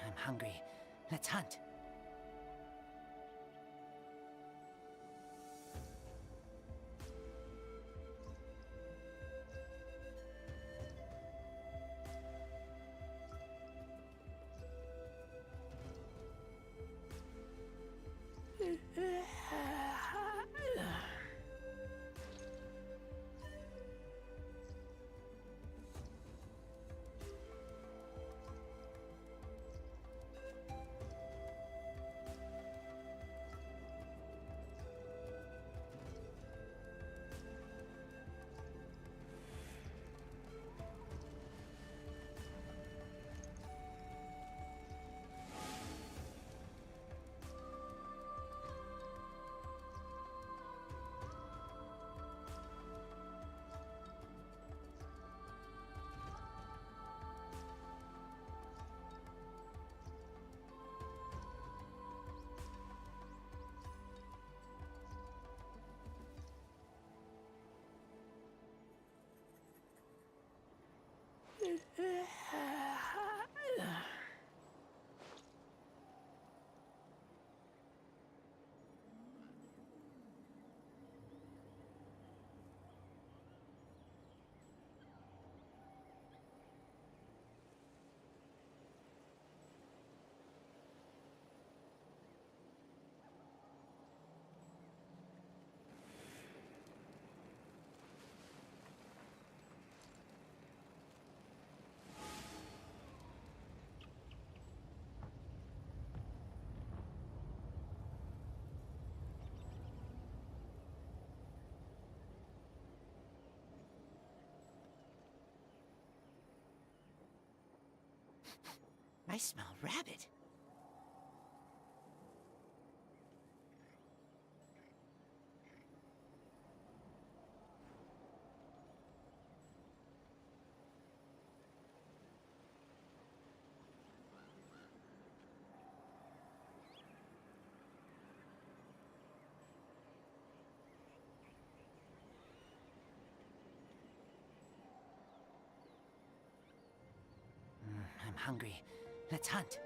I'm hungry. Let's hunt. I smell rabbit. I'm hungry. Let's hunt.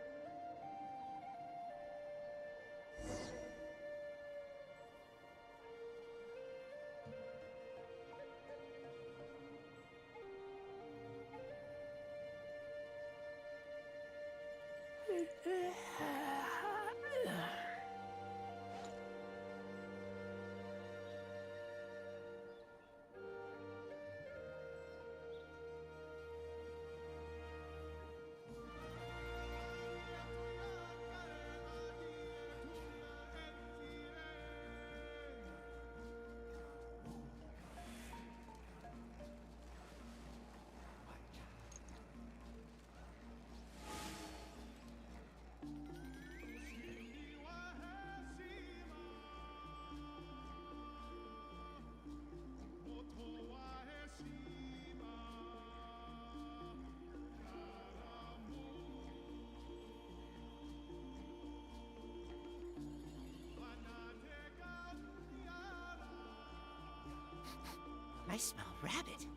I smell rabbit.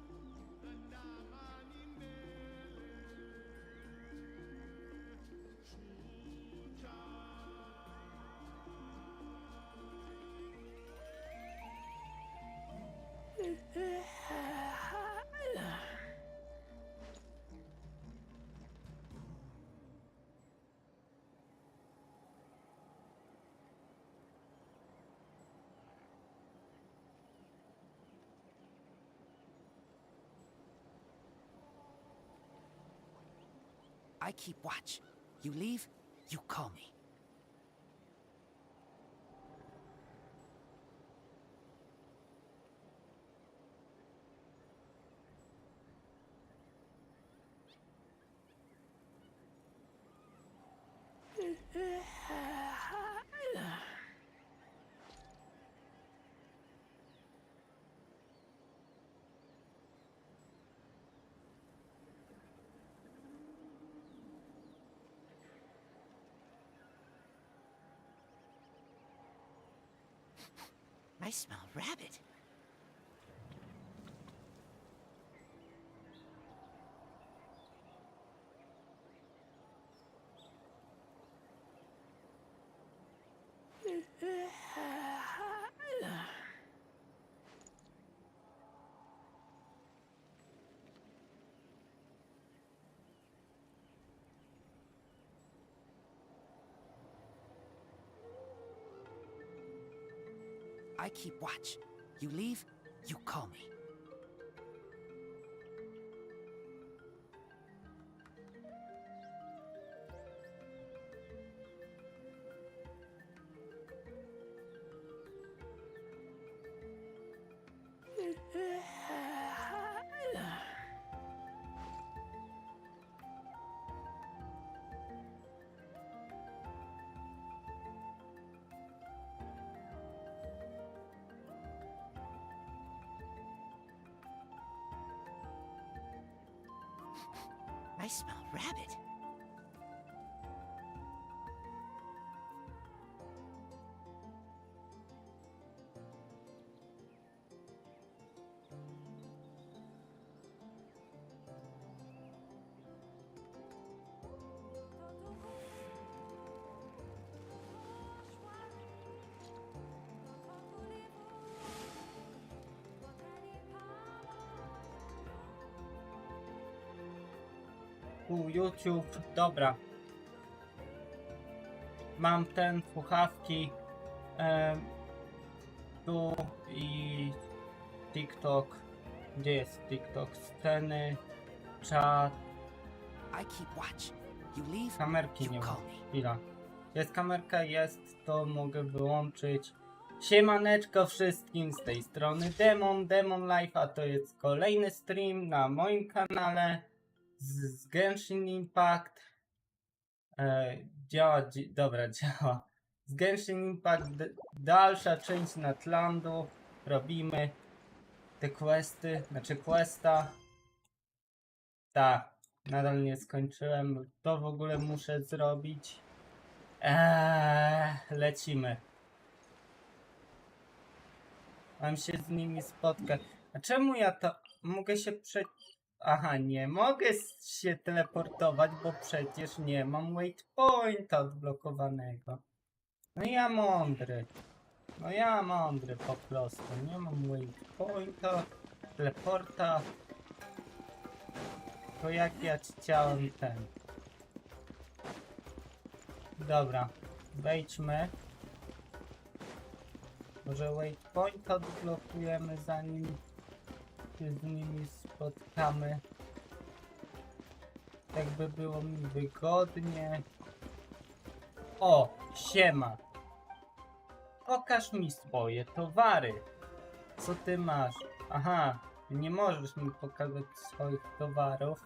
I keep watch. You leave, you call me. I smell rabbit. I keep watch. You leave, you call me. I smell rabbit. YouTube, dobra. Mam ten, słuchawki, tu i TikTok. Gdzie jest TikTok? Sceny, czat. I keep watch. You leave, Kamerki you nie ma. call me. Chwila. Jest kamerka, jest, to mogę wyłączyć. Siemaneczko wszystkim, z tej strony Demon Life, a to jest kolejny stream na moim kanale z Genshin Impact. Dobra, działa. Z Genshin Impact dalsza część Natlandu. Robimy te questy, znaczy questa. Tak, nadal nie skończyłem. To w ogóle muszę zrobić. Lecimy. Mam się z nimi spotkać. A czemu ja to... Mogę się Aha, nie mogę się teleportować, bo przecież nie mam waypointa odblokowanego. No ja mądry po prostu. Nie mam waypointa, teleporta. To jak ja chciałem ten. Dobra, wejdźmy. Może waypointa odblokujemy, zanim się z nimi spotkamy. Tak by było mi wygodnie. O, siema. Pokaż mi swoje towary. Co ty masz? Aha, nie możesz mi pokazać swoich towarów.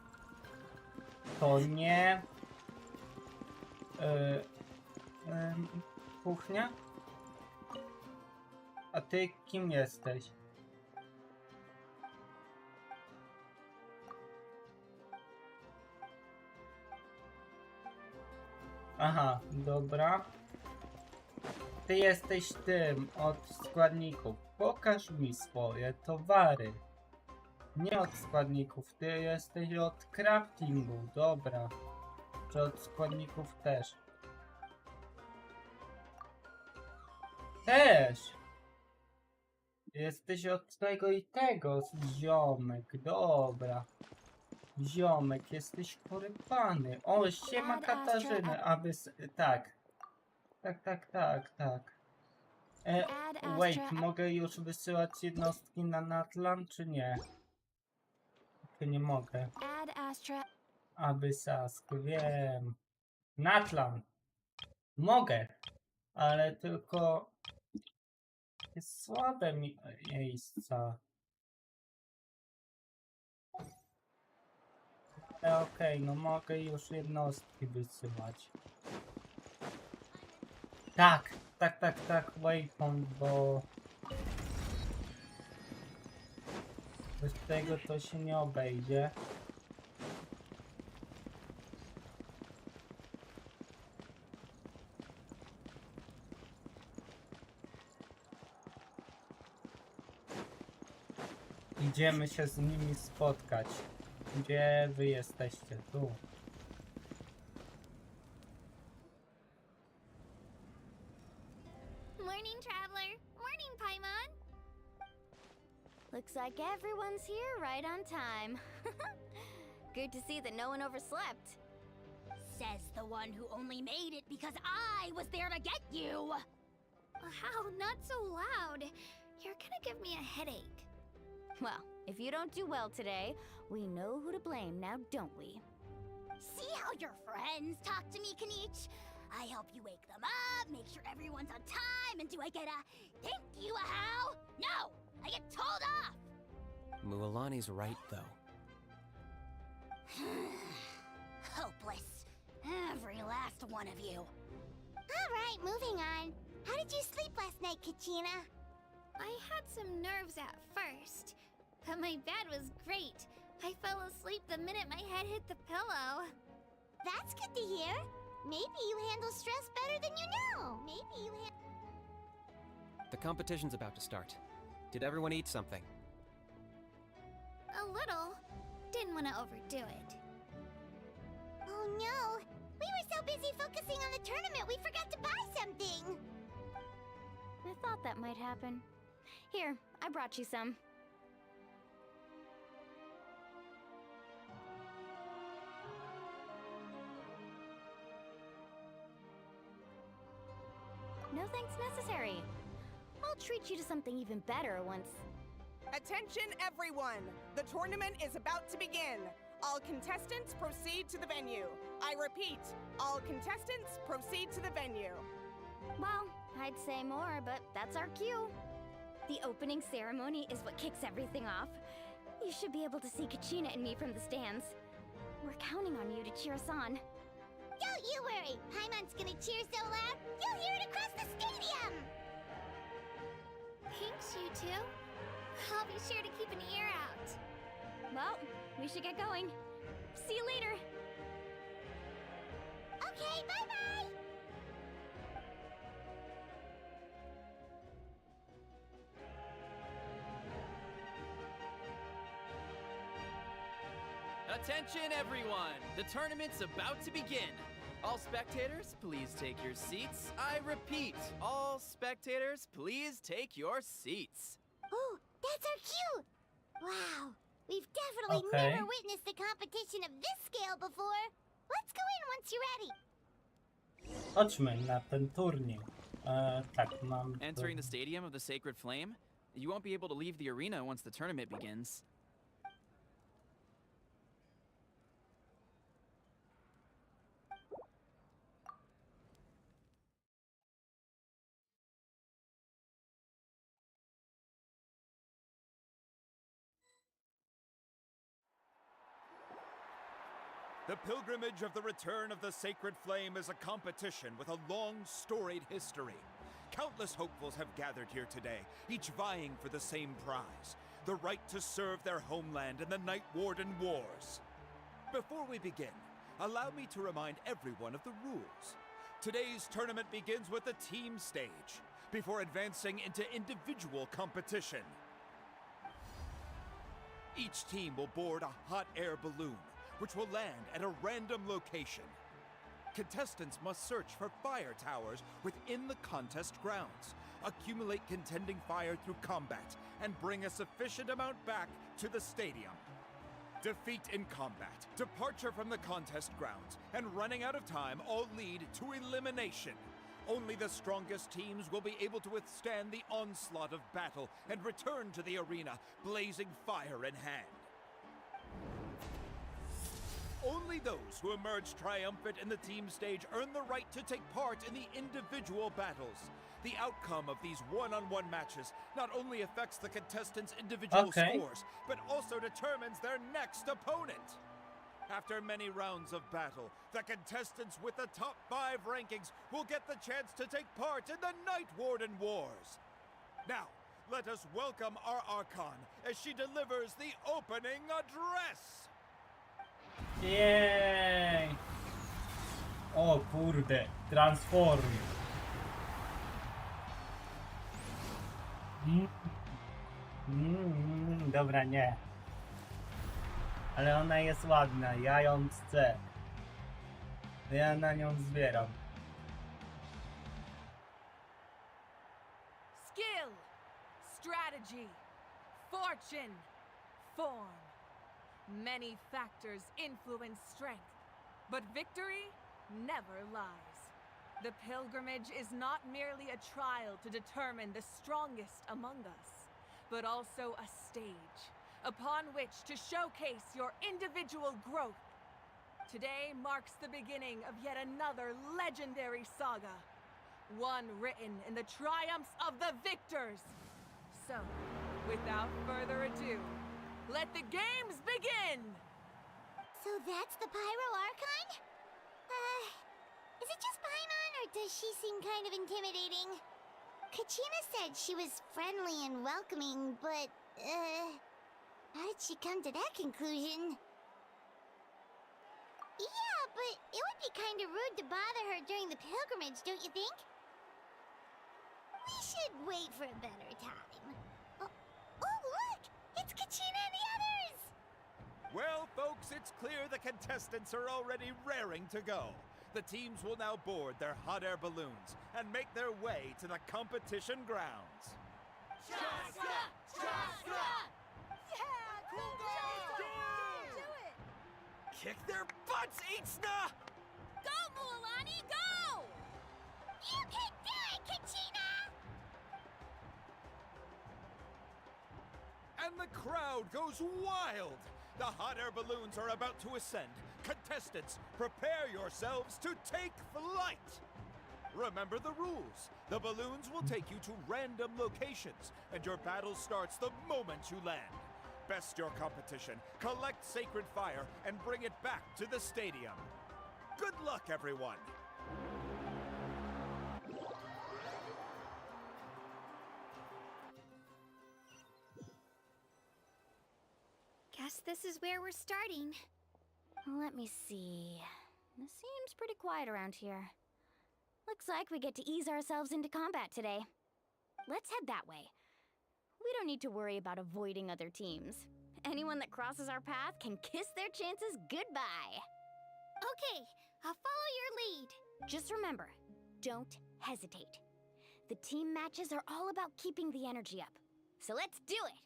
To nie... kuchnia? A ty kim jesteś? Aha, dobra. Ty jesteś tym od składników. Pokaż mi swoje towary. Nie od składników, ty jesteś od craftingu, dobra. Czy od składników też? Też! Jesteś od tego i tego, ziomek, dobra. Ziomek, jesteś porypany. O, siema Katarzyny, aby... Tak. Tak. Wait, mogę już wysyłać jednostki na Natlan, czy nie? Czy nie mogę? Aby Sask, wiem. Natlan! Mogę, ale tylko... jest słabe miejsca. Okej, no mogę już jednostki wysyłać. Tak, waypoint, bo... bez tego to się nie obejdzie. Idziemy się z nimi spotkać. Gdzie wy jesteście? Tu. Morning, traveler. Morning, Paimon. Looks like everyone's here right on time. Good to see that no one overslept. Says the one who only made it because I was there to get you. How? Not so loud. You're gonna give me a headache. Well, if you don't do well today, we know who to blame now, don't we? See how your friends talk to me, Kanich? I help you wake them up, make sure everyone's on time, and do I get a thank you, a how? No! I get told off! Mualani's right, though. Hopeless. Every last one of you. Alright, moving on. How did you sleep last night, Kachina? I had some nerves at first, but my bed was great. I fell asleep the minute my head hit the pillow. That's good to hear. Maybe you handle stress better than you know. Maybe you The competition's about to start. Did everyone eat something? A little. Didn't want to overdo it. Oh no! We were so busy focusing on the tournament we forgot to buy something! I thought that might happen. Here, I brought you some. No thanks necessary. I'll treat you to something even better once. Attention everyone! The tournament is about to begin. All contestants proceed to the venue. I repeat, all contestants proceed to the venue. Well, I'd say more, but that's our cue. The opening ceremony is what kicks everything off. You should be able to see Kachina and me from the stands. We're counting on you to cheer us on. Don't you worry! Paimon's gonna cheer so loud, you'll hear it across the stadium! Thanks, you two. I'll be sure to keep an ear out. Well, we should get going. See you later. Okay, bye-bye! Attention everyone! The tournament's about to begin! All spectators, please take your seats. I repeat, all spectators, please take your seats. Oh, that's our cue! Wow, we've definitely Okay. never witnessed a competition of this scale before. Let's go in once you're ready. Chodźmy na ten turniej. Tak, mam... tu- Entering the stadium of the Sacred Flame, you won't be able to leave the arena once the tournament begins. The pilgrimage of the return of the Sacred Flame is a competition with a long, storied history. Countless hopefuls have gathered here today, each vying for the same prize, the right to serve their homeland in the Night Warden Wars. Before we begin, allow me to remind everyone of the rules. Today's tournament begins with the team stage, before advancing into individual competition. Each team will board a hot air balloon, which will land at a random location. Contestants must search for fire towers within the contest grounds, accumulate contending fire through combat, and bring a sufficient amount back to the stadium. Defeat in combat, departure from the contest grounds, and running out of time all lead to elimination. Only the strongest teams will be able to withstand the onslaught of battle and return to the arena, blazing fire in hand. Only those who emerge triumphant in the team stage earn the right to take part in the individual battles. The outcome of these one-on-one matches not only affects the contestants' individual scores, but also determines their next opponent. After many rounds of battle, the contestants with the top 5 rankings will get the chance to take part in the Night Warden Wars. Now, let us welcome our Archon as she delivers the opening address. Jej! O kurde, transform. Dobra, nie. Ale ona jest ładna, ja ją chcę. Ja na nią zbieram. Skill, strategy, fortune, form. Many factors influence strength, but victory never lies. The pilgrimage is not merely a trial to determine the strongest among us, but also a stage upon which to showcase your individual growth. Today marks the beginning of yet another legendary saga, one written in the triumphs of the victors. So, without further ado, let the games begin! So that's the Pyro Archon? Is it just Paimon, or does she seem kind of intimidating? Kachina said she was friendly and welcoming, but, how did she come to that conclusion? Yeah, but it would be kind of rude to bother her during the pilgrimage, don't you think? We should wait for a better time. Oh, look! It's Kachina and the others! Well, folks, it's clear the contestants are already raring to go. The teams will now board their hot air balloons and make their way to the competition grounds. Chaska! Chaska! Yeah, cool guys! Do it! Kick their butts, Itzna! Go, Mualani, go! You can do it, Kachina! And the crowd goes wild! The hot air balloons are about to ascend. Contestants, prepare yourselves to take flight! Remember the rules. The balloons will take you to random locations, and your battle starts the moment you land. Best your competition, collect sacred fire, and bring it back to the stadium. Good luck, everyone! Guess this is where we're starting. Let me see. This seems pretty quiet around here. Looks like we get to ease ourselves into combat today. Let's head that way. We don't need to worry about avoiding other teams. Anyone that crosses our path can kiss their chances goodbye. Okay, I'll follow your lead. Just remember, don't hesitate. The team matches are all about keeping the energy up. So let's do it!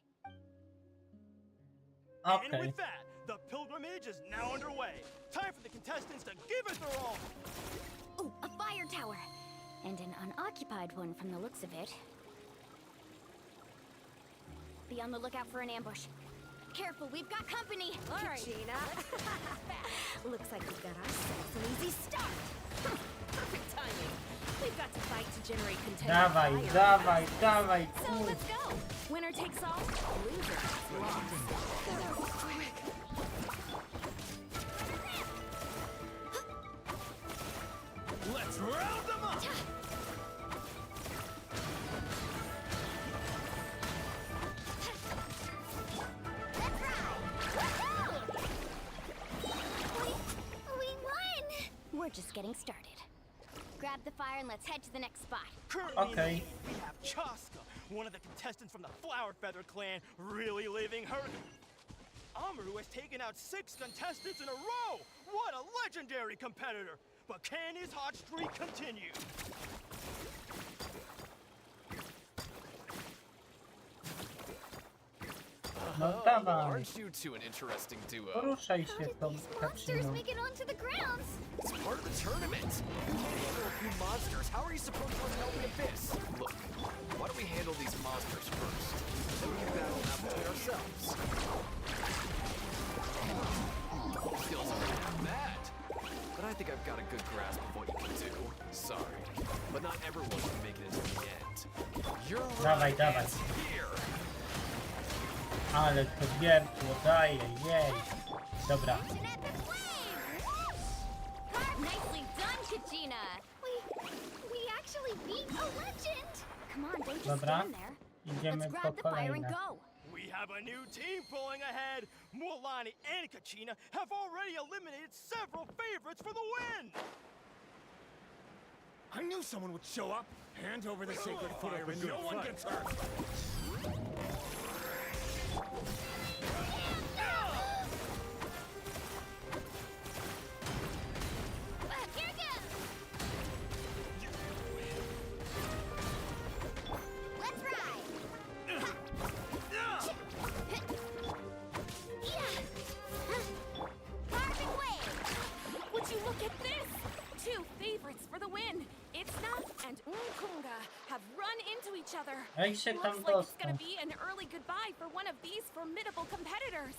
And Okej. with that, the pilgrimage is now underway. Time for the contestants to give it their all. Ooh, a fire tower! And an unoccupied one from the looks of it. Be on the lookout for an ambush. Careful, we've got company! All right, Gina. Looks like we've got ourselves an easy start! Perfect timing. We've got to fight to generate content. Dawaj, dawaj, dawaj, So let's go! Winner takes all, loser takes lost. Let's round them up! Let's ride! We won! We're just getting started. Grab the fire and let's head to the next spot. Currently in the Okay. lead, we have Chaska, one of the contestants from the Flower Feather clan, really living her. Amaru has taken out 6 contestants in a row! What a legendary competitor! But can his hot streak continue? No dawaj. Aren't you two an interesting duo? Poruszaj How się did tą these monsters kaczyną. make it onto the grounds? It's part of the tournament. You can't handle a few monsters. How are you supposed to repel the abyss? Look, why don't we handle these monsters first? Then we can battle them out between ourselves. Skills aren't that bad. But I think I've got a good grasp of what you can do. Sorry, but not everyone can make it into the end. You're Dawaj, right, dawaj. it's here. Ale to wiertło daje, jej. Dobra. An epic flame! Nicely done, Kachina! We actually beat a legend! Come on, don't just Dobra. stand there. Idziemy Let's po grab the fire and kolejne. go! We have a new team pulling ahead. Mualani and Kachina have already eliminated several favorites for the win. I knew someone would show up. Hand over the sacred fire and no one gets hurt. Here it goes! Let's ride! Perfect wave! Would you look at this? 2 favorites for the win. Itzna and Unkunga have run into each other. Jak się tam Looks like it's gonna dostać? be an early goodbye for one of these formidable competitors.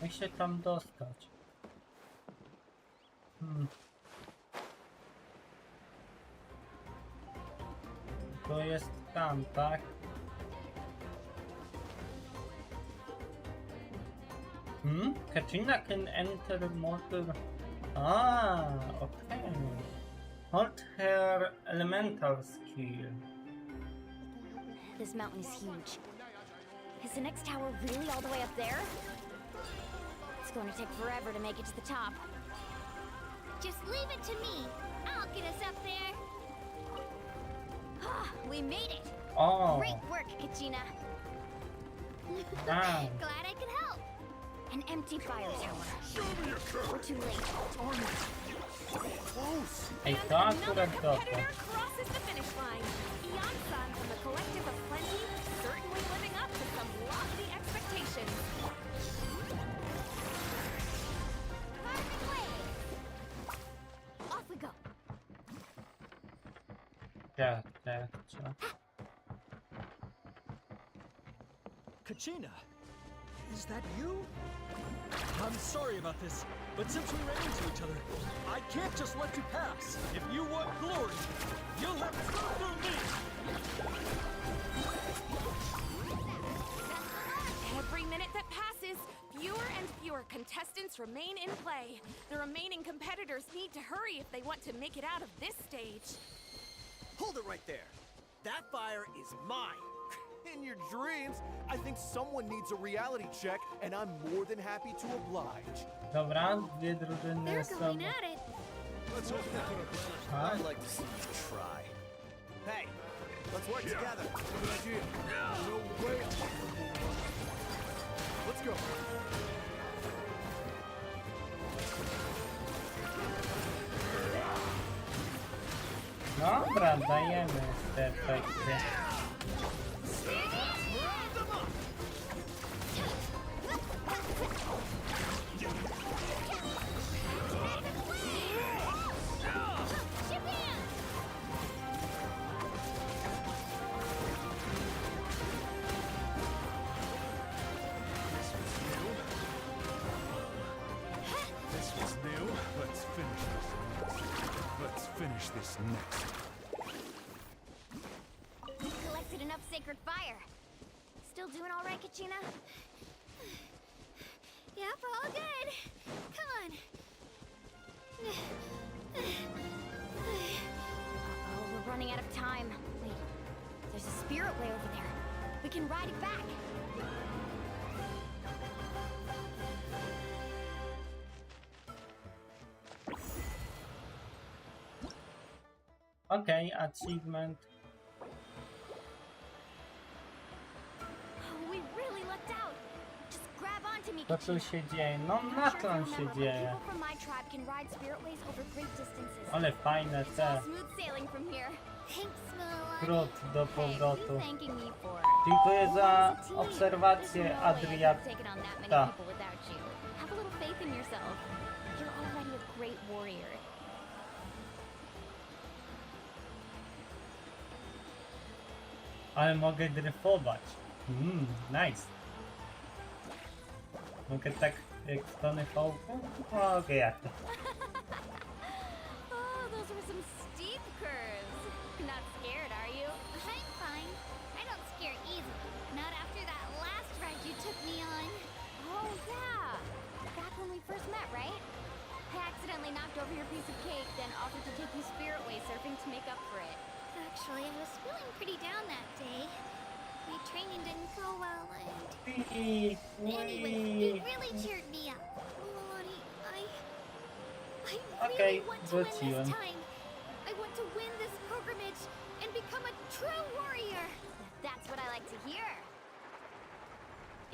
Jak się tam dostać? To jest tam, tak? Katrina can enter motor. Okay. Hold her elemental skill. This mountain is huge. Is the next tower really all the way up there? It's going to take forever to make it to the top. Just leave it to me. I'll get us up there. We made it. Oh. Great work, Kachina. Wow. Glad I could help. An empty fire tower. We're too late. Ej, And to akurat another dobre. competitor crosses the finish line. Beyond from the collective of plenty, certainly living up to some lofty expectations. Parting ways. Off we go. Tak. Kachina, is that you? I'm sorry about this, but since we ran into each other, I can't just let you pass. If you want glory, you'll have to go through me. Every minute that passes, fewer and fewer contestants remain in play. The remaining competitors need to hurry if they want to make it out of this stage. Hold it right there. That fire is mine. In your dreams, I think someone needs a reality check, and I'm more than happy to oblige. Dobra, dwie drużyny They're są. going at it. Let's hope that Huh? I'd like to see you try. Hey, let's work together. Good idea. No way. Let's go. Dobra, dajemy te efekty. This was new. Let's finish this next. Collected enough sacred fire. Still doing all right, Kachina? Yep, all good. Come on. Uh-oh, we're running out of time. Wait, there's a spirit way over there. We can ride it back. Okej, achievement. We really lucked out. Just grab onto me, Co tu Kachina. się dzieje? No Natlan się dzieje. People from my tribe can ride spiritways over great distances. Ale fajne It's all te. smooth sailing from here. Thanks, Mulan. Skrót do Hey, what are you powrotu. thanking me for? Dziękuję za As a team, obserwację, there's no way I could Adria. have taken on that many Ta. people without you. Have a little faith in yourself. You're already a great warrior. Ale mogę dryfować. Nice. Mogę tak jak w Tony Hawku? Mogę jak to. Oh, those were some steep curves. Not scared, are you? I'm fine. I don't scare easily. Not after that last ride you took me on. Oh, yeah. Back when we first met, right? I accidentally knocked over your piece of cake, then offered to take you spiritway surfing to make up for it. Actually, I was feeling pretty down that day. My training didn't go well, and... Anyway, it really cheered me up. Milani, I Okej, really want to win wróciłem. this time. I want to win this pilgrimage and become a true warrior. That's what I like to hear.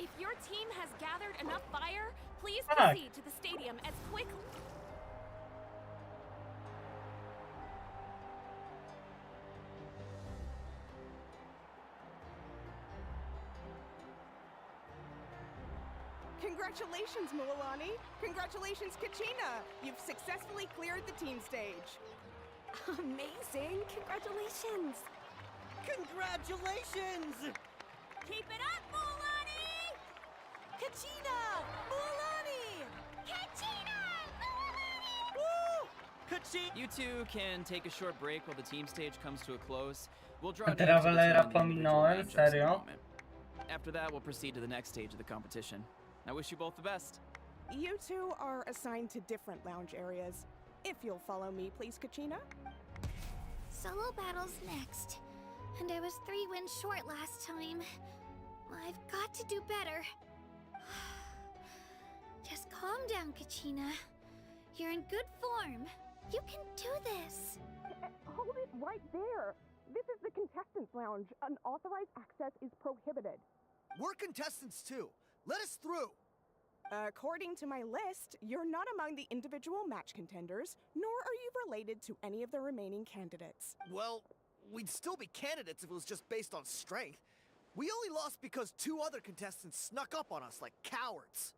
If your team has gathered enough fire, please Tak. proceed to the stadium as quickly. Congratulations, Mualani. Congratulations, Kachina. You've successfully cleared the team stage. Amazing! Congratulations! Congratulations! Keep it up, Mualani! Kachina! Mualani! Kachina! Mualani! Woo! Kachina! You two can take a short break while the team stage comes to a close. We'll draw A names to determine Travelera the individual pominąłem, matchups in a serio? moment. After that, we'll proceed to the next stage of the competition. I wish you both the best. You two are assigned to different lounge areas. If you'll follow me, please, Kachina. Solo battles next. And I was 3 wins short last time. I've got to do better. Just calm down, Kachina. You're in good form. You can do this. Hold it right there. This is the contestants' lounge. Unauthorized access is prohibited. We're contestants too. Let us through. According to my list, you're not among the individual match contenders, nor are you related to any of the remaining candidates. Well, we'd still be candidates if it was just based on strength. We only lost because 2 other contestants snuck up on us like cowards.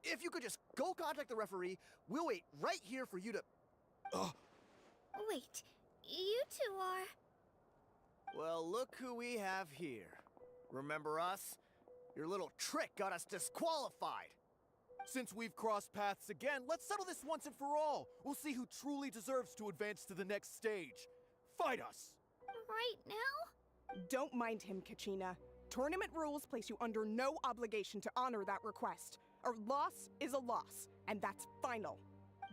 If you could just go contact the referee, we'll wait right here for you to... Wait, you two are... Well, look who we have here. Remember us? Your little trick got us disqualified. Since we've crossed paths again, let's settle this once and for all. We'll see who truly deserves to advance to the next stage. Fight us! right now? Don't mind him, Kachina. Tournament rules place you under no obligation to honor that request. A loss is a loss, and that's final.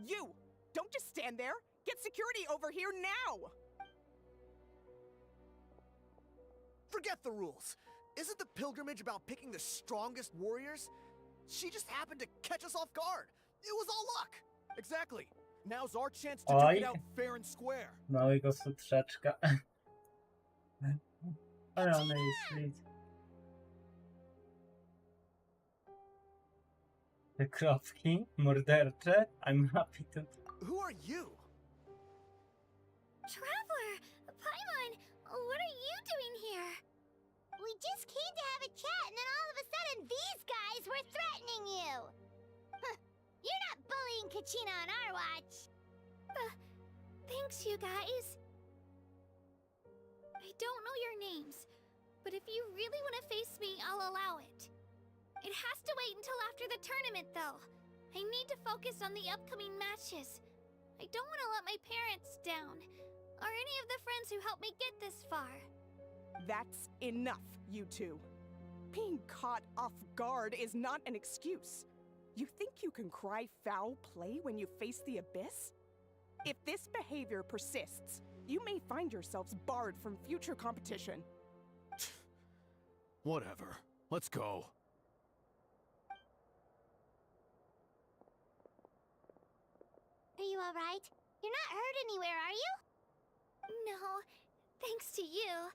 You! Don't just stand there! Get security over here now! Forget the rules. Isn't the pilgrimage about picking the strongest warriors? She just happened to catch us off guard. It was all luck. Exactly. Now's our chance to duke it out fair and square. Małego futrzeczka. Ale ona jest nic. Te kropki mordercze. I'm happy to... Who are you? Traveler! Paimon! What are you doing here? We just came to have a chat and then all of a sudden these guys were threatening you! Huh, you're not bullying Kachina on our watch! Thanks, you guys. I don't know your names, but if you really want to face me, I'll allow it. It has to wait until after the tournament, though. I need to focus on the upcoming matches. I don't want to let my parents down, or any of the friends who helped me get this far. That's enough, you two. Being caught off guard is not an excuse. You think you can cry foul play when you face the abyss? If this behavior persists, you may find yourselves barred from future competition. Whatever. Let's go. Are you alright? You're not hurt anywhere, are you? No, thanks to you.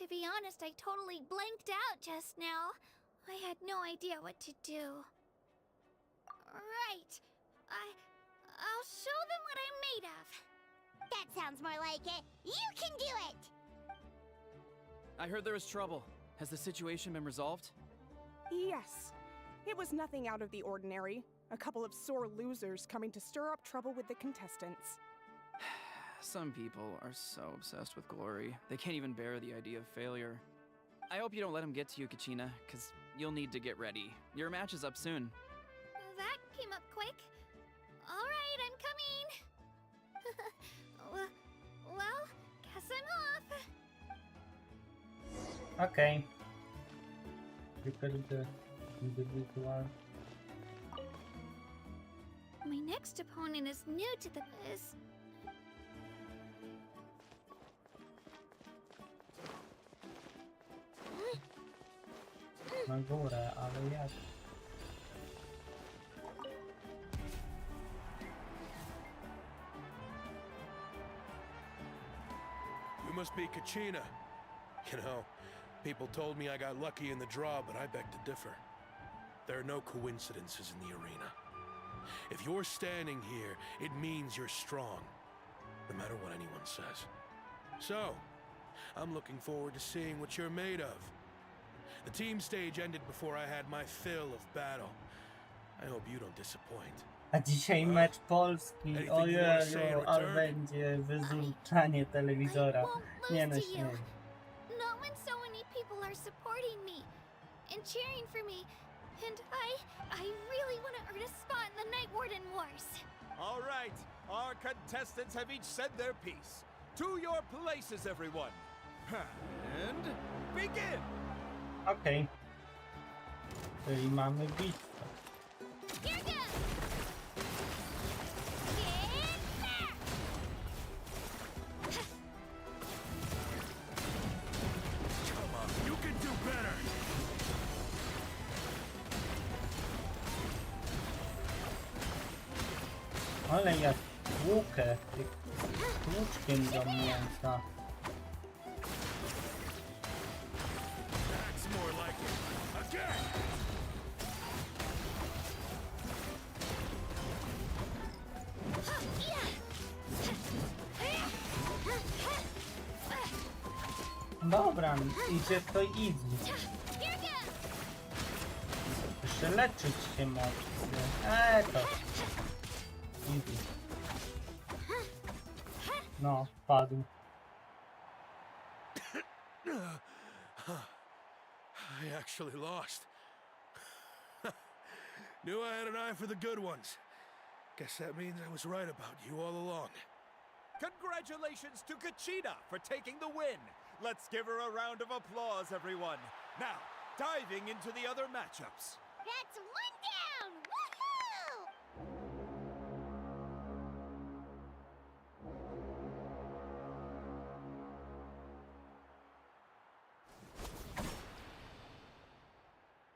To be honest, I totally blanked out just now. I had no idea what to do. Right. I'll show them what I'm made of. That sounds more like it. You can do it! I heard there was trouble. Has the situation been resolved? Yes. It was nothing out of the ordinary. A couple of sore losers coming to stir up trouble with the contestants. Some people are so obsessed with glory, they can't even bear the idea of failure. I hope you don't let them get to you, Kachina, because you'll need to get ready. Your match is up soon. That came up quick. Alright, I'm coming. Well, guess I'm off. Okay. Prepare the individual. My next opponent is new to the biz. Na górę, ale jak? You must be Kachina. You know, people told me I got lucky in the draw, but I beg to differ. There are no coincidences in the arena. If you're standing here, it means you're strong, no matter what anyone says. So, I'm looking forward to seeing what you're made of. The team stage ended before I had my fill of battle. I hope you don't disappoint. A dzisiaj mecz Polski, ojeju, ale będzie wyzulczanie telewizora. Nie no, śmiech. Not when so many people are supporting me and cheering for me. And I really want to earn a spot in the Night Warden Wars. All right, our contestants have each said their piece. To your places, everyone. And begin! Okej. Czyli mamy bitwę. Here goes! Get back! Come on, you can do better. Ale jak łukę tłuczkiem do mięsa. That's more like it. Again. Dobra, idzie to easy. Jeszcze leczyć się mocno. To. Easy. No, padł. I actually lost. Knew I had an eye for the good ones. Guess that means I was right about you all along. Congratulations to Kachina for taking the win. Let's give her a round of applause, everyone. Now, diving into the other matchups. That's one down! Woohoo!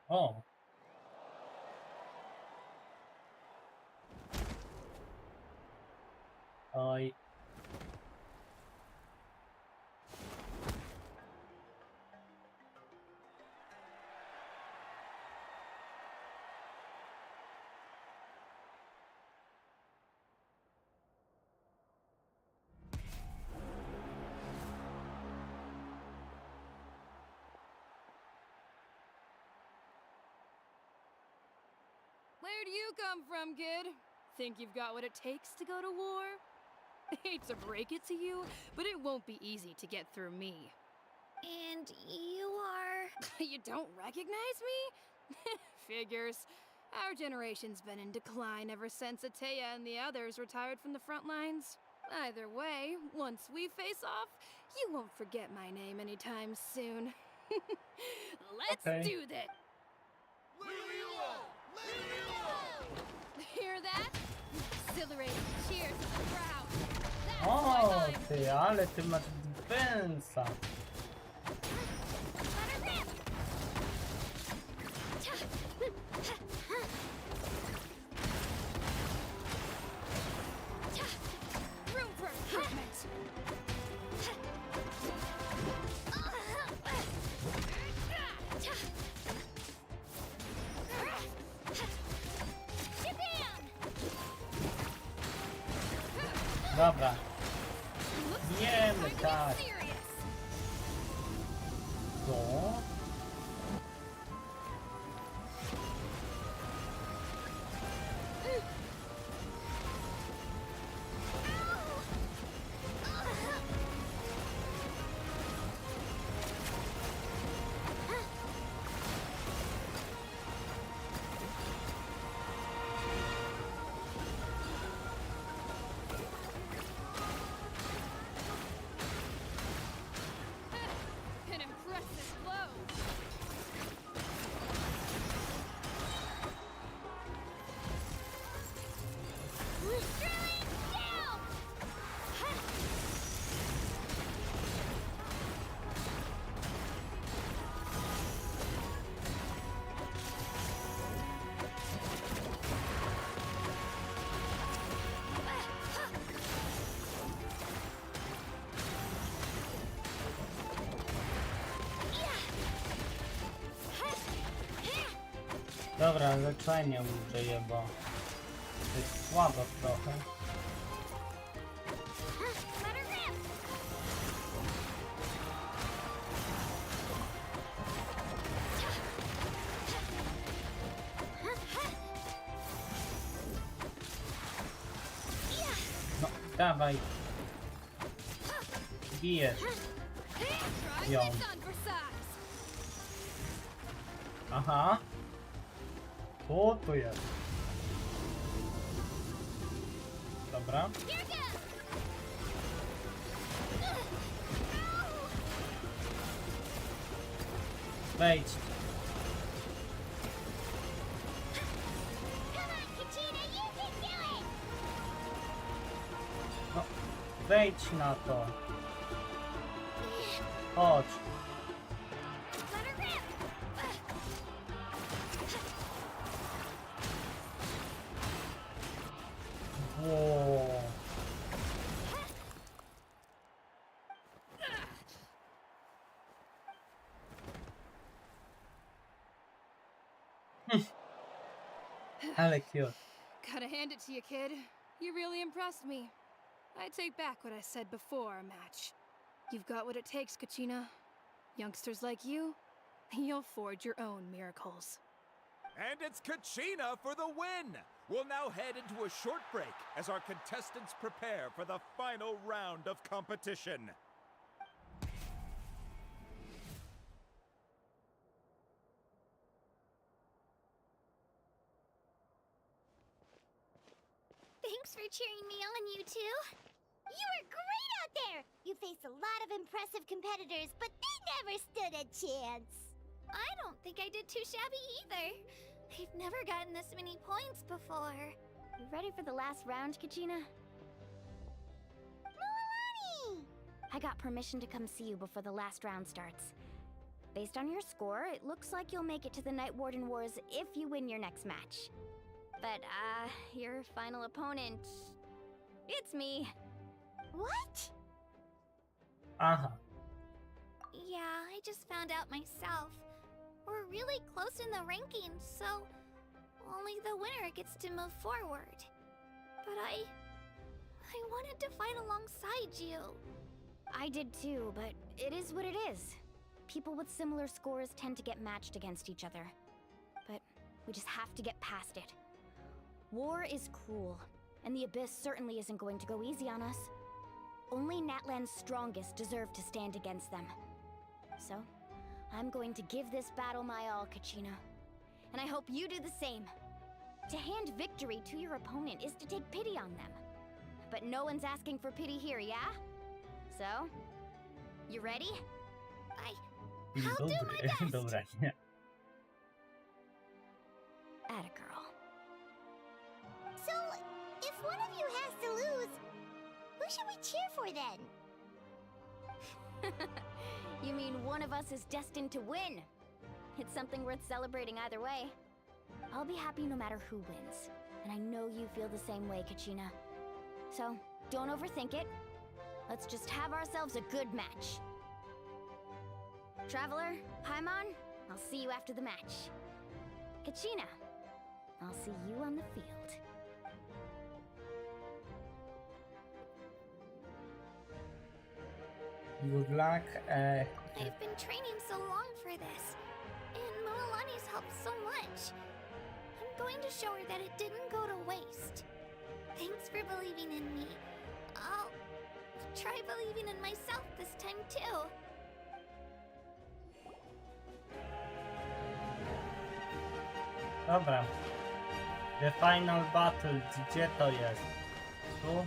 O! Oj. Where do you come from, kid? Think you've got what it takes to go to war? Hate to break it to you, but it won't be easy to get through me. And you are... You don't recognize me? Figures. Our generation's been in decline ever since Ateya and the others retired from the front lines. Either way, once we face off, you won't forget my name anytime soon. Let's do this! Hear that? Exhilarating cheers of the crowd. That's my O, line. ty, ale ty masz defensa. Room for improvement. Dobra, Looks wiemy, like tak. I'm serious. To. An impressive blow. Drilling down! Dobra, leczenie użyję, bo to jest słabo trochę. Let her rip! Dawaj. Bijesz ją. Aha. O, tu jest. Dobra. Wejdź. No, wejdź na to. Chodź. Wow. Ale cute. Gotta hand it to you, kid. You really impressed me. I take back what I said before our match. You've got what it takes, Kachina. Youngsters like you, you'll forge your own miracles. And it's Kachina for the win! We'll now head into a short break as our contestants prepare for the final round of competition. Thanks for cheering me on, you two. You were great out there! You faced a lot of impressive competitors, but they never stood a chance. I don't think I did too shabby either. I've never gotten this many points before. You ready for the last round, Kachina? Milani! I got permission to come see you before the last round starts. Based on your score, it looks like you'll make it to the Night Warden Wars if you win your next match. But, your final opponent... it's me. What? Aha. Yeah, I just found out myself. We're really close in the rankings, so only the winner gets to move forward. But I wanted to fight alongside you. I did too, but it is what it is. People with similar scores tend to get matched against each other. But we just have to get past it. War is cruel, and the Abyss certainly isn't going to go easy on us. Only Natlan's strongest deserve to stand against them. So, I'm going to give this battle my all, Kachina. And I hope you do the same. To hand victory to your opponent is to take pity on them. But no one's asking for pity here, yeah? So, you ready? I'll do my best! Dobra, nie. Atta girl. So, if one of you has to lose, who should we cheer for then? You mean one of us is destined to win? It's something worth celebrating either way. I'll be happy no matter who wins. And I know you feel the same way, Kachina. So, don't overthink it. Let's just have ourselves a good match. Traveler, Paimon, I'll see you after the match. Kachina, I'll see you on the field. Good luck. I've been training so long for this, and Milani's helped so much. I'm going to show her that it didn't go to waste. Thanks for believing in me. I'll try believing in myself this time too. Dobra. The final battle. Gdzie to jest? Tu?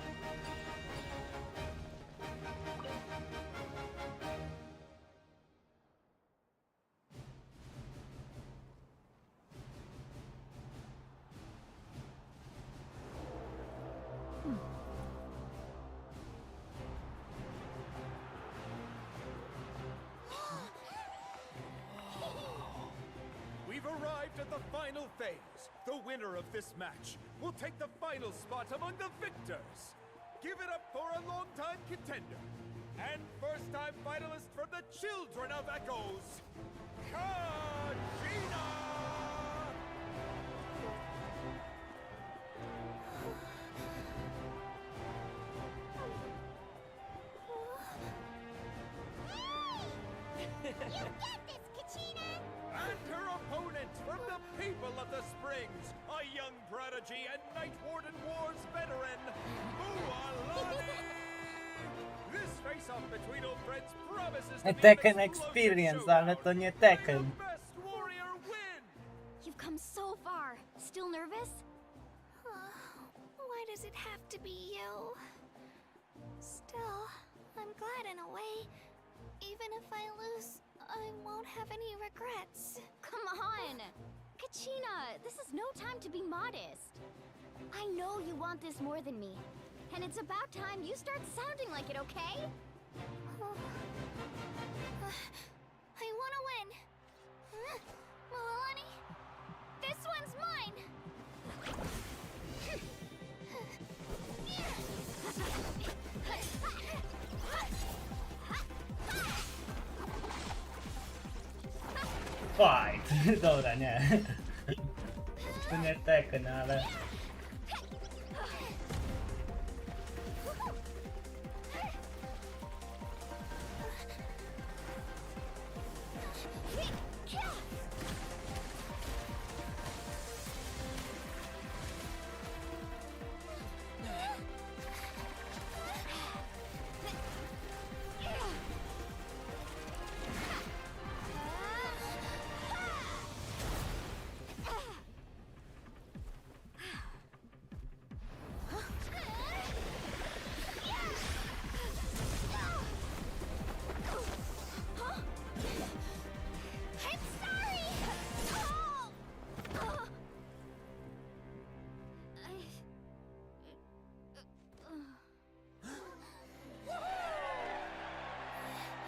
We've arrived at the final phase. The winner of this match will take the final spot among the victors. Give it up for a long-time contender and first-time finalist from the Children of Echoes, Kachina! You got this, Kachina! And her opponent from the people of the Springs, a young prodigy and Night Warden Wars veteran, Mualani! promises to be Tekken an explosive Experience, showdown. ale to nie Tekken. The best warrior win! You've come so far. Still nervous? Why does it have to be you? Still, I'm glad in a way. Even if I lose, I won't have any regrets. Come on! Kachina, this is no time to be modest. I know you want this more than me. And it's about time you start sounding like it, okay? I wanna win. Milani, this one's mine! Fight! Dobra, nie. To nie Tekken, ale...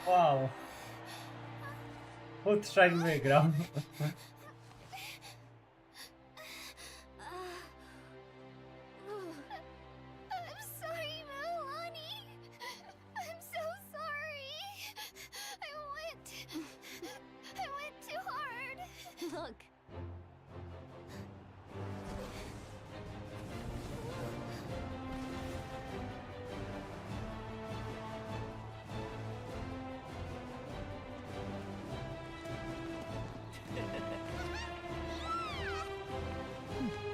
Wow. Utrzymaj wygrał. I'm sorry, Milani. I'm so sorry. I went too hard. Look.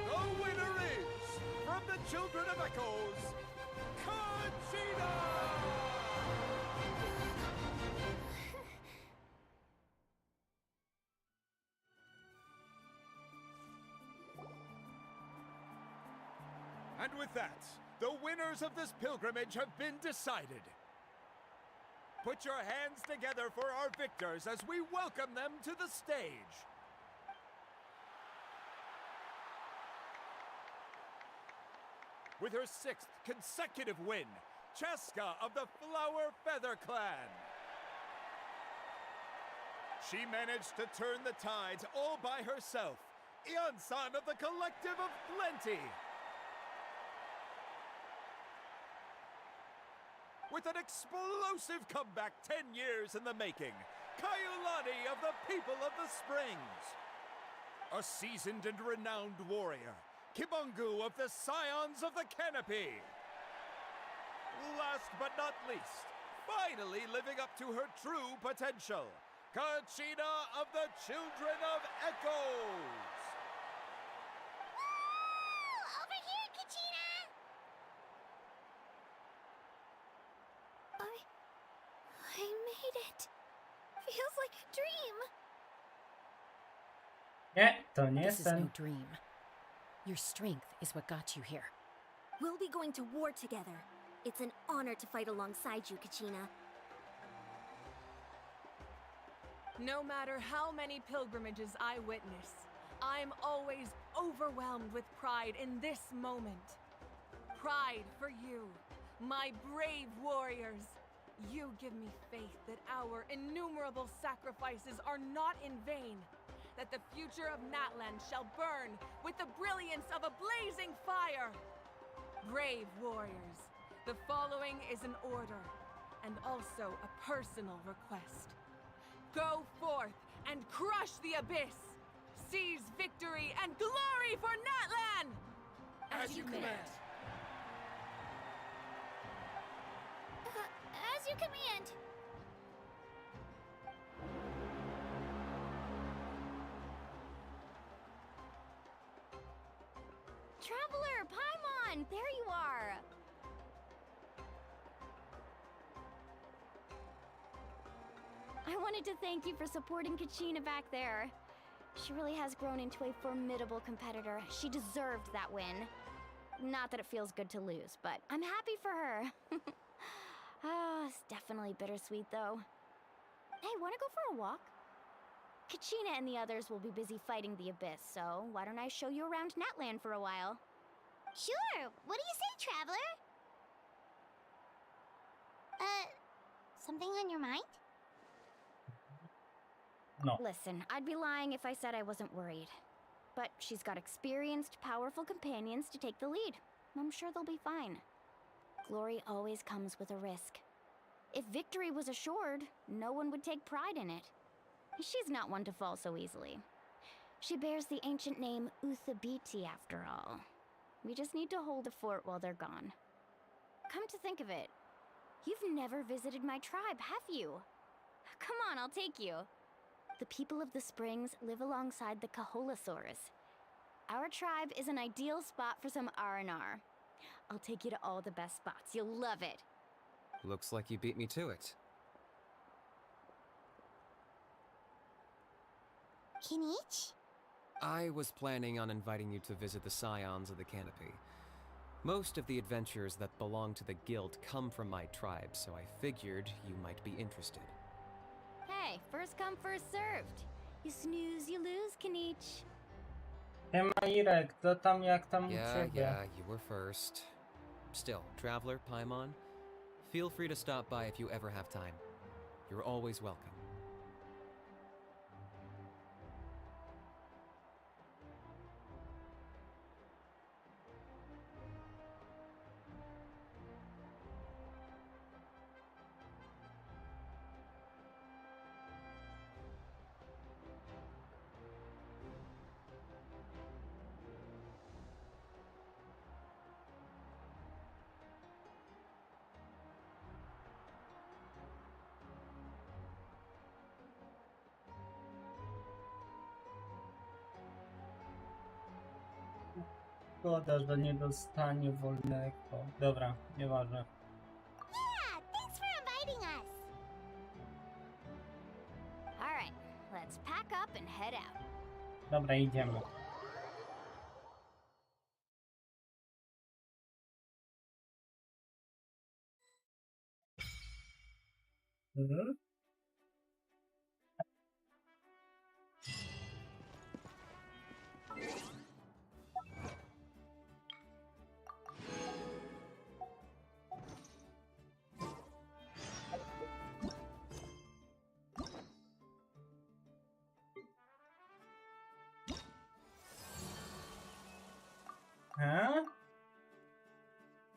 The winner is, from the Children of Echoes, Conchita! And with that, the winners of this pilgrimage have been decided. Put your hands together for our victors as we welcome them to the stage. With her 6th consecutive win, Cheska of the Flower Feather Clan. She managed to turn the tides all by herself. Ian-san of the Collective of Plenty. With an explosive comeback 10 years in the making, Kaiulani of the People of the Springs. A seasoned and renowned warrior, Kibungu of the Scions of the Canopy. Last but not least, finally living up to her true potential, Kachina of the Children of Echoes. Over here, Kachina! I made it. Feels like a dream. Nie, to nie This is jestem. no dream. Your strength is what got you here. We'll be going to war together. It's an honor to fight alongside you, Kachina. No matter how many pilgrimages I witness, I'm always overwhelmed with pride in this moment. Pride for you, my brave warriors. You give me faith that our innumerable sacrifices are not in vain, that the future of Natlan shall burn with the brilliance of a blazing fire. Brave warriors, the following is an order, and also a personal request. Go forth and crush the abyss! Seize victory and glory for Natlan! As you command. As you command. Traveler, Paimon, there you are. I wanted to thank you for supporting Kachina back there. She really has grown into a formidable competitor. She deserved that win. Not that it feels good to lose, but I'm happy for her. It's definitely bittersweet, though. Hey, wanna go for a walk? Kachina and the others will be busy fighting the Abyss, so why don't I show you around Natlan for a while? Sure. What do you say, traveler? Something on your mind? No. Listen, I'd be lying if I said I wasn't worried. But she's got experienced, powerful companions to take the lead. I'm sure they'll be fine. Glory always comes with a risk. If victory was assured, no one would take pride in it. She's not one to fall so easily. She bears the ancient name Uthabiti, after all. We just need to hold the fort while they're gone. Come to think of it, you've never visited my tribe, have you? Come on, I'll take you. The people of the Springs live alongside the Kaholasaurus. Our tribe is an ideal spot for some R&R. I'll take you to all the best spots. You'll love it. Looks like you beat me to it. Kinich? I was planning on inviting you to visit the Scions of the Canopy. Most of the adventurers that belong to the guild come from my tribe, so I figured you might be interested. Hey, first come, first served. You snooze, you lose, Kinich. Siema Irek, co tam, jak tam u ciebie? Yeah, you were first. Still, Traveler, Paimon, feel free to stop by if you ever have time. You're always welcome. Szkoda, że nie dostanie wolnego. Dobra, nieważne. Yeah, thanks for inviting us. All right, let's pack up and head out. Dobra, idziemy. Mhm.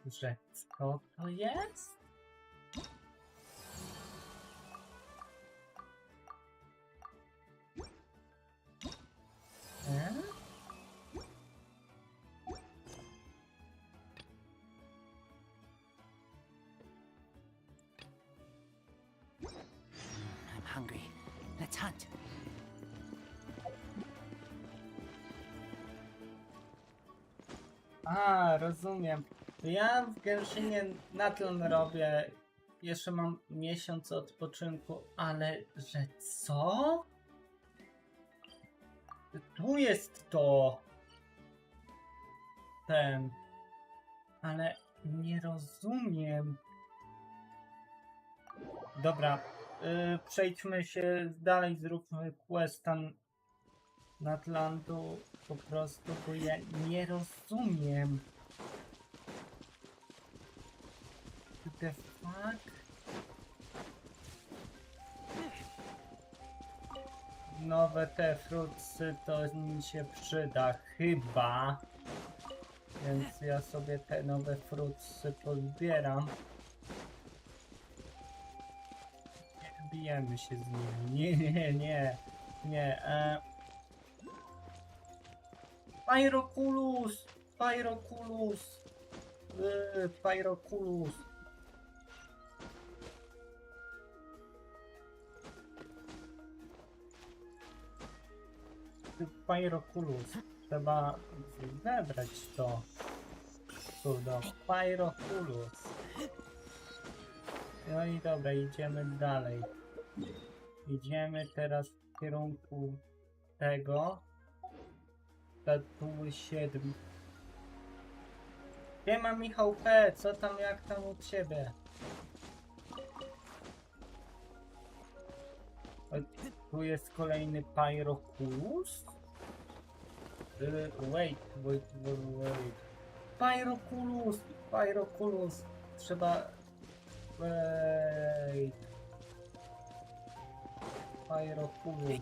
Że co to jest? I'm hungry. Let's hunt. A, rozumiem. Ja w Genshinie Natlan robię. Jeszcze mam miesiąc odpoczynku, ale że co? Tu jest to. Ten. Ale nie rozumiem. Dobra. Przejdźmy się dalej, zróbmy questa Natlandu. Po prostu, bo ja nie rozumiem. What the fuck? Nowe te fruitsy to mi się przyda, chyba. Więc ja sobie te nowe fruitsy pozbieram. Nie bijemy się z nimi. Nie. Pyroculus! Pyroculus. Trzeba zebrać to. Cudo. Pyroculus. No i dobra, idziemy dalej. Idziemy teraz w kierunku tego. Statuły 7. Siema Michał P, co tam, jak tam u ciebie? Tu jest kolejny Pyroculus? Wait. Pyroculus. Trzeba... Wait. Pyroculus.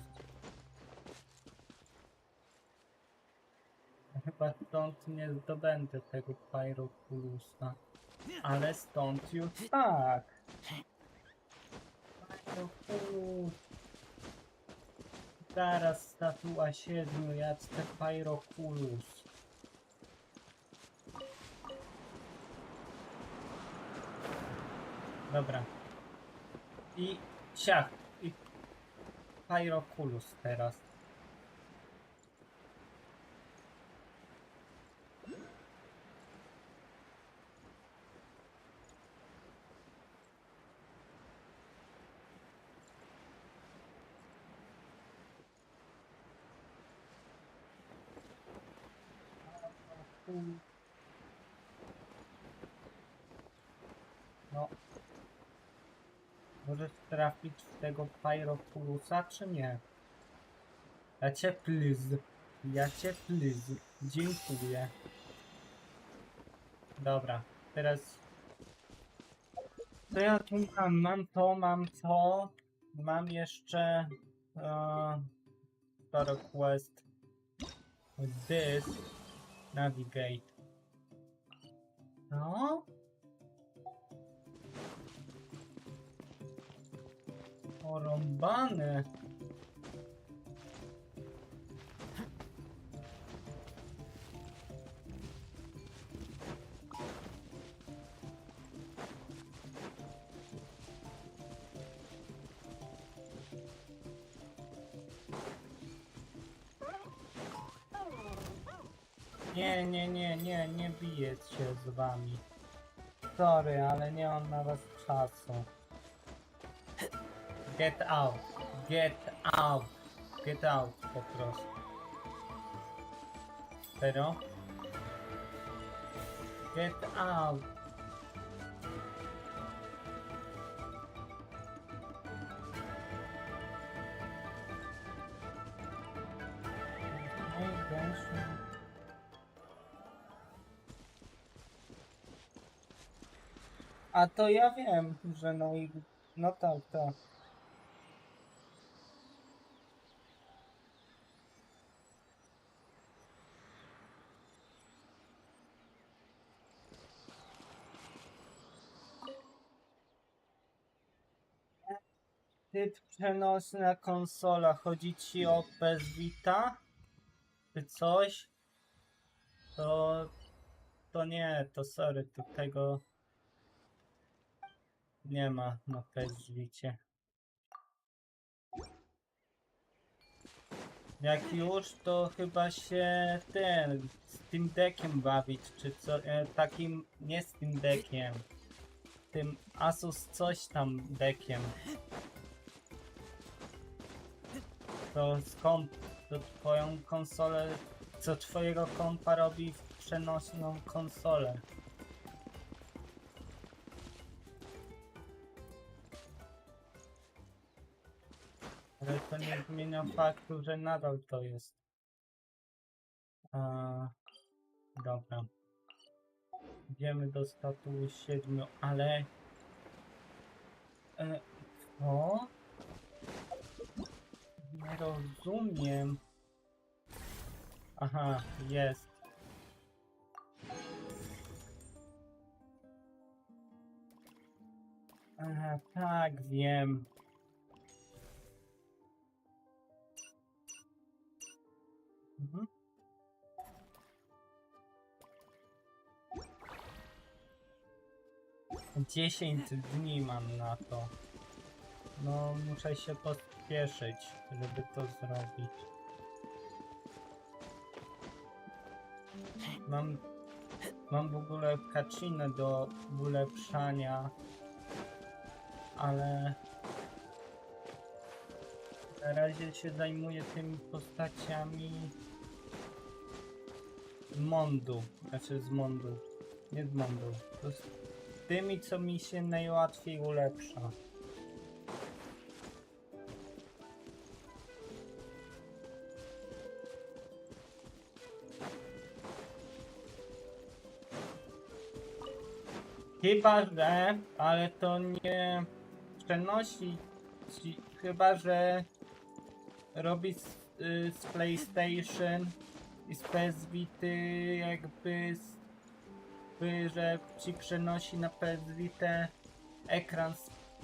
Chyba stąd nie zdobędę tego Pyroculusa. Ale stąd już tak. Pyroculus. Zaraz statua 7, jackę Pyroculus. Dobra. I siach. I Pyroculus teraz. No. Możesz trafić w tego Pyroculusa, czy nie? Ja cię please. Dziękuję. Dobra, teraz... Co ja tu mam? Mam to. Mam jeszcze... request. This. Navigate. No? Porąbane. Nie biję się z wami. Sorry, ale nie mam na was czasu. Get out po prostu. Serio? Get out. Genshin. A to ja wiem, że no i... No tak. Typ przenośna konsola. Chodzi ci o PS Vita? Czy coś? To nie, to sorry, to tego nie ma na PS Vicie. Jak już, to chyba się Steam Deckiem bawić, czy co, takim, nie Steam Deckiem, tym Asus coś tam deckiem. To twoją konsolę, co twojego kompa robi w przenośną konsolę. Ale to nie zmienia faktu, że nadal to jest. Dobra. Idziemy do statuły 7, ale... Co? Nie rozumiem. Aha, jest. Aha, tak, wiem. Mhm. Dziesięć dni mam na to. No, muszę się pospieszyć, żeby to zrobić. Mam w ogóle kacinę do ulepszania, ale Na razie się zajmuję tymi postaciami z Mondu. Znaczy z Mondu. Nie z Mondu. To z tymi, co mi się najłatwiej ulepsza. Chyba, że, ale to nie przenosi, chyba, że robi z PlayStation i z PS Vity jakby, że ci przenosi na PS Vita ekran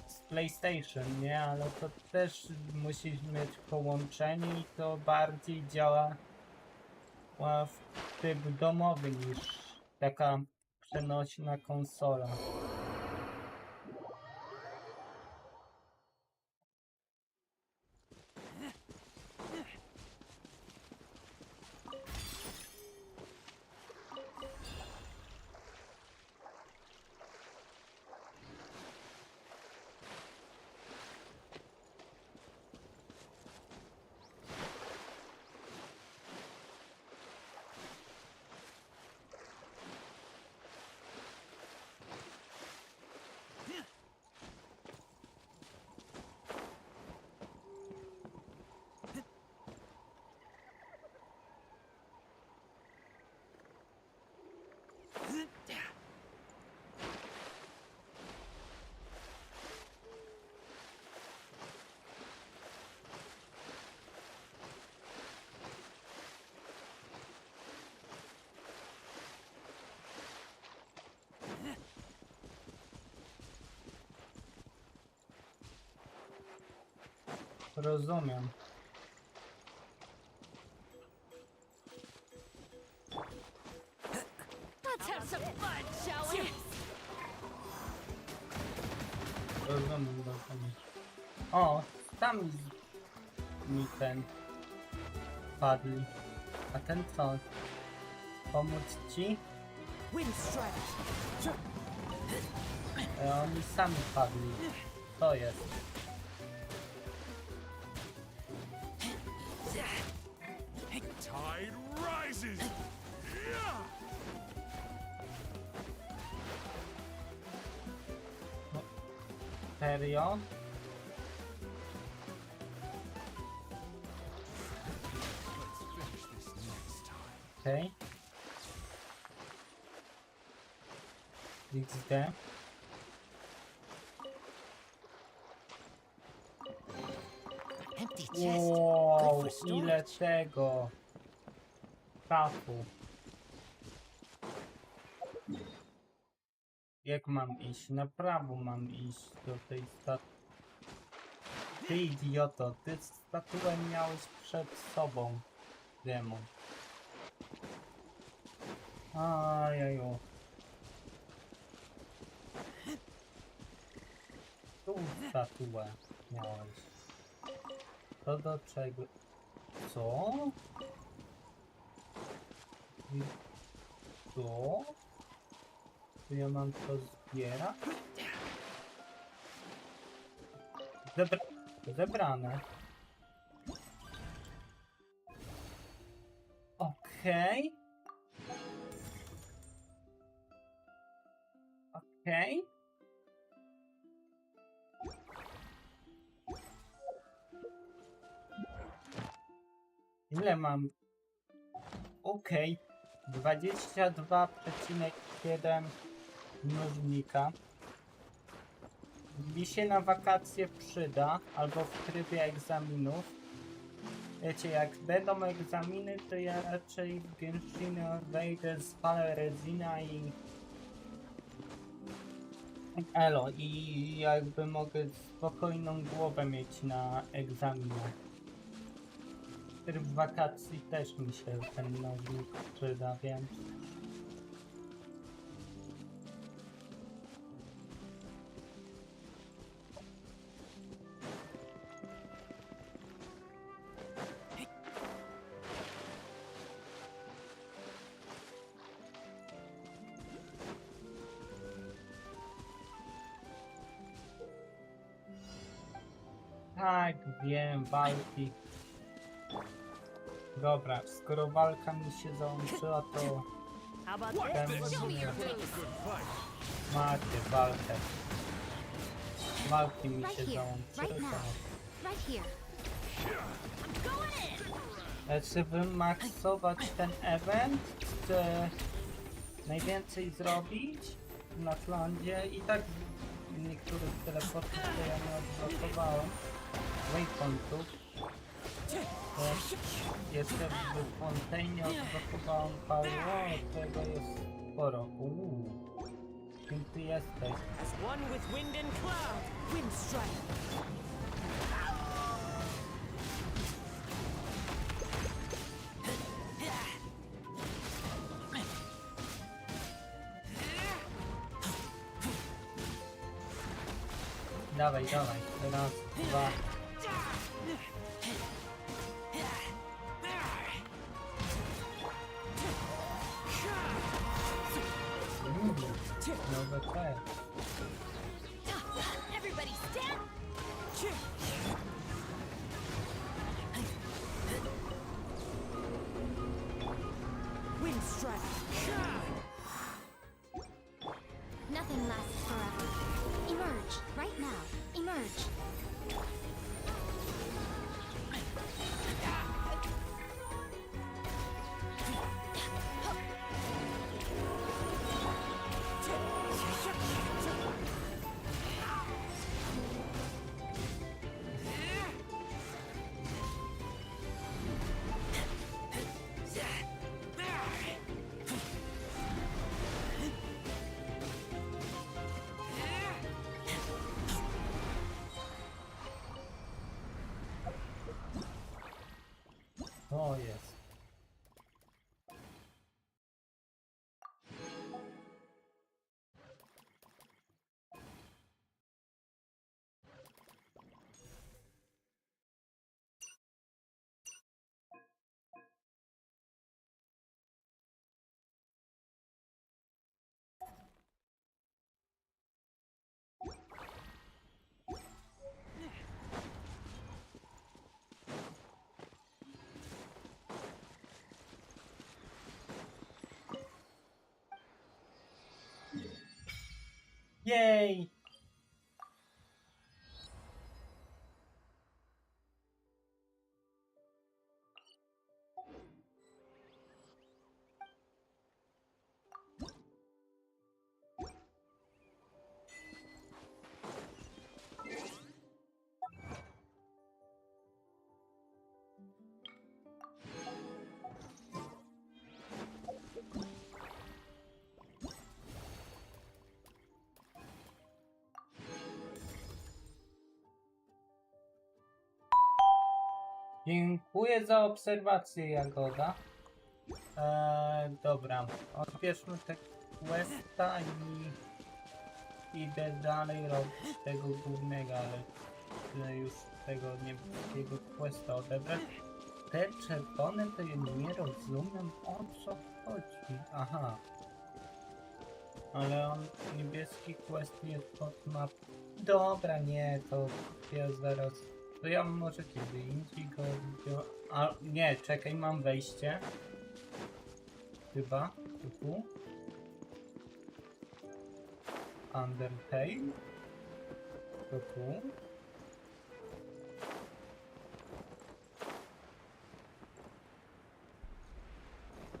z PlayStation, nie? Ale to też musisz mieć połączenie i to bardziej działa w typ domowy niż taka przenośna konsola. Rozumiem. Let's have some fun, shall we? Rozumiem. O, tam mi ten padli. A ten co? Pomóc ci? Oni sami padli. To jest. Tide rises! No, serio? Okej. XD. Empty chest. Wow, Good for ile storage. tego szafu. Jak mam iść? Na prawo mam iść do tej statuły. Ty idioto, ty statuę miałeś przed sobą, demon. Ajeju. Tu statuę miałeś. To do czego? Co? I co? Czy ja mam to zbierać? Zebrane. Okej. Okej. Ile mam? Okej. 22,7 mnożnika. Mi się na wakacje przyda, albo w trybie egzaminów. Wiecie, jak będą egzaminy, to ja raczej w Genshinie wejdę, spalę rezina i... Elo, i jakby mogę spokojną głowę mieć na egzaminach. Tryb wakacji też mi się ten mnożnik przyda, więc... Tak, wiem, walki. Dobra, skoro walka mi się załączyła, to... Macie walkę. Walki mi się załączyły, to... Czy wymaksować ten event? Chcę najwięcej zrobić w Natlandzie i tak niektórych teleportów, które ja nie odblokowałem, waypointów. Jeszcze w Fontainie odblokowałem parę, tego jest sporo. Kim ty jesteś? Dawaj, dawaj. Raz, dwa. Nowe te. Everybody stand! Wind strike. Nothing lasts forever. Emerge, right now. Emerge. O, jest. Jej! Dziękuję za obserwację, Jagoda. Dobra, odbierzmy te questa i idę dalej robić tego głównego, ale już tego niebieskiego questa odebrać. Te czerwone to ja nie rozumiem, o co chodzi. Aha. Ale on, niebieski quest jest pod map. Dobra, nie, to ja zaraz... To ja może kiedy indziej go... A nie, czekaj, mam wejście. Chyba, tu. Undertale. To tu.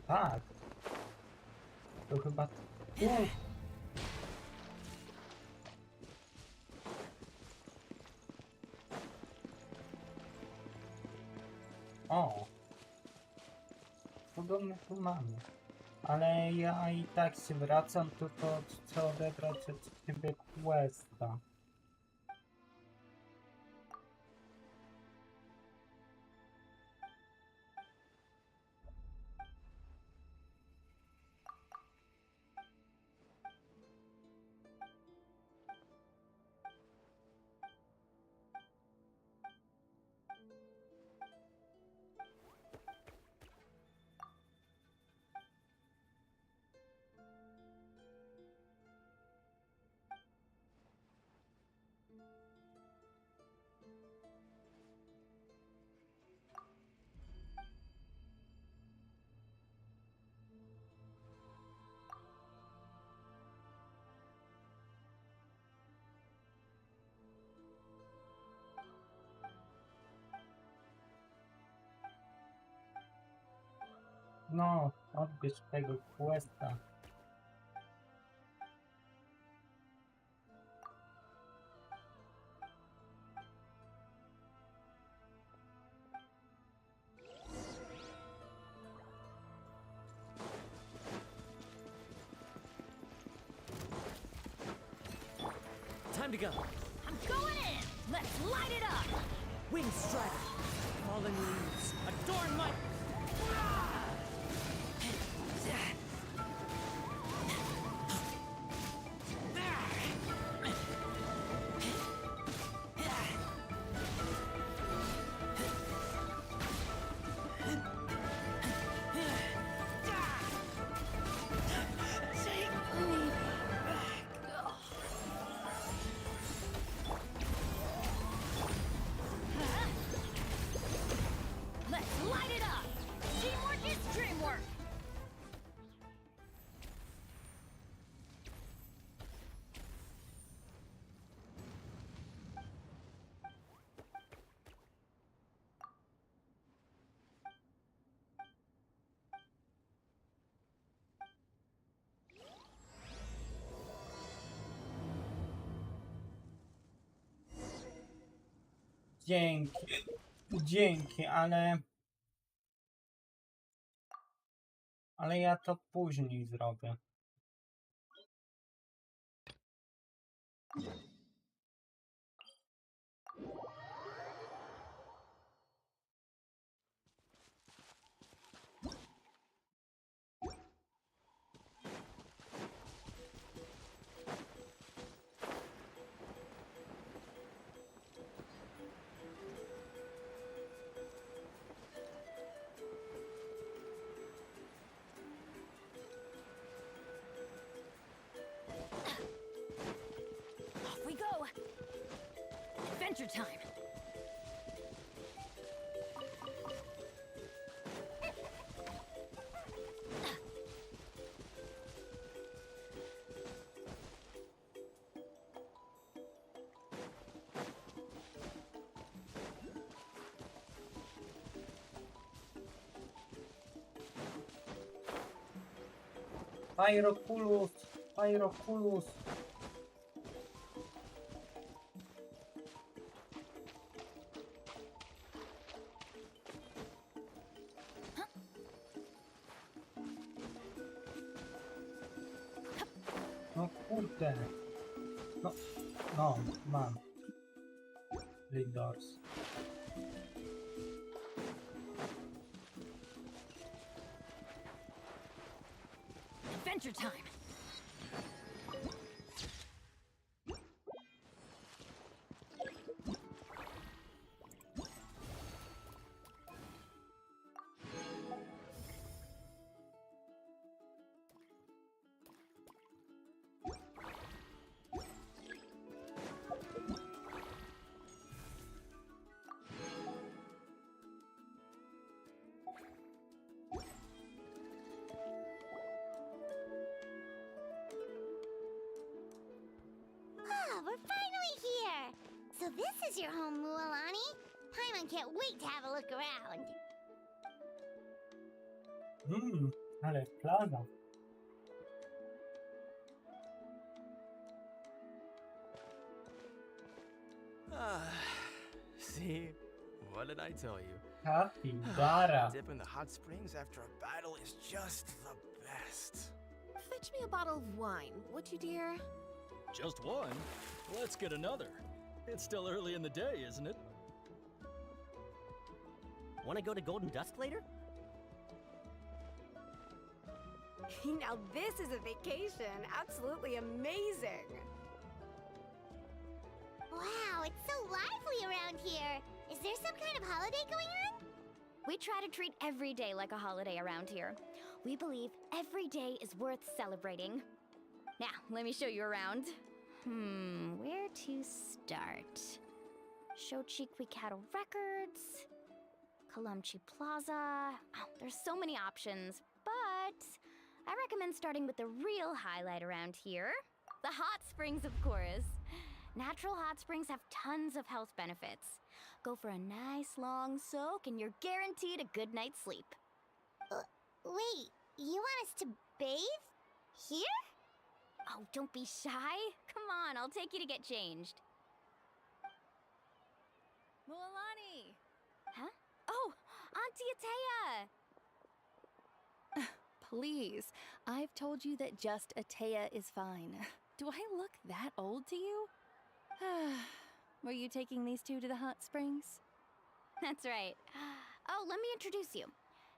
Tak. To chyba tu. O! Podobno tu mamy. Ale ja i tak się wracam, to chcę odebrać od ciebie questa. No, odbierz tego questa. Time to go. I'm going in! Let's light it up! Wing strike. Fallen leaves. Adorn my... Let's light it up! Teamwork is dreamwork! Dzięki. Dzięki, ale... Ale ja to później zrobię. Off we go! Adventure time! Pyroculus! Pyroculus! No kurde. No, no, mam. Leaders. Adventure time! Ah, we're finally here! So this is your home, Mualani? Paimon can't wait to have a look around. Ale plaza. See? What did I tell you? Capybara. Dip in the hot springs after a battle is just the best. Fetch me a bottle of wine, would you, dear? Just one? Let's get another. It's still early in the day, isn't it? Want to go to Golden Dusk later? Now this is a vacation. Absolutely amazing. Wow, it's so lively around here. Is there some kind of holiday going on? We try to treat every day like a holiday around here. We believe every day is worth celebrating. Now, let me show you around. Where to start? Shochiqui Cattle Records, Kalumchi Plaza. Oh, there's so many options, but I recommend starting with the real highlight around here. The hot springs, of course. Natural hot springs have tons of health benefits. Go for a nice long soak and you're guaranteed a good night's sleep. Wait, you want us to bathe? Here? Oh, don't be shy. Come on, I'll take you to get changed. Mualani! Huh? Oh, Auntie Atea! Please, I've told you that just Atea is fine. Do I look that old to you? Were you taking these two to the hot springs? That's right. Oh, let me introduce you.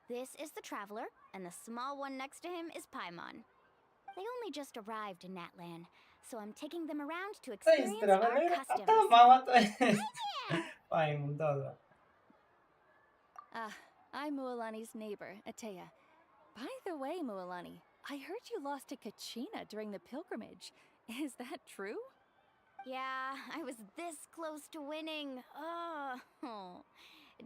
This is the Traveler, and the small one next to him is Paimon. They only just arrived in Natlan, so I'm taking them around to To jest experience our traveler, a customs. ta mała to jest... Fajnie, dobra. I'm Mualani's neighbor, Atea. By the way, Mualani, I heard you lost to Kachina during the pilgrimage. Is that true? Yeah, I was this close to winning. Oh,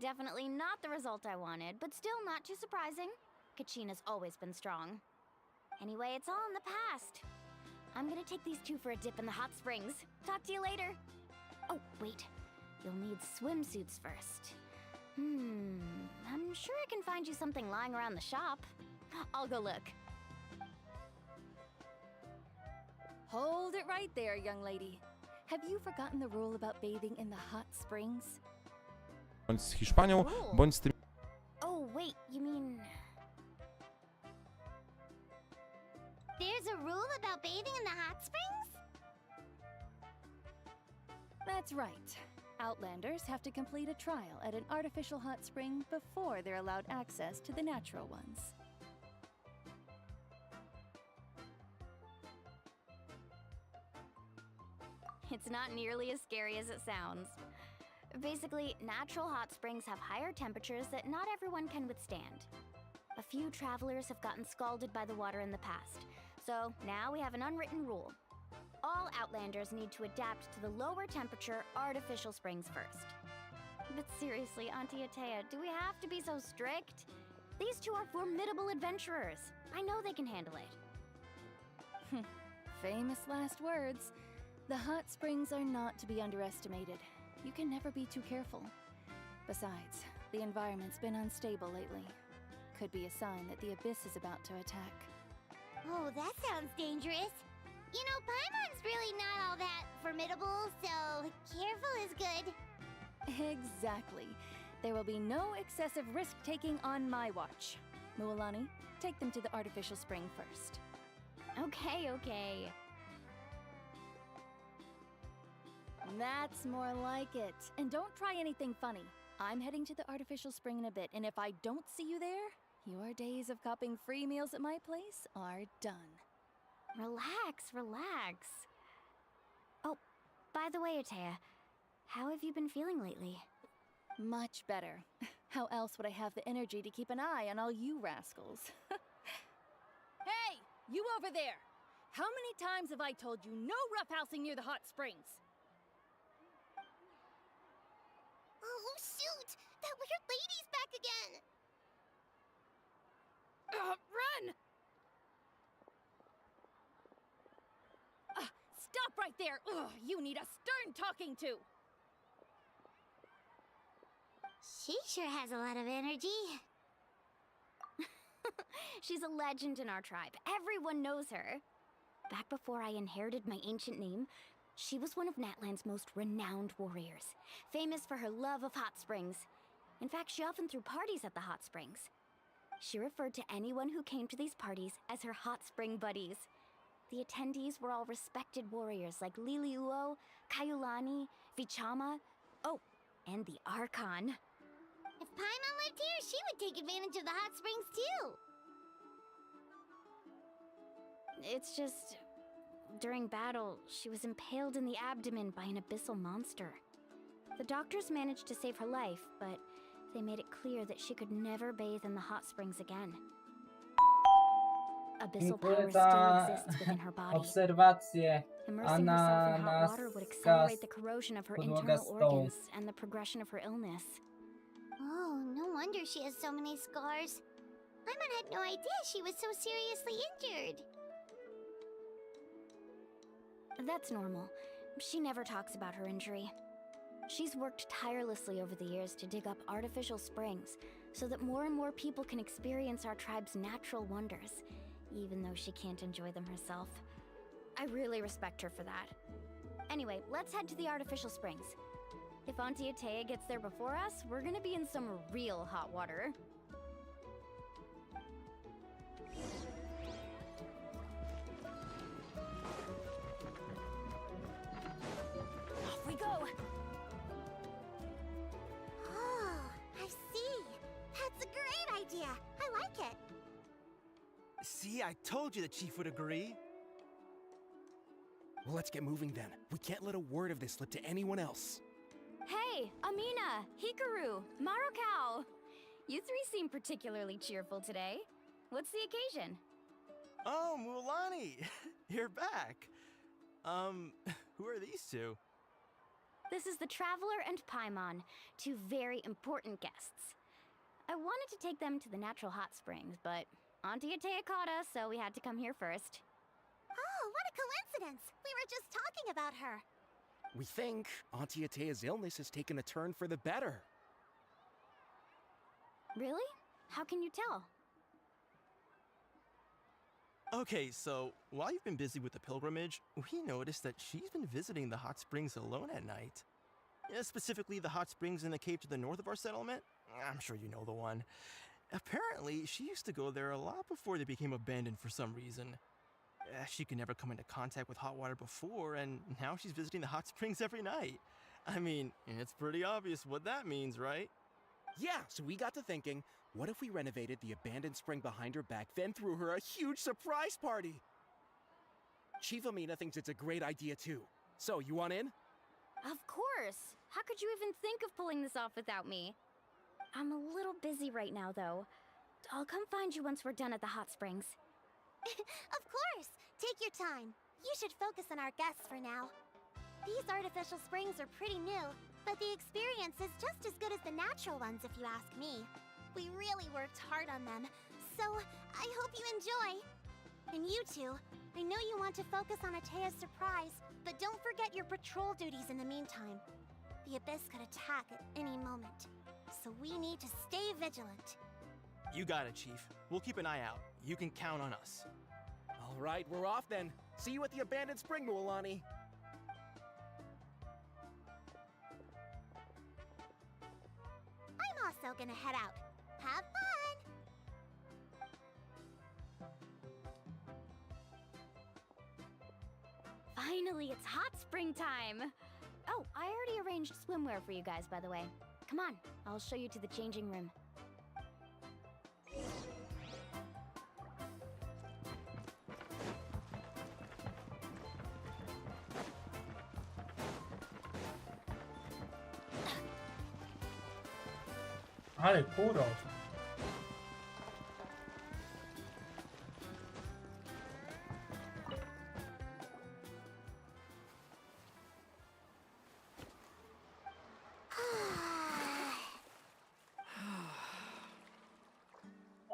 definitely not the result I wanted, but still not too surprising. Kachina's always been strong. Anyway, it's all in the past. I'm gonna take these two for a dip in the hot springs. Talk to you later. Oh, wait. You'll need swimsuits first. I'm sure I can find you something lying around the shop. I'll go look. Hold it right there, young lady. Have you forgotten the rule about bathing in the hot springs? Bądź z Hiszpanią, bądź z tym... Oh, wait, you mean... There's a rule about bathing in the hot springs? That's right. Outlanders have to complete a trial at an artificial hot spring before they're allowed access to the natural ones. It's not nearly as scary as it sounds. Basically, natural hot springs have higher temperatures that not everyone can withstand. A few travelers have gotten scalded by the water in the past, so now we have an unwritten rule. All Outlanders need to adapt to the lower temperature artificial springs first. But seriously, Auntie Atea, do we have to be so strict? These two are formidable adventurers. I know they can handle it. Famous last words. The hot springs are not to be underestimated. You can never be too careful. Besides, the environment's been unstable lately. Could be a sign that the abyss is about to attack. Oh, that sounds dangerous. You know, Paimon's really not all that formidable, so careful is good. Exactly. There will be no excessive risk-taking on my watch. Mualani, take them to the artificial spring first. Okay. That's more like it. And don't try anything funny. I'm heading to the artificial spring in a bit, and if I don't see you there, your days of copping free meals at my place are done. Relax. Oh, by the way, Atea, how have you been feeling lately? Much better. How else would I have the energy to keep an eye on all you rascals? Hey, you over there! How many times have I told you no roughhousing near the hot springs? Oh, shoot! That weird lady's back again! Run! Stop right there! Ugh, you need a stern talking to! She sure has a lot of energy. She's a legend in our tribe. Everyone knows her. Back before I inherited my ancient name, she was one of Natlan's most renowned warriors, famous for her love of hot springs. In fact, she often threw parties at the hot springs. She referred to anyone who came to these parties as her hot spring buddies. The attendees were all respected warriors like Liliuo, Kaiulani, Vichama, oh, and the Archon. If Paimon lived here, she would take advantage of the hot springs too. It's just... during battle, she was impaled in the abdomen by an abyssal monster. The doctors managed to save her life, but they made it clear that she could never bathe in the hot springs again. Abyssal power still exists within her body. Obserwacje. Immersing herself in hot water would accelerate the corrosion of her internal organs and the progression of her illness. Oh, no wonder she has so many scars. Paimon had no idea she was so seriously injured. That's normal. She never talks about her injury. She's worked tirelessly over the years to dig up artificial springs, so that more and more people can experience our tribe's natural wonders, even though she can't enjoy them herself. I really respect her for that. Anyway, let's head to the artificial springs. If Auntie Atea gets there before us, we're gonna be in some real hot water. Off we go! Oh, I see. That's a great idea. I like it. See, I told you the chief would agree. Well, let's get moving then. We can't let a word of this slip to anyone else. Hey, Amina, Hikaru, Marukao! You three seem particularly cheerful today. What's the occasion? Oh, Mulani! You're back. Who are these two? This is the Traveler and Paimon, two very important guests. I wanted to take them to the natural hot springs, but Auntie Atea caught us, so we had to come here first. Oh, what a coincidence! We were just talking about her. We think Auntie Atea's illness has taken a turn for the better. Really? How can you tell? Okay, so while you've been busy with the pilgrimage, we noticed that she's been visiting the hot springs alone at night. Yeah, specifically the hot springs in the cave to the north of our settlement. I'm sure you know the one. Apparently, she used to go there a lot before they became abandoned for some reason. She could never come into contact with hot water before, and now she's visiting the hot springs every night. I mean, it's pretty obvious what that means, right? Yeah, so we got to thinking, what if we renovated the abandoned spring behind her back, then threw her a huge surprise party? Chief Amina thinks it's a great idea too. So, you want in? Of course! How could you even think of pulling this off without me? I'm a little busy right now, though. I'll come find you once we're done at the hot springs. Of course! Take your time. You should focus on our guests for now. These artificial springs are pretty new, but the experience is just as good as the natural ones if you ask me. We really worked hard on them, so I hope you enjoy. And you two, I know you want to focus on Atea's surprise, but don't forget your patrol duties in the meantime. The Abyss could attack at any moment, so we need to stay vigilant. You got it, Chief. We'll keep an eye out. You can count on us. All right, we're off then. See you at the abandoned spring, Mulani. I'm also gonna head out. Have fun! Finally, it's hot spring time! Oh, I already arranged swimwear for you guys, by the way. Come on, I'll show you to the changing room. Ale kuro.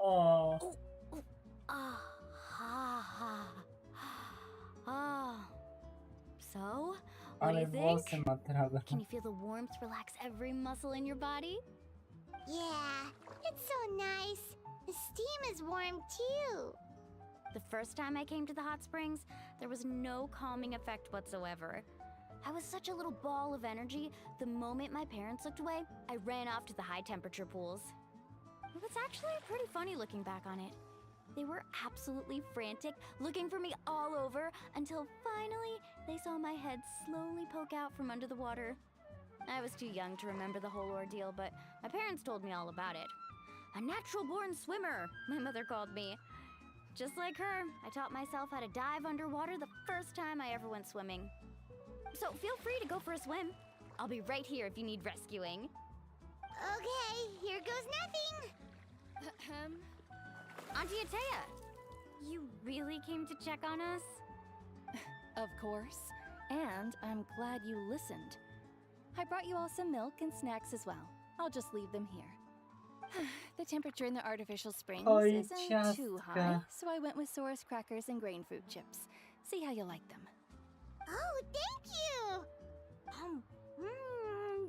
Oh. So, what do Ale you think? włosy ma trawę. Can you feel the warmth relax every muscle in your body? Yeah, it's so nice. The steam is warm too. The first time I came to the hot springs, there was no calming effect whatsoever. I was such a little ball of energy, the moment my parents looked away, I ran off to the high temperature pools. It was actually pretty funny looking back on it. They were absolutely frantic, looking for me all over, until finally they saw my head slowly poke out from under the water. I was too young to remember the whole ordeal, but my parents told me all about it. A natural-born swimmer, my mother called me. Just like her, I taught myself how to dive underwater the first time I ever went swimming. So feel free to go for a swim. I'll be right here if you need rescuing. Okay, here goes nothing. Auntie Atea, you really came to check on us? Of course. And I'm glad you listened. I brought you all some milk and snacks as well. I'll just leave them here. The temperature in the artificial springs Oj, isn't too high, ciastka. so I went with Saurus crackers and grain fruit chips. See how you like them. Oh, thank you.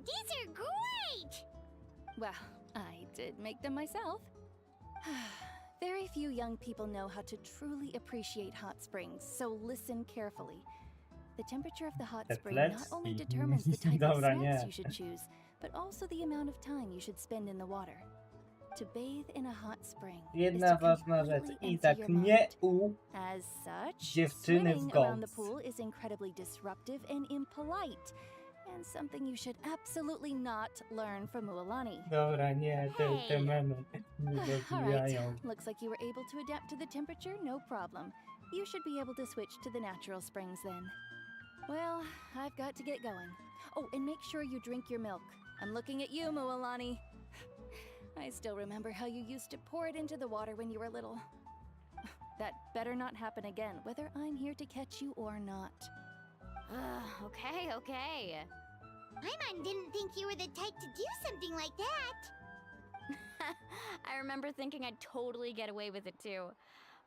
These are great. Well, I did make them myself. Very few young people know how to truly appreciate hot springs, so listen carefully. The temperature of the hot spring not only determines the type of snacks you should choose, but also the amount of time you should spend in the water. To bathe in a hot spring Jedna ważna rzecz. Izak, nie u As such, dziewczyny w swimming around the gąs. pool is incredibly disruptive and impolite, and something you should absolutely not learn from Mualani. Dobra, nie, te memy nie dobijają. Alright, looks like you were able to adapt to the temperature, no problem. You should be able to switch to the natural springs then. Well, I've got to get going. Oh, and make sure you drink your milk. I'm looking at you, Mualani. I still remember how you used to pour it into the water when you were little. That better not happen again, whether I'm here to catch you or not. Okay. Paimon didn't think you were the type to do something like that. I remember thinking I'd totally get away with it too.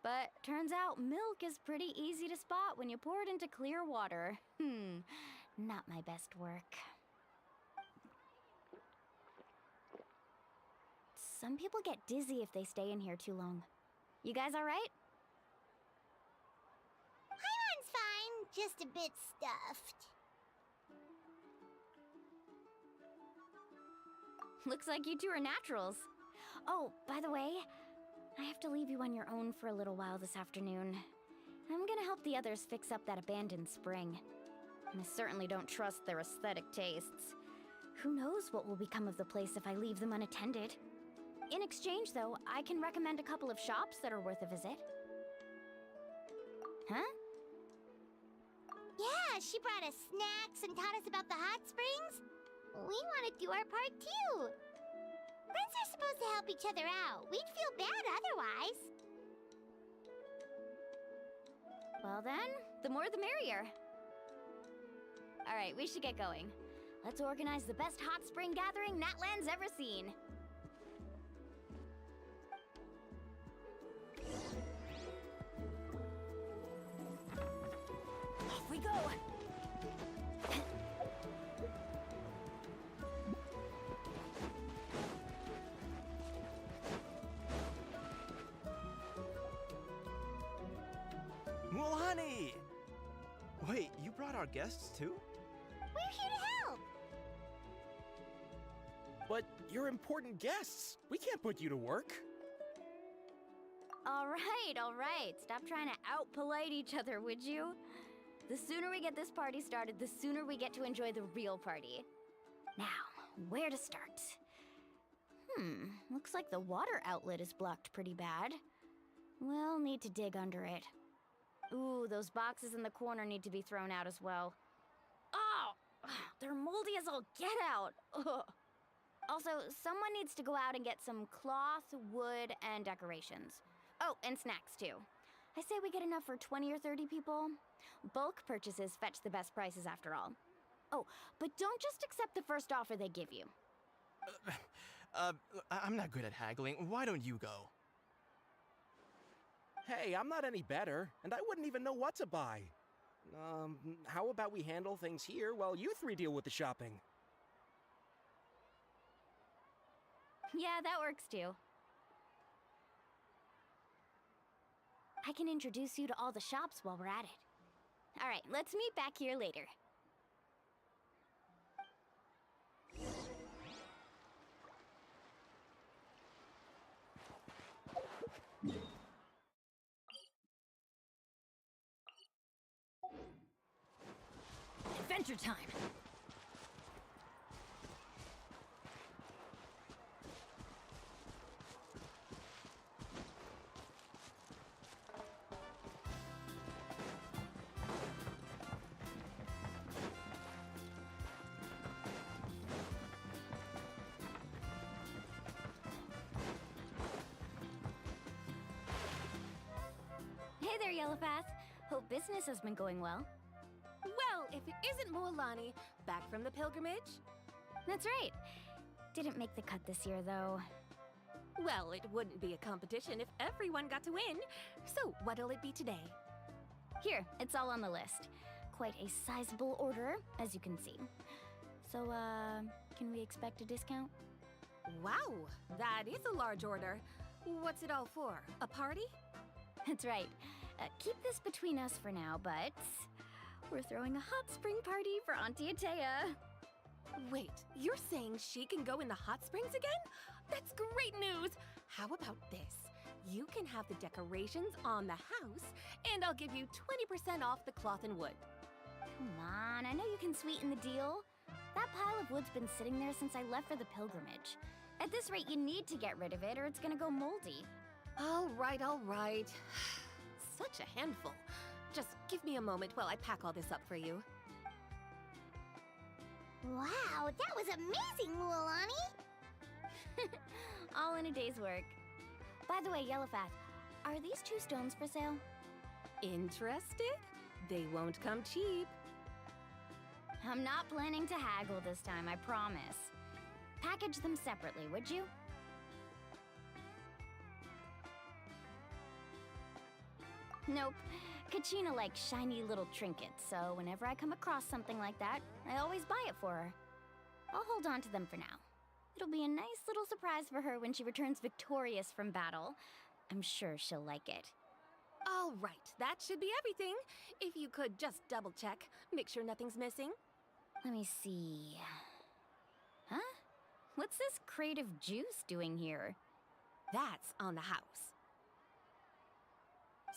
But turns out milk is pretty easy to spot when you pour it into clear water. Not my best work. Some people get dizzy if they stay in here too long. You guys all right? Paimon's fine, just a bit stuffed. Looks like you two are naturals. Oh, by the way, I have to leave you on your own for a little while this afternoon. I'm gonna help the others fix up that abandoned spring. And I certainly don't trust their aesthetic tastes. Who knows what will become of the place if I leave them unattended? In exchange, though, I can recommend a couple of shops that are worth a visit. Huh? Yeah, she brought us snacks and taught us about the hot springs. We want to do our part too. Friends are supposed to help each other out. We'd feel bad otherwise. Well then, the more the merrier. Alright, we should get going. Let's organize the best hot spring gathering Natlan's ever seen. Off we go! Mualani! Wait, you brought our guests too? We're here to help. But you're important guests. We can't put you to work. All right. Stop trying to out-polite each other, would you? The sooner we get this party started, the sooner we get to enjoy the real party. Now, where to start? Looks like the water outlet is blocked pretty bad. We'll need to dig under it. Ooh, those boxes in the corner need to be thrown out as well. Oh, they're moldy as all get out. Ugh. Also, someone needs to go out and get some cloth, wood, and decorations. Oh, and snacks too. I say we get enough for 20 or 30 people. Bulk purchases fetch the best prices after all. Oh, but don't just accept the first offer they give you. I'm not good at haggling. Why don't you go? Hey, I'm not any better, and I wouldn't even know what to buy. How about we handle things here while you three deal with the shopping? Yeah, that works too. I can introduce you to all the shops while we're at it. All right, let's meet back here later. Adventure time! Hey there, Yellowpath. Hope business has been going well. Well, if it isn't Mualani, back from the pilgrimage? That's right. Didn't make the cut this year, though. Well, it wouldn't be a competition if everyone got to win. So, what'll it be today? Here, it's all on the list. Quite a sizable order, as you can see. So, can we expect a discount? Wow, that is a large order. What's it all for? A party? That's right. Keep this between us for now, but we're throwing a hot spring party for Auntie Atea. Wait, you're saying she can go in the hot springs again? That's great news! How about this? You can have the decorations on the house, and I'll give you 20% off the cloth and wood. Come on, I know you can sweeten the deal. That pile of wood's been sitting there since I left for the pilgrimage. At this rate, you need to get rid of it or it's gonna go moldy. All right, all right. Such a handful. Just give me a moment while I pack all this up for you. Wow, that was amazing, Lualani! All in a day's work. By the way, Yellowfat, are these 2 stones for sale? Interested? They won't come cheap. I'm not planning to haggle this time, I promise. Package them separately, would you? Nope. Kachina likes shiny little trinkets, so whenever I come across something like that, I always buy it for her. I'll hold on to them for now. It'll be a nice little surprise for her when she returns victorious from battle. I'm sure she'll like it. All right, that should be everything. If you could just double check, make sure nothing's missing. Let me see. Huh? What's this crate of juice doing here? That's on the house.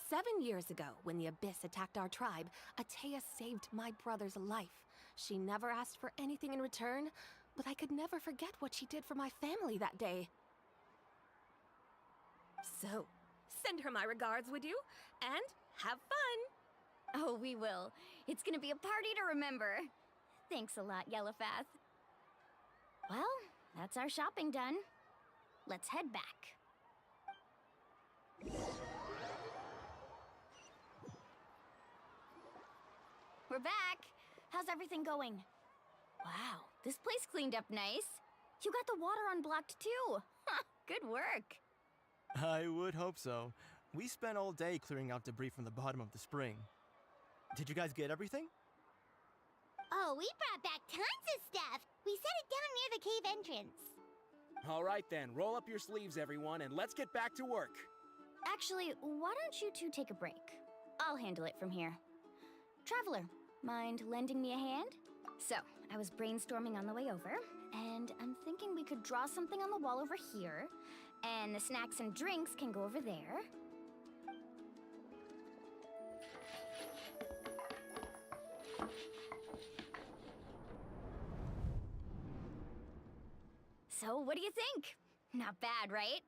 7 years ago, when the Abyss attacked our tribe, Atea saved my brother's life. She never asked for anything in return, but I could never forget what she did for my family that day. So, send her my regards, would you? And have fun! Oh, we will. It's gonna be a party to remember. Thanks a lot, Yellowfath. Well, that's our shopping done. Let's head back. We're back. How's everything going? Wow, this place cleaned up nice. You got the water unblocked too. Good work. I would hope so. We spent all day clearing out debris from the bottom of the spring. Did you guys get everything? Oh, we brought back tons of stuff! We set it down near the cave entrance. All right then, roll up your sleeves, everyone, and let's get back to work. Actually, why don't you two take a break? I'll handle it from here. Traveler, mind lending me a hand? So, I was brainstorming on the way over, and I'm thinking we could draw something on the wall over here, and the snacks and drinks can go over there. So, what do you think? Not bad, right?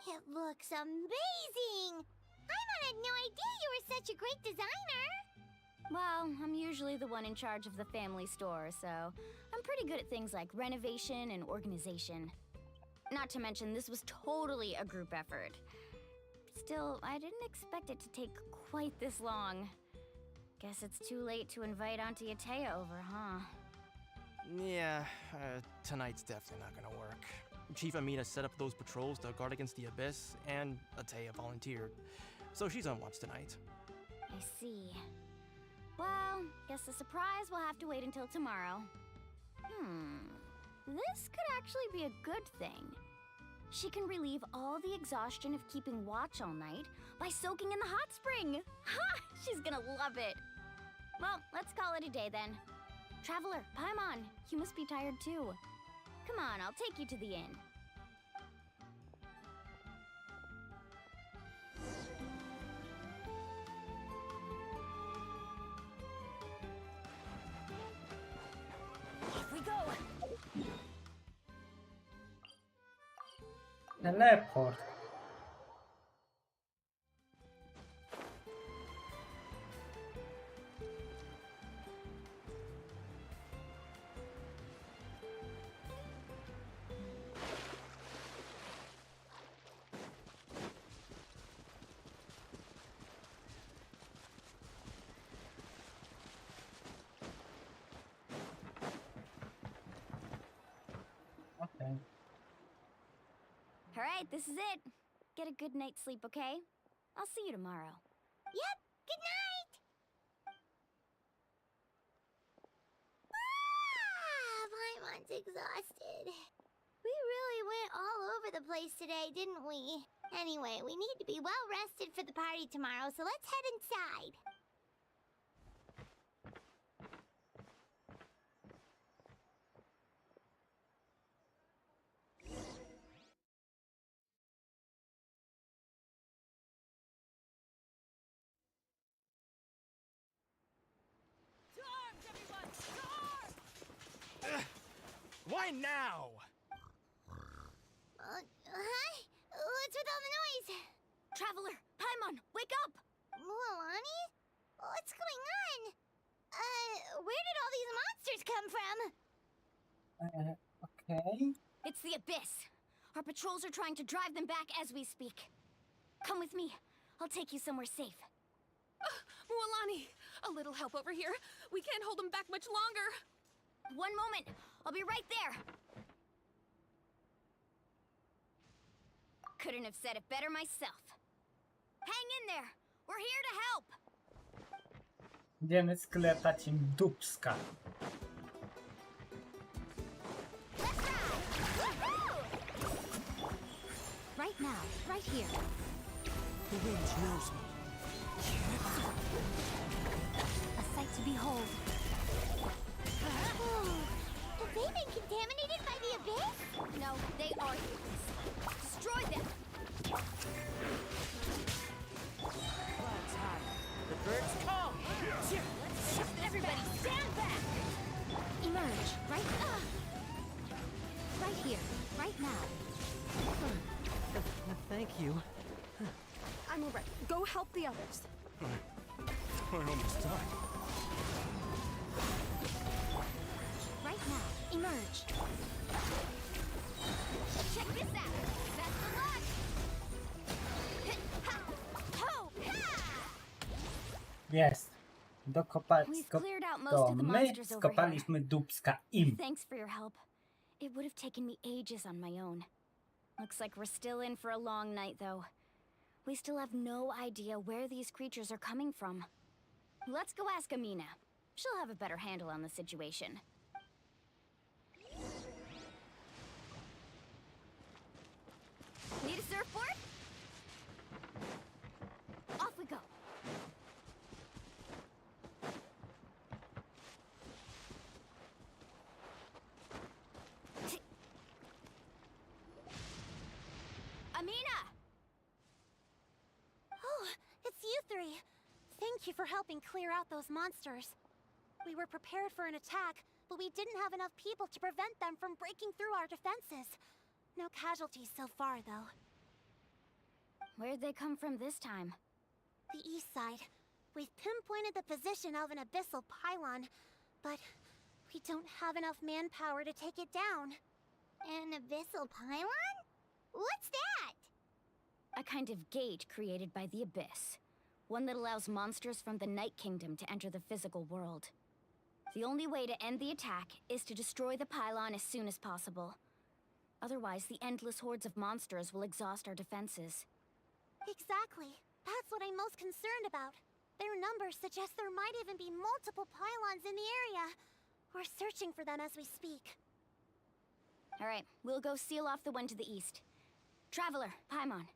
It looks amazing! Paimon had no idea you were such a great designer! Well, I'm usually the one in charge of the family store, so I'm pretty good at things like renovation and organization. Not to mention, this was totally a group effort. Still, I didn't expect it to take quite this long. Guess it's too late to invite Auntie Atea over, huh? Yeah, tonight's definitely not gonna work. Chief Amina set up those patrols to guard against the Abyss, and Atea volunteered. So she's on watch tonight. I see. Well, guess the surprise will have to wait until tomorrow. This could actually be a good thing. She can relieve all the exhaustion of keeping watch all night by soaking in the hot spring. Ha! She's gonna love it. Well, let's call it a day then. Traveler, Paimon, you must be tired too. Come on, I'll take you to the inn. Off we go! Teleport. Okay. Alright, this is it. Get a good night's sleep, okay? I'll see you tomorrow. Yep, good night! Ah, Paimon's exhausted. We really went all over the place today, didn't we? Anyway, we need to be well rested for the party tomorrow, so let's head inside. Why now? Hi? What's with all the noise? Traveler, Paimon, wake up! Mualani? What's going on? Where did all these monsters come from? Okay. It's the Abyss. Our patrols are trying to drive them back as we speak. Come with me. I'll take you somewhere safe. Mualani, a little help over here. We can't hold them back much longer. One moment. I'll be right there. Couldn't have said it better myself. Hang in there. We're here to help. Idziemy sklepać im dupska. Right now, right here. The wind knows me. A sight to behold. Have they been contaminated by the Abyss? No, they are the Abyss. Destroy them! Clouds high. The birds come. Everybody stand back! Emerge, right? Right here, right now. Thank you. I'm all right. Go help the others. I almost died. Right now, emerge. Check this out. Best of luck. Ho! Jest. We've cleared out most of the my monsters over here. skopaliśmy dupska im. Thanks for your help. It would have taken me ages on my own. Looks like we're still in for a long night, though. We still have no idea where these creatures are coming from. Let's go ask Amina. She'll have a better handle on the situation. Need a surfboard? Off we go. Amina! Oh, it's you three. Thank you for helping clear out those monsters. We were prepared for an attack, but we didn't have enough people to prevent them from breaking through our defenses. No casualties so far, though. Where'd they come from this time? The east side. We've pinpointed the position of an abyssal pylon, but we don't have enough manpower to take it down. An abyssal pylon? What's that? A kind of gate created by the Abyss. One that allows monsters from the Night Kingdom to enter the physical world. The only way to end the attack is to destroy the pylon as soon as possible. Otherwise, the endless hordes of monsters will exhaust our defenses. Exactly. That's what I'm most concerned about. Their numbers suggest there might even be multiple pylons in the area. We're searching for them as we speak. All right, we'll go seal off the one to the east. Traveler, Paimon,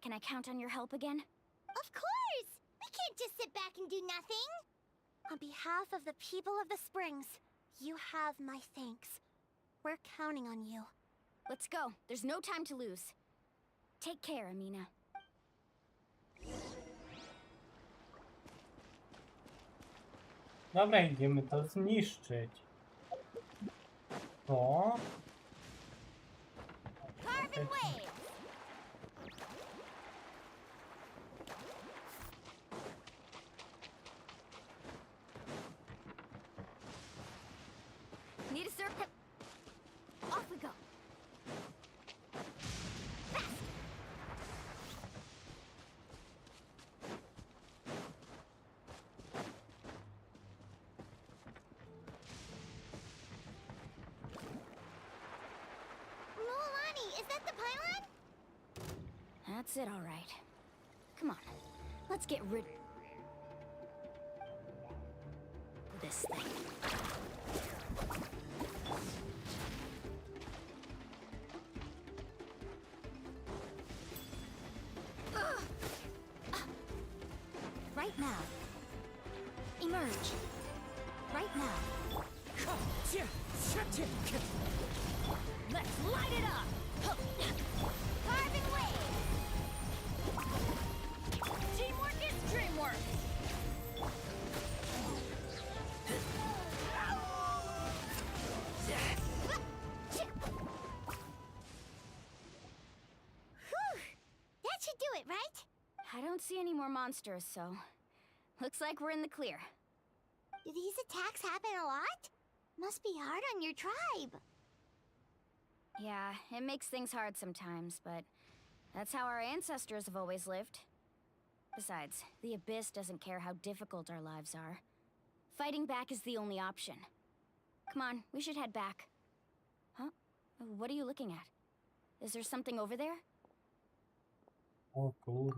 can I count on your help again? Of course! We can't just sit back and do nothing! On behalf of the people of the Springs, you have my thanks. We're counting on you. Let's go. There's no time to lose. Take care, Amina. Dobra, idziemy to zniszczyć. O! Carbon wave! Need a circuit. Off we go. Fast. Mualani, is that the pylon? That's it, all right. Come on, let's get rid of this thing. emerge. Right now. Let's light it up! Carving waves! Teamwork is dreamwork! That should do it, right? I don't see any more monsters, so looks like we're in the clear. Do these attacks happen a lot? Must be hard on your tribe. Yeah, it makes things hard sometimes, but that's how our ancestors have always lived. Besides, the Abyss doesn't care how difficult our lives are. Fighting back is the only option. Come on, we should head back. Huh? What are you looking at? Is there something over there? Oh, cool.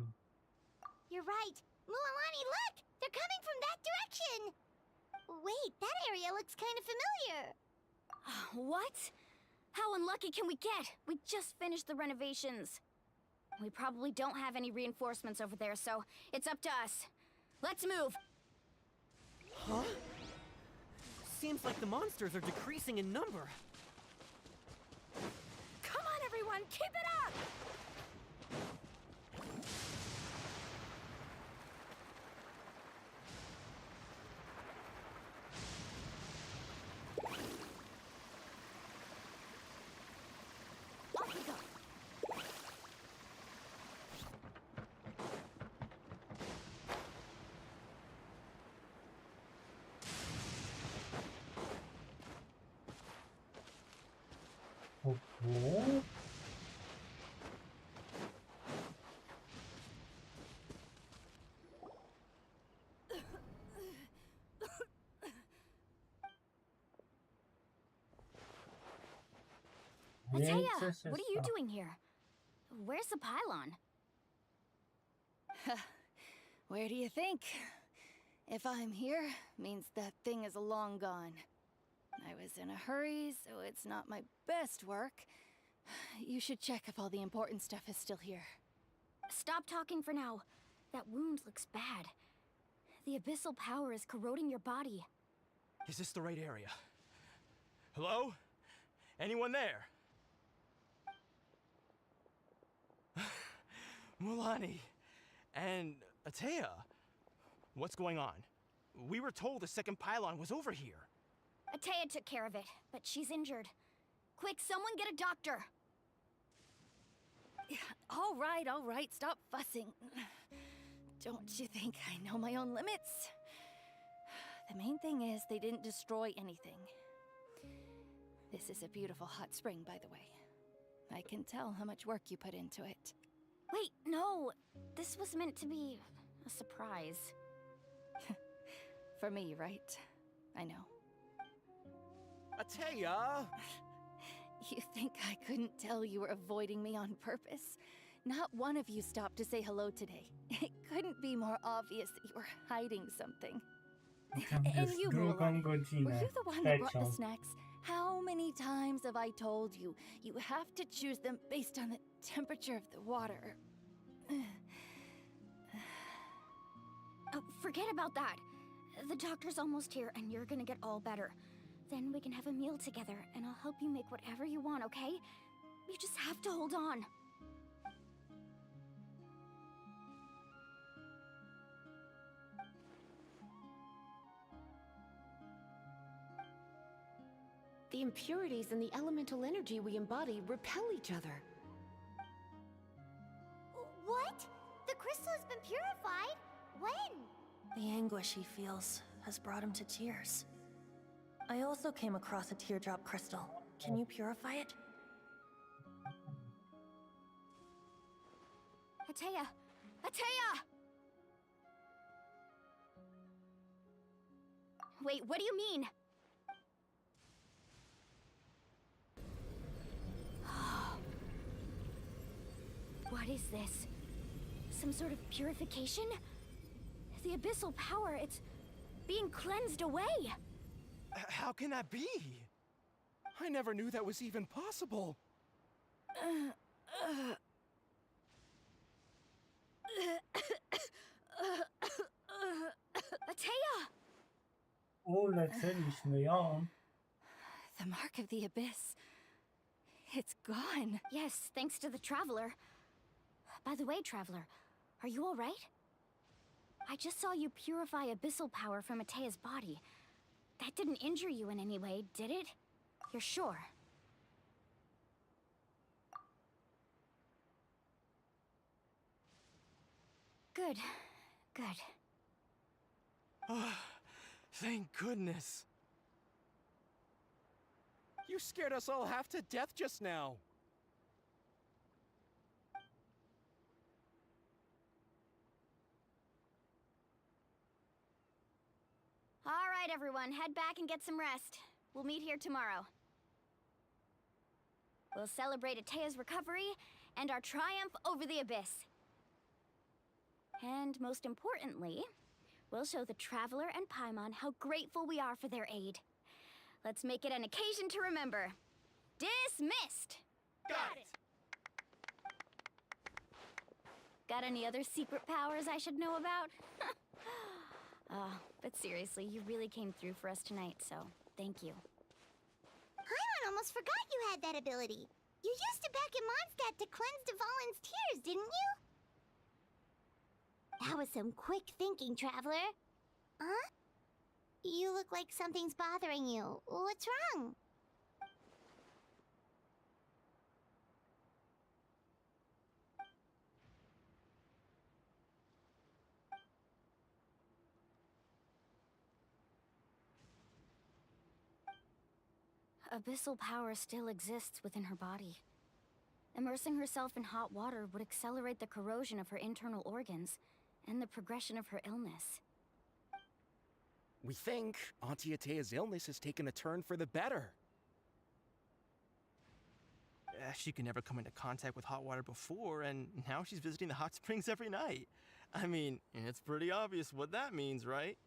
You're right. Mualani, look! They're coming from that direction! Wait, that area looks kind of familiar. What? How unlucky can we get? We just finished the renovations. We probably don't have any reinforcements over there, so it's up to us. Let's move! Huh? Seems like the monsters are decreasing in number. Come on, everyone, keep it up! Off we go! Okay. Ataya, what are you doing here? Where's the pylon? Where do you think? If I'm here, means that thing is long gone. I was in a hurry, so it's not my best work. You should check if all the important stuff is still here. Stop talking for now. That wound looks bad. The abyssal power is corroding your body. Is this the right area? Hello? Anyone there? Mulani and Ataya, what's going on? We were told the second pylon was over here. Ataya took care of it, but she's injured. Quick, someone get a doctor! All right, stop fussing. Don't you think I know my own limits? The main thing is they didn't destroy anything. This is a beautiful hot spring, by the way. I can tell how much work you put into it. Wait, no! This was meant to be a surprise. For me, right? I know. Ataya! You think I couldn't tell you were avoiding me on purpose? Not one of you stopped to say hello today. It couldn't be more obvious that you were hiding something. And you, Mulan, were you the one that brought the snacks? How many times have I told you, you have to choose them based on the temperature of the water? Oh, forget about that. The doctor's almost here, and you're gonna get all better. Then we can have a meal together, and I'll help you make whatever you want, okay? You just have to hold on. The impurities and the elemental energy we embody repel each other. What? The crystal has been purified? When? The anguish he feels has brought him to tears. I also came across a teardrop crystal. Can you purify it? Ataya! Ataya! Wait, what do you mean? What is this? Some sort of purification? The abyssal power, it's being cleansed away! How can that be? I never knew that was even possible. Ataya! Uleczyliśmy ją. The mark of the abyss. It's gone. Yes, thanks to the Traveler. By the way, Traveler, are you alright? I just saw you purify abyssal power from Atea's body. That didn't injure you in any way, did it? You're sure? Good. Good. Thank goodness. You scared us all half to death just now. All right, everyone, head back and get some rest. We'll meet here tomorrow. We'll celebrate Atea's recovery and our triumph over the abyss. And most importantly, we'll show the Traveler and Paimon how grateful we are for their aid. Let's make it an occasion to remember. Dismissed! Got it! Got any other secret powers I should know about? But seriously, you really came through for us tonight, so thank you. Paimon almost forgot you had that ability. You used it back in Mondstadt to cleanse Dvalin's tears, didn't you? That was some quick thinking, Traveler. Huh? You look like something's bothering you. What's wrong? Abyssal power still exists within her body. Immersing herself in hot water would accelerate the corrosion of her internal organs and the progression of her illness. We think Auntie Atea's illness has taken a turn for the better. She could never come into contact with hot water before, and now she's visiting the hot springs every night. I mean, it's pretty obvious what that means, right?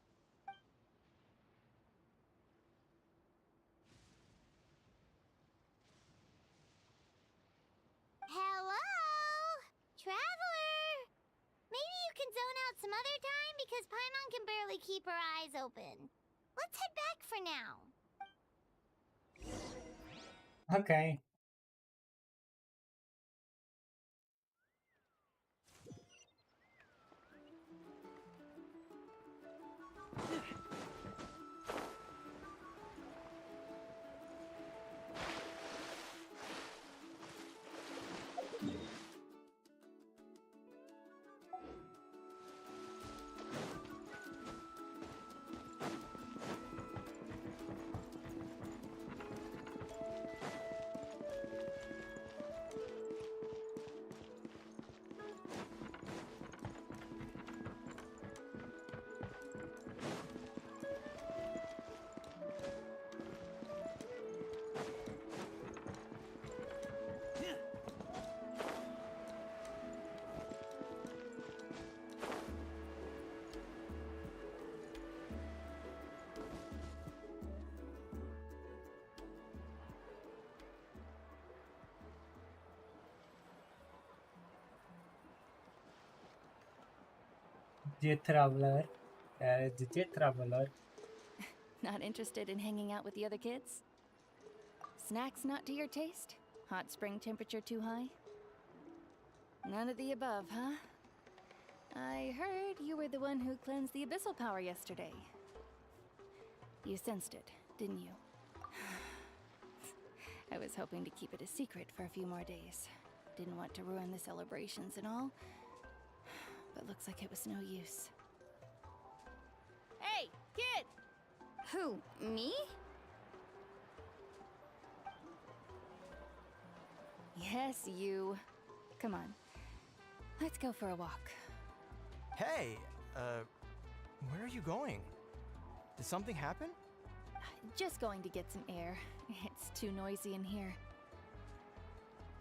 Hello? Traveler? Maybe you can zone out some other time because Paimon can barely keep her eyes open. Let's head back for now. Okay. Gdzie Traveler? Gdzie Traveler? Not interested in hanging out with the other kids? Snacks not to your taste? Hot spring temperature too high? None of the above, huh? I heard you were the one who cleansed the abyssal power yesterday. You sensed it, didn't you? I was hoping to keep it a secret for a few more days. Didn't want to ruin the celebrations and all, but looks like it was no use. Hey, kid! Who, me? Yes, you. Come on. Let's go for a walk. Hey, where are you going? Did something happen? Just going to get some air. It's too noisy in here.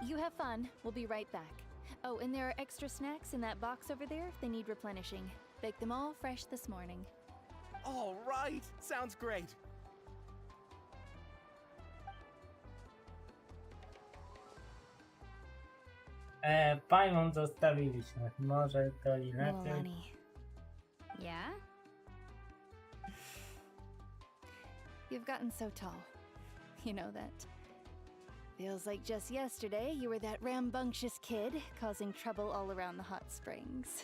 You have fun. We'll be right back. Oh, and there are extra snacks in that box over there if they need replenishing. Baked them all fresh this morning. All right, sounds great. Paimon zostawiliśmy. Może to inaczej. Yeah? You've gotten so tall. You know that. Feels like just yesterday you were that rambunctious kid causing trouble all around the hot springs.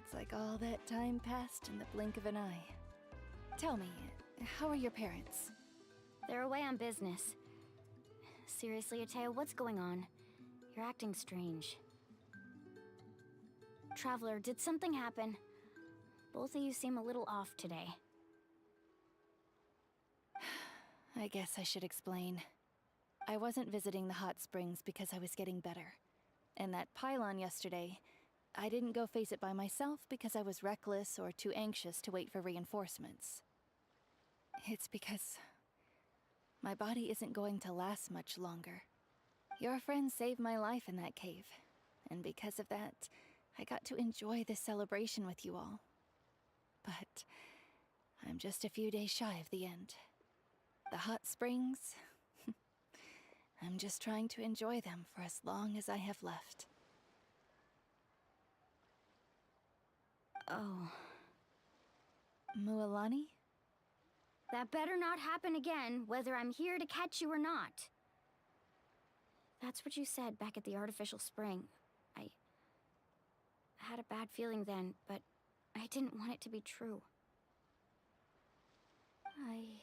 It's like all that time passed in the blink of an eye. Tell me, how are your parents? They're away on business. Seriously, Atea, what's going on? You're acting strange. Traveler, did something happen? Both of you seem a little off today. I guess I should explain. I wasn't visiting the hot springs because I was getting better. And that pylon yesterday, I didn't go face it by myself because I was reckless or too anxious to wait for reinforcements. It's because my body isn't going to last much longer. Your friend saved my life in that cave, and because of that, I got to enjoy this celebration with you all. But I'm just a few days shy of the end. The hot springs, I'm just trying to enjoy them for as long as I have left. Oh. Mualani? That better not happen again, whether I'm here to catch you or not. That's what you said back at the artificial spring. I had a bad feeling then, but I didn't want it to be true. I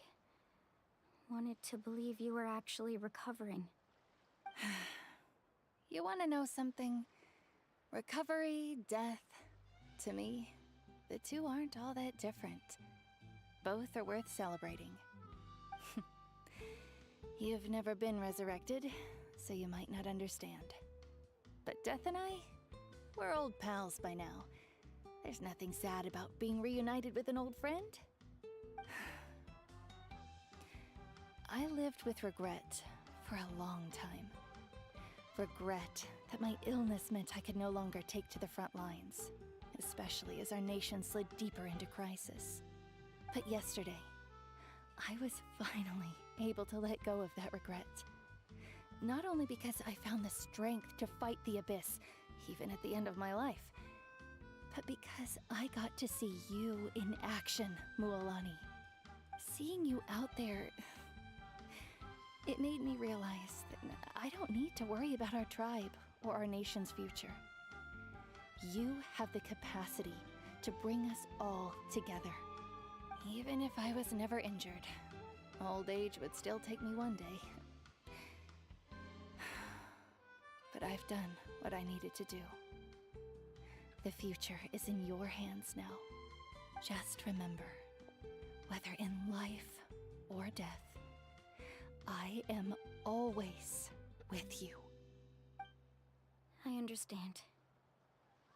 wanted to believe you were actually recovering. You want to know something? Recovery, death, to me, the two aren't all that different. Both are worth celebrating. You've never been resurrected, so you might not understand. But Death and I, we're old pals by now. There's nothing sad about being reunited with an old friend. I lived with regret for a long time. Regret that my illness meant I could no longer take to the front lines, especially as our nation slid deeper into crisis. But yesterday, I was finally able to let go of that regret. Not only because I found the strength to fight the abyss, even at the end of my life, but because I got to see you in action, Mualani. Seeing you out there, it made me realize that I don't need to worry about our tribe or our nation's future. You have the capacity to bring us all together. Even if I was never injured, old age would still take me one day. But I've done what I needed to do. The future is in your hands now. Just remember, whether in life or death, I am always with you. I understand.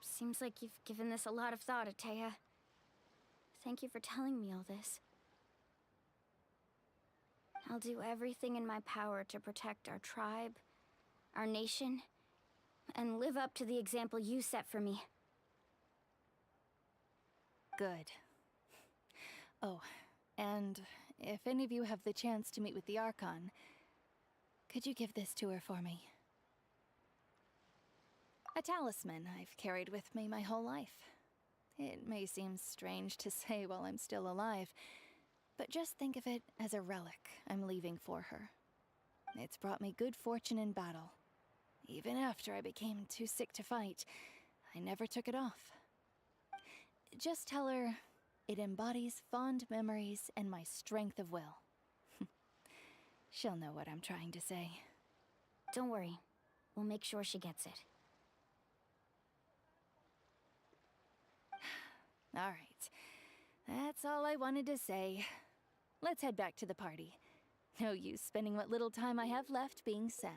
Seems like you've given this a lot of thought, Atea. Thank you for telling me all this. I'll do everything in my power to protect our tribe, our nation, and live up to the example you set for me. Good. Oh, and if any of you have the chance to meet with the Archon, could you give this to her for me? A talisman I've carried with me my whole life. It may seem strange to say while I'm still alive, but just think of it as a relic I'm leaving for her. It's brought me good fortune in battle. Even after I became too sick to fight, I never took it off. Just tell her it embodies fond memories and my strength of will. She'll know what I'm trying to say. Don't worry. We'll make sure she gets it. All right. That's all I wanted to say. Let's head back to the party. No use spending what little time I have left being sad.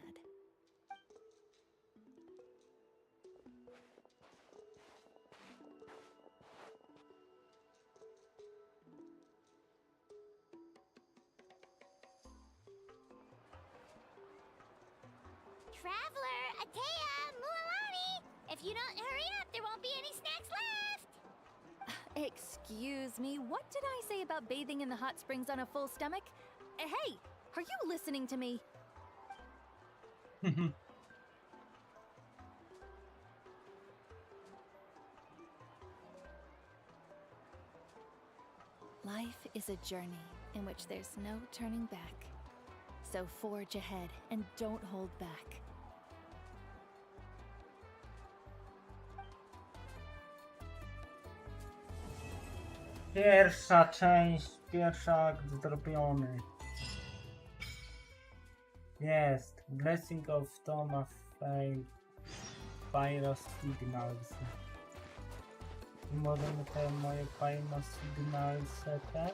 Traveler, Atea, Mualani! If you don't hurry up, there won't be any snacks left! Excuse me, what did I say about bathing in the hot springs on a full stomach? Hey, are you listening to me? Life is a journey in which there's no turning back. So forge ahead and don't hold back. Pierwsza część, pierwszy akt zrobiony. Jest. Blessing of Thomas Fate. Pyro Signals. Możemy te moje Pyro Signals ten?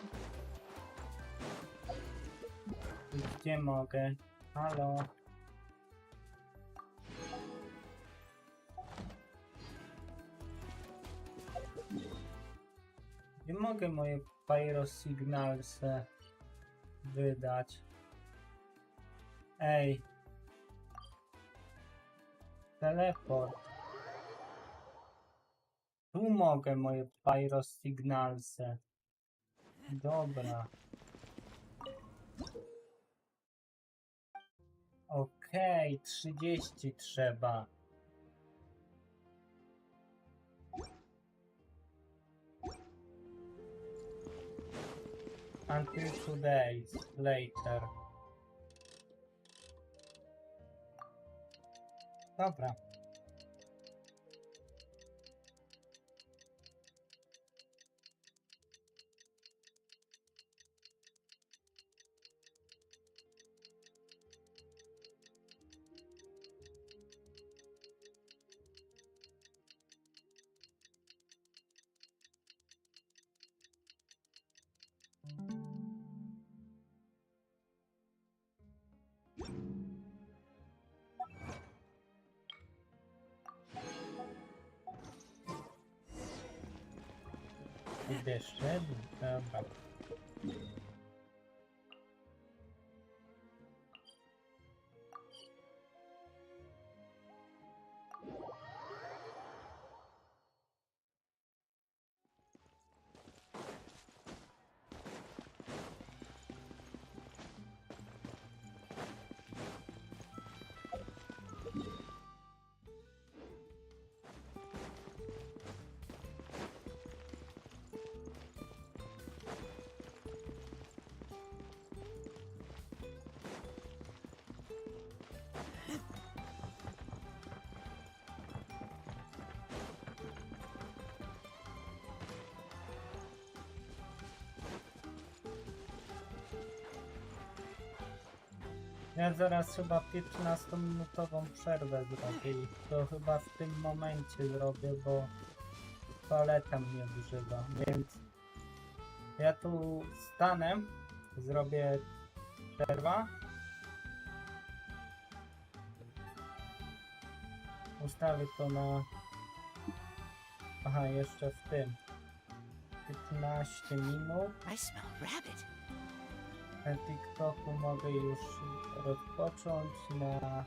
Gdzie mogę? Halo? Nie mogę moje Pyro Signals wydać. Ej. Teleport. Tu mogę moje Pyro Signals. Dobra. Okej, 30 trzeba. Until 2 days later. Dobra. Idę szedł? Dobra. Ja zaraz chyba 15-minutową przerwę zrobię i to chyba w tym momencie zrobię, bo toaleta mnie wzywa, więc ja tu stanę, zrobię przerwę. Ustawię to na... Aha, jeszcze w tym. 15 minut. I smell rabbit. Na TikToku mogę już rozpocząć, na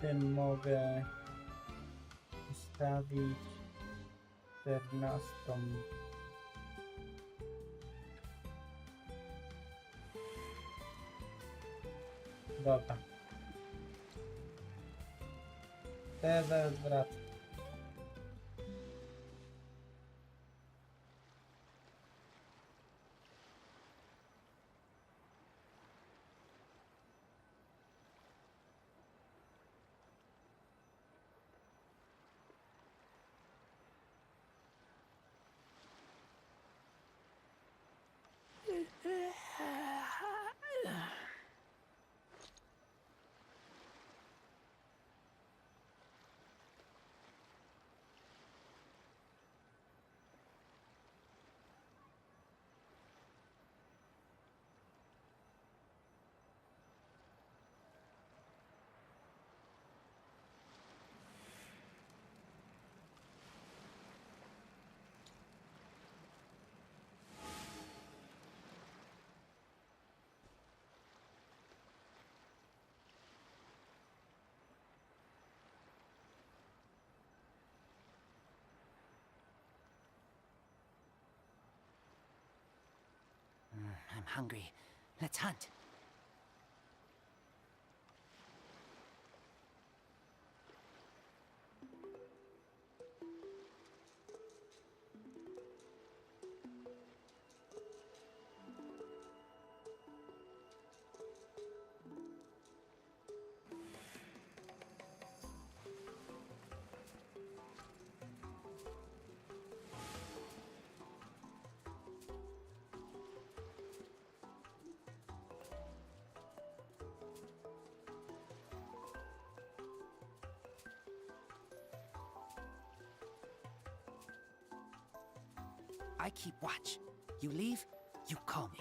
tym mogę ustawić 14. Dobra. To ja zaraz wracam. I'm hungry. Let's hunt. I keep watch. You leave, you call me.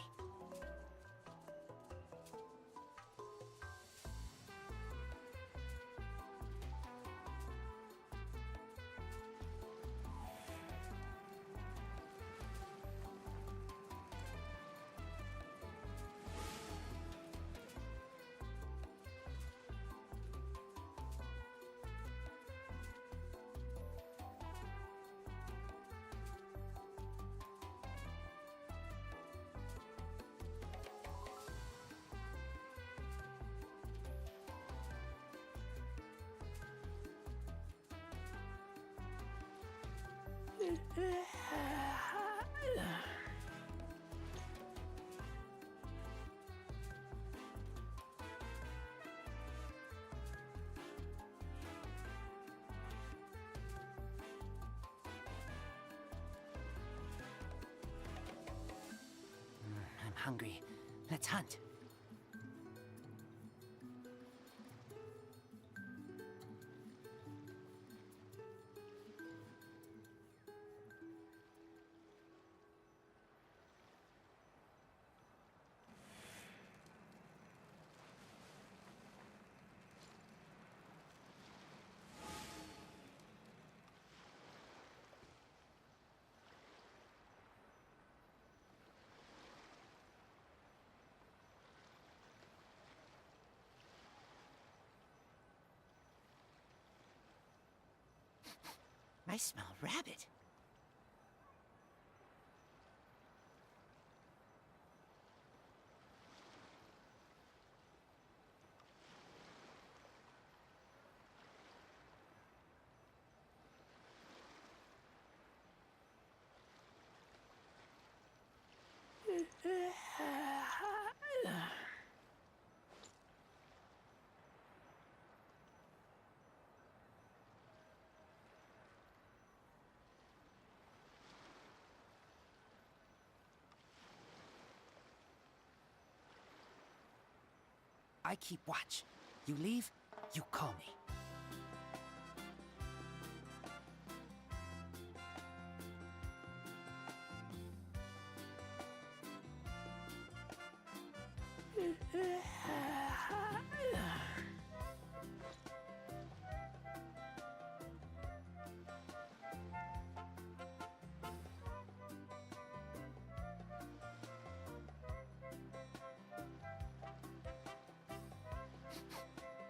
I'm hungry. Let's hunt. I smell rabbit. I keep watch. You leave, you call me.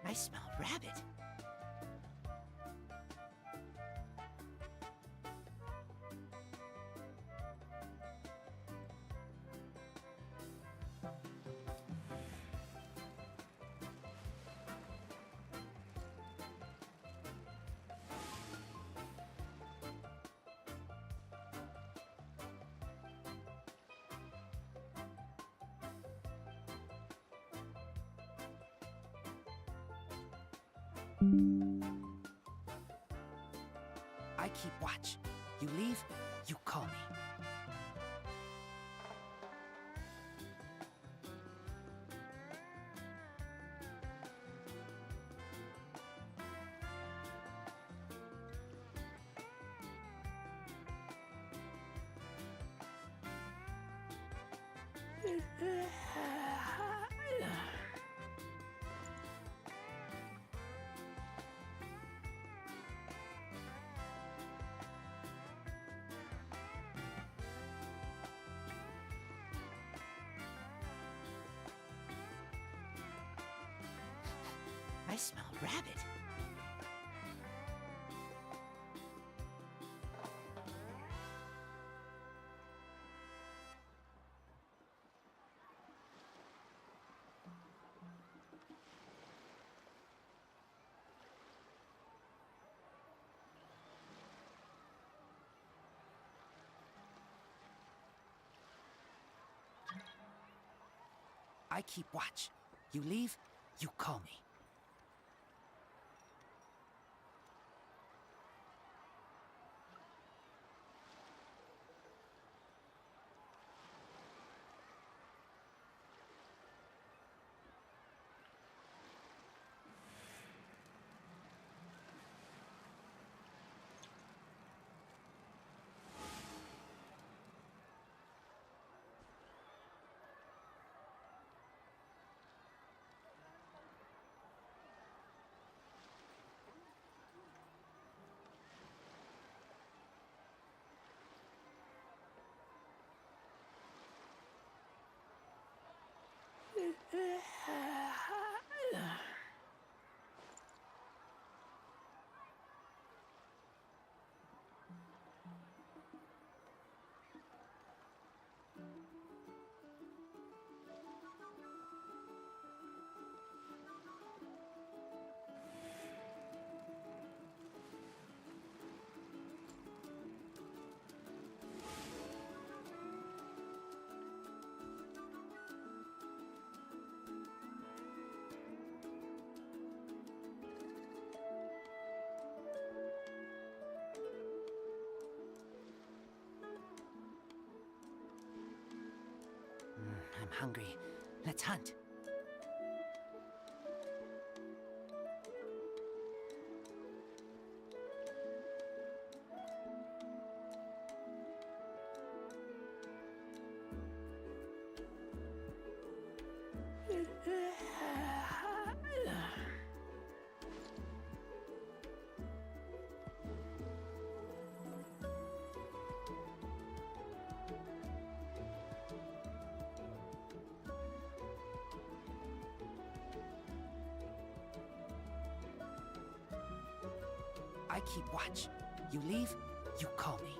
I smell rabbit. I keep watch. You leave, you call me. I smell rabbit. I keep watch. You leave, you call me. hungry. Let's hunt. I keep watch. You leave, you call me.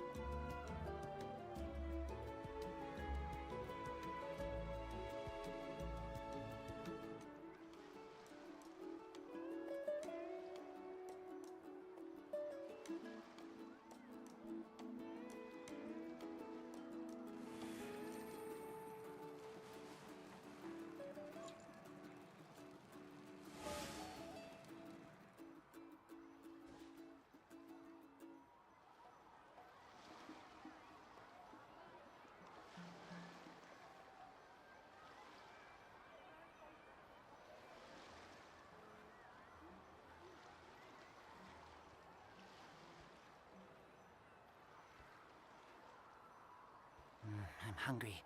I'm hungry.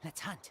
Let's hunt.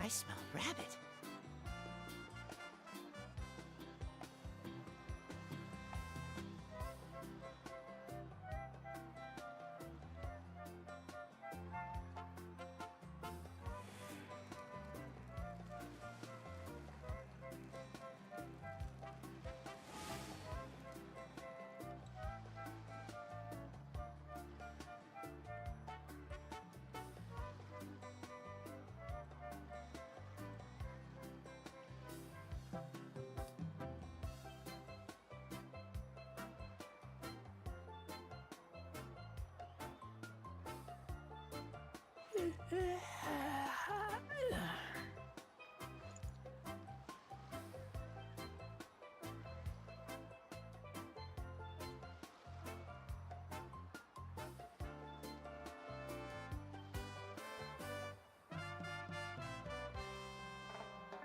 I smell rabbit.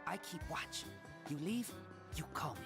I keep watch. You leave, you call me.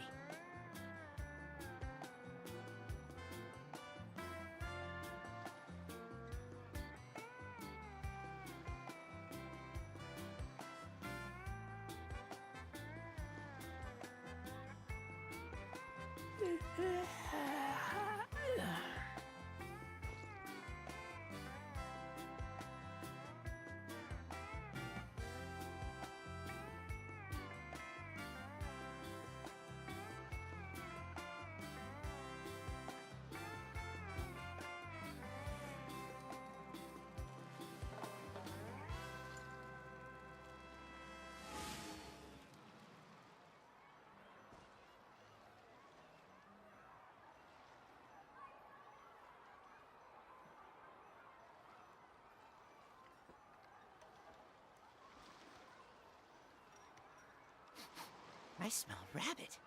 I smell rabbit.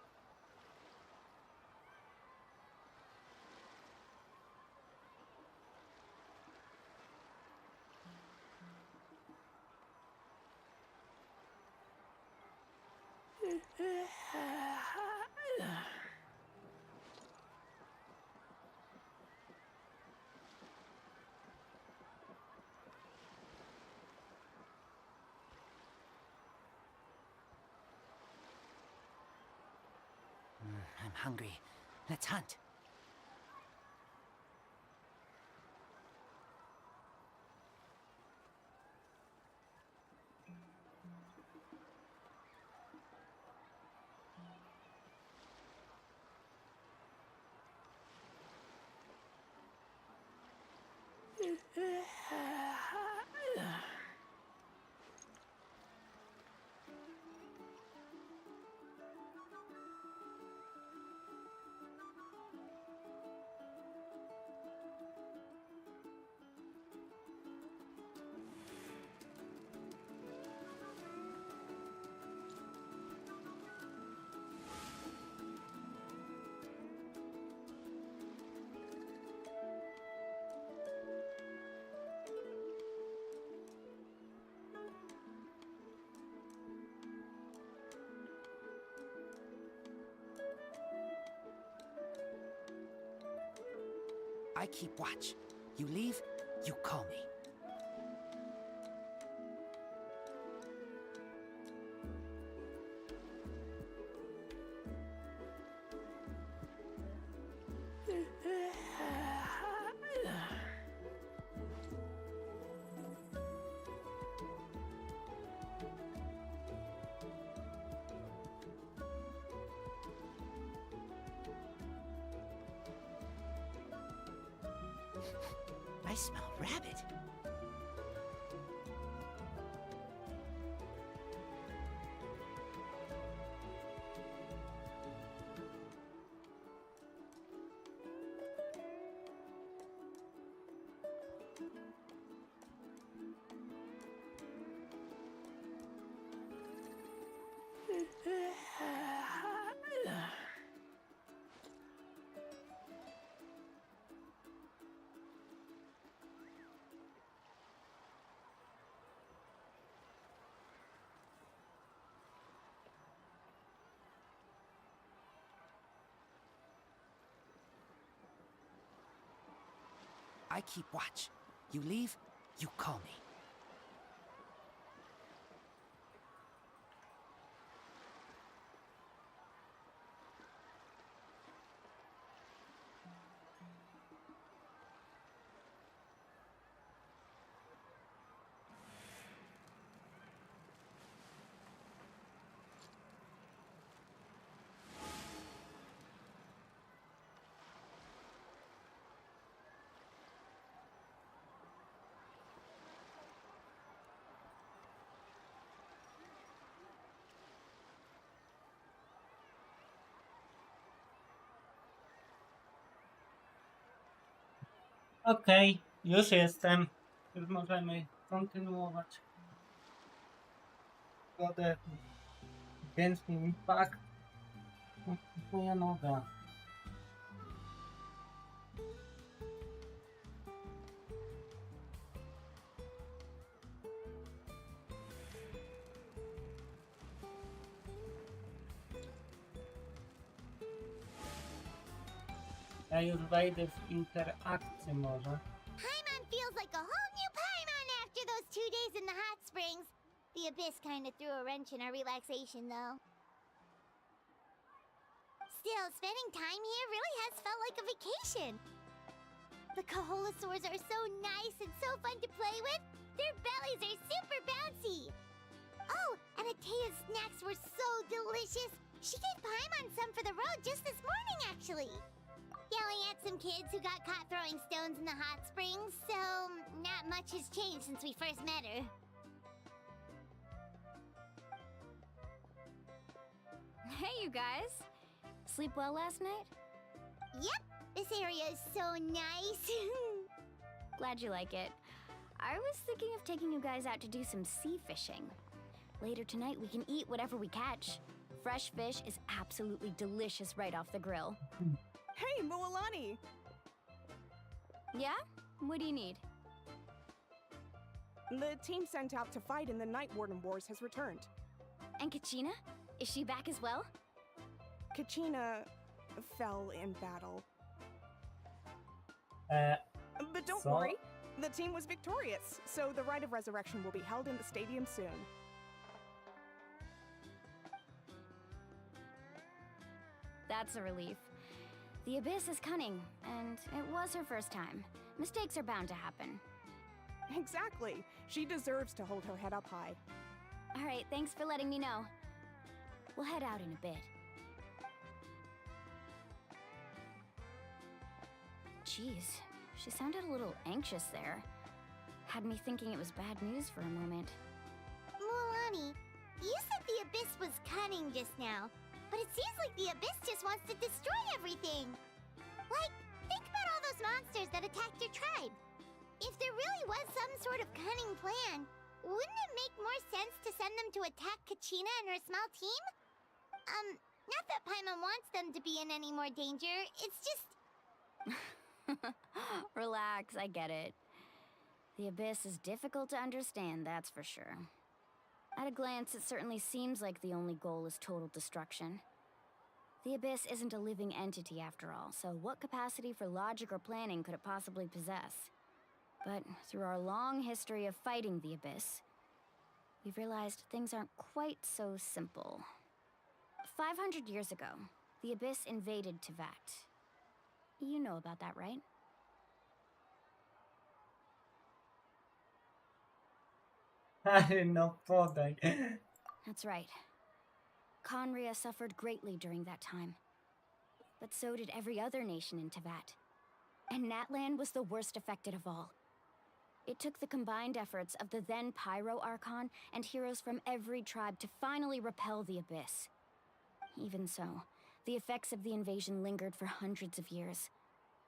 hungry. Let's hunt. I keep watch. You leave, you call me. I smell rabbit. I keep watch. You leave, you call me. Okej, już jestem. Już możemy kontynuować. Wodę. Genshin Impact. Moja noga. Ja już wejdę w interakcję może. Paimon feels like a whole new Paimon after those 2 days in the hot springs. The abyss kind of threw a wrench in our relaxation, though. Still, spending time here really has felt like a vacation. The Kaholasaurs are so nice and so fun to play with. Their bellies are super bouncy. Oh, and Atea's snacks were so delicious. She gave Paimon some for the road just this morning, actually. Yelling at some kids who got caught throwing stones in the hot springs, so not much has changed since we first met her. Hey, you guys. Sleep well last night? Yep, this area is so nice. Glad you like it. I was thinking of taking you guys out to do some sea fishing. Later tonight, we can eat whatever we catch. Fresh fish is absolutely delicious right off the grill. Hey, Moalani! Yeah? What do you need? The team sent out to fight in the Night Warden Wars has returned. And Kachina? Is she back as well? Kachina fell in battle. But don't so? worry, the team was victorious, so the rite of resurrection will be held in the stadium soon. that's a relief. The Abyss is cunning, and it was her first time. Mistakes are bound to happen. Exactly. She deserves to hold her head up high. All right, thanks for letting me know. We'll head out in a bit. Jeez, she sounded a little anxious there. Had me thinking it was bad news for a moment. Mulani, you said the Abyss was cunning just now, but it seems like the Abyss just wants to destroy everything. Like, think about all those monsters that attacked your tribe. If there really was some sort of cunning plan, wouldn't it make more sense to send them to attack Kachina and her small team? Not that Paimon wants them to be in any more danger, it's just... Relax, I get it. The Abyss is difficult to understand, that's for sure. At a glance, it certainly seems like the only goal is total destruction. The Abyss isn't a living entity after all, so what capacity for logic or planning could it possibly possess? But through our long history of fighting the Abyss, we've realized things aren't quite so simple. 500 years ago, the Abyss invaded Teyvat. You know about that, right? No podaj. That's right. Conria suffered greatly during that time. But so did every other nation in Teyvat. And Natlan was the worst affected of all. It took the combined efforts of the then Pyro Archon and heroes from every tribe to finally repel the Abyss. Even so, the effects of the invasion lingered for hundreds of years,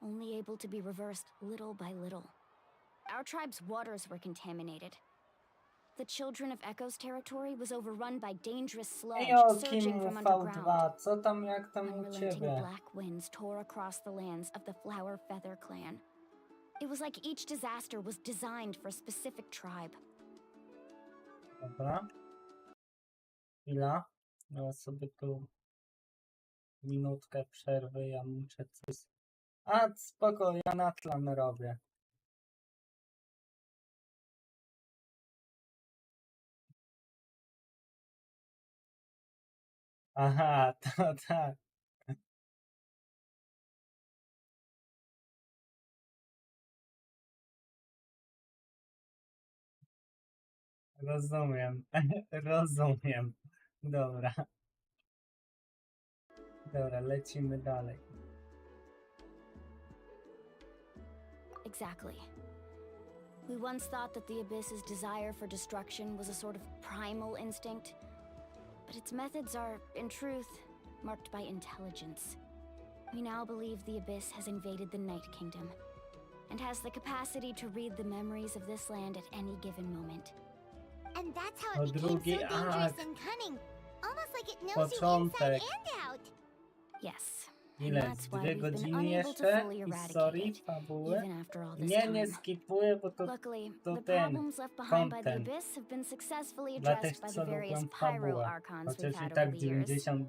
only able to be reversed little by little. Our tribe's waters were contaminated. The Children of Echo's territory was overrun by dangerous sludge surging from underground. Co tam, jak tam u Unrelenting ciebie? black winds tore across the lands of the Flower Feather clan. It was like each disaster was designed for a specific tribe. Dobra. Chwila. Ja sobie tu minutkę przerwy, ja muszę coś... A, spoko, ja Natlan robię. Aha, to tak. Rozumiem. Rozumiem. Dobra. Dobra, lecimy dalej. Exactly. We once thought that the Abyss's desire for destruction was a sort of primal instinct, but its methods are, in truth, marked by intelligence. We now believe the Abyss has invaded the Night Kingdom, and has the capacity to read the memories of this land at any given moment. And that's how it became so dangerous and cunning. Almost like it knows you Początek. inside and out. Yes. Ile? 2 godziny jeszcze historii, fabuły? Nie skipuję, bo to ten content dla tych, co lubią fabułę. Chociaż i tak 99%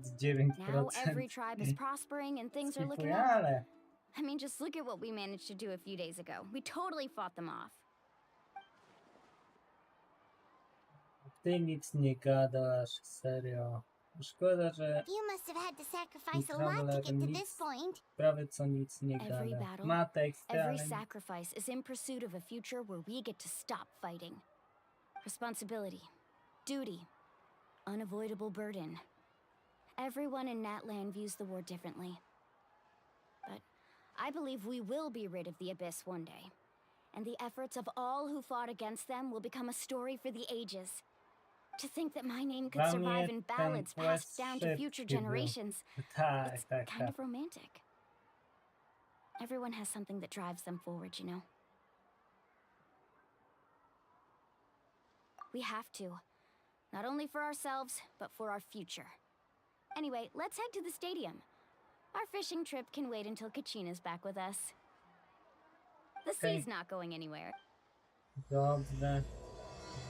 skipuję, ale... I mean, just look at what we managed to do a few days ago. We totally fought them off. Ty nic nie gadasz, serio. Szkoda, że You must have had to sacrifice a lot to get to this point. prawie co nic nie Every gada. battle, Ma teksty, every ale... sacrifice is in pursuit of a future where we get to stop fighting. Responsibility, duty, unavoidable burden. Everyone in Natlan views the war differently. But I believe we will be rid of the Abyss one day. And the efforts of all who fought against them will become a story for the ages. To think that my name could survive in ballads passed down to future generations. It's kind of romantic. Everyone has something that drives them forward, you know? We have to. Not only for ourselves, but for our future. Anyway, let's head to the stadium. Our fishing trip can wait until Kachina's back with us. The sea's not going anywhere. Dobrze.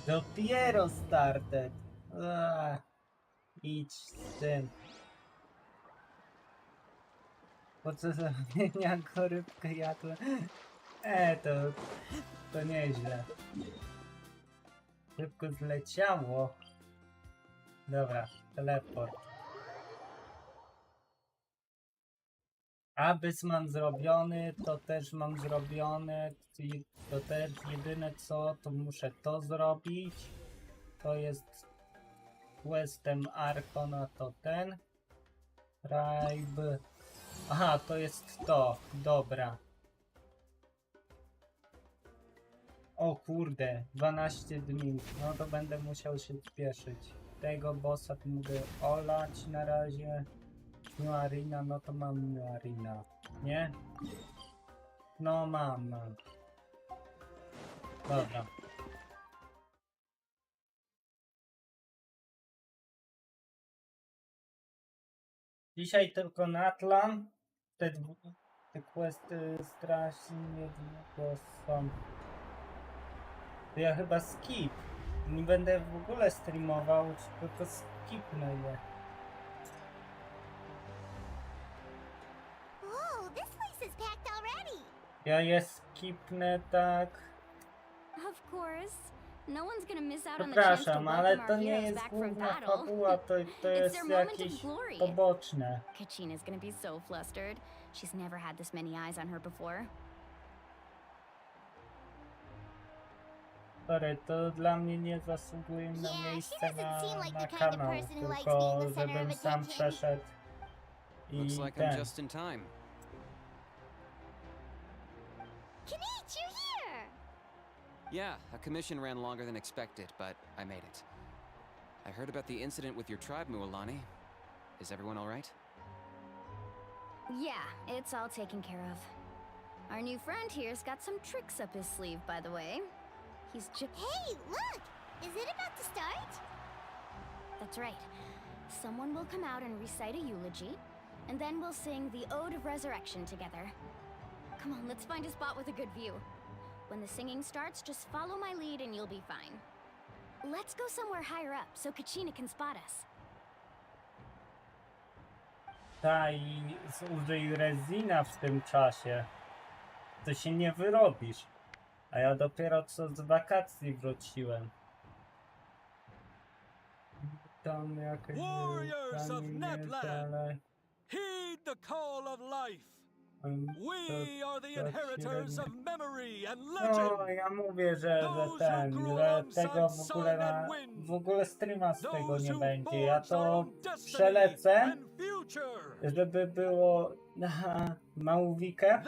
Dopiero started. Idź z tym. Po co zamienia go rybkę jadłem? To nieźle. Szybko zleciało. Dobra, teleport. Abyss mam zrobiony, to też mam zrobione. I to też jedyne co, to muszę to zrobić. To jest questem Archona, to ten. Tribe. Aha, to jest to. Dobra. O kurde, 12 dni. No to będę musiał się spieszyć. Tego bossa to mogę olać na razie. New Arena, no to mam New Arena. Nie? No mam. Dobra. Dzisiaj tylko Natlan. Te questy strasznie długo są. To ja chyba skip. Nie będę w ogóle streamował, tylko skipnę je. Whoa, this place is packed already. Ja je skipnę tak. Of course. No one's gonna miss out on the chance to Przepraszam, ale welcome to our nie heroes jest back from główna battle. fabuła, to It's jest their moment of jakieś glory. poboczne. Kachina's gonna be so flustered. She's never had this many eyes on her before. Sorry, to dla mnie nie zasługuje na miejsce na kanał, tylko żebym sam przeszedł Looks i like I'm ten. just in time. Kinich, you're here! Yeah, a commission ran longer than expected, but I made it. I heard about the incident with your tribe, Mualani. Is everyone all right? Yeah, it's all taken care of. Our new friend here's got some tricks up his sleeve, by the way. He's just... Hey, look! Is it about to start? That's right. Someone will come out and recite a eulogy, and then we'll sing the Ode of Resurrection together. Come on, let's find a spot with a good view. When the singing starts, just follow my lead and you'll be fine. Let's go somewhere higher up so Kachina can spot us. Ta i użyj rezina w tym czasie. To się nie wyrobisz. A ja dopiero co z wakacji wróciłem. Tam jakieś Warriors of Natlan, ale... heed the call of life. We are the inheritors of memory and legend. No, ja mówię, że tego w ogóle streama z tego nie będzie. Ja to przelecę, żeby było na Małwikę,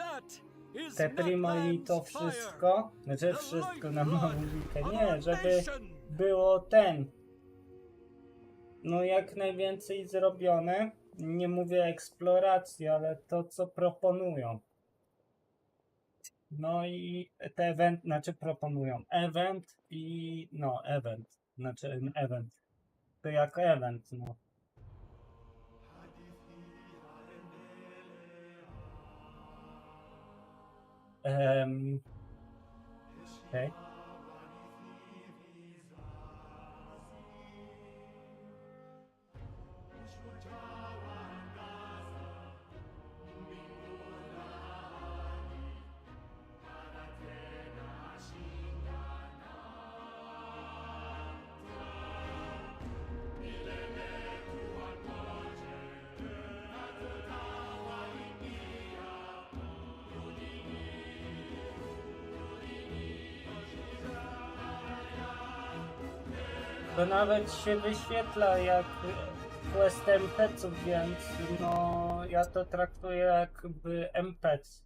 te primo i to wszystko, znaczy wszystko na Małwikę, nie, żeby było no jak najwięcej zrobione. Nie mówię eksploracji, ale to co proponują. No i te event, znaczy proponują event i no event, znaczy event. To jak event, no. Okay. To nawet się wyświetla jak quest NPC-ów, więc no ja to traktuję jakby NPC.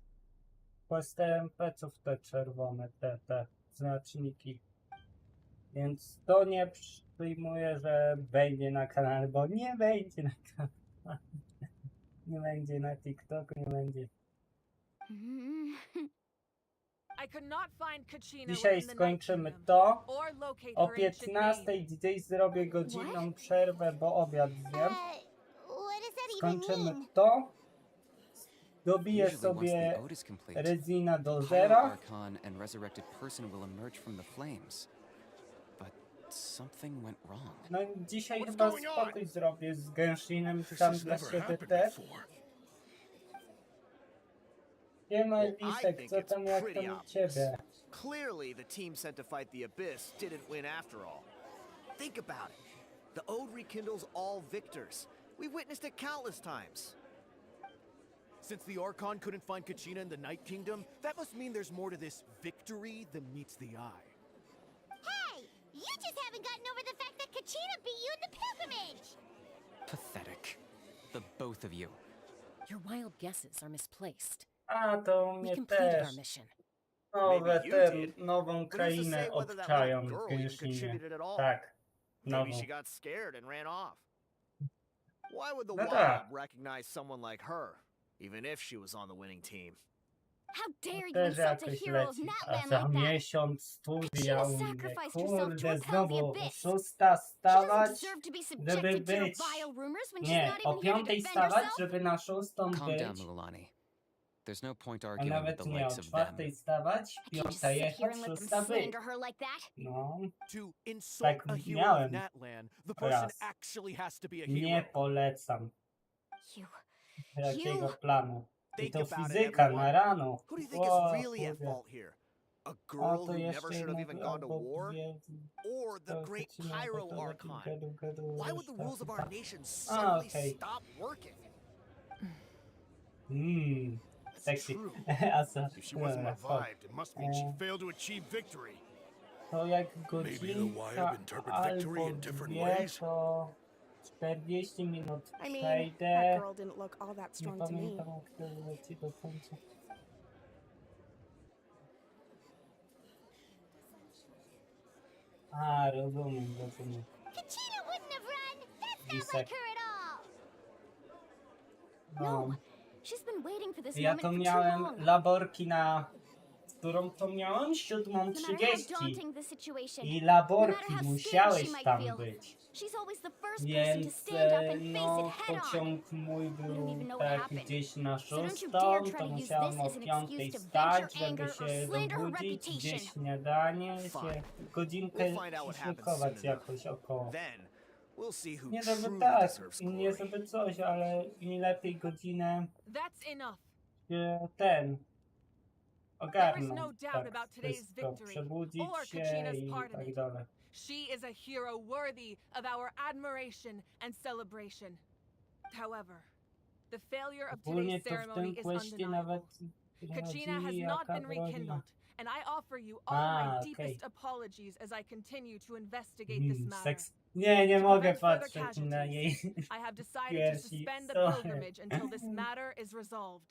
Quest NPC-ów te czerwone, te znaczniki. Więc to nie przyjmuję, że będzie na kanale, bo nie będzie na kanale. Nie będzie na TikToku, nie będzie. Dzisiaj skończymy to. O 15 dzisiaj zrobię godzinną przerwę, bo obiad zjem. Skończymy to. Dobiję sobie rezina do zera. No dzisiaj chyba spokój zrobię z Genshinem, tam dla siebie też. Nie ma Lisek, co tam jak tam u ciebie? Clearly, the team sent to fight the Abyss didn't win after all. Think about it. The Ode rekindles all victors. We've witnessed it countless times. Since the Archon couldn't find Kachina in the Night Kingdom, that must mean there's more to this victory than meets the eye. Hey! You just haven't gotten over the fact that Kachina beat you in the pilgrimage! Pathetic. The both of you. Your wild guesses are misplaced. A to We mnie completed też. our mission. Nowe you te, did. nową But who's to krainę say whether that obczają little w girl even Genshinie. contributed at all? Tak, Maybe nową. she got scared and ran off. Why would the No Wild tak. recognize someone like her, even if she was on the winning team? How dare you Też insult a jakoś hero of leci. A Natlan za like that? miesiąc studia u mnie. sacrificed herself to Kurde, repel the znowu o abyss. 6 She doesn't stawać, deserve to be żeby subjected to your być... vile rumors when she's Nie, not o even here to 5 defend stawać, herself. żeby na 6 Calm down, być. Mulani. There's no point A arguing with nawet the nie, o likes of them. 4 stawać, I can't just 5 sit here jechać, and let them 6 być. slander her like that. No, To insult tak a hero of miałem Natlan, the person raz. actually has to be a Nie hero. polecam You. takiego planu. I Think to about it, fizyka na everyone. rano. Who do you think is O, really at kurde. fault here? A A girl to who jeszcze never should have jedno, even gone to albo war? dwie, Or the to great zaczynamy Pyro to Archon? gadu, Why would the reszta rules of our chyba. nation A, suddenly okej. stop working? Sexy. True. A co? If she wasn't Dobra, revived, it must mean she E, failed to achieve victory. To jak Maybe the godzinka Wyab interpret victory albo in different dwie, ways? to 40 minut I mean, przejdę. that girl didn't look all that Nie strong to me. pamiętam jak to leci do końca. A, rozumiem. Kachina wouldn't have run! That's not Lisek. like her at all! No. She's been waiting for this Ja moment to for too miałem long. laborki na... Którą to miałem? No matter how 7:30. daunting the situation, I no laborki matter how scared musiałeś she might tam feel, być. she's always the first person to Więc stand up and face no, it head on. pociąg mój don't był even know what tak happened. gdzieś na So don't you 6, dare try to to use musiałem this o as an excuse 5 to wstać, vent your żeby anger or się slander her dobudzić, reputation. gdzieś śniadanie, się Fine. godzinkę We'll find out what happens szlukować soon enough. jakoś około. Then, we'll see who Nie żeby truly tak, deserves nie glory. żeby coś, ale mi lepiej godzinę That's enough. ten There is no ogarnąć, doubt tak about today's wszystko, victory, przebudzić or się Kachina's i part in tak it. dalej. She is a hero worthy of our admiration and celebration. However, the failure of Ogólnie today's to w ceremony tym is questie undeniable. nawet Kachina has chodzi not jaka been rodzina. rekindled, and I offer you all my okej. deepest apologies as I continue to investigate this matter. Seks. Nie To mogę prevent further patrzeć na jej casualties, I have decided to piersi. suspend the Sorry. pilgrimage until this matter is resolved.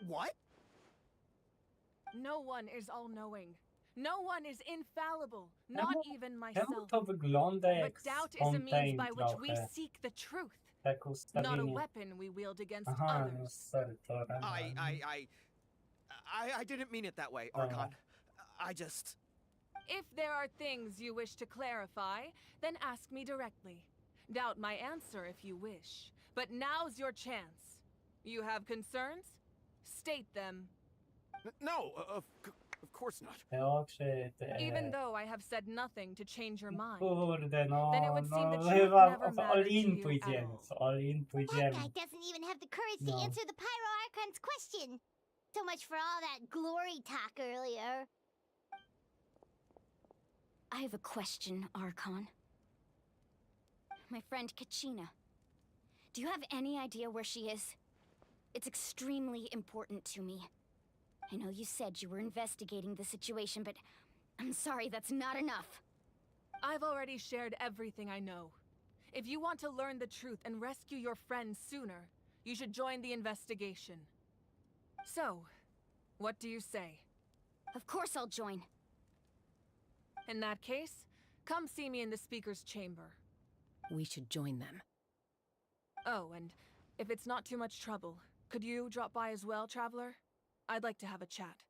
What? No one is all-knowing. No one is infallible, not Czemu- even Czemu myself. to wygląda jak But doubt is a means Fontaine by which we trochę? seek the truth, Tak not a ustawienie. weapon we wield against Aha, no others. sorry, to I didn't mean it that way, Oh. Archon. I just... If there are things you wish to clarify, then ask me directly. Doubt my answer if you wish. But now's your chance. You have concerns? State them. No, of course not. Teoczy, Even though I have said nothing to change your mind. Kurde, no, Then it would seem the truth chyba never w mattered all-in to you at pójdziemy, all. w all-in That pójdziemy. guy doesn't even have the courage No. to answer the Pyro Archon's question. So much for all that glory talk earlier. I have a question, Archon. My friend Kachina. Do you have any idea where she is? It's extremely important to me. I know you said you were investigating the situation, but I'm sorry, that's not enough. I've already shared everything I know. If you want to learn the truth and rescue your friend sooner, you should join the investigation. So, what do you say? Of course I'll join. In that case, come see me in the speaker's chamber. We should join them. Oh, and if it's not too much trouble, could you drop by as well, Traveler? I'd like to have a chat.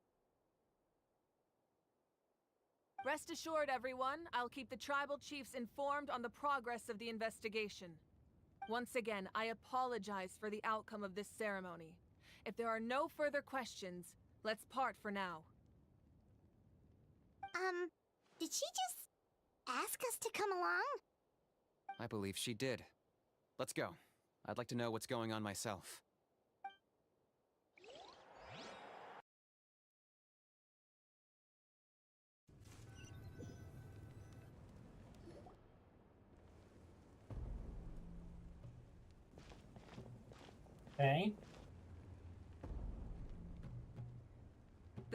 Rest assured, everyone, I'll keep the tribal chiefs informed on the progress of the investigation. Once again, I apologize for the outcome of this ceremony. If there are no further questions, let's part for now. Did she just ask us to come along? I believe she did. Let's go. I'd like to know what's going on myself. Okej.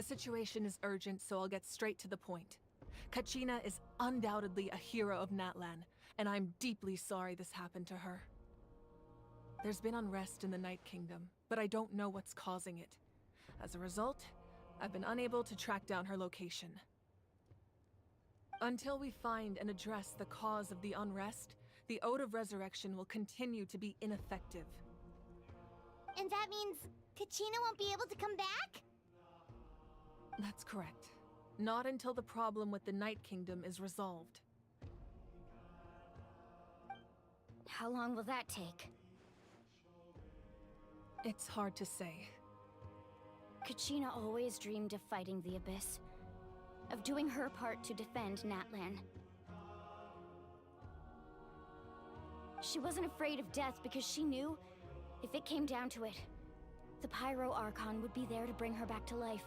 situation is urgent, so I'll get straight to the point. Kachina is undoubtedly a hero of Natlan, and I'm deeply sorry this happened to her. There's been unrest in the Night Kingdom, but I don't know what's causing it. As a result, I've been unable to track down her location. Until we find and address the cause of the unrest, the Ode of Resurrection will continue to be ineffective. And that means Kachina won't be able to come back? That's correct. Not until the problem with the Night Kingdom is resolved. How long will that take? It's hard to say. Kachina always dreamed of fighting the Abyss, of doing her part to defend Natlan. She wasn't afraid of death because she knew, if it came down to it, the Pyro Archon would be there to bring her back to life.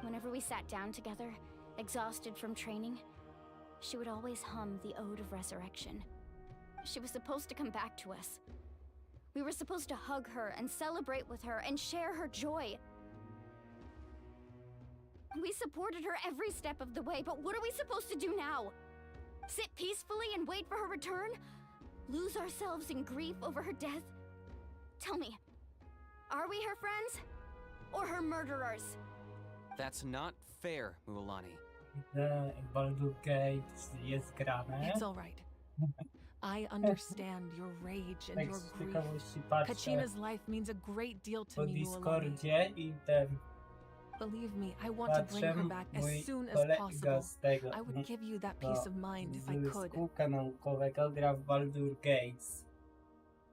Whenever we sat down together, exhausted from training, she would always hum the Ode of Resurrection. She was supposed to come back to us. We were supposed to hug her and celebrate with her and share her joy. We supported her every step of the way, but what are we supposed to do now? Sit peacefully and wait for her return? Lose ourselves in grief over her death? Tell me, are we her friends? Or her murderers? That's not fair, Mualani. Baldur's Gate jest grane. It's all right. I understand your rage and Tak your z grief. ciekawości patrzę Kachina's life means a great deal to po me, Mualani. Discordzie i ten Believe me, I want to bring her patrzę, back mój as soon as kolega possible. z tego, I would give you that peace of mind if I z could. kółka naukowego gra w Baldur's Gates.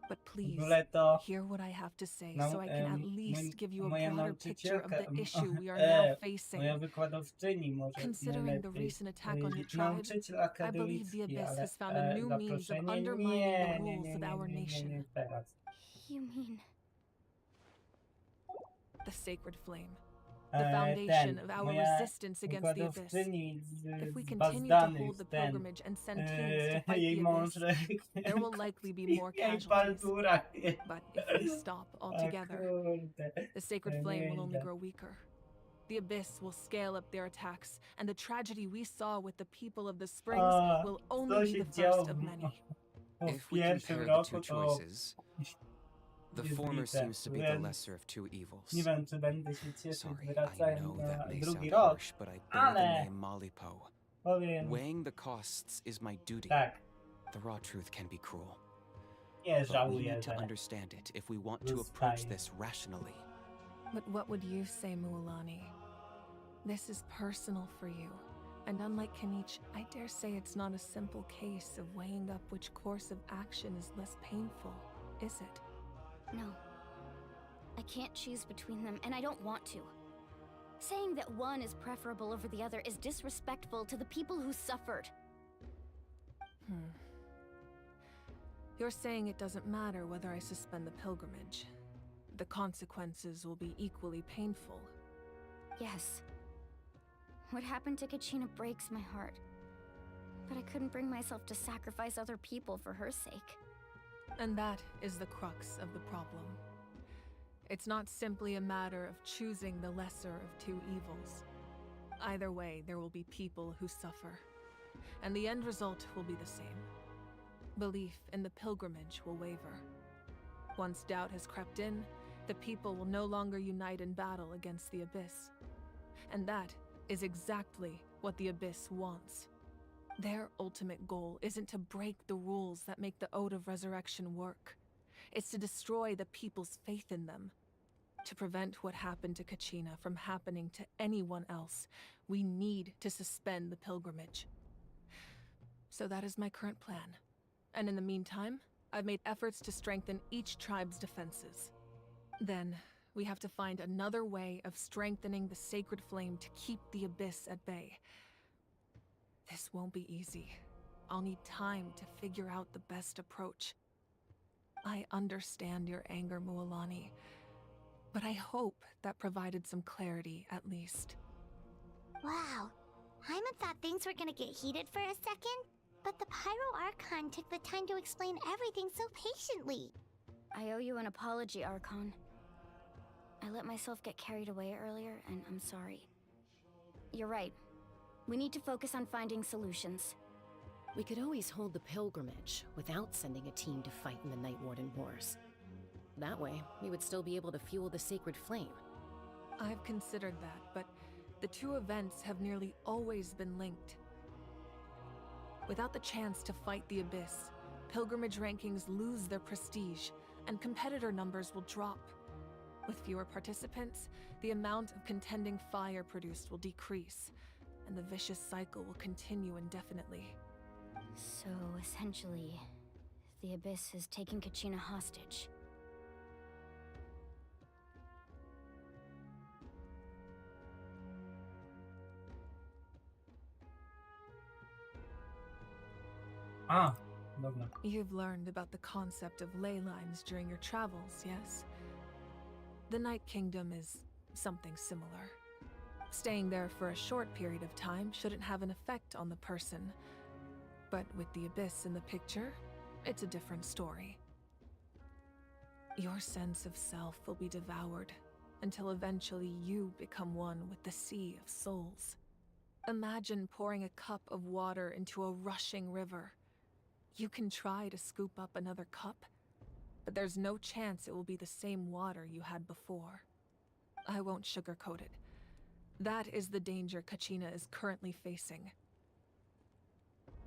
But W please, ogóle to hear what I have to say nau- so I can at least give you a moja broader picture of nauczycielka, the issue we are now facing. moja wykładowczyni może Considering the najlepiej recent attack on your tribe, nauczyciel I believe the akademicki, Abyss ale has found a new means of zaproszenie undermining the rules of our nie nation. teraz. You mean... The sacred flame. The foundation of our resistance against the Abyss. If we continue to hold the pilgrimage and send teams to fight jej the mąż Abyss, there will likely be more jej casualties. Baldura. But if we stop altogether, Kurde. the sacred flame will only Nieźle. grow weaker. The Abyss will scale up their attacks, and the tragedy we saw with the people of the Springs will Co only be się the działo first of many. w If we pierwszym compare the roku, two to choices, the jest former bite. seems to be the Więc lesser of two evils. nie wiem, czy będę się cieszyć Sorry, I wracając know na that may drugi sound rok, harsh, but I bear the ale name Malipo. powiem Weighing the costs is my duty. tak, The raw truth can be cruel. nie But we żałuję, need to że understand it if we want to approach this rationally. But what would you say, Mualani? This is personal for you. And unlike Kenichi, I dare say it's not a simple case of weighing up which course of action is less painful, is it? No. I can't choose between them, and I don't want to. Saying that one is preferable over the other is disrespectful to the people who suffered. You're saying it doesn't matter whether I suspend the pilgrimage. The consequences will be equally painful. Yes. What happened to Kachina breaks my heart. But I couldn't bring myself to sacrifice other people for her sake. And that is the crux of the problem. It's not simply a matter of choosing the lesser of two evils. Either way, there will be people who suffer. And the end result will be the same. Belief in the pilgrimage will waver. Once doubt has crept in, the people will no longer unite in battle against the Abyss. And that is exactly what the Abyss wants. Their ultimate goal isn't to break the rules that make the Ode of Resurrection work. It's to destroy the people's faith in them. To prevent what happened to Kachina from happening to anyone else, we need to suspend the pilgrimage. So that is my current plan. And in the meantime, I've made efforts to strengthen each tribe's defenses. Then, we have to find another way of strengthening the sacred flame to keep the Abyss at bay. This won't be easy. I'll need time to figure out the best approach. I understand your anger, Mualani, but I hope that provided some clarity at least. Wow. Hyman thought things were gonna get heated for a second, but the Pyro Archon took the time to explain everything so patiently. I owe you an apology, Archon. I let myself get carried away earlier, and I'm sorry. You're right. We need to focus on finding solutions. We could always hold the pilgrimage without sending a team to fight in the Night Warden Wars. That way, we would still be able to fuel the sacred flame. I've considered that, but the two events have nearly always been linked. Without the chance to fight the Abyss, pilgrimage rankings lose their prestige, and competitor numbers will drop. With fewer participants, the amount of contending fire produced will decrease, and the vicious cycle will continue indefinitely. So, essentially, the Abyss is taking Kachina hostage. Ah, dobra. You've learned about the concept of ley lines during your travels, yes? The Night Kingdom is something similar. Staying there for a short period of time shouldn't have an effect on the person. But with the Abyss in the picture, it's a different story. Your sense of self will be devoured until eventually you become one with the Sea of Souls. Imagine pouring a cup of water into a rushing river. You can try to scoop up another cup, but there's no chance it will be the same water you had before. I won't sugarcoat it. That is the danger Kachina is currently facing.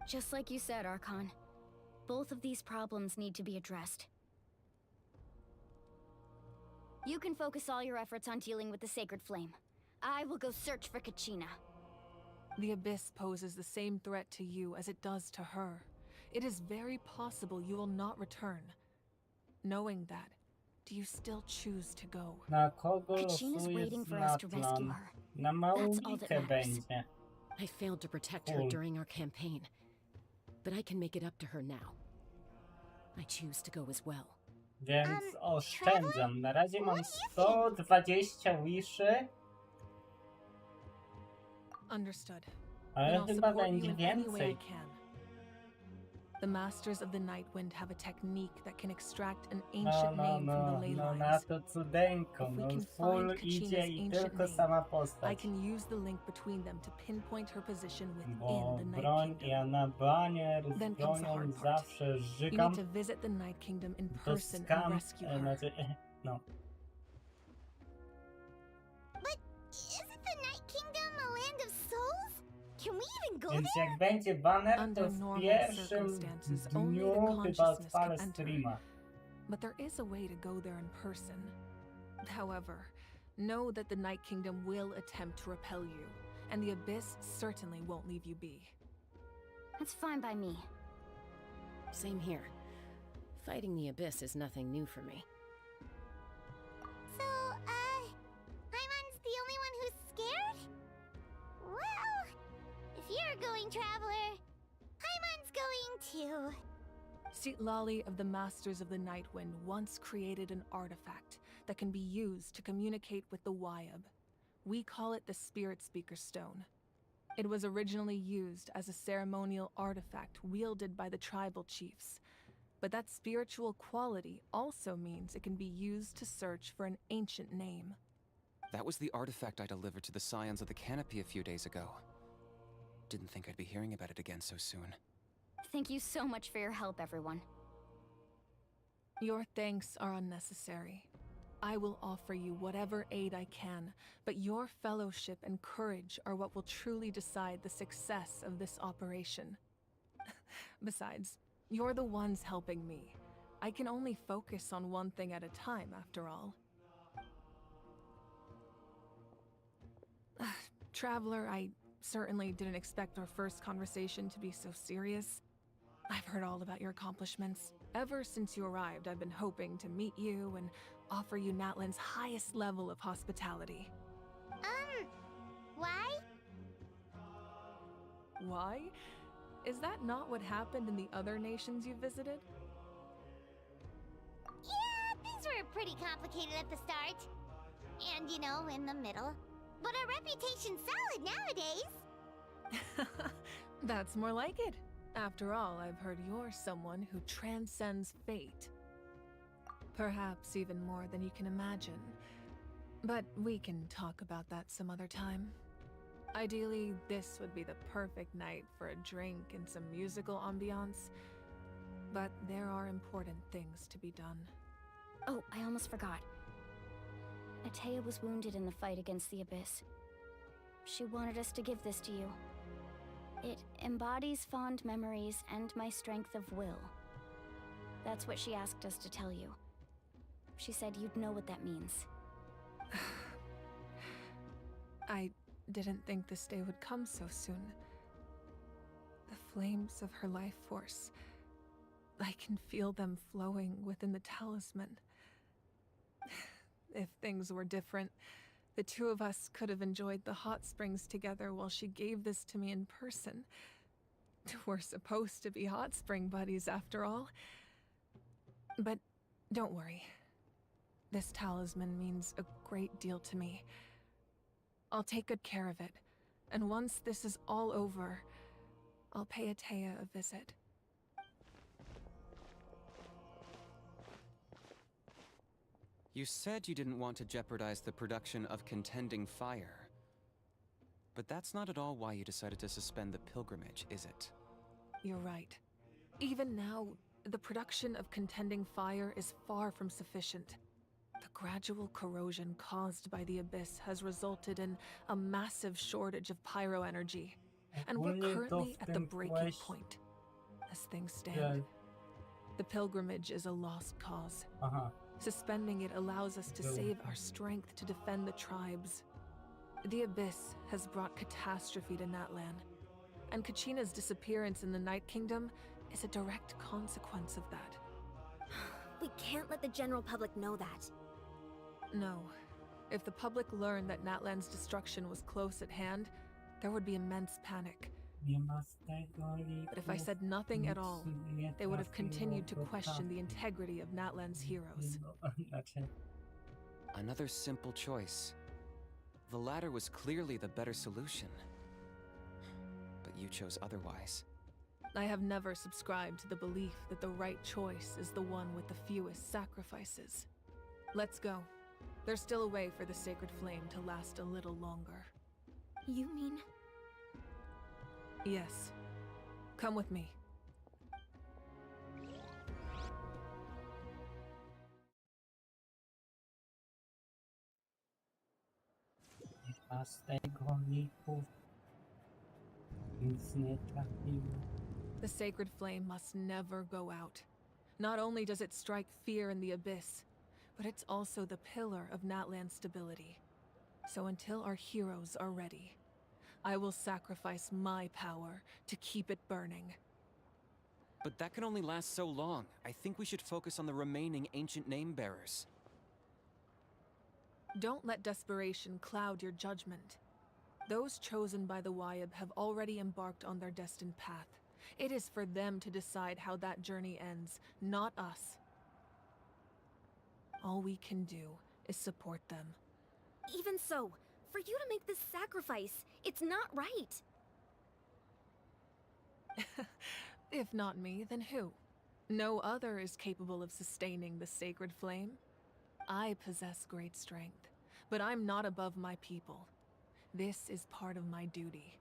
Just like you said, Archon. Both of these problems need to be addressed. You can focus all your efforts on dealing with the Sacred Flame. I will go search for Kachina. The Abyss poses the same threat to you as it does to her. It is very possible you will not return. Knowing that, do you still choose to go? Na kogo Kachina's losuje waiting for us to rescue Natlan? her. Na That's all that Maulikę matters. będzie. I failed to protect her during our campaign, but I can make it up to her now. I choose to go as well. Więc oszczędzam. Na razie mam 120 wiszy, Understood. ale I'll chyba support you będzie in any way I więcej. can. The Masters of the Nightwind have a technique that can extract an No, ancient no, name from the no, ley no lines. na to cudeńko. If we No can full find idzie Kachina's i ancient tylko name, sama I postać. can use the link between them to pinpoint her position within Bo the Night broń, Kingdom. ja na banier z Then comes the bronią hard part. zawsze You żygam. need to visit the Night Kingdom in To person and skam, rescue her. znaczy, no. But isn't the Night Kingdom a land of souls? Can we even go Więc there? jak będzie baner, to Under w normal pierwszym circumstances, only the dniu chyba consciousness odpalę can enter. streama. But there is a way to go there in person. However, know that the Night Kingdom will attempt to repel you, and the Abyss certainly won't leave you be. That's fine by me. Same here. Fighting the Abyss is nothing new for me. So, Paimon's the only one who's scared? Well, if you're going, Traveler, Paimon's going too. Lali of the Masters of the Nightwind once created an artifact that can be used to communicate with the Wyab. We call it the Spirit Speaker Stone. It was originally used as a ceremonial artifact wielded by the tribal chiefs, but that spiritual quality also means it can be used to search for an ancient name. That was the artifact I delivered to the Scions of the Canopy a few days ago. Didn't think I'd be hearing about it again so soon. Thank you so much for your help, everyone. Your thanks are unnecessary. I will offer you whatever aid I can, but your fellowship and courage are what will truly decide the success of this operation. Besides, you're the ones helping me. I can only focus on one thing at a time, after all. Traveler, I certainly didn't expect our first conversation to be so serious. I've heard all about your accomplishments. Ever since you arrived, I've been hoping to meet you and offer you Natlan's highest level of hospitality. Why? Why? Is that not what happened in the other nations you visited? Yeah, things were pretty complicated at the start. And, you know, in the middle. But our reputation's solid nowadays. That's more like it. After all, I've heard you're someone who transcends fate. Perhaps even more than you can imagine. But we can talk about that some other time. Ideally, this would be the perfect night for a drink and some musical ambiance. But there are important things to be done. Oh, I almost forgot. Atea was wounded in the fight against the Abyss. She wanted us to give this to you. It embodies fond memories and my strength of will. That's what she asked us to tell you. She said you'd know what that means. I didn't think this day would come so soon. The flames of her life force. I can feel them flowing within the talisman. If things were different, the two of us could have enjoyed the hot springs together while she gave this to me in person. We're supposed to be hot spring buddies after all. But don't worry. This talisman means a great deal to me. I'll take good care of it, and once this is all over, I'll pay Atea a visit. You said you didn't want to jeopardize the production of contending fire. But that's not at all why you decided to suspend the pilgrimage, is it? You're right. Even now, the production of contending fire is far from sufficient. The gradual corrosion caused by the Abyss has resulted in a massive shortage of pyro energy, and we're currently at the breaking point. As things stand, the pilgrimage is a lost cause. Suspending it allows us to save our strength to defend the tribes. The Abyss has brought catastrophe to Natlan, and Kachina's disappearance in the Night Kingdom is a direct consequence of that. We can't let the general public know that. No. If the public learned that Natlan's destruction was close at hand, there would be immense panic. But if I said nothing at all, they would have continued to question the integrity of Natlan's heroes. Another simple choice. The latter was clearly the better solution. But you chose otherwise. I have never subscribed to the belief that the right choice is the one with the fewest sacrifices. Let's go. There's still a way for the sacred flame to last a little longer. You mean? Yes. Come with me. The sacred flame must never go out. Not only does it strike fear in the Abyss, but it's also the pillar of Natlan's stability. So until our heroes are ready, I will sacrifice my power to keep it burning. But that can only last so long. I think we should focus on the remaining ancient name-bearers. Don't let desperation cloud your judgment. Those chosen by the Wyeb have already embarked on their destined path. It is for them to decide how that journey ends, not us. All we can do is support them. Even so, for you to make this sacrifice, it's not right. If not me, then who? No other is capable of sustaining the sacred flame. I possess great strength, but I'm not above my people. This is part of my duty.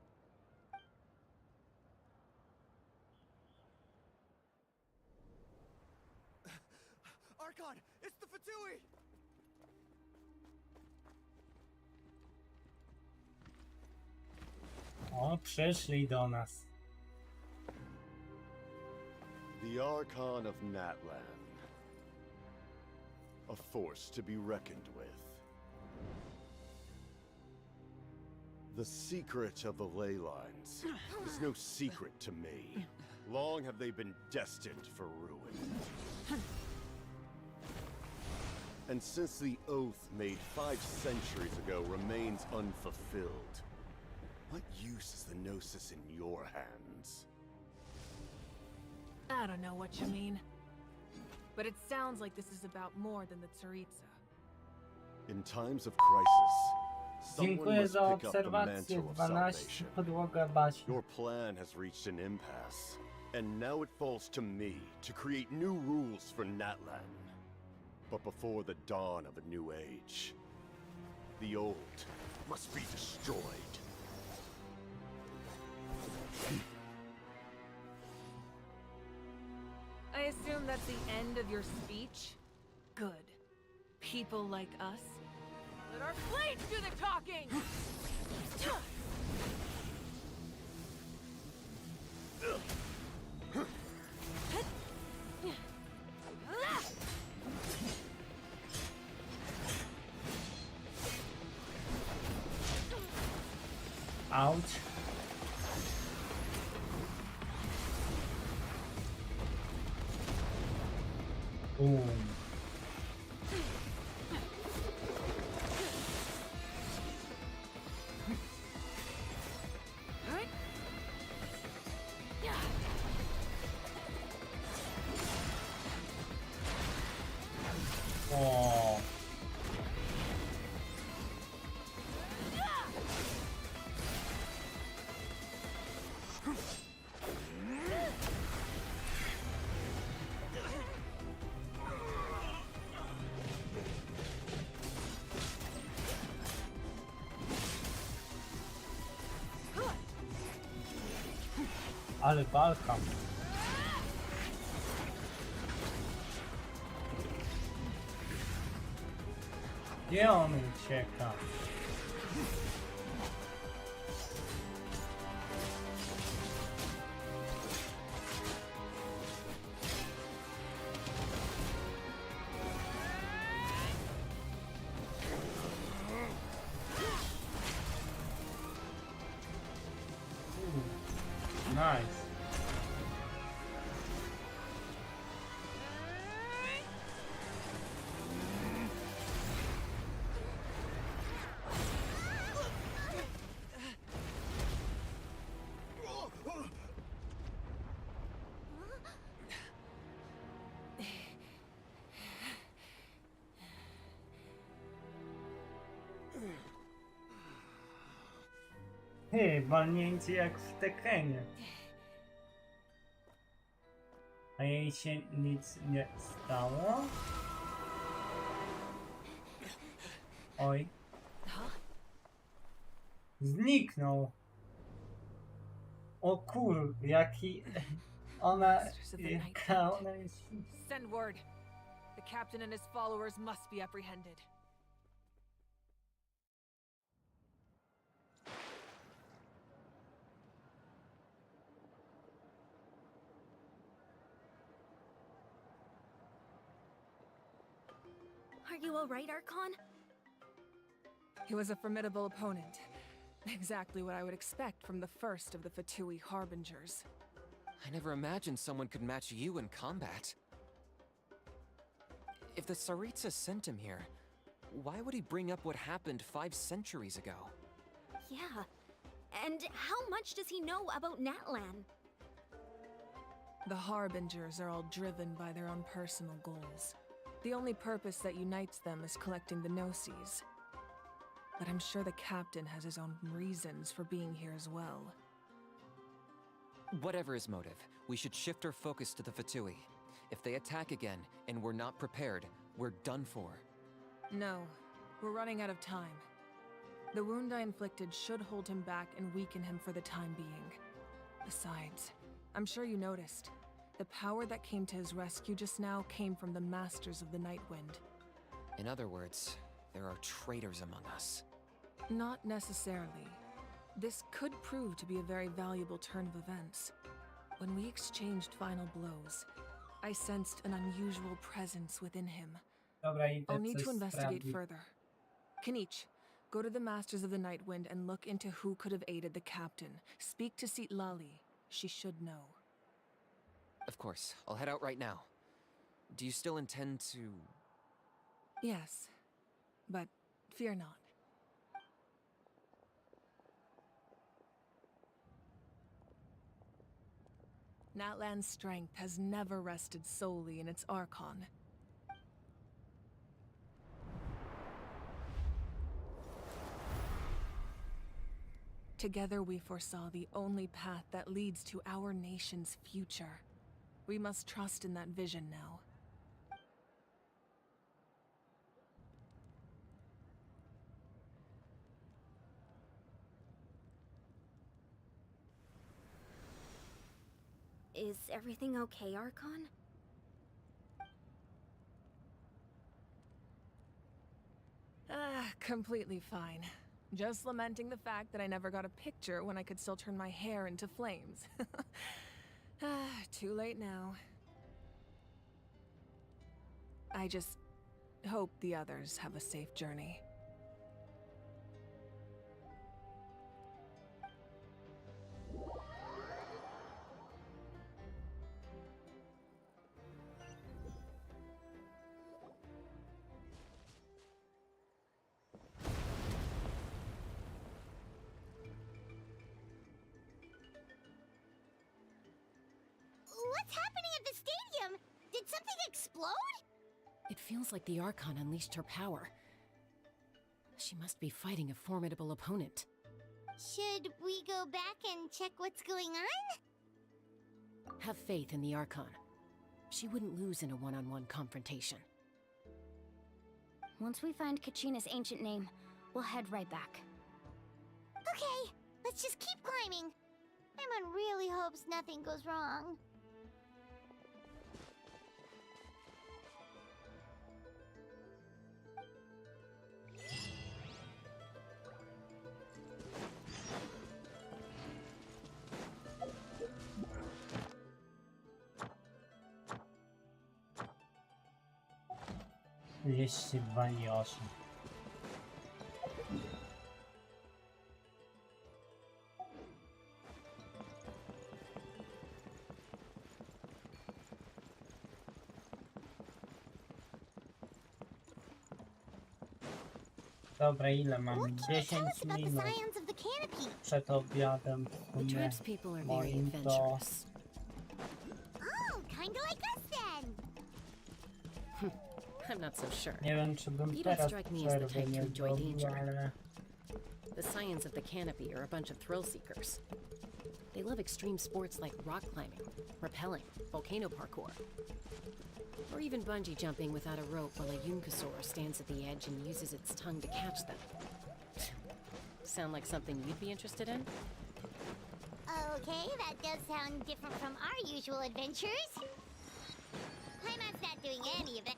Archon, it's the Fatui! O, przyszli do nas. The Archon of Natlan. A force to be reckoned with. The secret of the ley lines is no secret to me. Long have they been destined for ruin. And since the oath made 5 centuries ago remains unfulfilled, what use is the Gnosis in your hands? I don't know what you mean. But it sounds like this is about more than the Tsaritsa. In times of crisis, someone Dziękuję must za pick up the obserwację. mantle of 12 salvation. podłoga Basi. Your plan has reached an impasse, and now it falls to me to create new rules for Natlan. But before the dawn of a new age, The old must be destroyed. I assume that's the end of your speech? Good. People like us? Let our blades do the talking! Ouch. Boom. O. Ale walka. Gdzie on ucieka? Nice. Walnięcie jak w Tekenie. A jej się nic nie stało? Oj. Zniknął. O kur, jaki... Jaka ona jest... Send word. The captain and his followers must be apprehended. Are you alright, Archon? He was a formidable opponent. Exactly what I would expect from the first of the Fatui Harbingers. I never imagined someone could match you in combat. If the Tsaritsa sent him here, why would he bring up what happened 5 centuries ago? Yeah. And how much does he know about Natlan? The Harbingers are all driven by their own personal goals. The only purpose that unites them is collecting the Gnosis. But I'm sure the captain has his own reasons for being here as well. Whatever his motive, we should shift our focus to the Fatui. If they attack again, and we're not prepared, we're done for. No, we're running out of time. The wound I inflicted should hold him back and weaken him for the time being. Besides, I'm sure you noticed. The power that came to his rescue just now came from the Masters of the Nightwind. In other words, there are traitors among us. Not necessarily. This could prove to be a very valuable turn of events. When we exchanged final blows, I sensed an unusual presence within him. I'll need to investigate further. Kanich, go to the Masters of the Nightwind and look into who could have aided the captain. Speak to Lali. She should know. Of course, I'll head out right now. Do you still intend to... Yes, but fear not. Natlan's strength has never rested solely in its Archon. Together we foresaw the only path that leads to our nation's future. We must trust in that vision now. Is everything okay, Archon? Completely fine. Just lamenting the fact that I never got a picture when I could still turn my hair into flames. Too late now. I just hope the others have a safe journey. What's happening at the stadium? Did something explode? It feels like the Archon unleashed her power. She must be fighting a formidable opponent. Should we go back and check what's going on? Have faith in the Archon. She wouldn't lose in a one-on-one confrontation. Once we find Kachina's ancient name, we'll head right back. Okay, let's just keep climbing. Paimon really hopes nothing goes wrong. Jeszcze 2,8. Dobra, ile mam? 10 minut przed obiadem. W The sumie tribe's people are very moim to adventurous. Oh, kinda like us then. I'm not so sure. nie wiem, czy bym You don't teraz strike me as the przerwy type nie to enjoy zrobił, danger. ale The Scions of the Canopy are a bunch of thrill seekers. They love extreme sports like rock climbing, rappelling, volcano parkour, or even bungee jumping without a rope while a Yunkasaur stands at the edge and uses its tongue to catch them. Sound like something you'd be interested in? Okay, that does sound different from our usual adventures. Paimon's not doing any of it.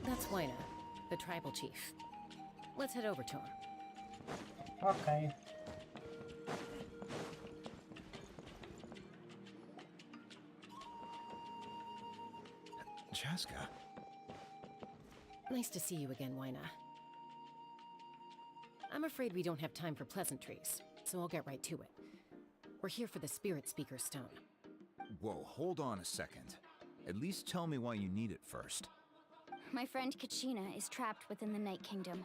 That's Waina, the tribal chief. Let's head over to him. okej. Chaska. Nice to see you again, Waina. I'm afraid we don't have time for pleasantries, so I'll get right to it. We're here for the Spirit Speaker Stone. Whoa, hold on a second. At least tell me why you need it first. My friend Kachina is trapped within the Night Kingdom.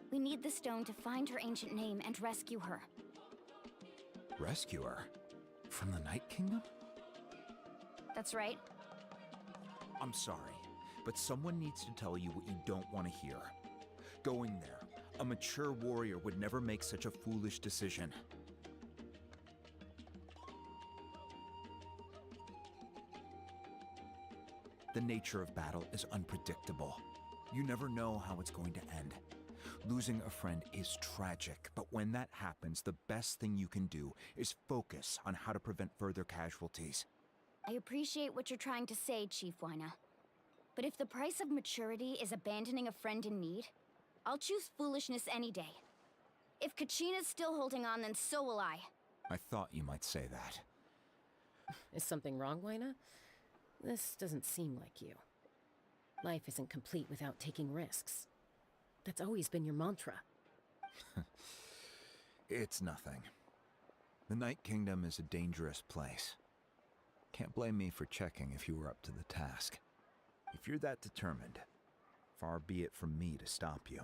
We need the stone to find her ancient name and rescue her. Rescue her? From the Night Kingdom? That's right. I'm sorry, but someone needs to tell you what you don't want to hear. Going there, a mature warrior would never make such a foolish decision. The nature of battle is unpredictable. You never know how it's going to end. Losing a friend is tragic, but when that happens, the best thing you can do is focus on how to prevent further casualties. I appreciate what you're trying to say, Chief Waina. But if the price of maturity is abandoning a friend in need, I'll choose foolishness any day. If Kachina's still holding on, then so will I. I thought you might say that. Is something wrong, Waina? This doesn't seem like you. Life isn't complete without taking risks. That's always been your mantra. It's nothing. The Night Kingdom is a dangerous place. Can't blame me for checking if you were up to the task. If you're that determined, far be it from me to stop you.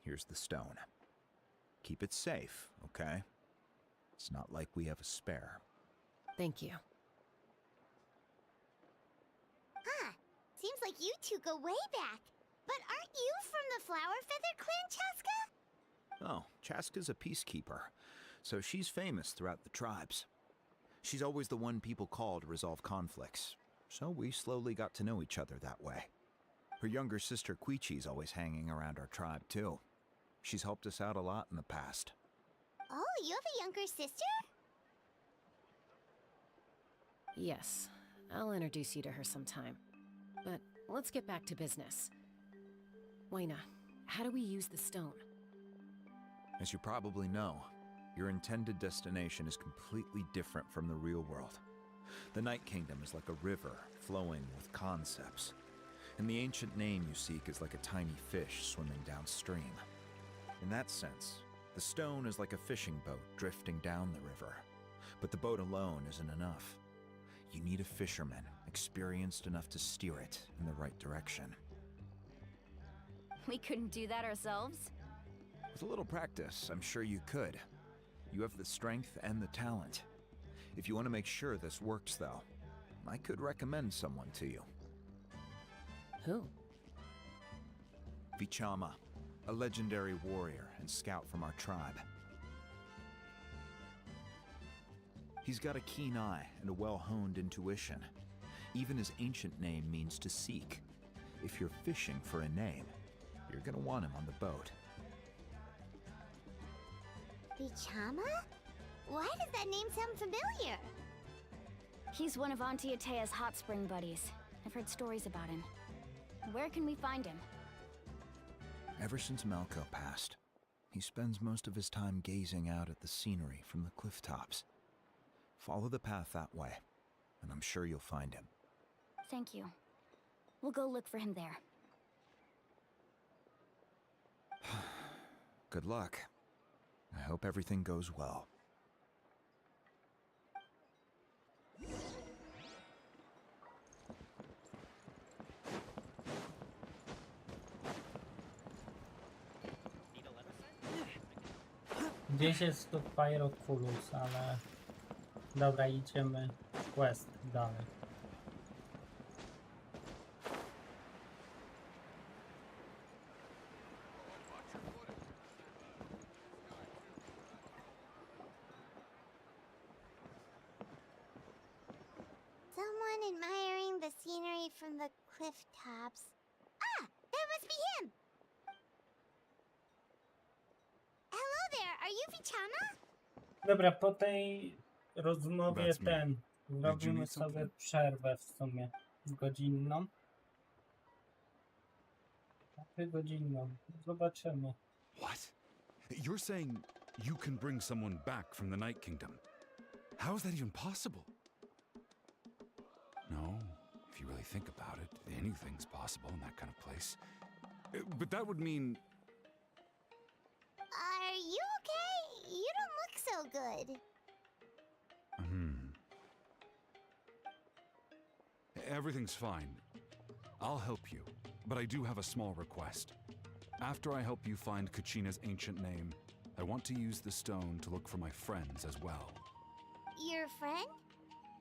Here's the stone. Keep it safe, okay? It's not like we have a spare. Thank you. Huh. Seems like you two go way back. But aren't you from the Flower Feather Clan, Chaska? Oh, Chaska's a peacekeeper, so she's famous throughout the tribes. She's always the one people call to resolve conflicts, so we slowly got to know each other that way. Her younger sister Quichi's always hanging around our tribe, too. She's helped us out a lot in the past. Oh, you have a younger sister? Yes, I'll introduce you to her sometime. But let's get back to business. Wayna, how do we use the stone? As you probably know, your intended destination is completely different from the real world. The Night Kingdom is like a river flowing with concepts, and the ancient name you seek is like a tiny fish swimming downstream. In that sense, the stone is like a fishing boat drifting down the river, but the boat alone isn't enough. You need a fisherman experienced enough to steer it in the right direction. We couldn't do that ourselves? With a little practice, I'm sure you could. You have the strength and the talent. If you want to make sure this works, though, I could recommend someone to you. Who? Vichama, a legendary warrior and scout from our tribe. He's got a keen eye and a well-honed intuition. Even his ancient name means to seek. If you're fishing for a name, you're gonna want him on the boat. Vichama? Why does that name sound familiar? He's one of Auntie Atea's hot spring buddies. I've heard stories about him. Where can we find him? Ever since Malco passed, he spends most of his time gazing out at the scenery from the cliff tops. Follow the path that way, and I'm sure you'll find him. Thank you. We'll go look for him there. Good luck. I hope everything goes well. Gdzieś jest tu Pyroculus, ale... Dobra, idziemy quest dalej. Someone admiring the scenery from the cliff tops. Ah! That must be him! Hello there, are you Vichama? Dobra, po tej rozmowie That's me. zrobimy need sobie something? przerwę w sumie godzinną. Godzinną. Zobaczymy. What? You're saying you can bring someone back from the Night Kingdom? How is that even possible? No, if you really think about it, anything's possible in that kind of place. But that would mean... Are you okay? You don't look so good. Everything's fine. I'll help you, but I do have a small request. After I help you find Kachina's ancient name, I want to use the stone to look for my friends as well. Your friend?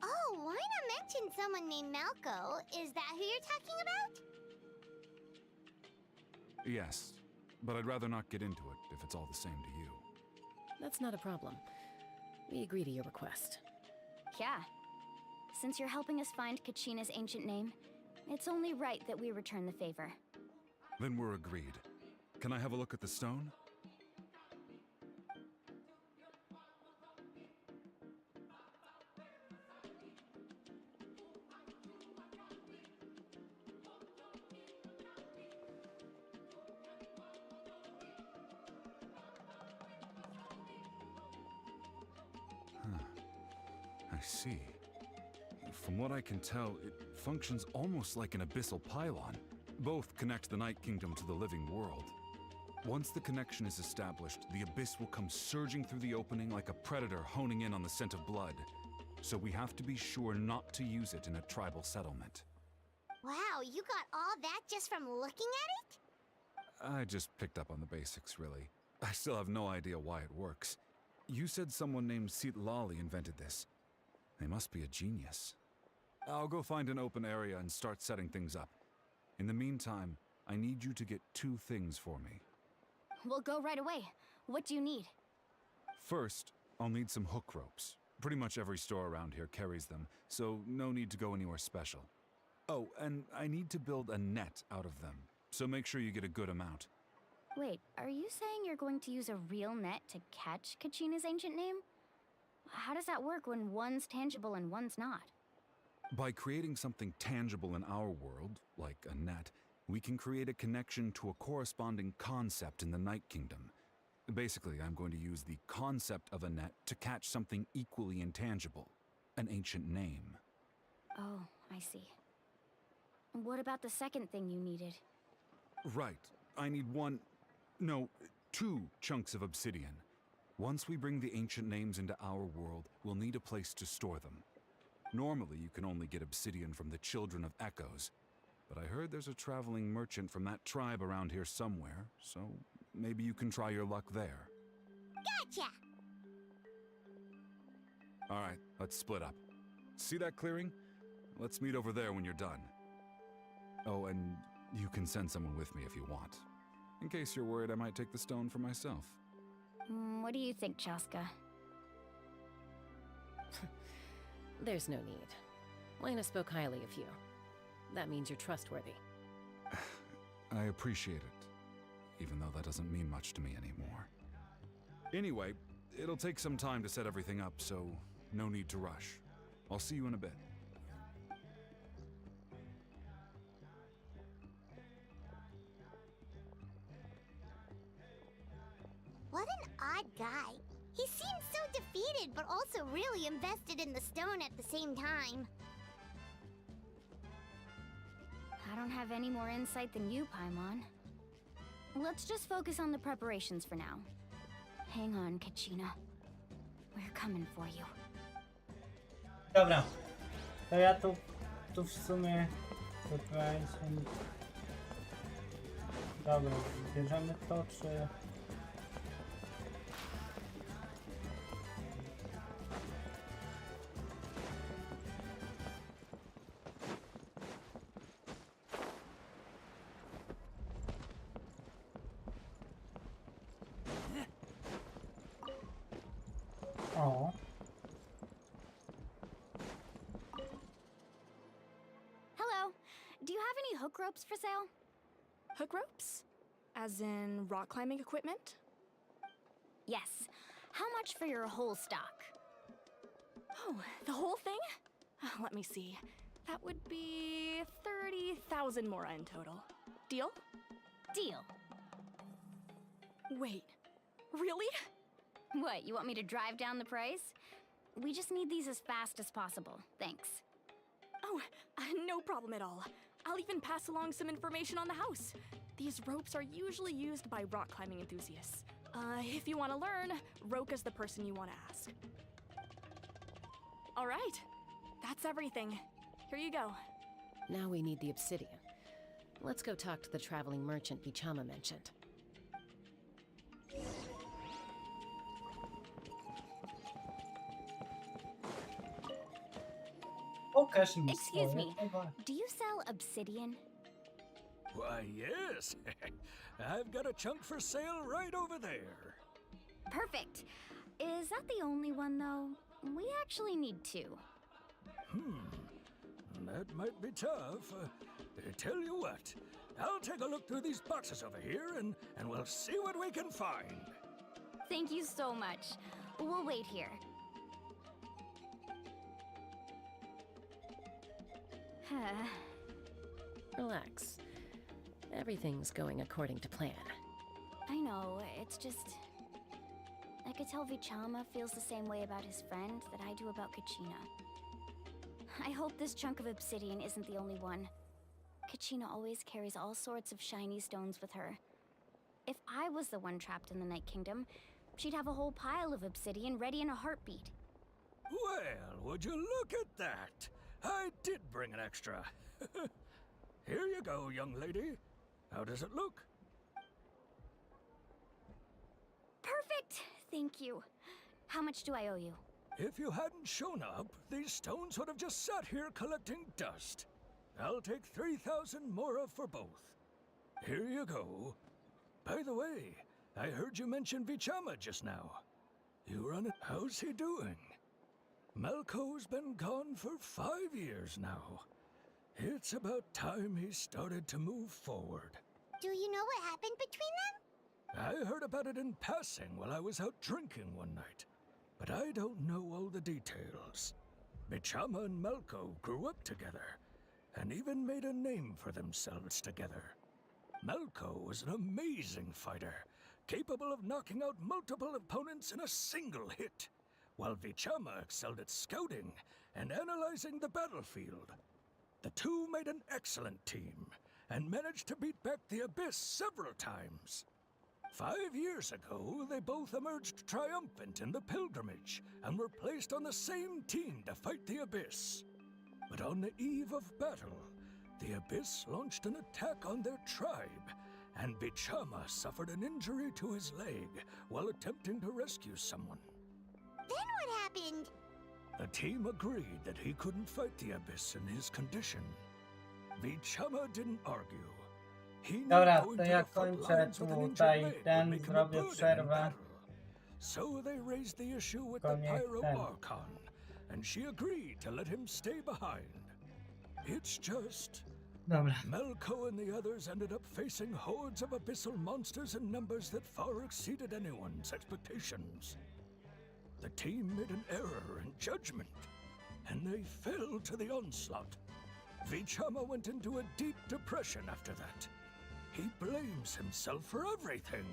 Oh, why not mention someone named Malco? Is that who you're talking about? Yes, but I'd rather not get into it if it's all the same to you. That's not a problem. We agree to your request. Yeah. Since you're helping us find Kachina's ancient name, it's only right that we return the favor. Then we're agreed. Can I have a look at the stone? I see. From what I can tell, it functions almost like an abyssal pylon. Both connect the Night Kingdom to the living world. Once the connection is established, the abyss will come surging through the opening like a predator honing in on the scent of blood. So we have to be sure not to use it in a tribal settlement. Wow, you got all that just from looking at it? I just picked up on the basics, really. I still have no idea why it works. You said someone named Lali invented this. They must be a genius. I'll go find an open area and start setting things up. In the meantime, I need you to get 2 things for me. We'll go right away. What do you need? First, I'll need some hook ropes. Pretty much every store around here carries them, so no need to go anywhere special. Oh, and I need to build a net out of them, so make sure you get a good amount. Wait, are you saying you're going to use a real net to catch Kachina's ancient name? How does that work when one's tangible and one's not? By creating something tangible in our world, like a net, we can create a connection to a corresponding concept in the Night Kingdom. Basically, I'm going to use the concept of a net to catch something equally intangible, an ancient name. Oh, I see. What about the second thing you needed? Right. I need 2 chunks of obsidian. Once we bring the ancient names into our world, we'll need a place to store them. Normally, you can only get obsidian from the Children of Echoes, but I heard there's a traveling merchant from that tribe around here somewhere, so maybe you can try your luck there. Gotcha! Alright, let's split up. See that clearing? Let's meet over there when you're done. Oh, and you can send someone with me if you want. In case you're worried I might take the stone for myself. What do you think, Chaska? There's no need. Lena spoke highly of you. That means you're trustworthy. I appreciate it, even though that doesn't mean much to me anymore. Anyway, it'll take some time to set everything up, so no need to rush. I'll see you in a bit. What an odd guy. He seems so defeated, but also really invested in the stone at the same time. I don't have any more insight than you, Paimon. Let's just focus on the preparations for now. Hang on, Kachina. We're coming for you. Dobra. To ja tu w sumie... Dobra, bierzemy to, czy... O. Hello. Do you have any hook ropes for sale? Hook ropes? As in rock climbing equipment? Yes. How much for your whole stock? Oh, the whole thing? Let me see. That would be 30,000 more in total. Deal? Deal. Wait, really? What, you want me to drive down the price? We just need these as fast as possible. Thanks. Oh, no problem at all. I'll even pass along some information on the house. These ropes are usually used by rock climbing enthusiasts. If you want to learn, Roka's the person you want to ask. All right, that's everything. Here you go. Now we need the obsidian. Let's go talk to the traveling merchant Bichama mentioned. Excuse me, do you sell obsidian? Why, yes. I've got a chunk for sale right over there. Perfect. Is that the only one, though? We actually need 2. That might be tough. Tell you what, I'll take a look through these boxes over here and we'll see what we can find. Thank you so much. We'll wait here. Relax. Everything's going according to plan. I know, it's just... I could tell Bichama feels the same way about his friend that I do about Kachina. I hope this chunk of obsidian isn't the only one. Kachina always carries all sorts of shiny stones with her. If I was the one trapped in the Night Kingdom, she'd have a whole pile of obsidian ready in a heartbeat. Well, would you look at that? I did bring an extra. Here you go, young lady. How does it look? Perfect! Thank you. How much do I owe you? If you hadn't shown up, these stones would have just sat here collecting dust. I'll take 3,000 mora for both. Here you go. By the way, I heard you mention Vichama just now. You run it. How's he doing? Malko's been gone for 5 years now. It's about time he started to move forward. Do you know what happened between them? I heard about it in passing while I was out drinking one night, but I don't know all the details. Vichama and Malko grew up together, and even made a name for themselves together. Malko was an amazing fighter, capable of knocking out multiple opponents in a single hit, while Vichama excelled at scouting and analyzing the battlefield. The two made an excellent team, and managed to beat back the Abyss several times. 5 years ago, they both emerged triumphant in the pilgrimage, and were placed on the same team to fight the Abyss. But on the eve of battle, the Abyss launched an attack on their tribe, and Vichama suffered an injury to his leg while attempting to rescue someone. Then what happened? The team agreed that he couldn't fight the Abyss in his condition. Vichama didn't argue. He knew Dobra, going to to ja the front kończę lines with an injured tutaj leg would ten, make him a zrobię burden in przerwę. battle. So they raised the issue with the Koniec Pyro ten. Archon, and she agreed to let him stay behind. It's just... Dobra. Malko and the others ended up facing hordes of abyssal monsters in numbers that far exceeded anyone's expectations. The team made an error in judgment, and they fell to the onslaught. Vichama went into a deep depression after that. He blames himself for everything.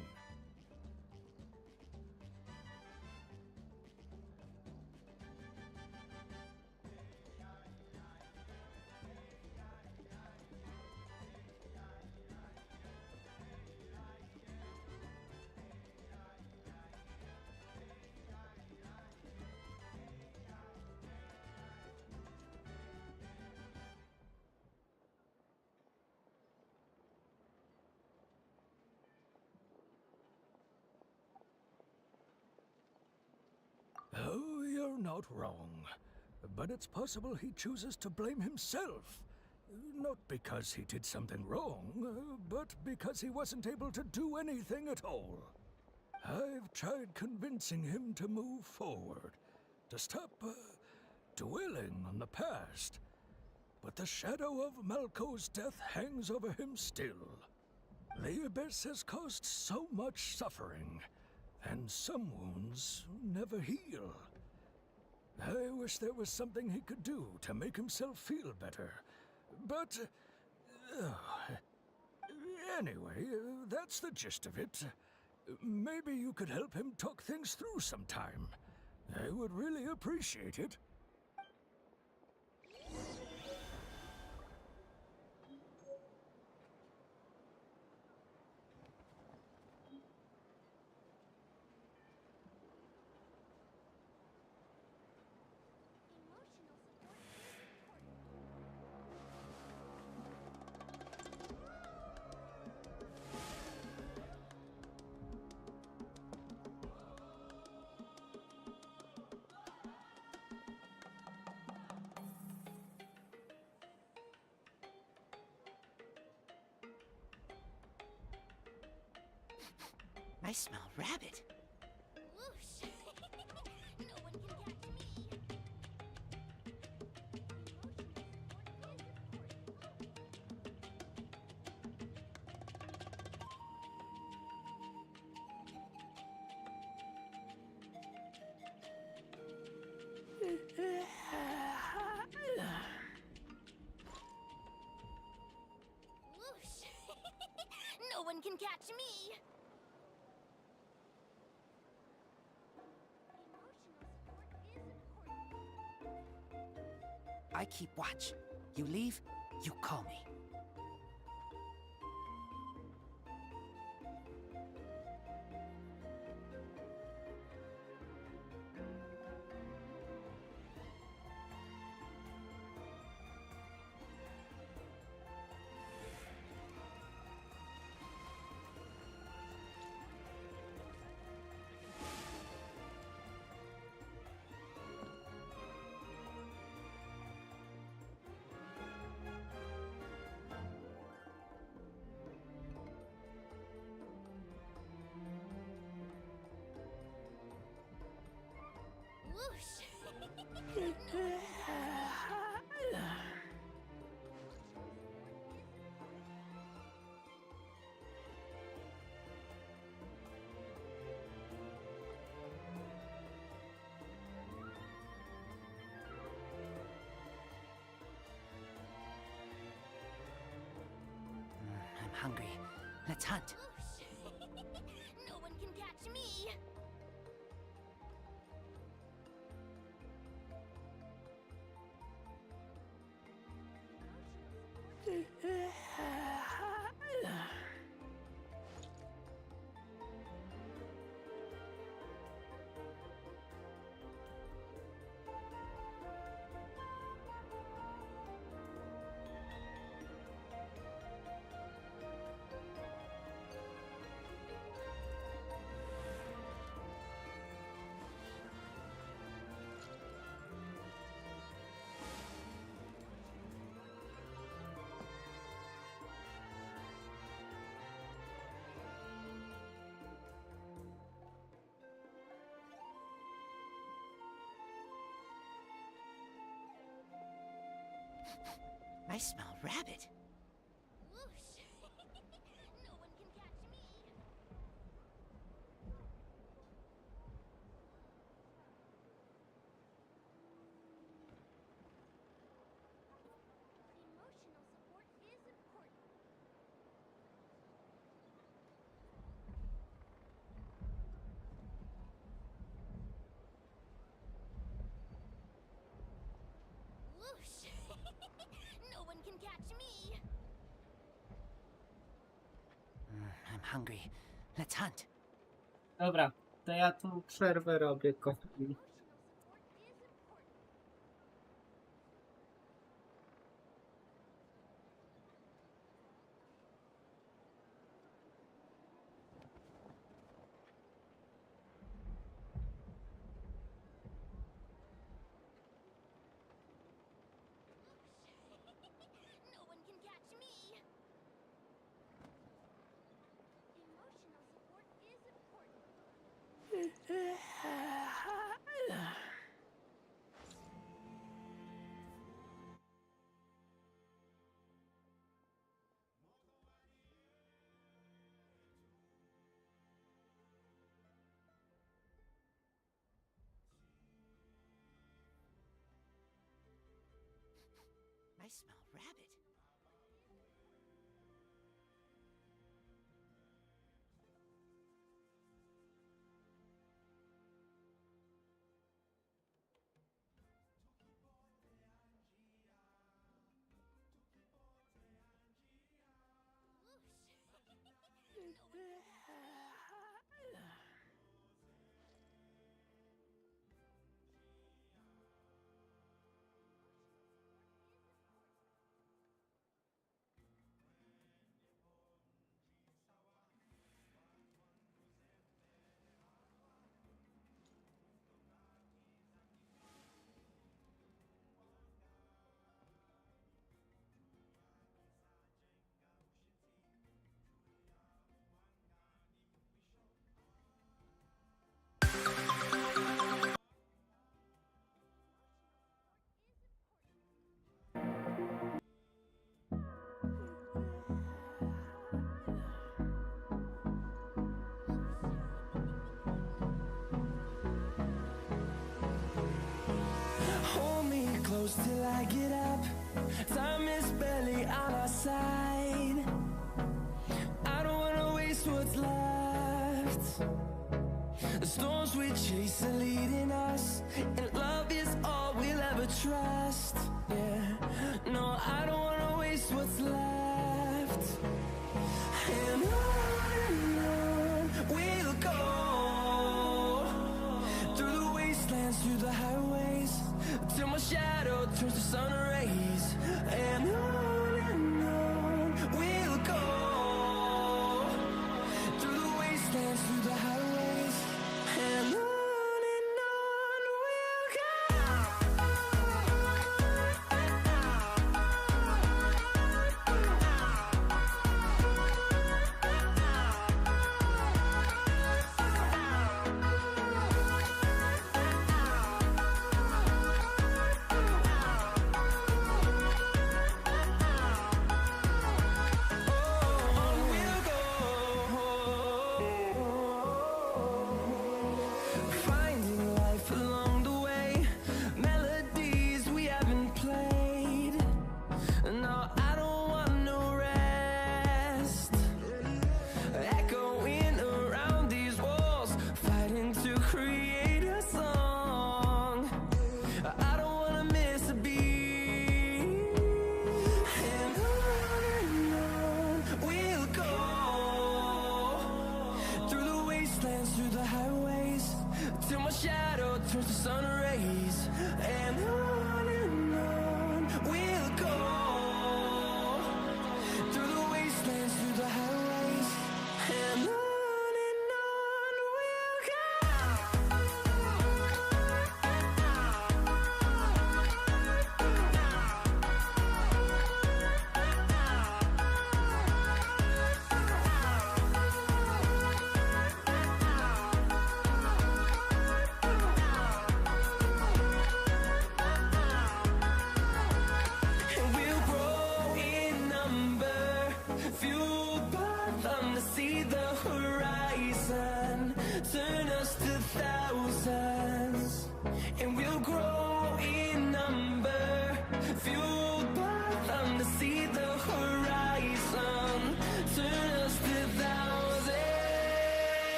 Oh, you're not wrong. But it's possible he chooses to blame himself. Not because he did something wrong, but because he wasn't able to do anything at all. I've tried convincing him to move forward, to stop dwelling on the past. But the shadow of Malko's death hangs over him still. The Abyss has caused so much suffering, and some wounds never heal. I wish there was something he could do to make himself feel better. But... anyway, that's the gist of it. Maybe you could help him talk things through sometime. I would really appreciate it. I smell rabbit. Whoosh! No one can catch me. Whoosh! No one can catch me. I keep watch. You leave, you call me. I'm hungry. Let's hunt. No one can catch me. I smell rabbit. Whoosh. No one can catch me. Emotional support is important. Whoosh. No one can catch me. I'm hungry. Let's hunt. Dobra, to ja tu przerwę robię, kochani. No one can catch me. Emotional support is important. I smell rabbit. Till I get up, time is barely on our side. I don't wanna waste what's left. The storms we chase are leading us, and love is all we'll ever trust. Yeah, no, I don't wanna waste what's left. And on we'll go, through the wastelands, through the highways, till my shadow turns to sun rays. And on we'll go, through the wastelands, through the highways. And on we'll go.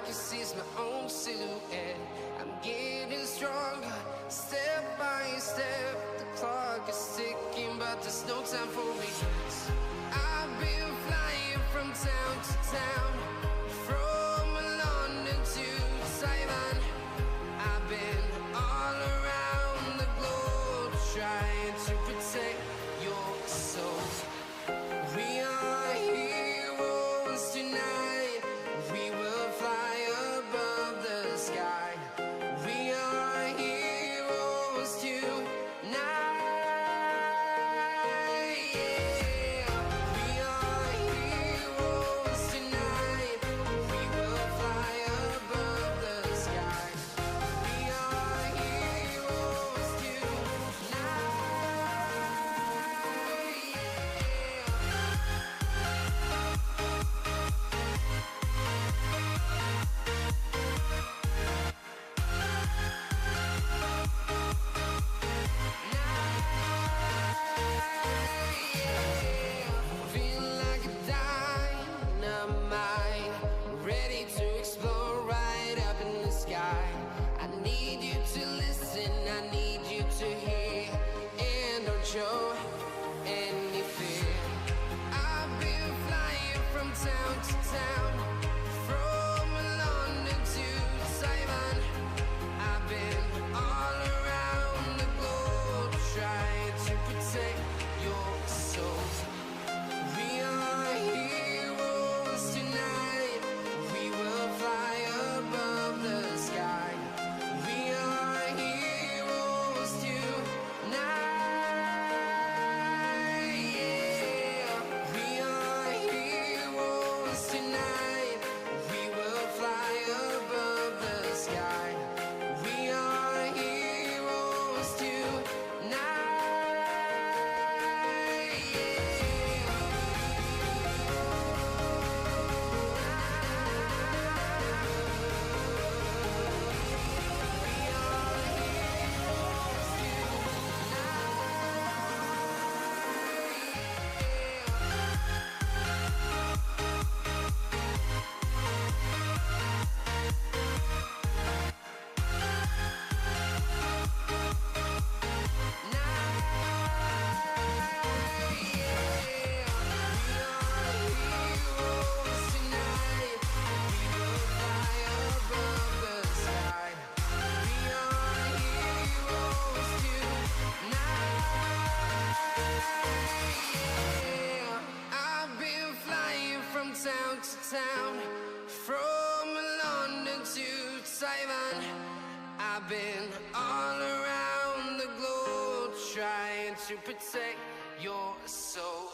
can seize my own silhouette. I'm getting stronger, step by step. The clock is ticking, but there's no time for regrets. I've been flying from town to town, from London to Taiwan. I've been all around the globe trying to protect your soul. We are heroes tonight. We will fly above the sky. We are heroes tonight. Yeah. We are heroes tonight. We will fly above the sky. We are heroes tonight. Feel like a dynamite, ready to explode right up in the sky. I need you to listen, I need you to hear, and don't show any fear. I've been flying from town to town, from London to Taiwan. I've been all around the globe trying to protect your soul. We are heroes tonight. We will fly above the sky. We are heroes tonight. Yeah. We are heroes tonight. We will fly above the sky. We are heroes tonight. I've been flying from town to town, from London to Taiwan. I've been all around the globe trying to protect your soul.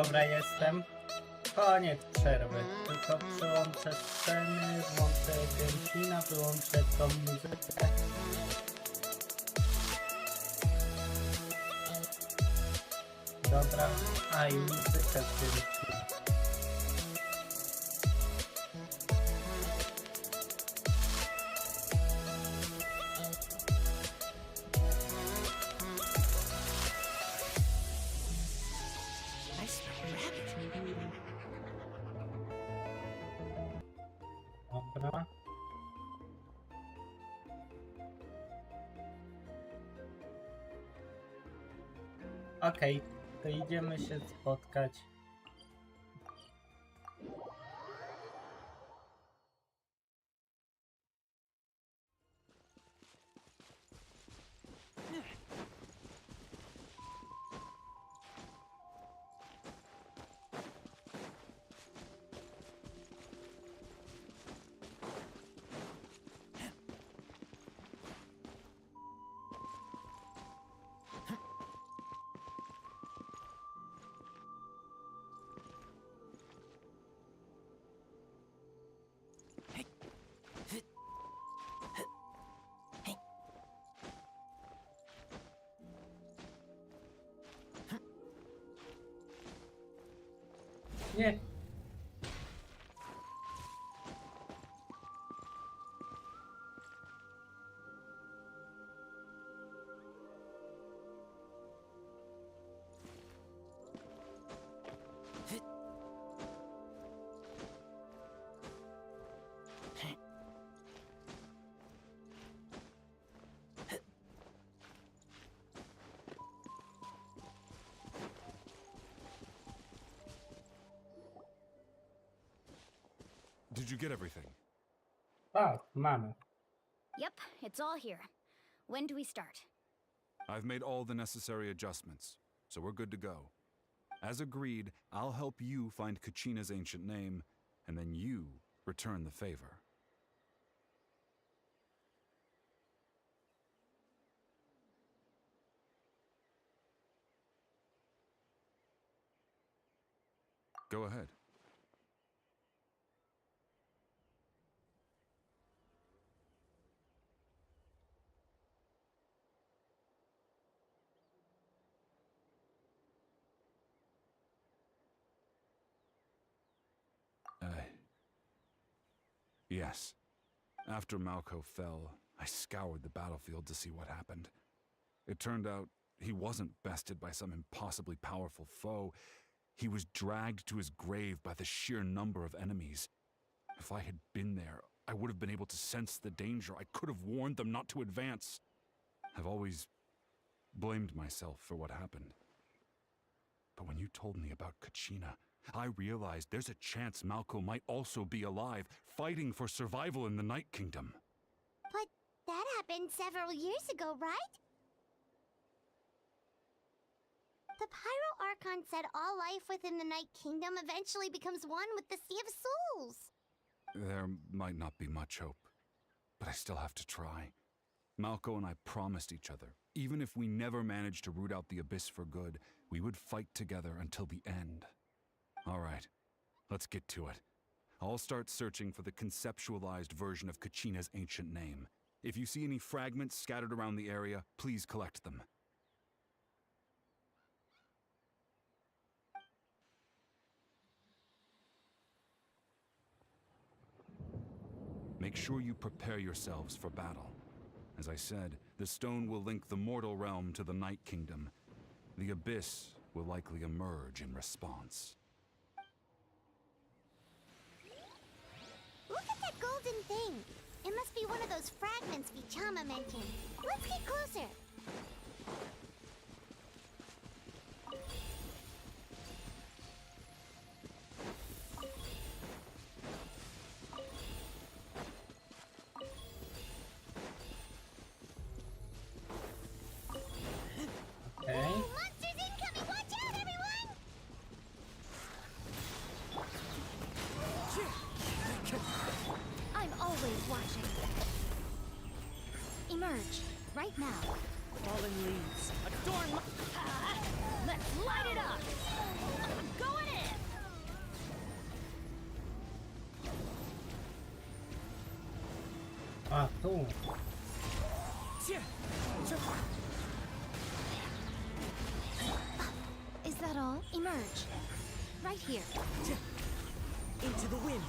Dobra, jestem. Koniec przerwy. Tylko przyłączę sceny, włączę Genshina, wyłączę tą muzykę. Dobra, a i muzykę z Genshina. Dobra. Okej, to idziemy się spotkać. Nie. Did you get everything? Tak, mamy. Yep, it's all here. When do we start? I've made all the necessary adjustments, so we're good to go. As agreed, I'll help you find Kachina's ancient name, and then you return the favor. Go ahead. Yes. After Malko fell, I scoured the battlefield to see what happened. It turned out he wasn't bested by some impossibly powerful foe. He was dragged to his grave by the sheer number of enemies. If I had been there, I would have been able to sense the danger. I could have warned them not to advance. I've always blamed myself for what happened. But when you told me about Kachina, I realized there's a chance Malko might also be alive, fighting for survival in the Night Kingdom. But that happened several years ago, right? The Pyro Archon said all life within the Night Kingdom eventually becomes one with the Sea of Souls. There might not be much hope, but I still have to try. Malko and I promised each other, even if we never managed to root out the Abyss for good, we would fight together until the end. All right, let's get to it. I'll start searching for the conceptualized version of Kachina's ancient name. If you see any fragments scattered around the area, please collect them. Make sure you prepare yourselves for battle. As I said, the stone will link the mortal realm to the Night Kingdom. The Abyss will likely emerge in response. Look at that golden thing. It must be one of those fragments Vichama mentioned. Let's get closer. Okay. Monsters incoming! Watch out, everyone! I'm always watching. Emerge, right now. fallen leaves. Adorn my... Let's light it up! I'm going in! A, tu. Is that all? Emerge. Right here. Into the wind.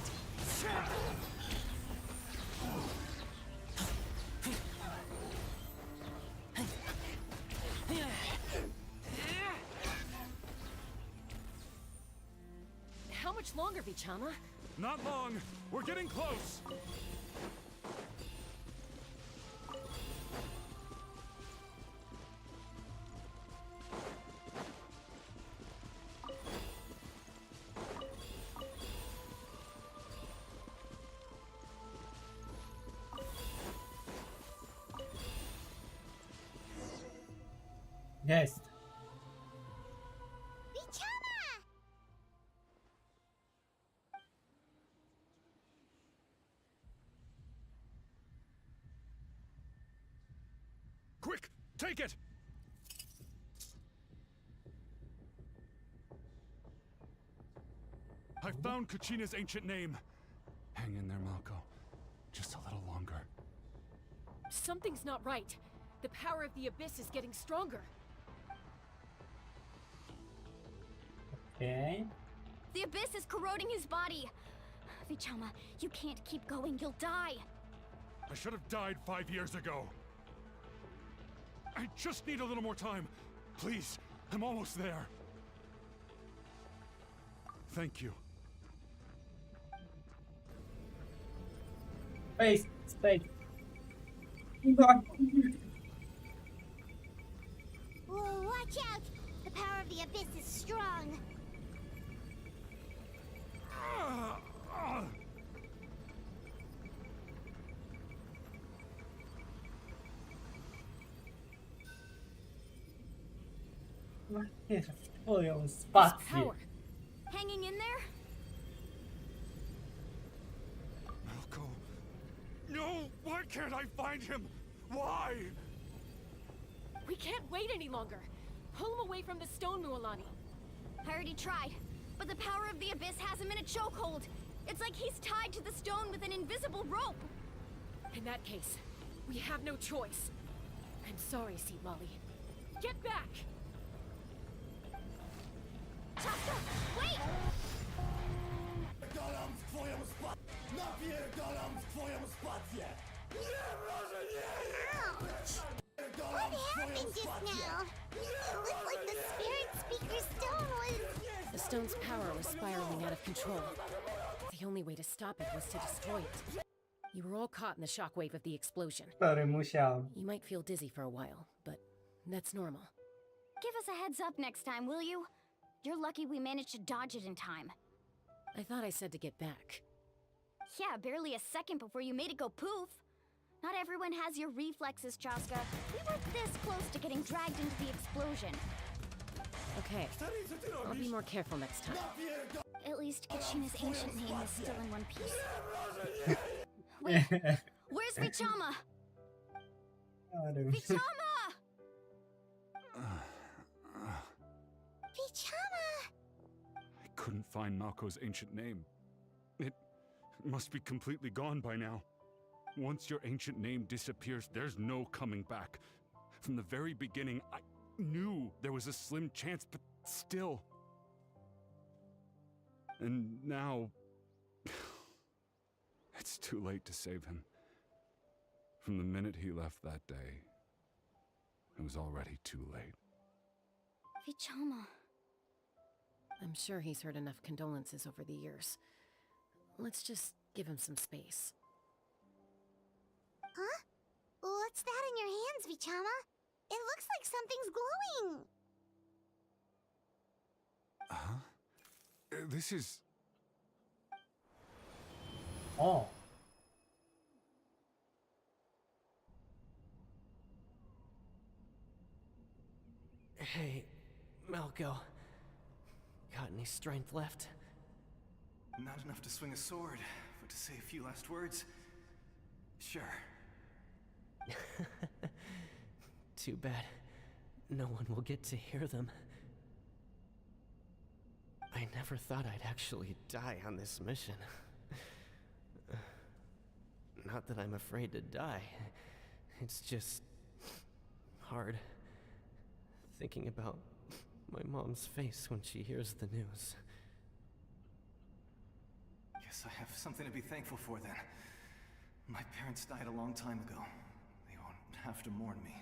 How much longer, Vichama? Not long. We're getting close. Jest. Quick, take it! I found Kachina's ancient name. Hang in there, Malko. Just a little longer. Something's not right. The power of the Abyss is getting stronger. Okay. The Abyss is corroding his body. Vichama, you can't keep going. You'll die. I should have died 5 years ago. I just need a little more time. Please, I'm almost there. Thank you. Space, space. Whoa, watch out! The power of the Abyss is strong. Twoją spację. Power. Hanging in there? Malko. No! Why can't I find him? Why? We can't wait any longer. Pull him away from the stone, Mualani. I already tried, but the power of the Abyss has him in a chokehold. It's like he's tied to the stone with an invisible rope. In that case, we have no choice. I'm sorry, Seed Molly. Get back! Chaska, wait! Napierdalam w twoją spację! Napierdalam w twoją spację! Nie, może nie! What happened just now? It looked like the spirit speaker stone was... The stone's power was spiraling out of control. The only way to stop it was to destroy it. You were all caught in the shockwave of the explosion. Sorry, musiałem. You might feel dizzy for a while, but that's normal. Give us a heads up next time, will you? You're lucky we managed to dodge it in time. I thought I said to get back. Yeah, barely a second before you made it go poof. Not everyone has your reflexes, Chaska. We were this close to getting dragged into the explosion. Okay, I'll be more careful next time. At least Kachina's ancient name is still in one piece. Wait, where's Vichama? Vichama! Vichama! I couldn't find Malko's ancient name. It must be completely gone by now. Once your ancient name disappears, there's no coming back. From the very beginning, I knew there was a slim chance, but still. And now... it's too late to save him. From the minute he left that day, it was already too late. Vichama. I'm sure he's heard enough condolences over the years. Let's just give him some space. Huh? What's that in your hands, Vichama? It looks like something's glowing. Huh? This is... Oh. Hey, Malko. Got any strength left? Not enough to swing a sword, but to say a few last words? Sure. too bad no one will get to hear them. I never thought I'd actually die on this mission. Not that I'm afraid to die. It's just hard thinking about my mom's face when she hears the news. Guess I have something to be thankful for then. My parents died a long time ago. They won't have to mourn me.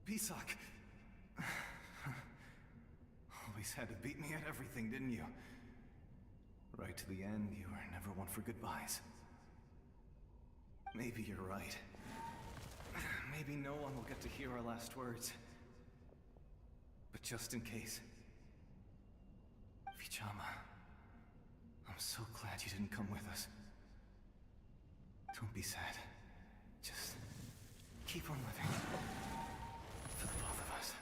Pisak! Always had to beat me at everything, didn't you? Right to the end, you were never one for goodbyes. Maybe you're right. Maybe no one will get to hear our last words. But just in case... Vichama, I'm so glad you didn't come with us. Don't be sad. Just keep on living. For the both of us.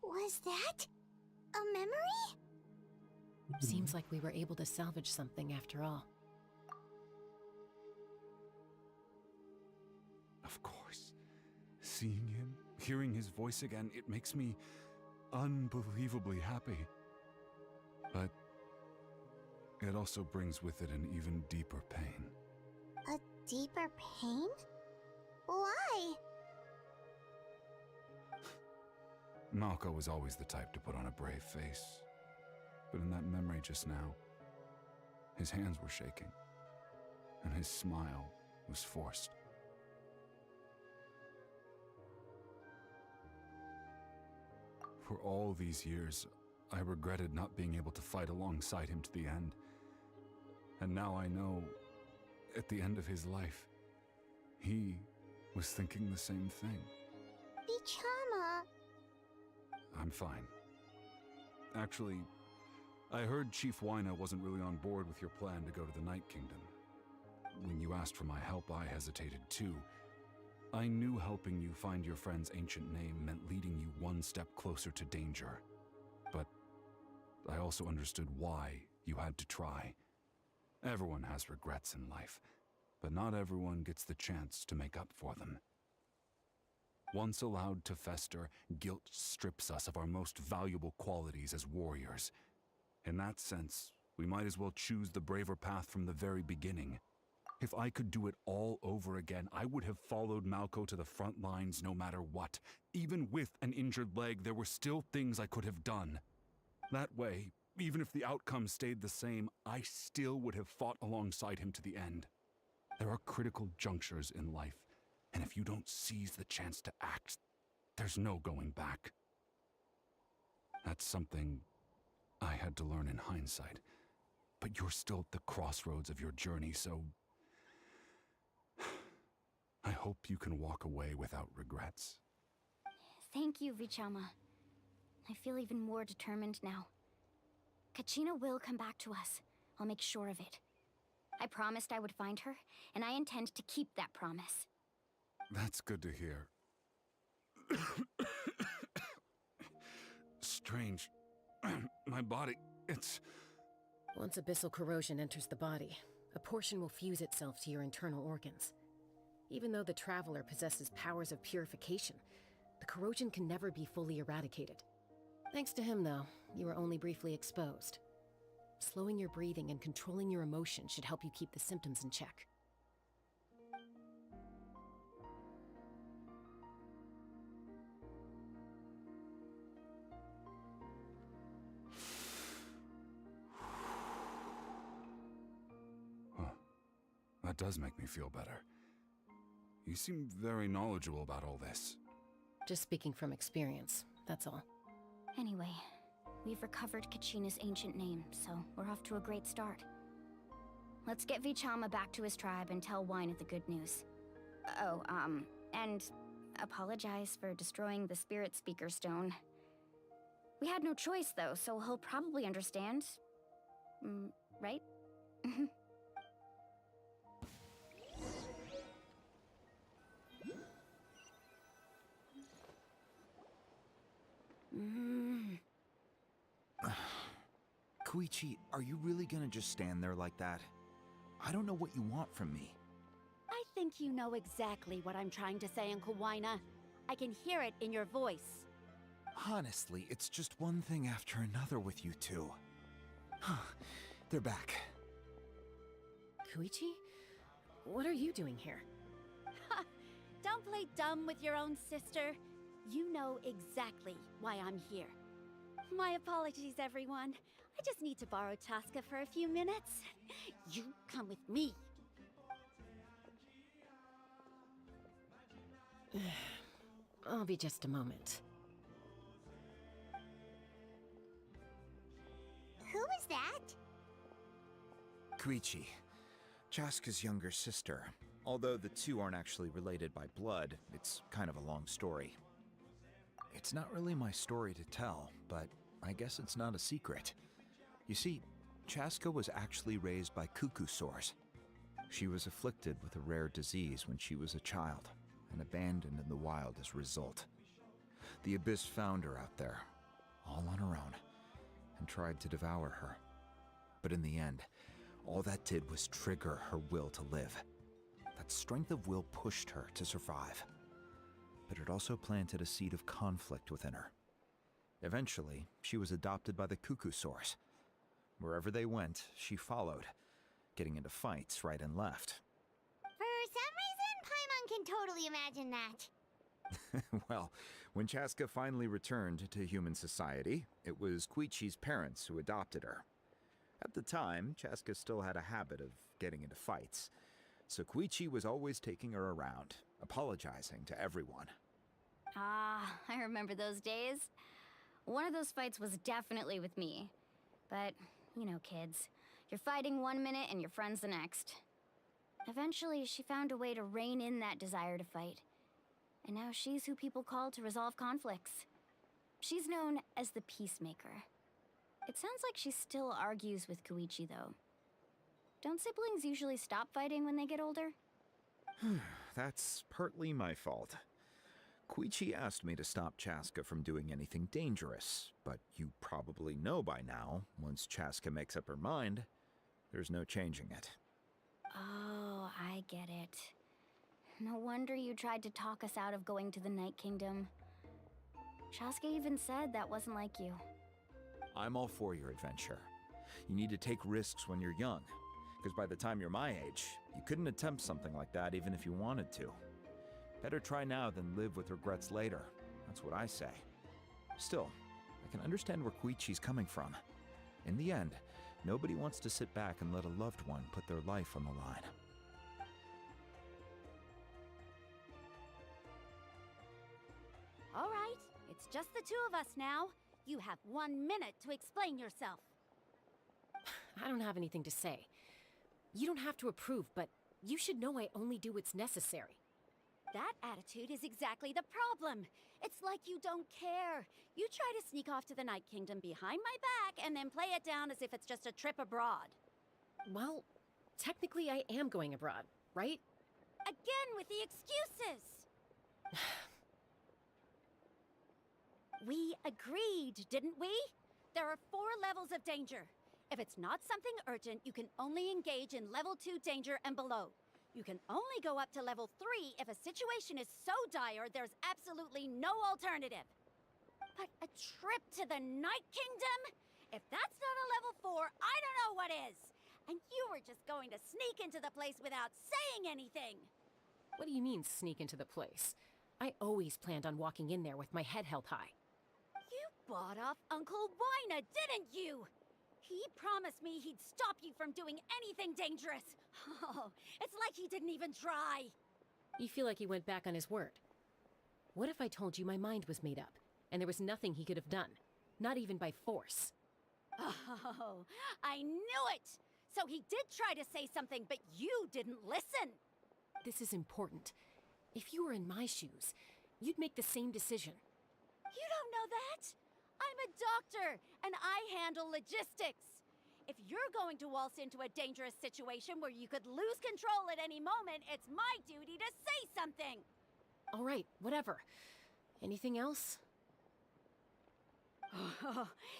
Was that a memory? Seems like we were able to salvage something after all. Of course. Seeing him, hearing his voice again, it makes me unbelievably happy. But it also brings with it an even deeper pain. A deeper pain? Why? Malco was always the type to put on a brave face. But in that memory just now, his hands were shaking, and his smile was forced. For all these years, I regretted not being able to fight alongside him to the end. And now I know, at the end of his life, he was thinking the same thing. Vichama! I'm fine. Actually, I heard Chief Wyna wasn't really on board with your plan to go to the Night Kingdom. When you asked for my help, I hesitated too. I knew helping you find your friend's ancient name meant leading you one step closer to danger. But I also understood why you had to try. Everyone has regrets in life, but not everyone gets the chance to make up for them. Once allowed to fester, guilt strips us of our most valuable qualities as warriors. In that sense, we might as well choose the braver path from the very beginning. If I could do it all over again, I would have followed Malco to the front lines no matter what. Even with an injured leg, there were still things I could have done. That way, even if the outcome stayed the same, I still would have fought alongside him to the end. There are critical junctures in life, and if you don't seize the chance to act, there's no going back. That's something I had to learn in hindsight, but you're still at the crossroads of your journey, so I hope you can walk away without regrets. Thank you, Vichama. I feel even more determined now. Kachina will come back to us. I'll make sure of it. I promised I would find her, and I intend to keep that promise. That's good to hear. Strange. My body, it's... Once abyssal corrosion enters the body, a portion will fuse itself to your internal organs. Even though the Traveler possesses powers of purification, the corrosion can never be fully eradicated. Thanks to him, though, you were only briefly exposed. Slowing your breathing and controlling your emotions should help you keep the symptoms in check. That does make me feel better. You seem very knowledgeable about all this. Just speaking from experience, that's all. Anyway, we've recovered Kachina's ancient name, so we're off to a great start. Let's get Vichama back to his tribe and tell Wyna the good news. Oh, and apologize for destroying the Spirit Speaker Stone. We had no choice, though, so he'll probably understand. Right? Koichi, are you really gonna just stand there like that? I don't know what you want from me. I think you know exactly what I'm trying to say, Uncle Wina. I can hear it in your voice. Honestly, it's just one thing after another with you two. They're back. Koichi? What are you doing here? Ha! Don't play dumb with your own sister. You know exactly why I'm here. My apologies, everyone. I just need to borrow Chaska for a few minutes. You come with me. I'll be just a moment. Who is that? Koichi, Chaska's younger sister. Although the two aren't actually related by blood, it's kind of a long story. It's not really my story to tell, but I guess it's not a secret. You see, Chaska was actually raised by cuckoo sores. She was afflicted with a rare disease when she was a child, and abandoned in the wild as a result. The Abyss found her out there, all on her own, and tried to devour her. But in the end, all that did was trigger her will to live. That strength of will pushed her to survive. But it also planted a seed of conflict within her. Eventually, she was adopted by the cuckoo source. Wherever they went, she followed, getting into fights right and left. For some reason, Paimon can totally imagine that. Well, when Chaska finally returned to human society, it was Koichi's parents who adopted her. At the time, Chaska still had a habit of getting into fights, so Koichi was always taking her around, apologizing to everyone. Ah, I remember those days. One of those fights was definitely with me. But, you know, kids. You're fighting one minute and your friend's the next. Eventually, she found a way to rein in that desire to fight. And now she's who people call to resolve conflicts. She's known as the Peacemaker. It sounds like she still argues with Koichi, though. Don't siblings usually stop fighting when they get older? That's partly my fault. Koichi asked me to stop Chaska from doing anything dangerous, but you probably know by now, once Chaska makes up her mind, there's no changing it. Oh, I get it. No wonder you tried to talk us out of going to the Night Kingdom. Chaska even said that wasn't like you. I'm all for your adventure. You need to take risks when you're young, because by the time you're my age, you couldn't attempt something like that even if you wanted to. Better try now than live with regrets later. That's what I say. Still, I can understand where Koichi's coming from. In the end, nobody wants to sit back and let a loved one put their life on the line. All right, it's just the two of us now. You have 1 minute to explain yourself. I don't have anything to say. You don't have to approve, but you should know I only do what's necessary. That attitude is exactly the problem. It's like you don't care. You try to sneak off to the Night Kingdom behind my back and then play it down as if it's just a trip abroad. Well, technically I am going abroad, right? Again with the excuses! We agreed, didn't we? There are 4 levels of danger. If it's not something urgent, you can only engage in level 2 danger and below. You can only go up to level 3 if a situation is so dire there's absolutely no alternative. But a trip to the Night Kingdom? If that's not a level 4, I don't know what is. And you were just going to sneak into the place without saying anything. What do you mean, sneak into the place? I always planned on walking in there with my head held high. You bought off Uncle Wina, didn't you? He promised me he'd stop you from doing anything dangerous. Oh, it's like he didn't even try. You feel like he went back on his word. What if I told you my mind was made up, and there was nothing he could have done? Not even by force. Oh, I knew it! So he did try to say something, but you didn't listen. This is important. If you were in my shoes, you'd make the same decision. You don't know that? I'm a doctor, and I handle logistics. If you're going to waltz into a dangerous situation where you could lose control at any moment, it's my duty to say something. All right, whatever. Anything else?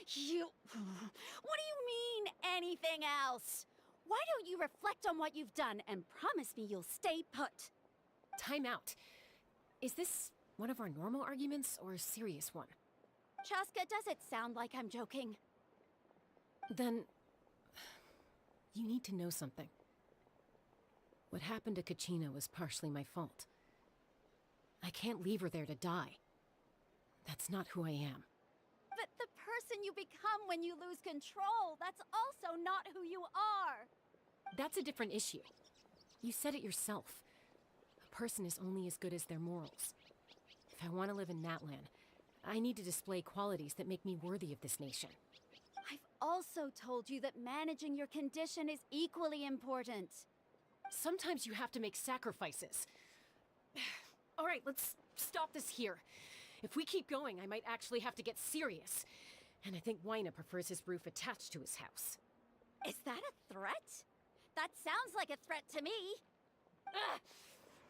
You... What do you mean, anything else? Why don't you reflect on what you've done and promise me you'll stay put? Time out. Is this one of our normal arguments or a serious one? Chaska, does it sound like I'm joking? Then... you need to know something. What happened to Kachina was partially my fault. I can't leave her there to die. That's not who I am. But the person you become when you lose control, that's also not who you are! That's a different issue. You said it yourself. A person is only as good as their morals. If I want to live in Natlan, I need to display qualities that make me worthy of this nation. I've also told you that managing your condition is equally important. Sometimes you have to make sacrifices. All right, let's stop this here. If we keep going, I might actually have to get serious. And I think Wyna prefers his roof attached to his house. Is that a threat? That sounds like a threat to me.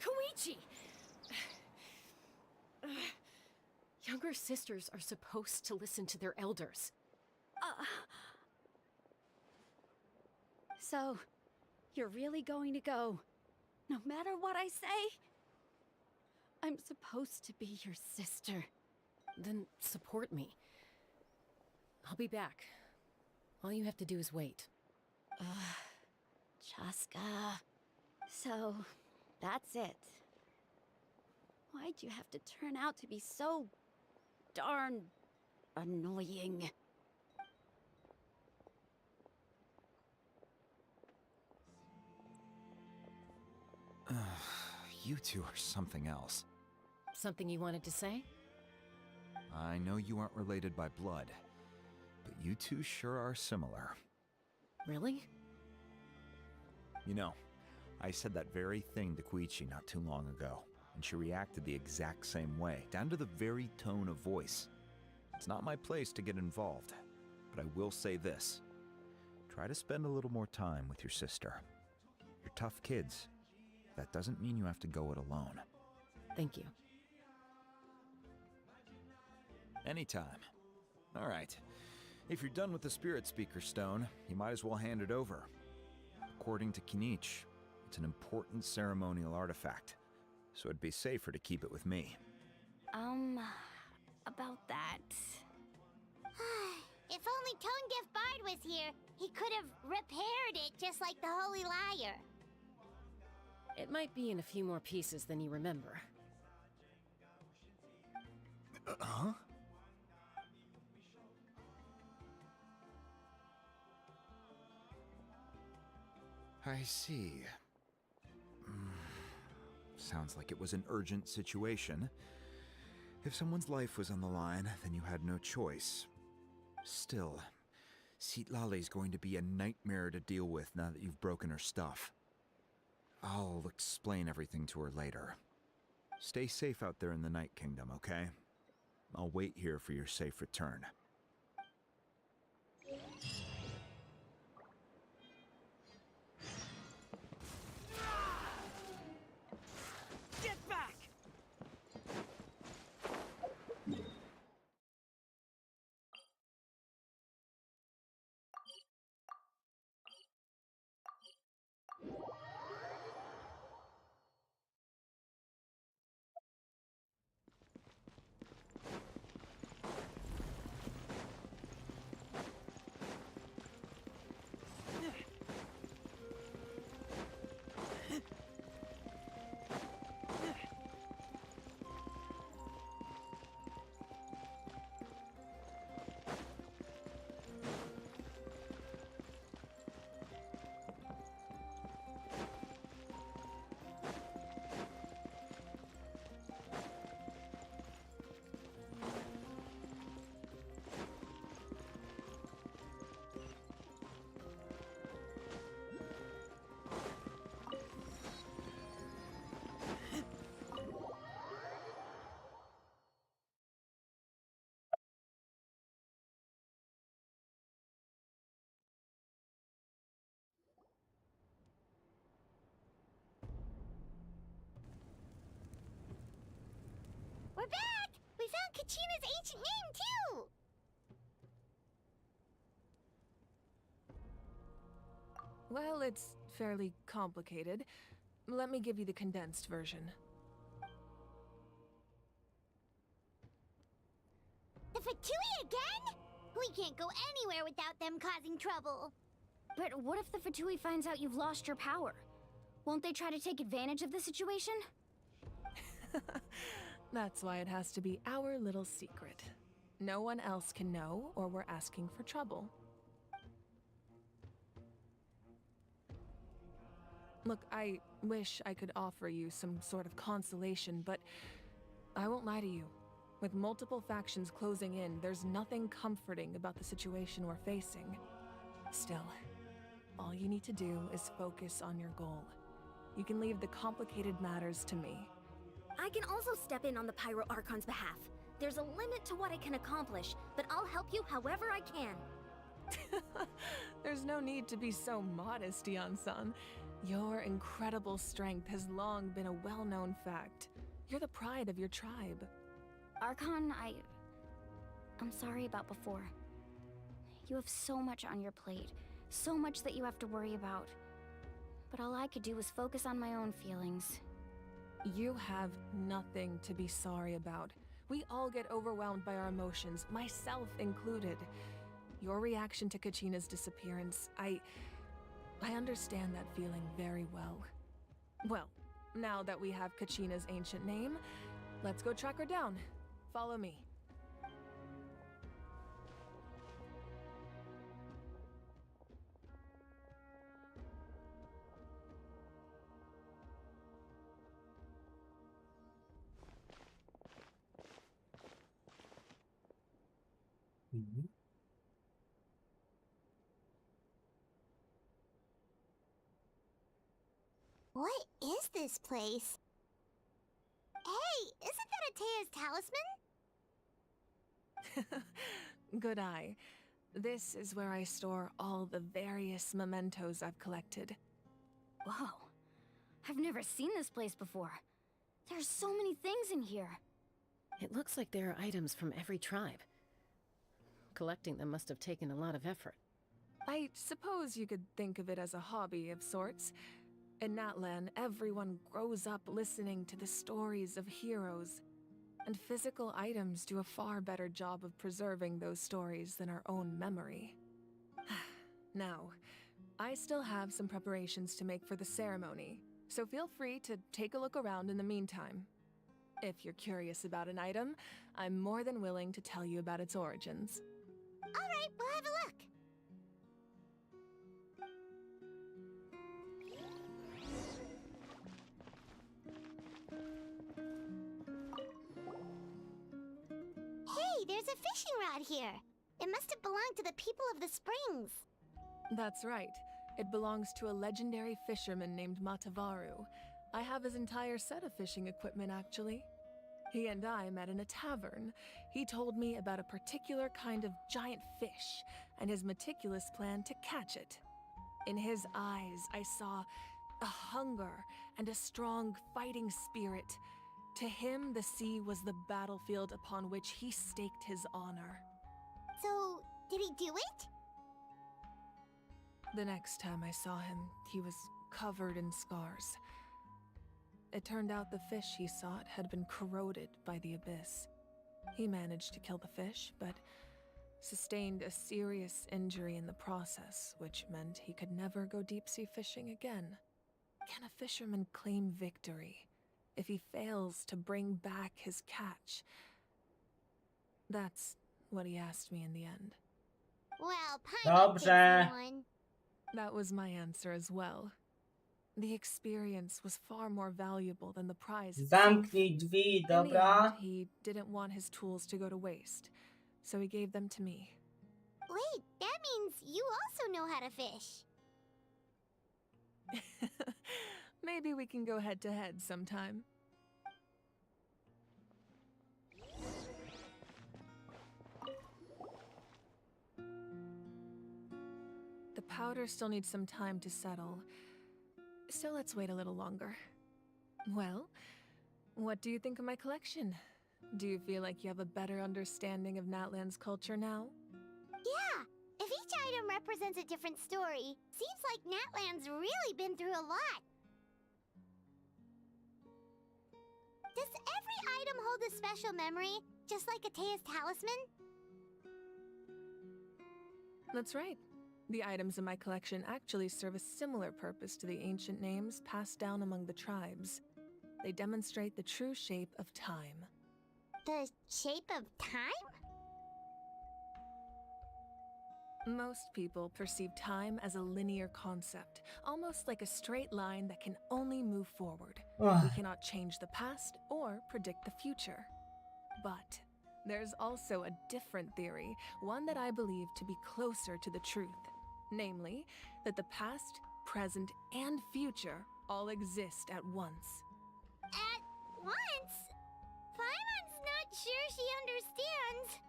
Koichi! Younger sisters are supposed to listen to their elders. So, you're really going to go, no matter what I say? I'm supposed to be your sister. Then support me. I'll be back. All you have to do is wait. Chaska. So, that's it. Why'd you have to turn out to be so darn annoying? You two are something else. Something you wanted to say? I know you aren't related by blood, but you two sure are similar. Really? You know, I said that very thing to Koichi not too long ago, and she reacted the exact same way, down to the very tone of voice. It's not my place to get involved, but I will say this. Try to spend a little more time with your sister. You're tough kids. That doesn't mean you have to go it alone. Thank you. Anytime. All right. If you're done with the Spirit Speaker Stone, you might as well hand it over. According to Kinich, it's an important ceremonial artifact, so it'd be safer to keep it with me. About that... If only Tone-Deaf Bard was here, he could have repaired it just like the Holy Liar. It might be in a few more pieces than you remember. Huh? I see. Sounds like it was an urgent situation. If someone's life was on the line, then you had no choice. Still, Citlali's going to be a nightmare to deal with now that you've broken her stuff. I'll explain everything to her later. Stay safe out there in the Night Kingdom, okay? I'll wait here for your safe return. Get back! We're back! We found Kachina's ancient name, too! Well, it's fairly complicated. Let me give you the condensed version. The Fatui again? We can't go anywhere without them causing trouble. But what if the Fatui finds out you've lost your power? Won't they try to take advantage of the situation? That's why it has to be our little secret. No one else can know, or we're asking for trouble. Look, I wish I could offer you some sort of consolation, but I won't lie to you. With multiple factions closing in, there's nothing comforting about the situation we're facing. Still, all you need to do is focus on your goal. You can leave the complicated matters to me. I can also step in on the Pyro Archon's behalf. There's a limit to what I can accomplish, but I'll help you however I can. There's no need to be so modest, Yan-san. Your incredible strength has long been a well-known fact. You're the pride of your tribe. Archon, I'm sorry about before. You have so much on your plate, so much that you have to worry about. But all I could do was focus on my own feelings. You have nothing to be sorry about. We all get overwhelmed by our emotions, myself included. Your reaction to Kachina's disappearance, I understand that feeling very well. Well, now that we have Kachina's ancient name, let's go track her down. Follow me. What is this place? Hey, isn't that Atea's talisman? Good eye. This is where I store all the various mementos I've collected. Whoa. I've never seen this place before. There's so many things in here. It looks like there are items from every tribe. Collecting them must have taken a lot of effort. I suppose you could think of it as a hobby of sorts. In Natlan, everyone grows up listening to the stories of heroes, and physical items do a far better job of preserving those stories than our own memory. Now, I still have some preparations to make for the ceremony, so feel free to take a look around in the meantime. If you're curious about an item, I'm more than willing to tell you about its origins. All right, we'll have a look. Hey, there's a fishing rod here. It must have belonged to the people of the springs. That's right. It belongs to a legendary fisherman named Matavaru. I have his entire set of fishing equipment, actually. He and I met in a tavern. He told me about a particular kind of giant fish and his meticulous plan to catch it. In his eyes, I saw a hunger and a strong fighting spirit. To him, the sea was the battlefield upon which he staked his honor. So, did he do it? The next time I saw him, he was covered in scars. It turned out the fish he sought had been corroded by the abyss. He managed to kill the fish, but sustained a serious injury in the process, which meant he could never go deep-sea fishing again. Can a fisherman claim victory if he fails to bring back his catch? That's what he asked me in the end. Well, Paimon thinks he won. That was my answer as well. The experience was far more valuable than the prize itself. Zamknij drzwi, In the dobra? end, he didn't want his tools to go to waste, so he gave them to me. Wait, that means you also know how to fish. Maybe we can go head-to-head sometime. The powder still needs some time to settle, so let's wait a little longer. Well, what do you think of my collection? Do you feel like you have a better understanding of Natlan's culture now? Yeah, if each item represents a different story. Seems like Natlan's really been through a lot. Does every item hold a special memory, just like Atea's talisman? That's right. The items in my collection actually serve a similar purpose to the ancient names passed down among the tribes. They demonstrate the true shape of time. The shape of time? Most people perceive time as a linear concept, almost like a straight line that can only move forward. We cannot change the past or predict the future. But there's also a different theory, one that I believe to be closer to the truth. Namely, that the past, present, and future all exist at once. At once? Paimon's not sure she understands.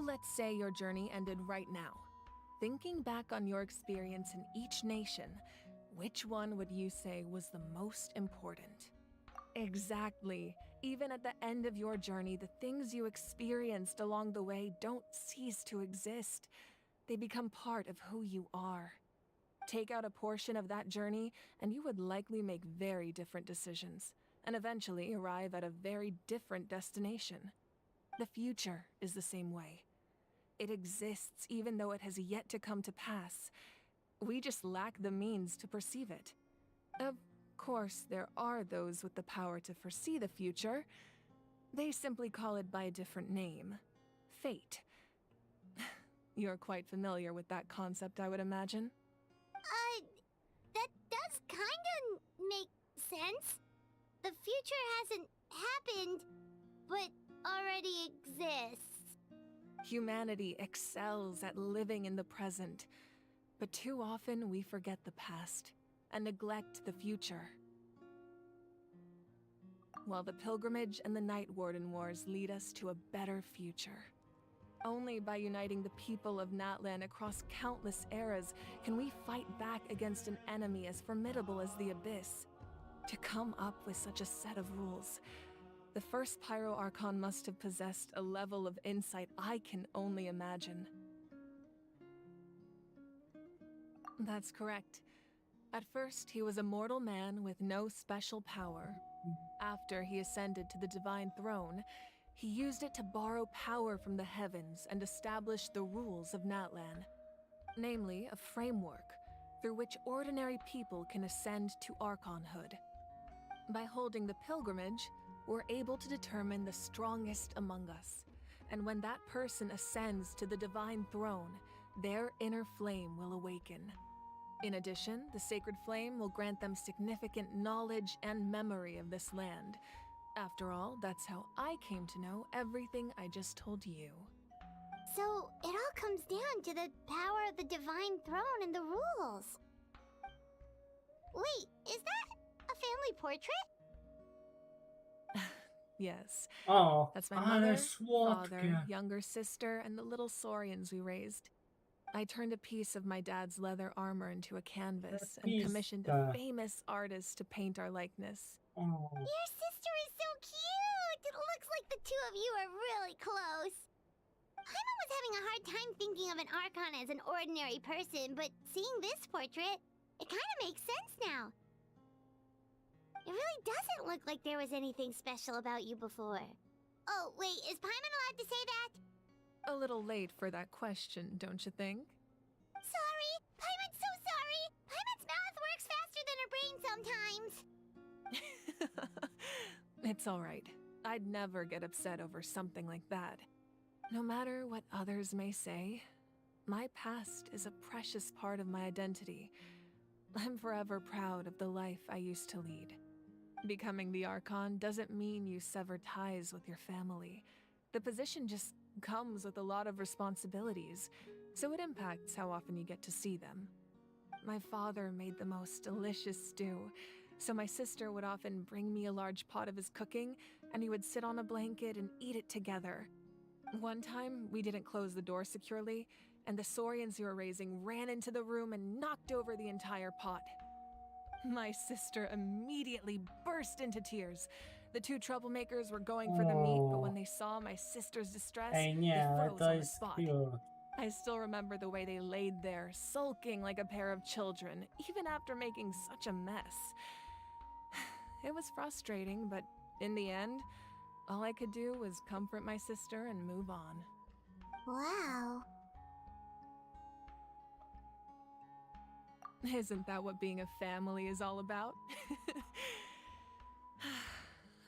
Let's say your journey ended right now. Thinking back on your experience in each nation, which one would you say was the most important? Exactly. Even at the end of your journey, the things you experienced along the way don't cease to exist. They become part of who you are. Take out a portion of that journey, and you would likely make very different decisions, and eventually arrive at a very different destination. The future is the same way. It exists even though it has yet to come to pass. We just lack the means to perceive it. Of course, there are those with the power to foresee the future. They simply call it by a different name. Fate. You're quite familiar with that concept, I would imagine. That does kinda make sense. The future hasn't happened, but already exists. Humanity excels at living in the present, but too often we forget the past and neglect the future. While the pilgrimage and the Night Warden Wars lead us to a better future. Only by uniting the people of Natlan across countless eras can we fight back against an enemy as formidable as the Abyss. To come up with such a set of rules, the first Pyro Archon must have possessed a level of insight I can only imagine. That's correct. At first, he was a mortal man with no special power. After he ascended to the divine throne, he used it to borrow power from the heavens and establish the rules of Natlan. Namely, a framework through which ordinary people can ascend to Archonhood. By holding the pilgrimage, we're able to determine the strongest among us. And when that person ascends to the divine throne, their inner flame will awaken. In addition, the sacred flame will grant them significant knowledge and memory of this land. After all, that's how I came to know everything I just told you. So, it all comes down to the power of the divine throne and the rules. Wait, is that a family portrait? Yes. Oh, that's my mother, słodkie. father, younger sister, and the little saurians we raised. I turned a piece of my dad's leather armor into a canvas and commissioned a famous artist to paint our likeness. Oh. Your sister is so cute! It looks like the two of you are really close. Paimon was having a hard time thinking of an Archon as an ordinary person, but seeing this portrait, it kind of makes sense now. It really doesn't look like there was anything special about you before. Oh, wait, is Paimon allowed to say that? A little late for that question, don't you think? Sorry! Paimon's so sorry! Paimon's mouth works faster than her brain sometimes! It's all right. I'd never get upset over something like that. No matter what others may say, my past is a precious part of my identity. I'm forever proud of the life I used to lead. Becoming the Archon doesn't mean you sever ties with your family. The position just comes with a lot of responsibilities, so it impacts how often you get to see them. My father made the most delicious stew, so my sister would often bring me a large pot of his cooking, and we would sit on a blanket and eat it together. One time, we didn't close the door securely, and the saurians we were raising ran into the room and knocked over the entire pot. My sister immediately burst into tears. The two troublemakers were going for the meat, but when they saw my sister's distress, they froze on the spot. I still remember the way they laid there, sulking like a pair of children, even after making such a mess. It was frustrating, but in the end, all I could do was comfort my sister and move on. Wow. Isn't that what being a family is all about?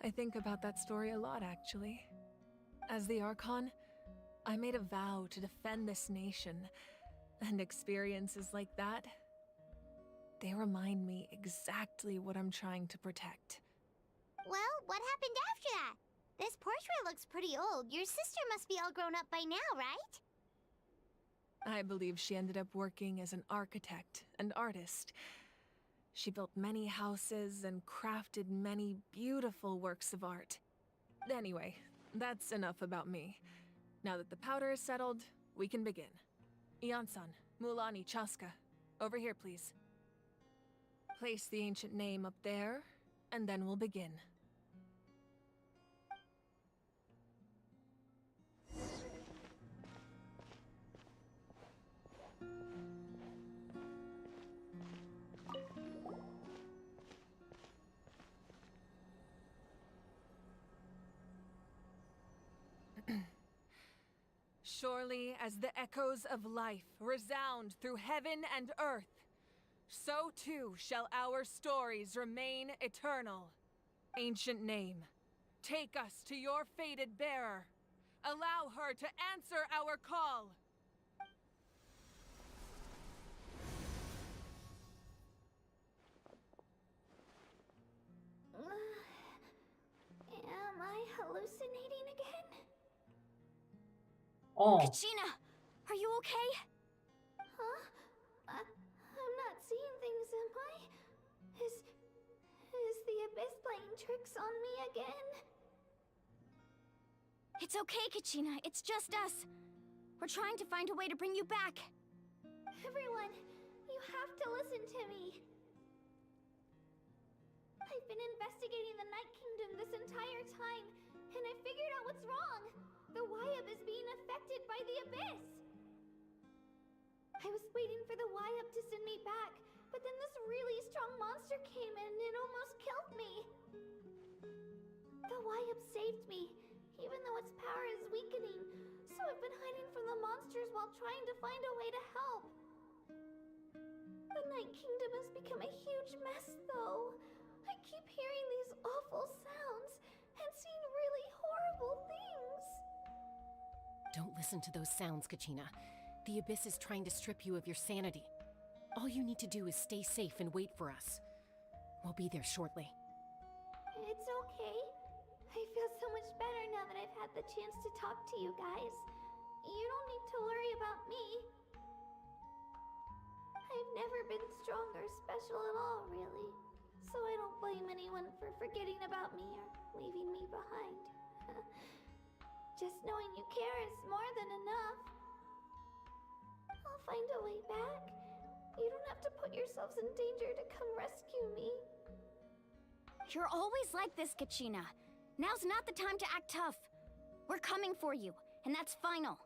I think about that story a lot, actually. As the Archon, I made a vow to defend this nation, and experiences like that, they remind me exactly what I'm trying to protect. Well, what happened after that? This portrait looks pretty old. Your sister must be all grown up by now, right? I believe she ended up working as an architect and artist. She built many houses and crafted many beautiful works of art. Anyway, that's enough about me. Now that the powder is settled, we can begin. Ian-san, Mulani, Chaska, over here, please. Place the ancient name up there, and then we'll begin. Surely as the echoes of life resound through heaven and earth, so too shall our stories remain eternal. Ancient name, take us to your fated bearer. Allow her to answer our call. Am I hallucinating again? Oh. Kachina, are you okay? Huh? I'm not seeing things, am I? Is the Abyss playing tricks on me again? It's okay, Kachina. It's just us. We're trying to find a way to bring you back. Everyone, you have to listen to me. I've been investigating the Night Kingdom this entire time, and I figured out what's wrong. The Wyab is being affected by the Abyss! I was waiting for the Wyab to send me back, but then this really strong monster came in and it almost killed me. The Wyab saved me, even though its power is weakening, so I've been hiding from the monsters while trying to find a way to help. The Night Kingdom has become a huge mess, though. I keep hearing these awful sounds and seeing really horrible things. Don't listen to those sounds, Kachina. The Abyss is trying to strip you of your sanity. All you need to do is stay safe and wait for us. We'll be there shortly. It's okay. I feel so much better now that I've had the chance to talk to you guys. You don't need to worry about me. I've never been strong or special at all, really. So I don't blame anyone for forgetting about me or leaving me behind. Just knowing you care is more than enough. I'll find a way back. You don't have to put yourselves in danger to come rescue me. You're always like this, Kachina. Now's not the time to act tough. We're coming for you, and that's final.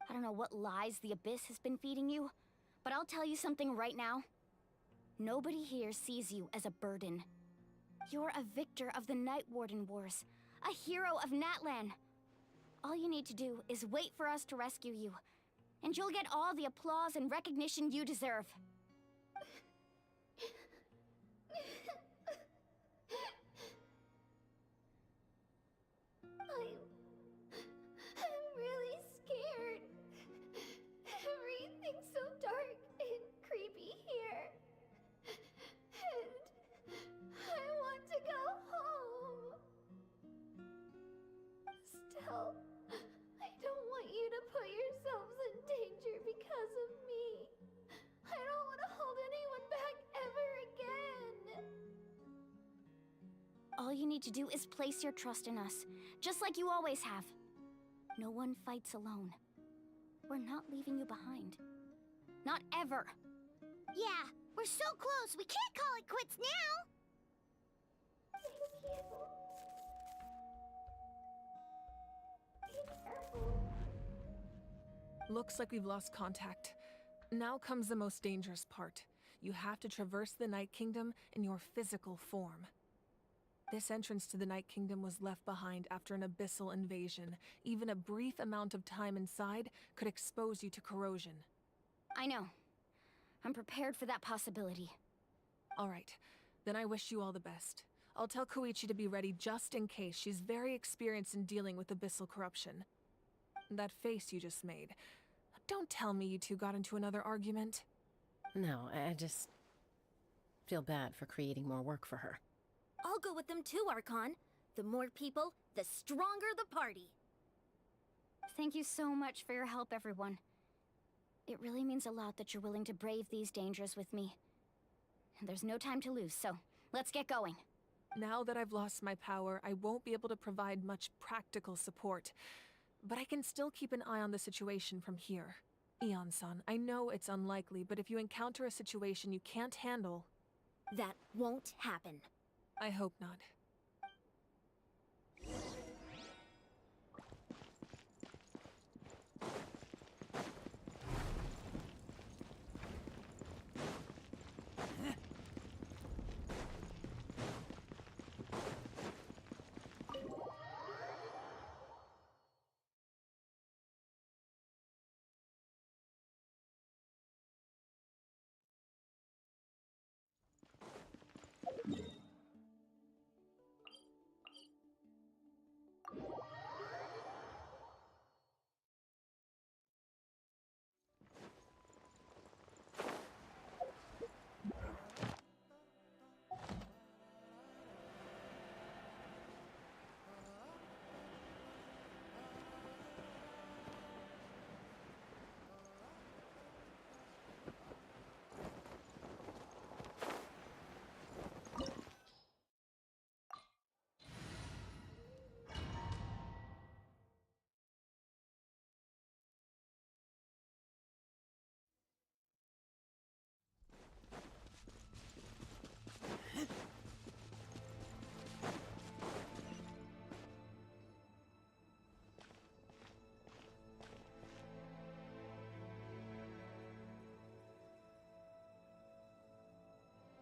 I don't know what lies the Abyss has been feeding you, but I'll tell you something right now. Nobody here sees you as a burden. You're a victor of the Night Warden Wars, a hero of Natlan. All you need to do is wait for us to rescue you, and you'll get all the applause and recognition you deserve. I'm really scared. Everything's so dark and creepy here. And I want to go home. Still, I don't want you to put yourselves in danger because of me. I don't want to hold anyone back ever again. All you need to do is place your trust in us, just like you always have. No one fights alone. We're not leaving you behind. Not ever. Yeah, we're so close, we can't call it quits now! Thank you. Be careful. Looks like we've lost contact. Now comes the most dangerous part. You have to traverse the Night Kingdom in your physical form. This entrance to the Night Kingdom was left behind after an abyssal invasion. Even a brief amount of time inside could expose you to corrosion. I know. I'm prepared for that possibility. All right, then I wish you all the best. I'll tell Koichi to be ready just in case. She's very experienced in dealing with abyssal corruption. That face you just made. Don't tell me you two got into another argument. No, I just feel bad for creating more work for her. I'll go with them too, Archon. The more people, the stronger the party. Thank you so much for your help, everyone. It really means a lot that you're willing to brave these dangers with me. And there's no time to lose, so let's get going. Now that I've lost my power, I won't be able to provide much practical support. But I can still keep an eye on the situation from here. Eon-san, I know it's unlikely, but if you encounter a situation you can't handle... That won't happen. I hope not.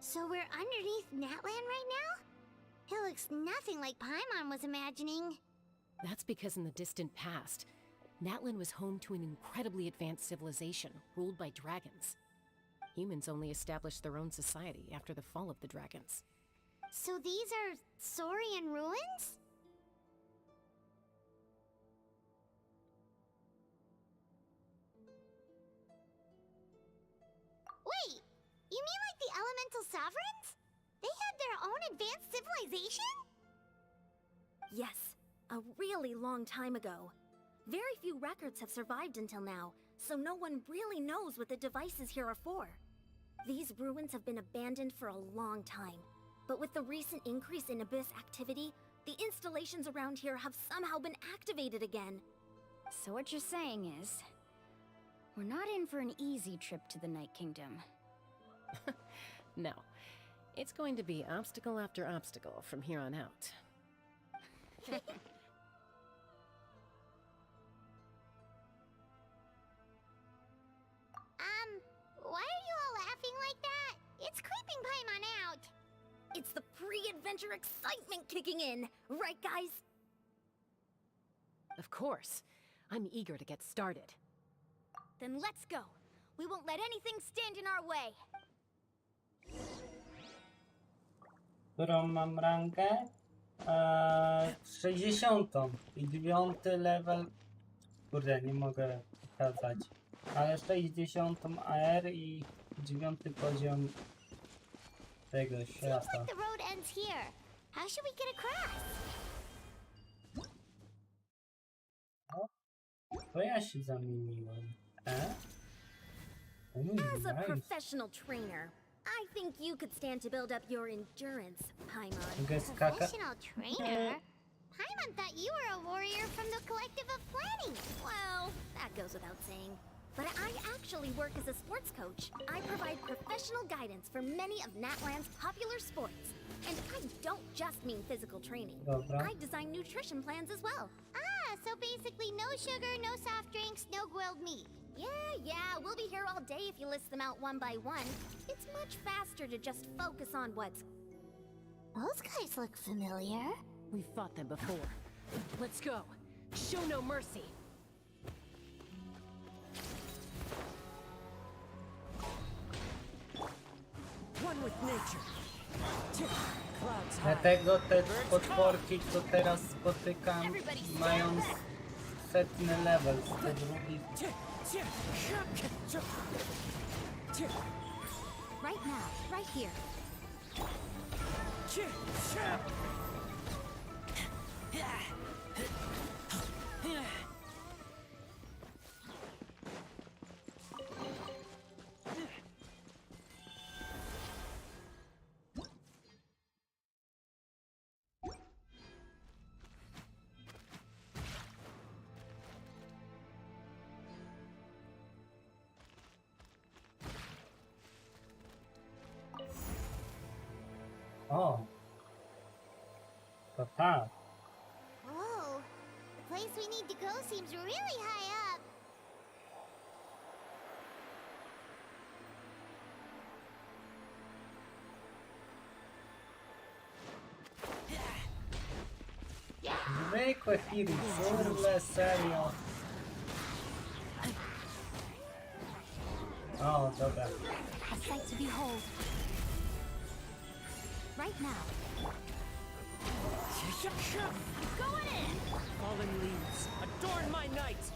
So we're underneath Natlan right now? It looks nothing like Paimon was imagining. That's because in the distant past, Natlan was home to an incredibly advanced civilization ruled by dragons. Humans only established their own society after the fall of the dragons. So these are Saurian ruins? Wait, you mean like the elemental sovereigns? They had their own advanced civilization? Yes, a really long time ago. Very few records have survived until now, so no one really knows what the devices here are for. These ruins have been abandoned for a long time, but with the recent increase in Abyss activity, the installations around here have somehow been activated again. So what you're saying is, we're not in for an easy trip to the Night Kingdom. No, it's going to be obstacle after obstacle from here on out. Why are you all laughing like that? It's creeping Paimon out. It's the pre-adventure excitement kicking in, right guys? Of course. I'm eager to get started. Then let's go. We won't let anything stand in our way. Którą mam rangę? 60. I 9 level. Kurde, nie mogę pokazać. Ale 60 AR i 9 poziom tego Seems świata. like the road ends here. How should we get across? To ja się zamieniłem. As a professional trainer, I think you could stand to build up your endurance, Paimon. Professional trainer? Paimon thought you were a warrior from the collective of planning. Well, that goes without saying. But I actually work as a sports coach. I provide professional guidance for many of Natlan's popular sports. And I don't just mean physical training. I design nutrition plans as well. Ah, so basically no sugar, no soft drinks, no grilled meat. Yeah, we'll be here all day if you list them out one by one. It's much faster to just focus on what's... Those guys look familiar. We've fought them before. Let's go. Show no mercy. One with nature. Clouds Dlatego te potworki, co teraz spotykam, mają setny level, 102. Right now, right here. O, to tak. Whoa, the place we need to go seems really high up. Zwykłe Firi, kurde, serio. O, dobra. A sight to behold. Right now. Going in! Fallen leaves, adorn my night!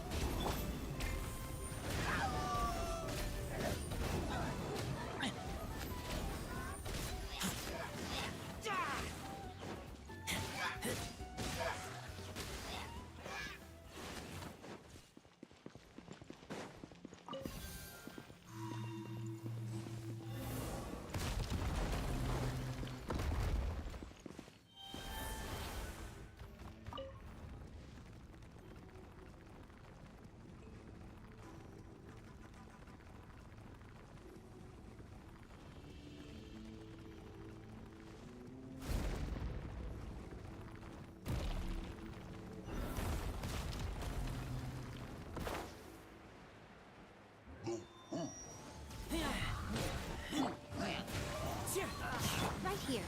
Right here.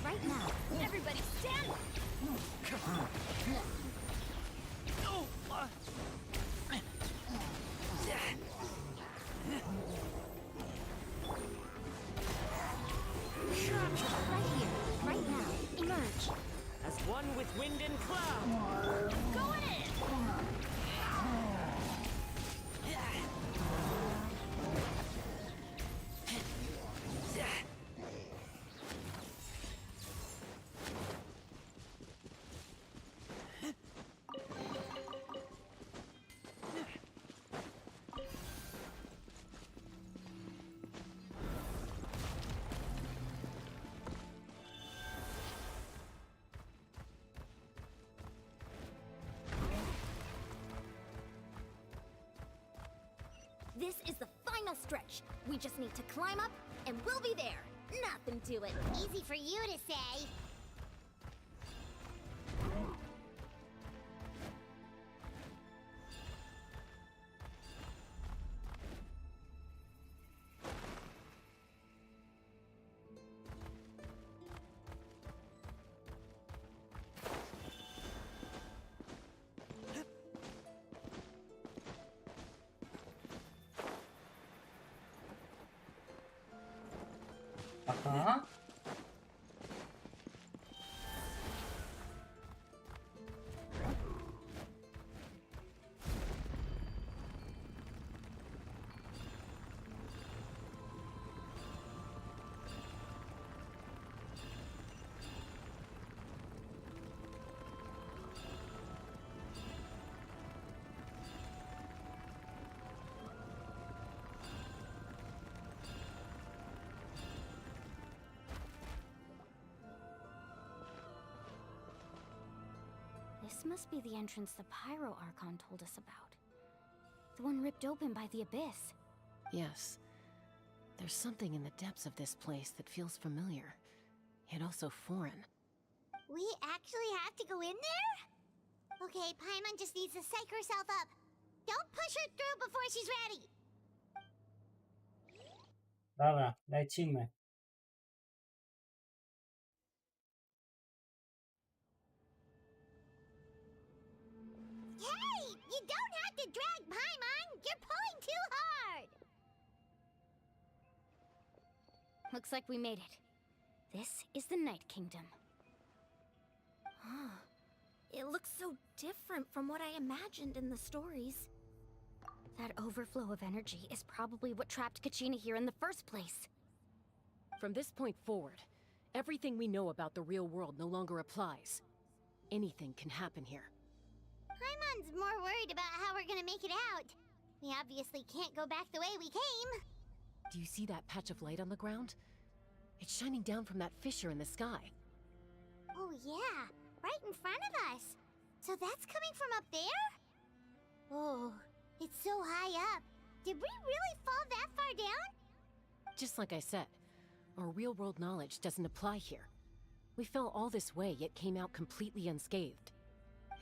Right now. Everybody stand! Right here. Right now. Emerge. As one with wind and cloud! Going in! This is the final stretch. We just need to climb up, and we'll be there. Nothing to it. Easy for you to say. Aha. This must be the entrance the Pyro Archon told us about. The one ripped open by the Abyss. Yes. There's something in the depths of this place that feels familiar, yet also foreign. We actually have to go in there? Okay, Paimon just needs to psych herself up. Don't push her through before she's ready. Dobra, lecimy. Hey, you don't have to drag Paimon. You're pulling too hard. Looks like we made it. This is the Night Kingdom. Huh. It looks so different from what I imagined in the stories. That overflow of energy is probably what trapped Kachina here in the first place. From this point forward, everything we know about the real world no longer applies. Anything can happen here. Paimon's more worried about how we're gonna make it out. We obviously can't go back the way we came. Do you see that patch of light on the ground? It's shining down from that fissure in the sky. Oh yeah, right in front of us. So that's coming from up there? Oh, it's so high up. Did we really fall that far down? Just like I said, our real-world knowledge doesn't apply here. We fell all this way, yet came out completely unscathed.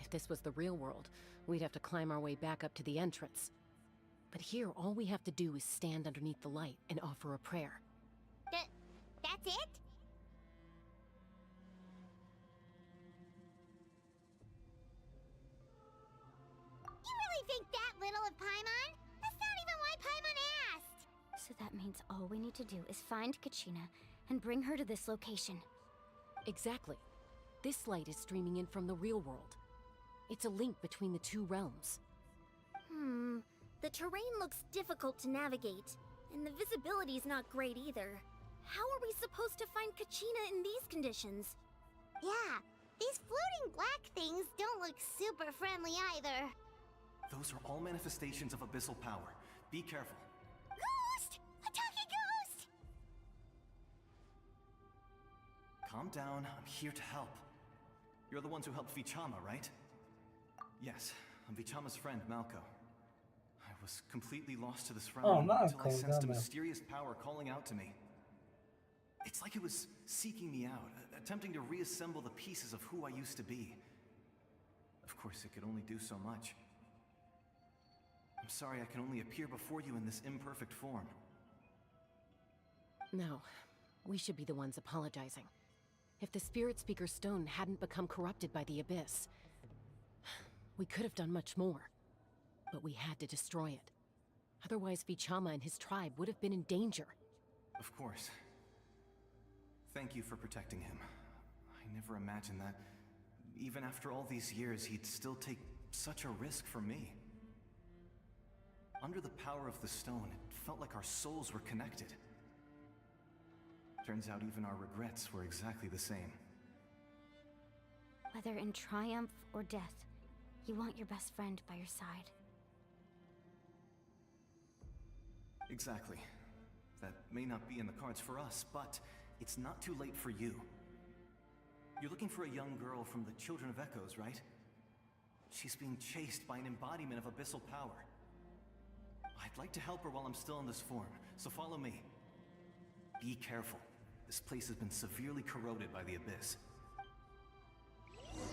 If this was the real world, we'd have to climb our way back up to the entrance. But here, all we have to do is stand underneath the light and offer a prayer. That's it? You really think that little of Paimon? That's not even why Paimon asked! So that means all we need to do is find Kachina and bring her to this location. Exactly. This light is streaming in from the real world. It's a link between the two realms. The terrain looks difficult to navigate, and the visibility's not great either. How are we supposed to find Kachina in these conditions? Yeah, these floating black things don't look super friendly either. Those are all manifestations of abyssal power. Be careful. Ghost! A talking ghost! Calm down, I'm here to help. You're the ones who helped Vichama, right? Yes, I'm Vichama's friend, Malko. I was completely lost to this realm until I sensed a mysterious power calling out to me. It's like it was seeking me out, attempting to reassemble the pieces of who I used to be. Of course, it could only do so much. I'm sorry I can only appear before you in this imperfect form. No, we should be the ones apologizing. If the Spirit Speaker Stone hadn't become corrupted by the Abyss, we could have done much more. But we had to destroy it. Otherwise, Vichama and his tribe would have been in danger. Of course. Thank you for protecting him. I never imagined that, even after all these years, he'd still take such a risk for me. Under the power of the stone, it felt like our souls were connected. Turns out even our regrets were exactly the same. Whether in triumph or death, you want your best friend by your side. Exactly. That may not be in the cards for us, but it's not too late for you. You're looking for a young girl from the Children of Echoes, right? She's being chased by an embodiment of abyssal power. I'd like to help her while I'm still in this form, so follow me. Be careful. This place has been severely corroded by the Abyss.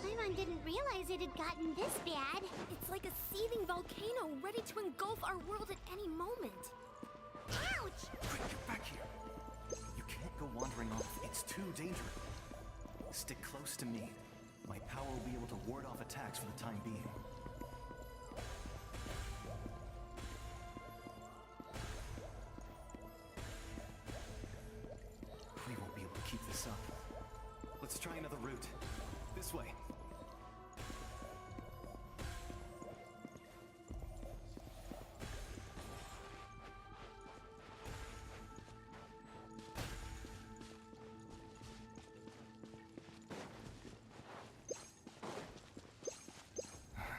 Paimon didn't realize it had gotten this bad. It's like a seething volcano ready to engulf our world at any moment. Ouch! Quick, get back here. You can't go wandering off. It's too dangerous. Stick close to me. My power will be able to ward off attacks for the time being. We won't be able to keep this up. Let's try another route. This way.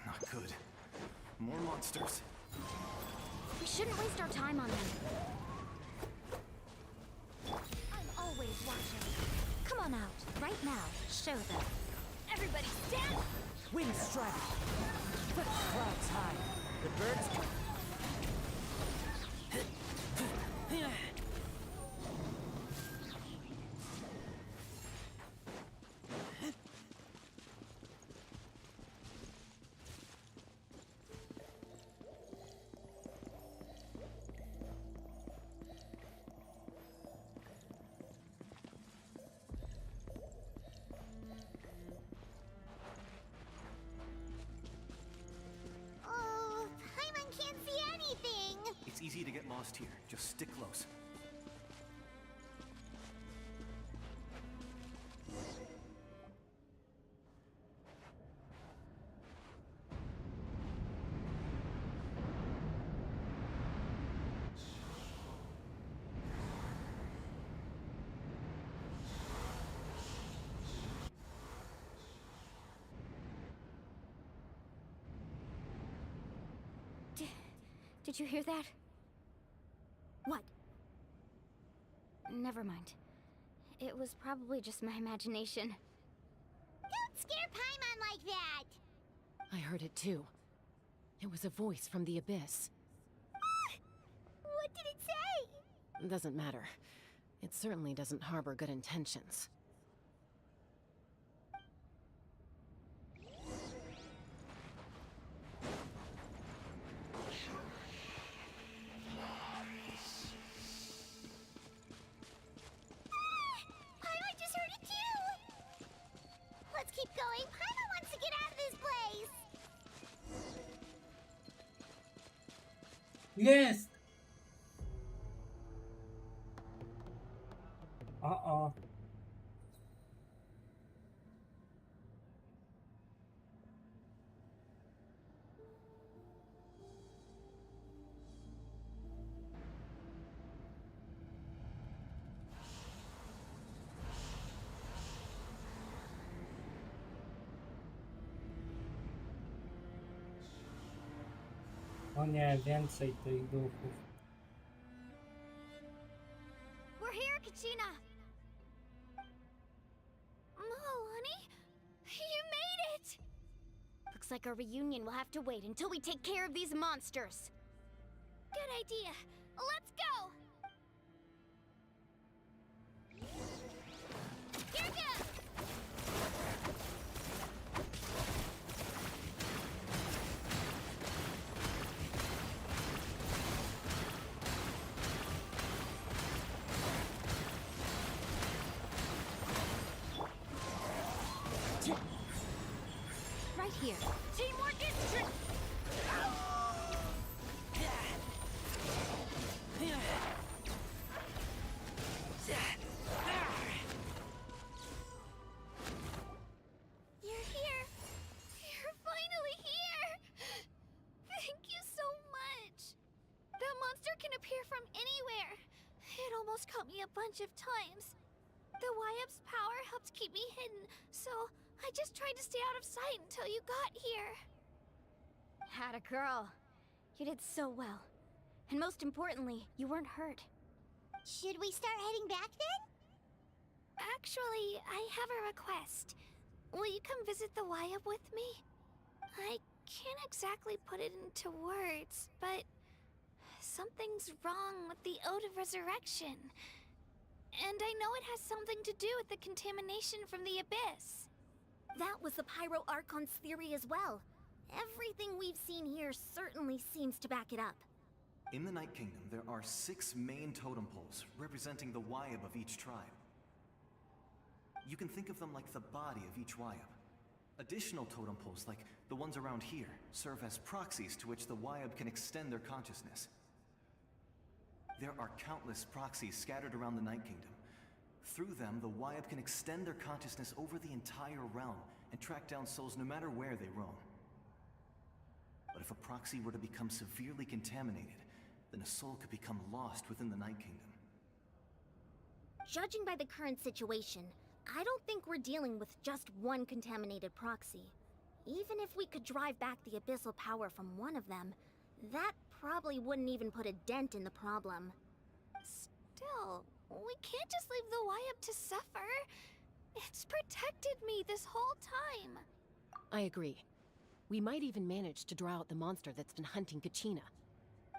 Not good. More monsters. We shouldn't waste our time on them. I'm always watching. Come on out, right now. Show them. Everybody stand! Wind strike! The clouds high. The birds... lost here. Just stick close. Did you hear that? What? Never mind. It was probably just my imagination. Don't scare Paimon like that! I heard it too. It was a voice from the abyss. What did it say? Doesn't matter. It certainly doesn't harbor good intentions. Paimon just heard it too! Let's keep going. Paimon wants to get out of this place! Jest! Uh-oh. O nie, więcej tych duchów. We're here, Kachina! Honey? You made it! Looks like our reunion will have to wait until we take care of these monsters. Good idea. Let's go! Here goes! Right here. Teamwork is tricky! You're here. You're finally here. Thank you so much. That monster can appear from anywhere. It almost caught me a bunch of times. The YF's power helped keep me hidden, so I just tried to stay out of sight until you got here. Atta girl. You did so well. And most importantly, you weren't hurt. Should we start heading back then? Actually, I have a request. Will you come visit the YF with me? I can't exactly put it into words, but something's wrong with the Ode of Resurrection. And I know it has something to do with the contamination from the abyss. That was the Pyro Archon's theory as well. Everything we've seen here certainly seems to back it up. In the Night Kingdom, there are 6 main totem poles representing the Wyab of each tribe. You can think of them like the body of each Wyab. Additional totem poles, like the ones around here, serve as proxies to which the Wyab can extend their consciousness. There are countless proxies scattered around the Night Kingdom. Through them, the Wyab can extend their consciousness over the entire realm and track down souls no matter where they roam. But if a proxy were to become severely contaminated, then a soul could become lost within the Night Kingdom. Judging by the current situation, I don't think we're dealing with just one contaminated proxy. Even if we could drive back the abyssal power from one of them, that probably wouldn't even put a dent in the problem. Still, we can't just leave the YF to suffer. It's protected me this whole time. I agree. We might even manage to draw out the monster that's been hunting Kachina.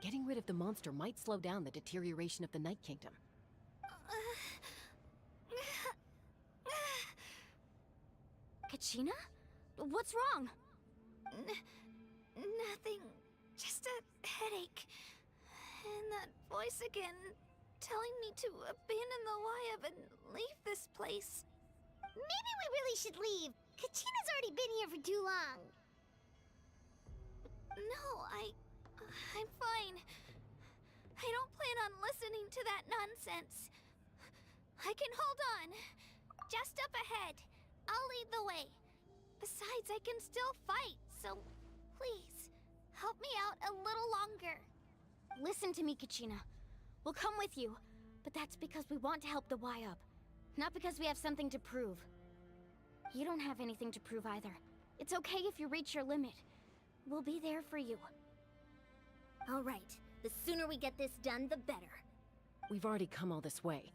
Getting rid of the monster might slow down the deterioration of the Night Kingdom. Kachina? What's wrong? Nothing. Just a headache. And that voice again, telling me to abandon the YF and leave this place. Maybe we really should leave. Kachina's already been here for too long. No, I'm fine. I don't plan on listening to that nonsense. I can hold on. Just up ahead. I'll lead the way. Besides, I can still fight, so please, help me out a little longer. Listen to me, Kachina. We'll come with you, but that's because we want to help the Y-Up, not because we have something to prove. You don't have anything to prove either. It's okay if you reach your limit. We'll be there for you. All right. The sooner we get this done, the better. We've already come all this way,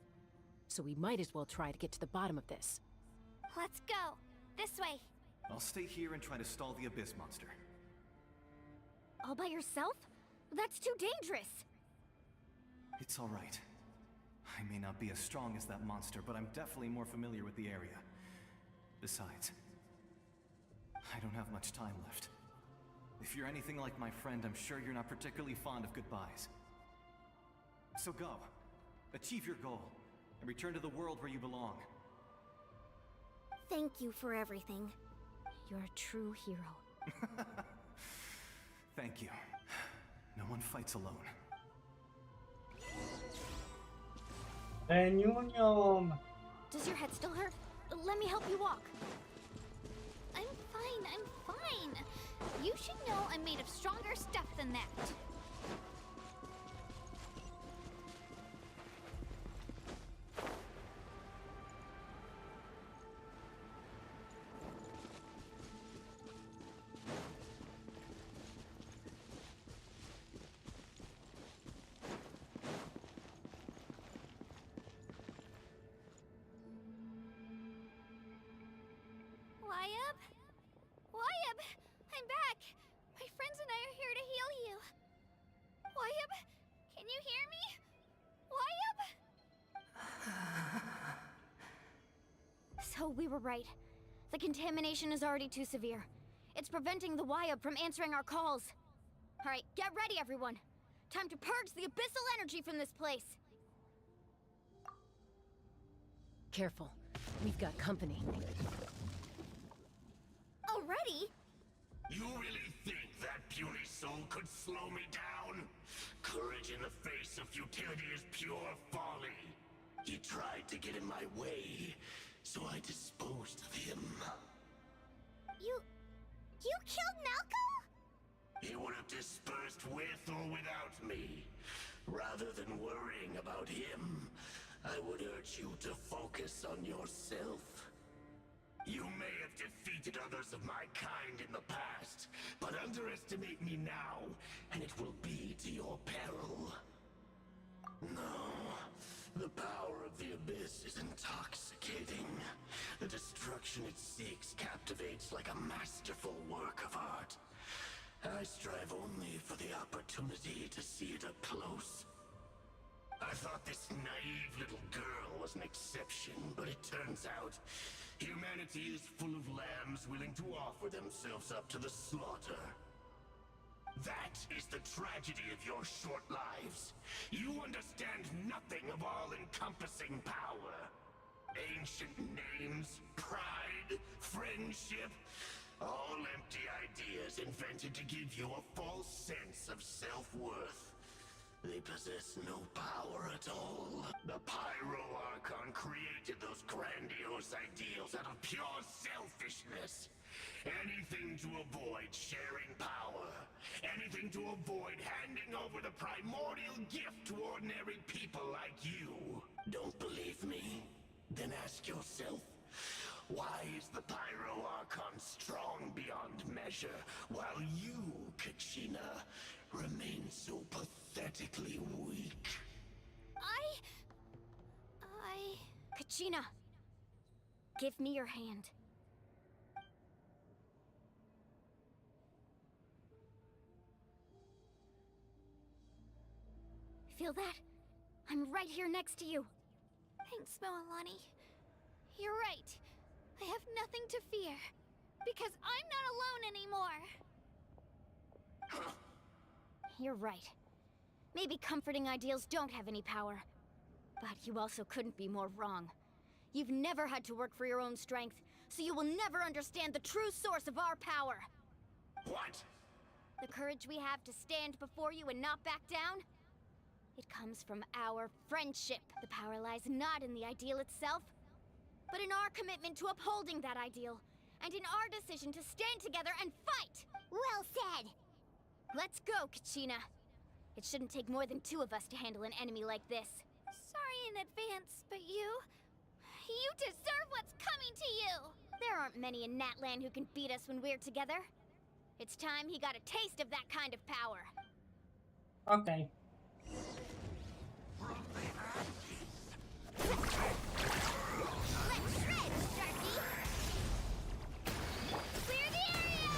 so we might as well try to get to the bottom of this. Let's go. This way. I'll stay here and try to stall the Abyss monster. All by yourself? That's too dangerous. It's all right. I may not be as strong as that monster, but I'm definitely more familiar with the area. Besides, I don't have much time left. If you're anything like my friend, I'm sure you're not particularly fond of goodbyes. So go. Achieve your goal, and return to the world where you belong. Thank you for everything. You're a true hero. Thank you. No one fights alone. Reunion! Does your head still hurt? Let me help you walk. I'm fine. You should know I'm made of stronger stuff than that. Y-Up, I'm back. My friends and I are here to heal you. Y-Up, can you hear me? Y-Up? So we were right. The contamination is already too severe. It's preventing the Y-Up from answering our calls. All right, get ready, everyone. Time to purge the abyssal energy from this place. Careful. We've got company. Already? You really think that puny soul could slow me down? Courage in the face of futility is pure folly. He tried to get in my way, so I disposed of him. You killed Malco? He would have dispersed with or without me. Rather than worrying about him, I would urge you to focus on yourself. You may have defeated others of my kind in the past, but underestimate me now, and it will be to your peril. No, the power of the Abyss is intoxicating. The destruction it seeks captivates like a masterful work of art. I strive only for the opportunity to see it up close. I thought this naive little girl was an exception, but it turns out humanity is full of lambs willing to offer themselves up to the slaughter. That is the tragedy of your short lives. You understand nothing of all-encompassing power. Ancient names, pride, friendship, all empty ideas invented to give you a false sense of self-worth. They possess no power at all. The Pyro Archon created those grandiose ideals out of pure selfishness. Anything to avoid sharing power. Anything to avoid handing over the primordial gift to ordinary people like you. Don't believe me? Then ask yourself, why is the Pyro Archon strong beyond measure, while you, Kachina, remain so pathetically weak? Kachina, give me your hand. Feel that? I'm right here next to you. Thanks, Moalani. You're right. I have nothing to fear. Because I'm not alone anymore. You're right. Maybe comforting ideals don't have any power. But you also couldn't be more wrong. You've never had to work for your own strength, so you will never understand the true source of our power. What? The courage we have to stand before you and not back down? It comes from our friendship. The power lies not in the ideal itself, but in our commitment to upholding that ideal, and in our decision to stand together and fight! Well said! Let's go, Kachina. It shouldn't take more than 2 of us to handle an enemy like this. Sorry in advance, but you deserve what's coming to you! There aren't many in Natlan who can beat us when we're together. It's time he got a taste of that kind of power. Okay. Let's shred, Sharky! Clear the area!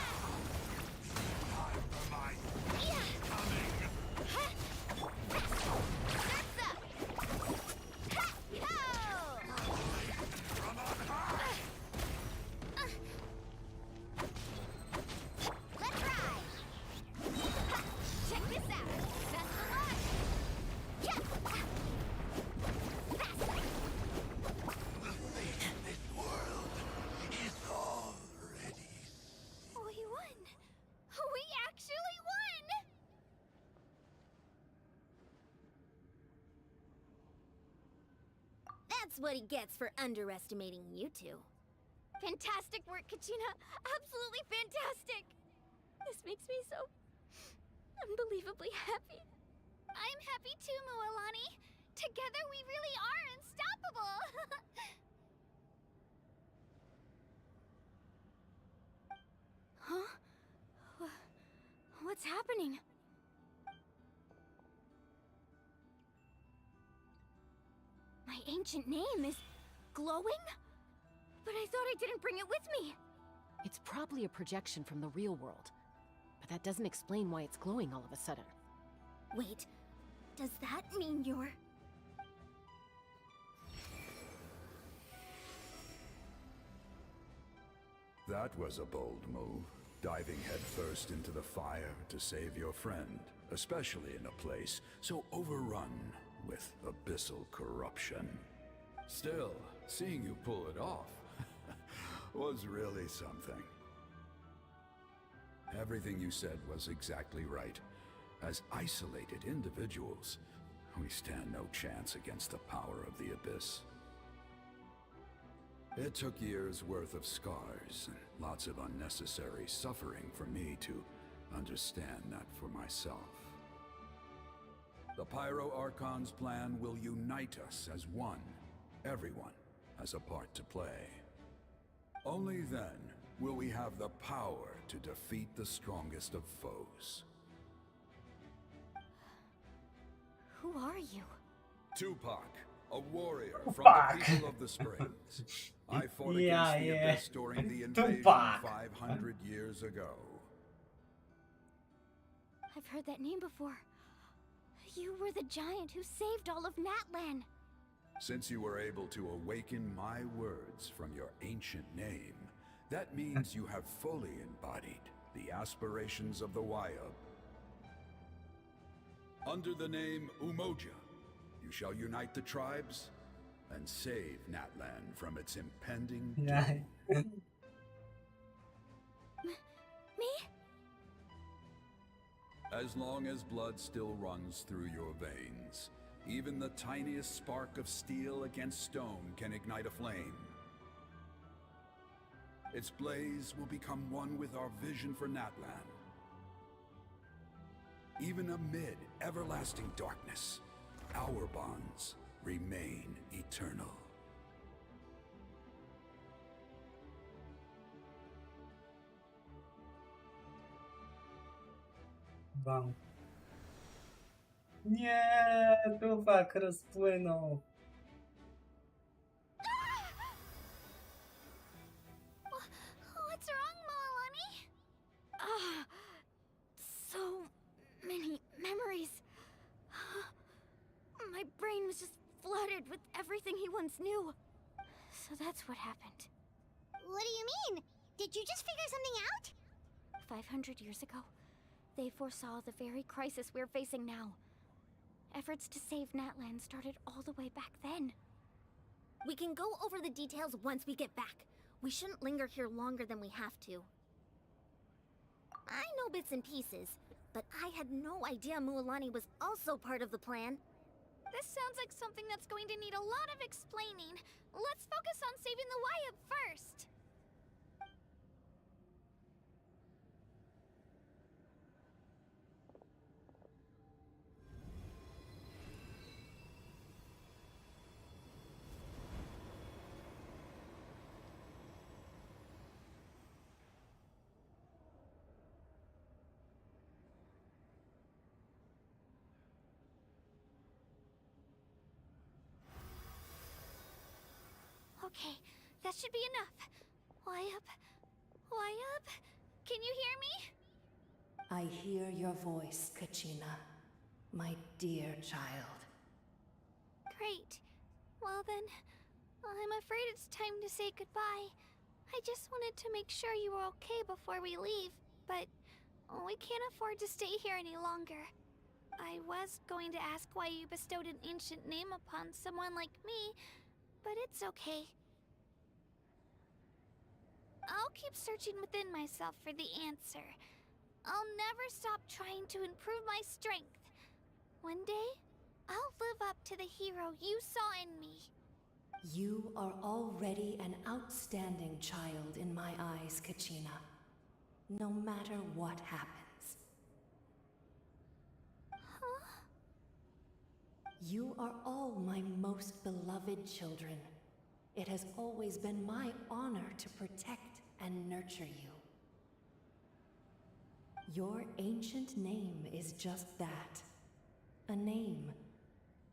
Let's ride! Check this out! That's the line! Yeah! This world is already. We won! We actually won! That's what he gets for underestimating you two. Fantastic work, Kachina! Absolutely fantastic! This makes me so unbelievably happy. I'm happy too, Mualani. Together we really are unstoppable! Huh? What's happening? My ancient name is glowing? But I thought I didn't bring it with me. It's probably a projection from the real world. But that doesn't explain why it's glowing all of a sudden. Wait, does that mean you're... That was a bold move, diving headfirst into the fire to save your friend, especially in a place so overrun with abyssal corruption. Still, seeing you pull it off was really something. Everything you said was exactly right. As isolated individuals, we stand no chance against the power of the Abyss. It took years' worth of scars and lots of unnecessary suffering for me to understand that for myself. The Pyro Archon's plan will unite us as one. Everyone has a part to play. Only then will we have the power to defeat the strongest of foes. Who are you? Tupac, a warrior from Tupac. the people of the Springs. I fought Yeah, against the yeah. Abyss during the invasion Tupac. 500 years ago. I've heard that name before. You were the giant who saved all of Natlan. Since you were able to awaken my words from your ancient name, that means you have fully embodied the aspirations of the Wyab. Under the name Umoja, you shall unite the tribes and save Natlan from its impending doom. Me? As long as blood still runs through your veins, even the tiniest spark of steel against stone can ignite a flame. Its blaze will become one with our vision for Natlan. Even amid everlasting darkness, our bonds remain eternal. Wow. Nie, Tupac rozpłynął. What's wrong, Moalani? So many memories. My brain was just flooded with everything he once knew. So that's what happened. What do you mean? Did you just figure something out? 500 years ago, they foresaw the very crisis we're facing now. Efforts to save Natlan started all the way back then. We can go over the details once we get back. We shouldn't linger here longer than we have to. I know bits and pieces, but I had no idea Mualani was also part of the plan. This sounds like something that's going to need a lot of explaining. Let's focus on saving the Wyatt first. Okay, that should be enough. Wyatt? Wyatt? Can you hear me? I hear your voice, Kachina, my dear child. Great. Well then, I'm afraid it's time to say goodbye. I just wanted to make sure you were okay before we leave, but we can't afford to stay here any longer. I was going to ask why you bestowed an ancient name upon someone like me, but it's okay. I'll keep searching within myself for the answer. I'll never stop trying to improve my strength. One day, I'll live up to the hero you saw in me. You are already an outstanding child in my eyes, Kachina. No matter what happens. Huh? You are all my most beloved children. It has always been my honor to protect and nurture you. Your ancient name is just that. A name.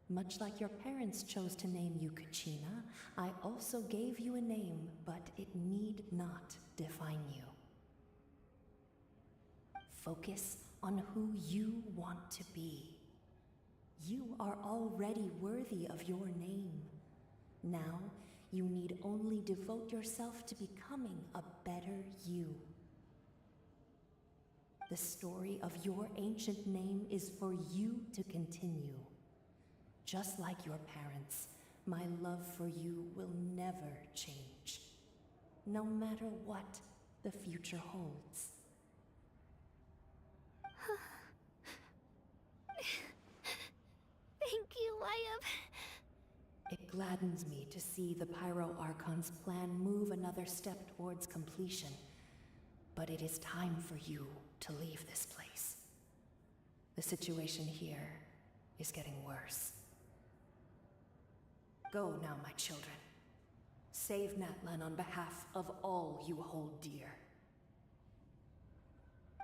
Much like your parents chose to name you Kachina, I also gave you a name, but it need not define you. Focus on who you want to be. You are already worthy of your name. Now, you need only devote yourself to becoming a better you. The story of your ancient name is for you to continue. Just like your parents, my love for you will never change, no matter what the future holds. Thank you, Wyatt. It gladdens me to see the Pyro Archon's plan move another step towards completion. But it is time for you to leave this place. The situation here is getting worse. Go now, my children. Save Natlan on behalf of all you hold dear.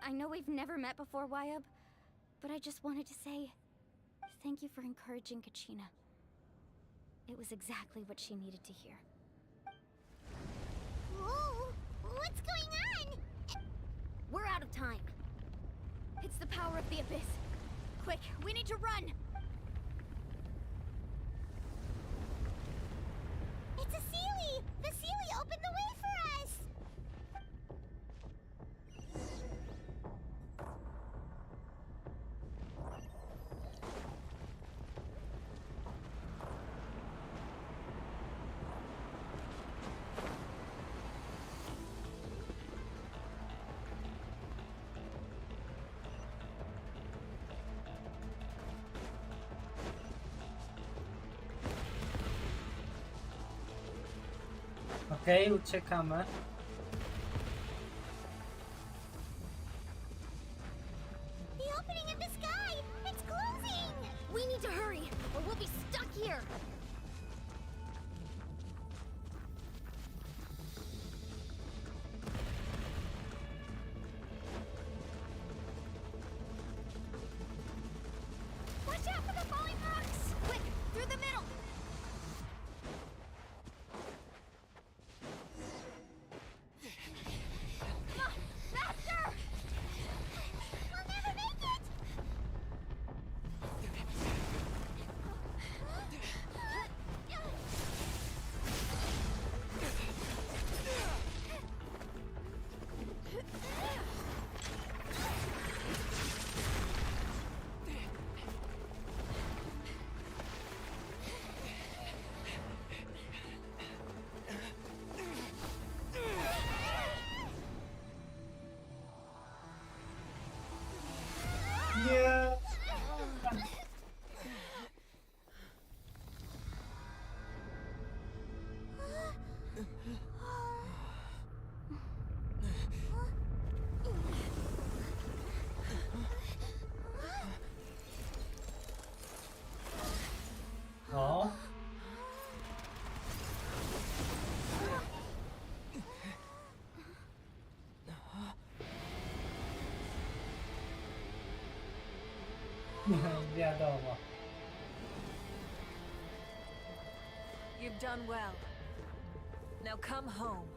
I know we've never met before, Wyatt, but I just wanted to say thank you for encouraging Kachina. It was exactly what she needed to hear. Whoa! What's going on? We're out of time. It's the power of the Abyss. Quick, we need to run! It's a Sealy! The Sealy opened the way for us! Okej, uciekamy. The opening in the sky! It's closing! We need to hurry, or we'll be stuck here! Watch out for the falling rocks! Quick, through the middle! Come on, faster! We'll never make it! Wiadomo. You've done well. Now come home.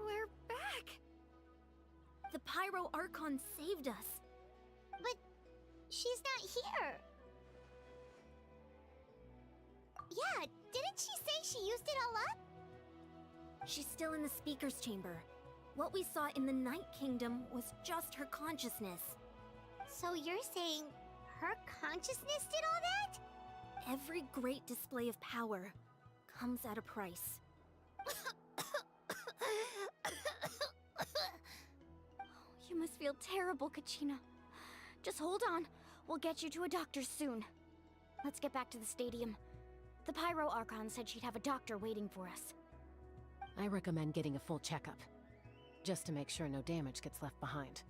We're back! The Pyro Archon saved us. But she's not here. Yeah, didn't she say she used it all up? She's still in the speaker's chamber. What we saw in the Night Kingdom was just her consciousness. So you're saying her consciousness did all that? Every great display of power comes at a price. You must feel terrible, Kachina. Just hold on. We'll get you to a doctor soon. Let's get back to the stadium. The Pyro Archon said she'd have a doctor waiting for us. I recommend getting a full checkup, just to make sure no damage gets left behind.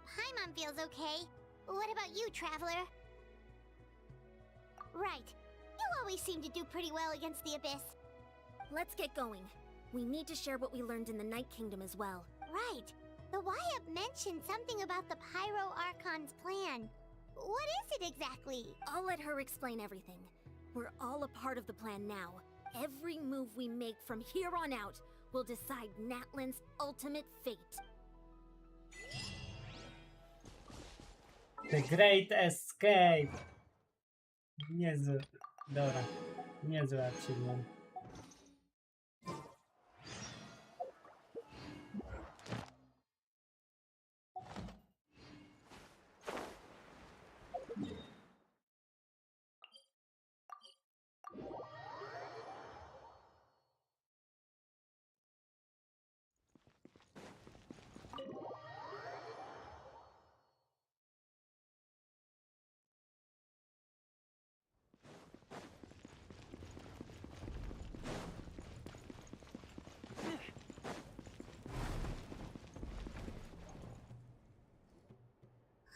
Paimon feels okay. What about you, Traveler? Right. You always seem to do pretty well against the Abyss. Let's get going. We need to share what we learned in the Night Kingdom as well. Right. The Wyatt mentioned something about the Pyro Archon's plan. What is it exactly? I'll let her explain everything. We're all a part of the plan now. Every move we make from here on out will decide Natlan's ultimate fate. The Great Escape. Niezły. Dobra. Niezły achievement.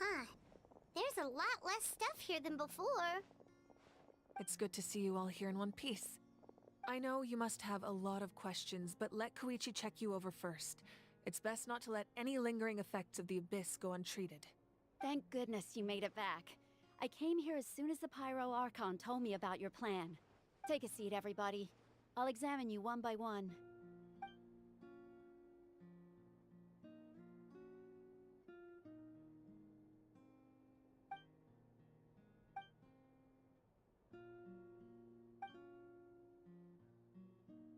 Huh. There's a lot less stuff here than before. It's good to see you all here in one piece. I know you must have a lot of questions, but let Koichi check you over first. It's best not to let any lingering effects of the Abyss go untreated. Thank goodness you made it back. I came here as soon as the Pyro Archon told me about your plan. Take a seat, everybody. I'll examine you one by one.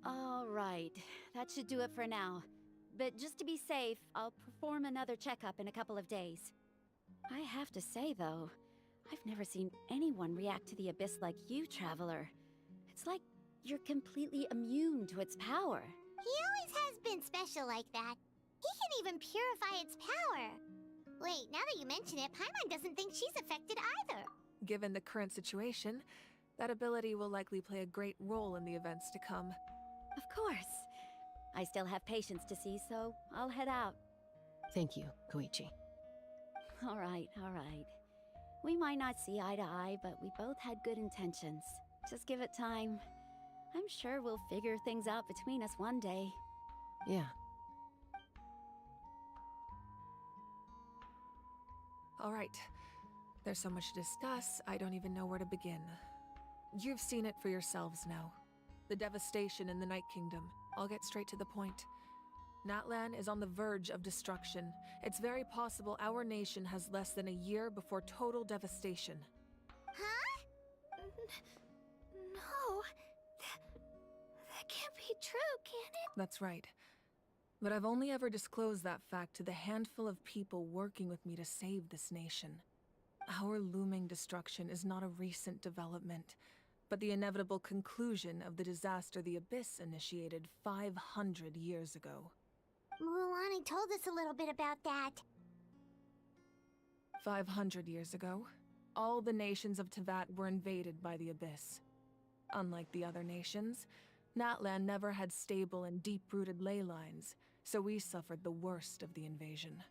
All right, that should do it for now. But just to be safe, I'll perform another checkup in a couple of days. I have to say, though, I've never seen anyone react to the Abyss like you, Traveler. It's like you're completely immune to its power. He always has been special like that. He can even purify its power. Wait, now that you mention it, Paimon doesn't think she's affected either. Given the current situation, that ability will likely play a great role in the events to come. Of course. I still have patients to see, so I'll head out. Thank you, Koichi. All right, all right. We might not see eye to eye, but we both had good intentions. Just give it time. I'm sure we'll figure things out between us one day. Yeah. All right. There's so much to discuss, I don't even know where to begin. You've seen it for yourselves now. The devastation in the Night Kingdom. I'll get straight to the point. Natlan is on the verge of destruction. It's very possible our nation has less than a year before total devastation. Huh? No. That can't be true, can it? That's right. But I've only ever disclosed that fact to the handful of people working with me to save this nation. Our looming destruction is not a recent development, but the inevitable conclusion of the disaster the Abyss initiated 500 years ago. Mulan told us a little bit about that. 500 years ago, all the nations of Teyvat were invaded by the Abyss. Unlike the other nations, Natlan never had stable and deep-rooted ley lines, so we suffered the worst of the invasion.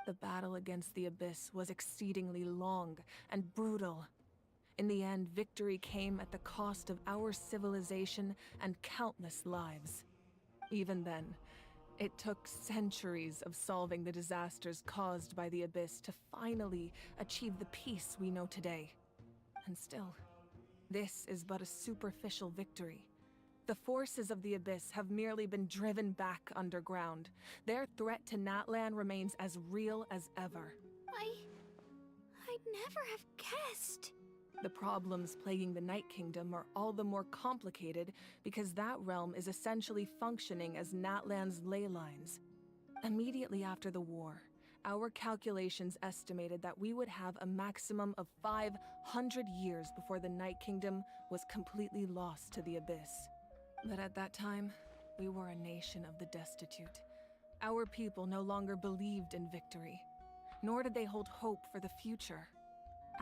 The battle against the Abyss was exceedingly long and brutal. In the end, victory came at the cost of our civilization and countless lives. Even then, it took centuries of solving the disasters caused by the Abyss to finally achieve the peace we know today. And still, this is but a superficial victory. The forces of the Abyss have merely been driven back underground. Their threat to Natlan remains as real as ever. I'd never have guessed. The problems plaguing the Night Kingdom are all the more complicated because that realm is essentially functioning as Natlan's ley lines. Immediately after the war, our calculations estimated that we would have a maximum of 500 years before the Night Kingdom was completely lost to the Abyss. But at that time, we were a nation of the destitute. Our people no longer believed in victory, nor did they hold hope for the future.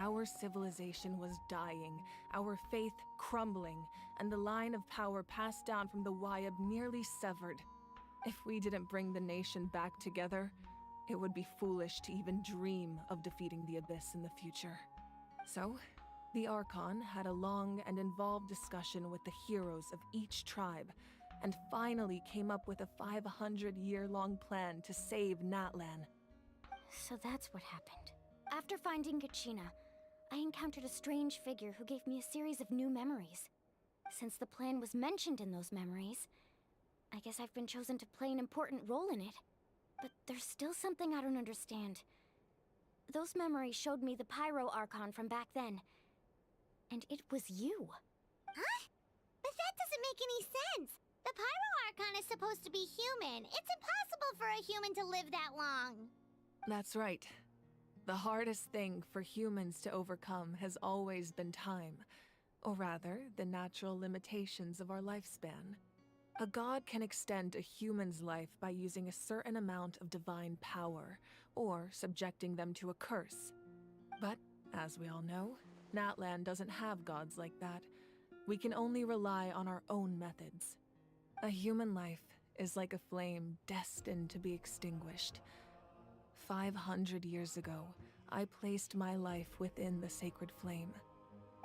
Our civilization was dying, our faith crumbling, and the line of power passed down from the Wyab nearly severed. If we didn't bring the nation back together, it would be foolish to even dream of defeating the Abyss in the future. So, the Archon had a long and involved discussion with the heroes of each tribe, and finally came up with a 500-year-long plan to save Natlan. So that's what happened. After finding Gachina, I encountered a strange figure who gave me a series of new memories. Since the plan was mentioned in those memories, I guess I've been chosen to play an important role in it. But there's still something I don't understand. Those memories showed me the Pyro Archon from back then. And it was you. Huh? But that doesn't make any sense. The Pyro Archon is supposed to be human. It's impossible for a human to live that long. That's right. The hardest thing for humans to overcome has always been time, or rather, the natural limitations of our lifespan. A god can extend a human's life by using a certain amount of divine power, or subjecting them to a curse. But, as we all know, Natlan doesn't have gods like that. We can only rely on our own methods. A human life is like a flame destined to be extinguished. 500 years ago, I placed my life within the sacred flame.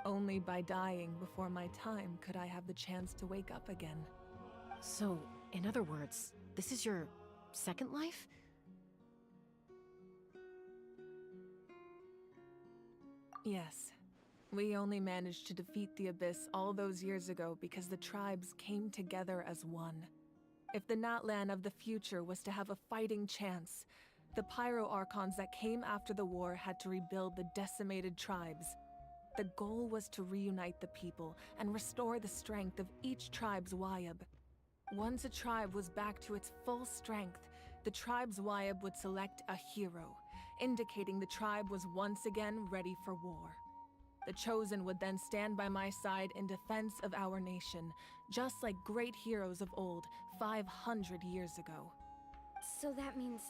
Only by dying before my time could I have the chance to wake up again. So, in other words, this is your second life? Yes. We only managed to defeat the Abyss all those years ago because the tribes came together as one. If the Natlan of the future was to have a fighting chance, the Pyro Archons that came after the war had to rebuild the decimated tribes. The goal was to reunite the people and restore the strength of each tribe's Wyab. Once a tribe was back to its full strength, the tribe's Wyab would select a hero, indicating the tribe was once again ready for war. The Chosen would then stand by my side in defense of our nation, just like great heroes of old 500 years ago. So that means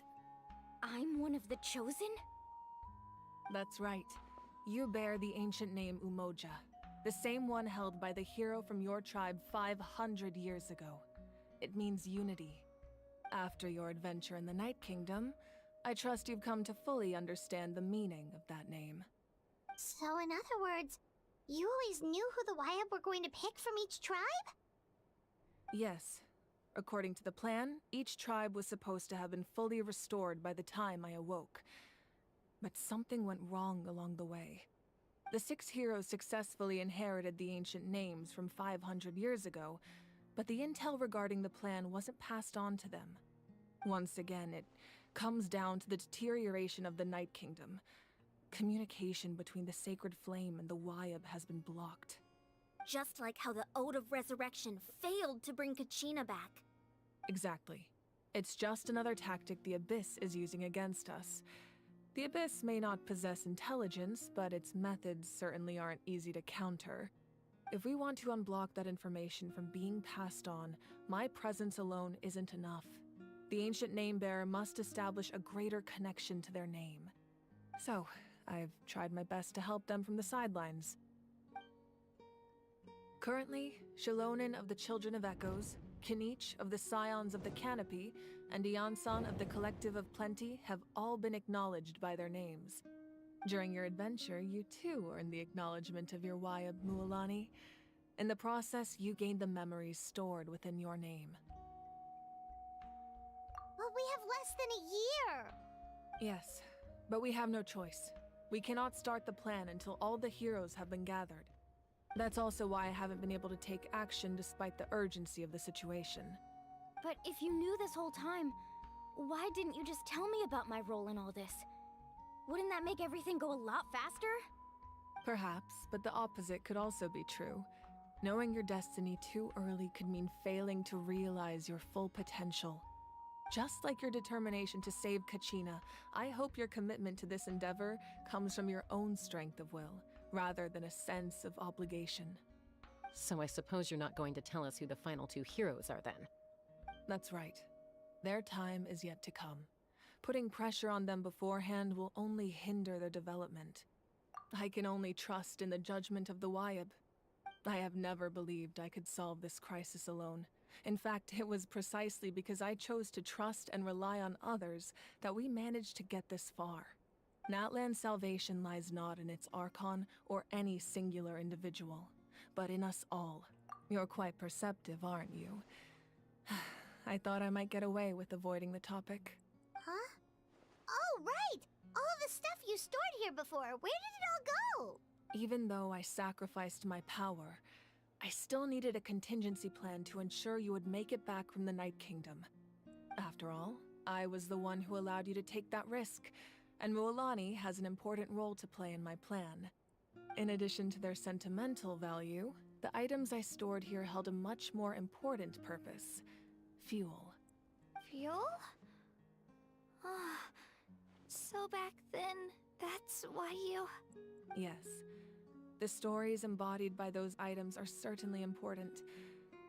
I'm one of the Chosen? That's right. You bear the ancient name Umoja, the same one held by the hero from your tribe 500 years ago. It means unity. After your adventure in the Night Kingdom, I trust you've come to fully understand the meaning of that name. So in other words, you always knew who the Wyab were going to pick from each tribe? Yes. According to the plan, each tribe was supposed to have been fully restored by the time I awoke. But something went wrong along the way. The 6 heroes successfully inherited the ancient names from 500 years ago, but the intel regarding the plan wasn't passed on to them. Once again, it comes down to the deterioration of the Night Kingdom. Communication between the Sacred Flame and the Wyab has been blocked. Just like how the Ode of Resurrection failed to bring Gachina back. Exactly. It's just another tactic the Abyss is using against us. The Abyss may not possess intelligence, but its methods certainly aren't easy to counter. If we want to unblock that information from being passed on, my presence alone isn't enough. The ancient name-bearer must establish a greater connection to their name. So, I've tried my best to help them from the sidelines. Currently, Shilonen of the Children of Echoes, Kinich of the Scions of the Canopy, and Iansan of the Collective of Plenty have all been acknowledged by their names. During your adventure, you too earned the acknowledgement of your Wayab Mualani. In the process, you gained the memories stored within your name. But we have less than a year! Yes, but we have no choice. We cannot start the plan until all the heroes have been gathered. That's also why I haven't been able to take action despite the urgency of the situation. But if you knew this whole time, why didn't you just tell me about my role in all this? Wouldn't that make everything go a lot faster? Perhaps, but the opposite could also be true. Knowing your destiny too early could mean failing to realize your full potential. Just like your determination to save Kachina, I hope your commitment to this endeavor comes from your own strength of will, rather than a sense of obligation. So I suppose you're not going to tell us who the final two heroes are then? That's right. Their time is yet to come. Putting pressure on them beforehand will only hinder their development. I can only trust in the judgment of the Wayab. I have never believed I could solve this crisis alone. In fact, it was precisely because I chose to trust and rely on others that we managed to get this far. Natlan's salvation lies not in its Archon or any singular individual, but in us all. You're quite perceptive, aren't you? I thought I might get away with avoiding the topic. Huh? Oh, right! All of the stuff you stored here before, where did it all go? Even though I sacrificed my power, I still needed a contingency plan to ensure you would make it back from the Night Kingdom. After all, I was the one who allowed you to take that risk, and Mualani has an important role to play in my plan. In addition to their sentimental value, the items I stored here held a much more important purpose: fuel. Fuel? Ah, so back then, that's why you... Yes. The stories embodied by those items are certainly important,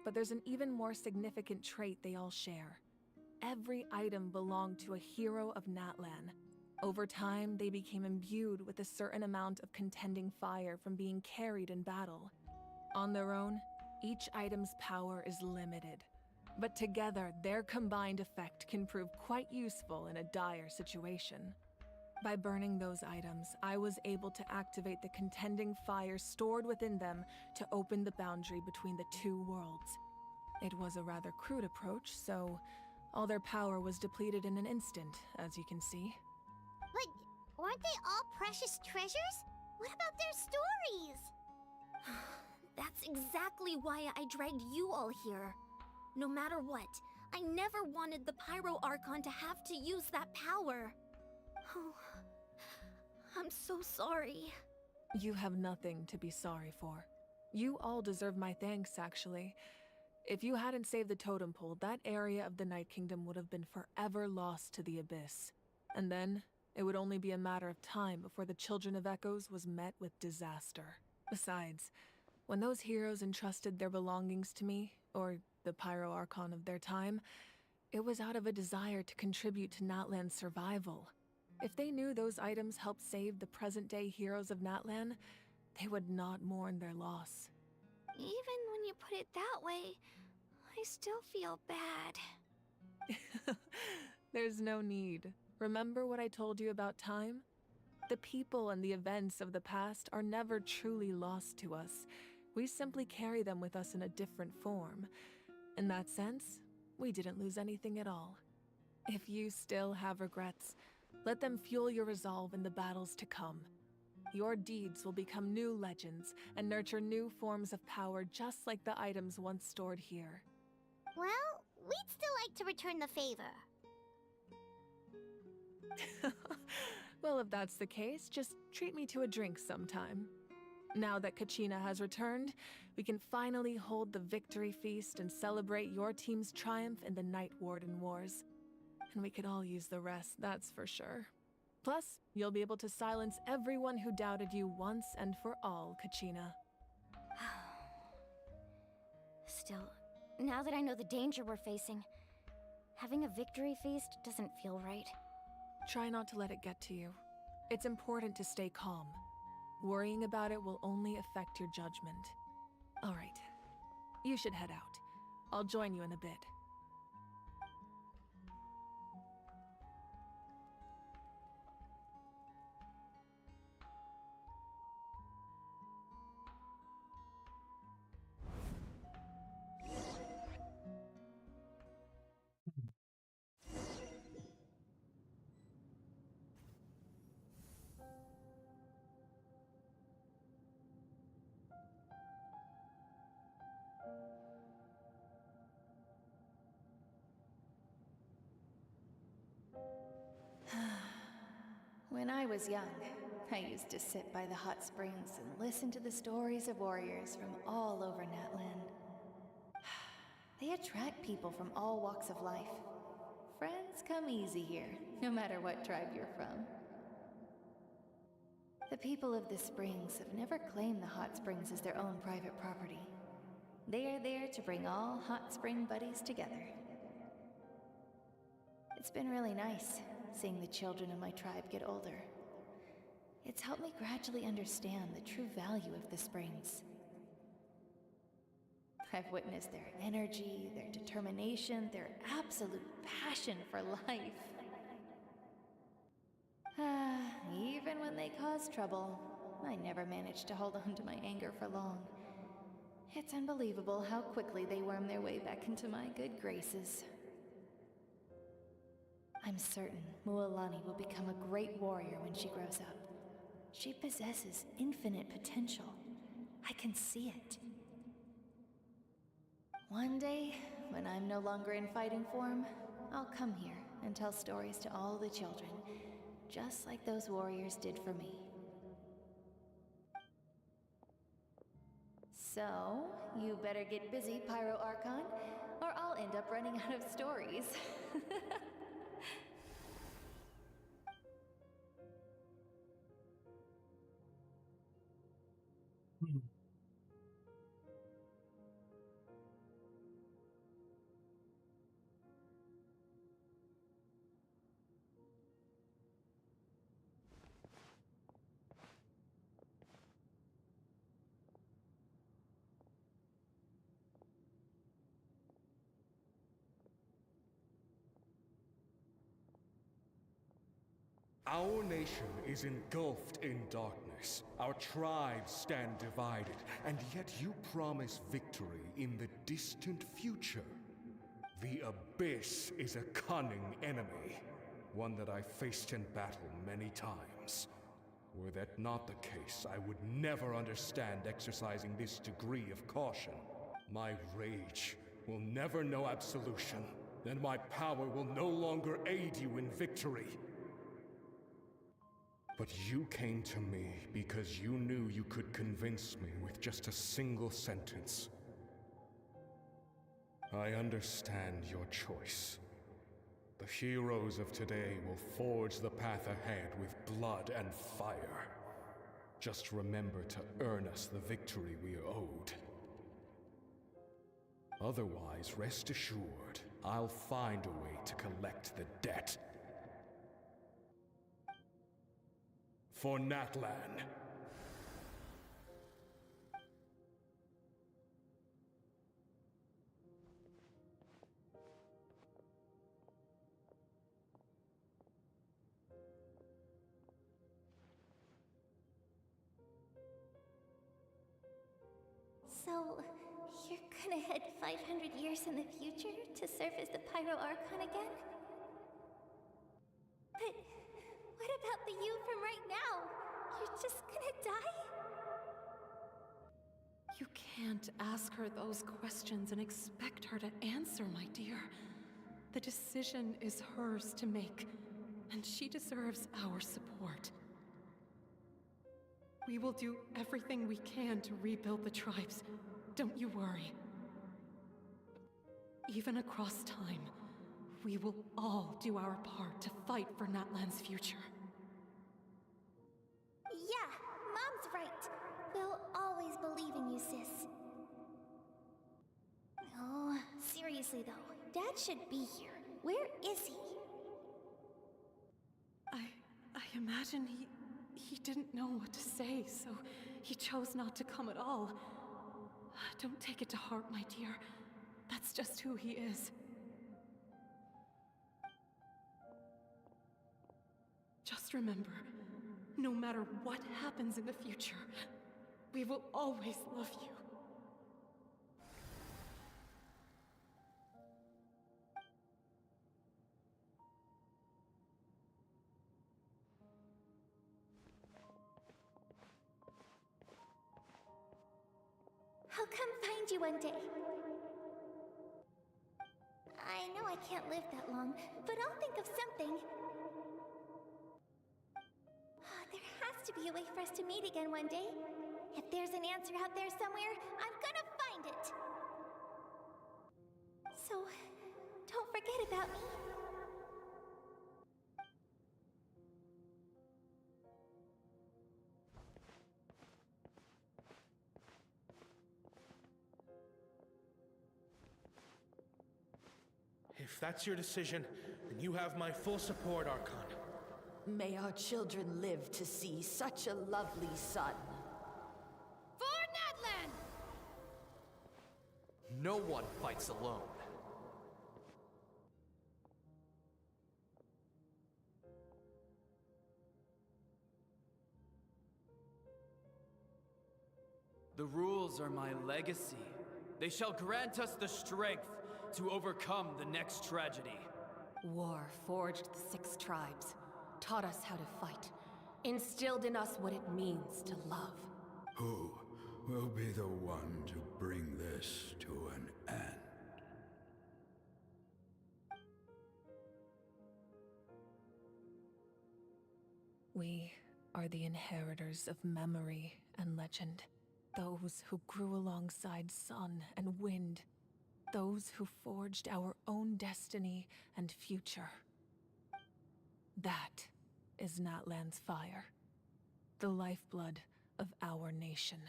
but there's an even more significant trait they all share. Every item belonged to a hero of Natlan. Over time, they became imbued with a certain amount of contending fire from being carried in battle. On their own, each item's power is limited, but together, their combined effect can prove quite useful in a dire situation. By burning those items, I was able to activate the contending fire stored within them to open the boundary between the two worlds. It was a rather crude approach, so all their power was depleted in an instant, as you can see. But weren't they all precious treasures? What about their stories? That's exactly why I dragged you all here. No matter what, I never wanted the Pyro Archon to have to use that power. Oh, I'm so sorry. You have nothing to be sorry for. You all deserve my thanks, actually. If you hadn't saved the totem pole, that area of the Night Kingdom would have been forever lost to the abyss. And then, it would only be a matter of time before the Children of Echoes was met with disaster. Besides, when those heroes entrusted their belongings to me, or the Pyro Archon of their time, it was out of a desire to contribute to Natlan's survival. If they knew those items helped save the present-day heroes of Natlan, they would not mourn their loss. Even when you put it that way, I still feel bad. There's no need. Remember what I told you about time? The people and the events of the past are never truly lost to us. We simply carry them with us in a different form. In that sense, we didn't lose anything at all. If you still have regrets, let them fuel your resolve in the battles to come. Your deeds will become new legends and nurture new forms of power just like the items once stored here. Well, we'd still like to return the favor. Well, if that's the case, just treat me to a drink sometime. Now that Kachina has returned, we can finally hold the victory feast and celebrate your team's triumph in the Night Warden Wars. And we could all use the rest, that's for sure. Plus, you'll be able to silence everyone who doubted you once and for all, Kachina. Still, now that I know the danger we're facing, having a victory feast doesn't feel right. Try not to let it get to you. It's important to stay calm. Worrying about it will only affect your judgment. All right, You should head out. I'll join you in a bit. When I was young, I used to sit by the hot springs and listen to the stories of warriors from all over Natlan. They attract people from all walks of life. Friends come easy here, no matter what tribe you're from. The people of the springs have never claimed the hot springs as their own private property. They are there to bring all hot spring buddies together. It's been really nice seeing the children of my tribe get older. It's helped me gradually understand the true value of the springs. I've witnessed their energy, their determination, their absolute passion for life. Even when they cause trouble, I never managed to hold on to my anger for long. It's unbelievable how quickly they worm their way back into my good graces. I'm certain Mualani will become a great warrior when she grows up. She possesses infinite potential. I can see it. One day, when I'm no longer in fighting form, I'll come here and tell stories to all the children, just like those warriors did for me. So, you better get busy, Pyro Archon, or I'll end up running out of stories. Our nation is engulfed in darkness. Our tribes stand divided, and yet you promise victory in the distant future. The Abyss is a cunning enemy, one that I faced in battle many times. Were that not the case, I would never understand exercising this degree of caution. My rage will never know absolution, and my power will no longer aid you in victory. But you came to me because you knew you could convince me with just a single sentence. I understand your choice. The heroes of today will forge the path ahead with blood and fire. Just remember to earn us the victory we are owed. Otherwise, rest assured, I'll find a way to collect the debt. For Natlan. So, you're gonna head 500 years in the future to serve as the Pyro Archon again? But what about the you from right now? You're just gonna die? You can't ask her those questions and expect her to answer, my dear. The decision is hers to make, and she deserves our support. We will do everything we can to rebuild the tribes. Don't you worry. Even across time, we will all do our part to fight for Natlan's future. Yeah, Mom's right. We'll always believe in you, sis. Oh, seriously though, Dad should be here. Where is he? I imagine he didn't know what to say, so he chose not to come at all. Don't take it to heart, my dear. That's just who he is. Just remember, no matter what happens in the future, we will always love you. I'll come find you one day. I know I can't live that long, but I'll think of something. There has to be a way for us to meet again one day. If there's an answer out there somewhere, I'm gonna find it. So, don't forget about me. If that's your decision, then you have my full support, Archon. May our children live to see such a lovely son. For Natlan! No one fights alone. The rules are my legacy. They shall grant us the strength to overcome the next tragedy. War forged the 6 tribes, taught us how to fight, instilled in us what it means to love. Who will be the one to bring this to an end? We are the inheritors of memory and legend. Those who grew alongside sun and wind. Those who forged our own destiny and future. That is Natlan's fire. The lifeblood of our nation.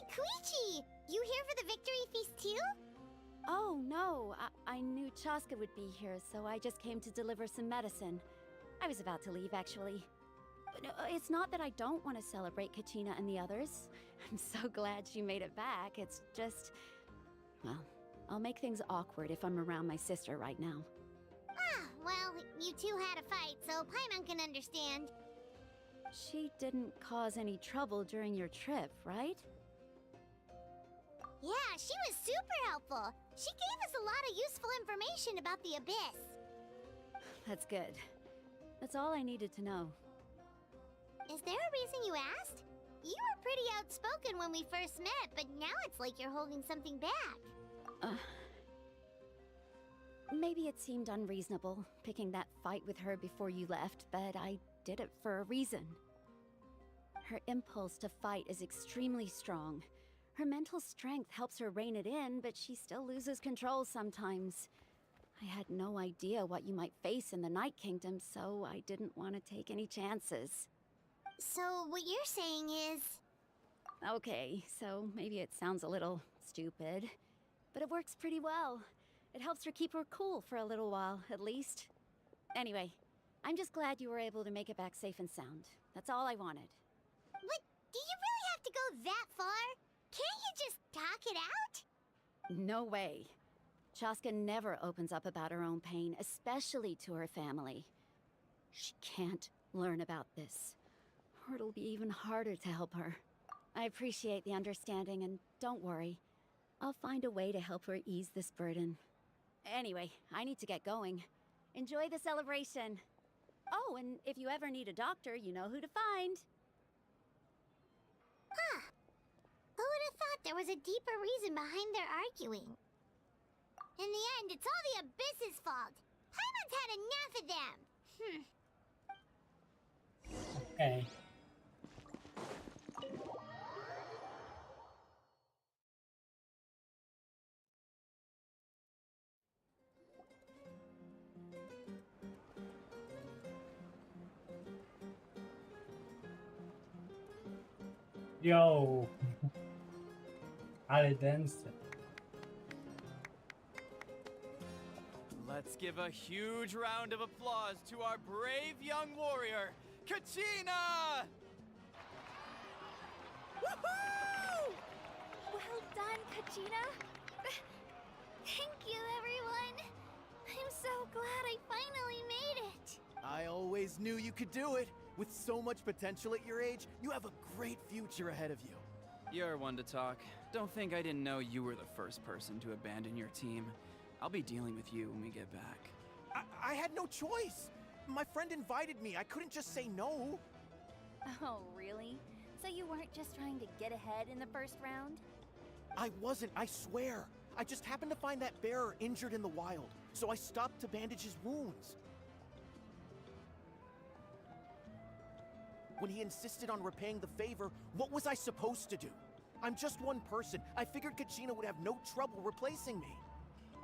Koichi! You here for the victory feast too? Oh, no. I knew Chaska would be here, so I just came to deliver some medicine. I was about to leave, actually. But it's not that I don't want to celebrate Kachina and the others. I'm so glad she made it back. It's just... well, I'll make things awkward if I'm around my sister right now. Ah, well, you two had a fight, so Paimon can understand. She didn't cause any trouble during your trip, right? Yeah, she was super helpful. She gave us a lot of useful information about the Abyss. That's good. That's all I needed to know. Is there a reason you asked? You were pretty outspoken when we first met, but now it's like you're holding something back. Maybe it seemed unreasonable, picking that fight with her before you left, but I did it for a reason. Her impulse to fight is extremely strong. Her mental strength helps her rein it in, but she still loses control sometimes. I had no idea what you might face in the Night Kingdom, so I didn't want to take any chances. So what you're saying is... Okay, so maybe it sounds a little stupid, but it works pretty well. It helps her keep her cool for a little while, at least. Anyway, I'm just glad you were able to make it back safe and sound. That's all I wanted. But do you really have to go that far? Can't you just talk it out? No way. Chaska never opens up about her own pain, especially to her family. She can't learn about this, or it'll be even harder to help her. I appreciate the understanding, and don't worry. I'll find a way to help her ease this burden. Anyway, I need to get going. Enjoy the celebration. Oh, and if you ever need a doctor, you know who to find. Huh. Who would have thought there was a deeper reason behind their arguing? In the end, it's all the Abyss's fault. Paimon's had enough of them. Okay. Yo. Ale dance. Let's give a huge round of applause to our brave young warrior, Kachina! Woohoo! Well done, Kachina. Thank you, everyone. I'm so glad I finally made it. I always knew you could do it. With so much potential at your age, you have a great future ahead of you. You're one to talk. Don't think I didn't know you were the first person to abandon your team. I'll be dealing with you when we get back. I had no choice. My friend invited me. I couldn't just say no. Oh, really? So you weren't just trying to get ahead in the first round? I wasn't, I swear. I just happened to find that bearer injured in the wild, so I stopped to bandage his wounds. When he insisted on repaying the favor, what was I supposed to do? I'm just one person. I figured Kachina would have no trouble replacing me.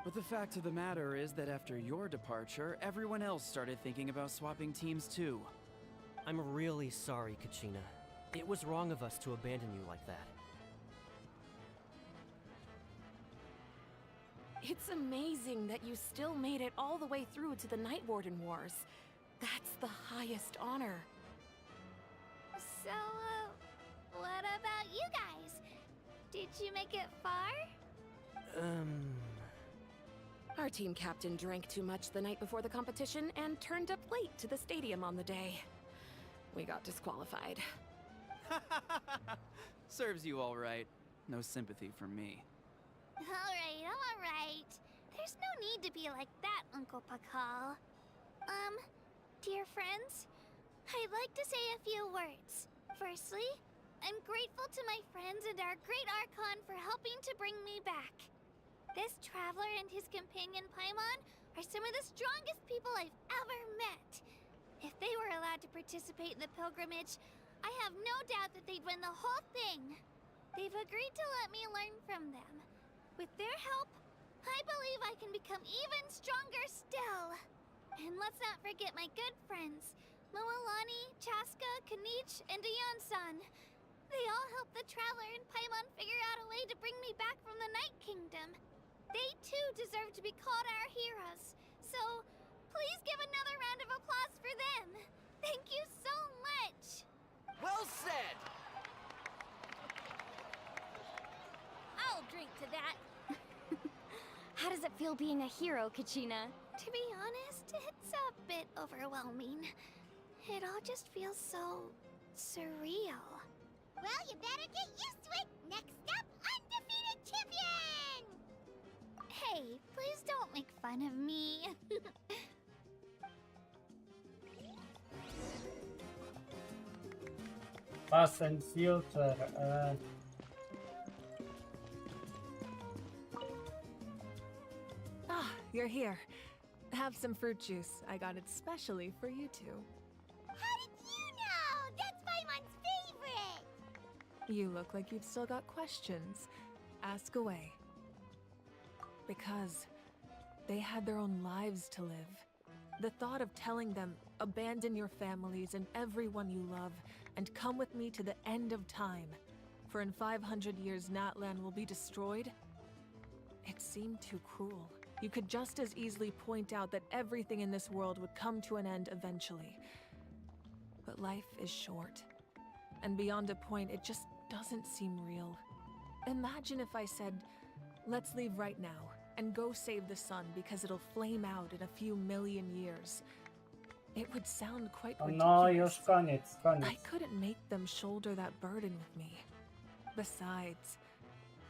But the fact of the matter is that after your departure, everyone else started thinking about swapping teams too. I'm really sorry, Kachina. It was wrong of us to abandon you like that. It's amazing that you still made it all the way through to the Night Warden Wars. That's the highest honor. So, what about you guys? Did you make it far? Our team captain drank too much the night before the competition and turned up late to the stadium on the day. We got disqualified. Serves you all right. No sympathy from me. Alright, I'm alright. There's no need to be like that, Uncle Pakal. Dear friends, I'd like to say a few words. Firstly, I'm grateful to my friends and our great Archon for helping to bring me back. This traveler and his companion Paimon are some of the strongest people I've ever met. If they were allowed to participate in the pilgrimage, I have no doubt that they'd win the whole thing. They've agreed to let me learn from them. With their help, I believe I can become even stronger still. And let's not forget my good friends, Moalani, Chaska, Kanich, and Dion-san. They all helped the traveler and Paimon figure out a way to bring me back from the Night Kingdom. They too deserve to be called our heroes. So, please give another round of applause for them. Thank you so much. Well said! I'll drink to that. How does it feel being a hero, Kachina? To be honest, it's a bit overwhelming. It all just feels so surreal. Well, you better get used to it. Next up, undefeated champion! Hey, please don't make fun of me. Past and future. Ah, you're here. Have some fruit juice. I got it specially for you two. How did you know? That's Paimon's favorite! You look like you've still got questions. Ask away. Because they had their own lives to live. The thought of telling them, abandon your families and everyone you love, and come with me to the end of time, for in 500 years Natlan will be destroyed, it seemed too cruel. You could just as easily point out that everything in this world would come to an end eventually. But life is short. And beyond a point, it just doesn't seem real. Imagine if I said, let's leave right now, and go save the sun because it'll flame out in a few million years. It would sound quite No, ridiculous. już koniec, I koniec. couldn't make them shoulder that burden with me. Besides,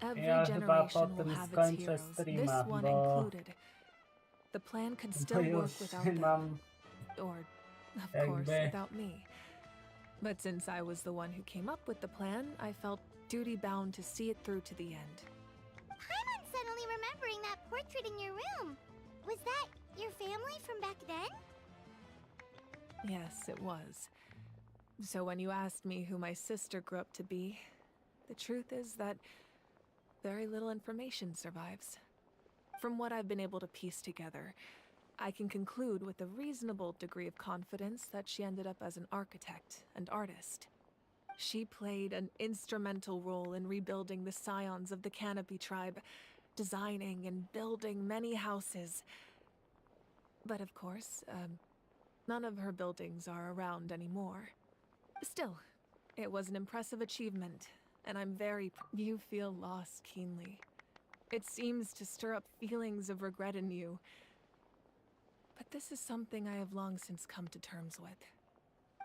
every Ja chyba generation po will tym have its skończę heroes, this streama, one bo included. The plan could to still work już without them, mam or, of course, jakby without me. But since I was the one who came up with the plan, I felt duty-bound to see it through to the end. I'm suddenly remembering that portrait in your room. Was that your family from back then? Yes, it was. So when you asked me who my sister grew up to be, the truth is that very little information survives. From what I've been able to piece together, I can conclude with a reasonable degree of confidence that she ended up as an architect and artist. She played an instrumental role in rebuilding the scions of the Canopy tribe, designing and building many houses. But of course, none of her buildings are around anymore. Still, it was an impressive achievement, and I'm very you feel loss keenly. It seems to stir up feelings of regret in you. But this is something I have long since come to terms with.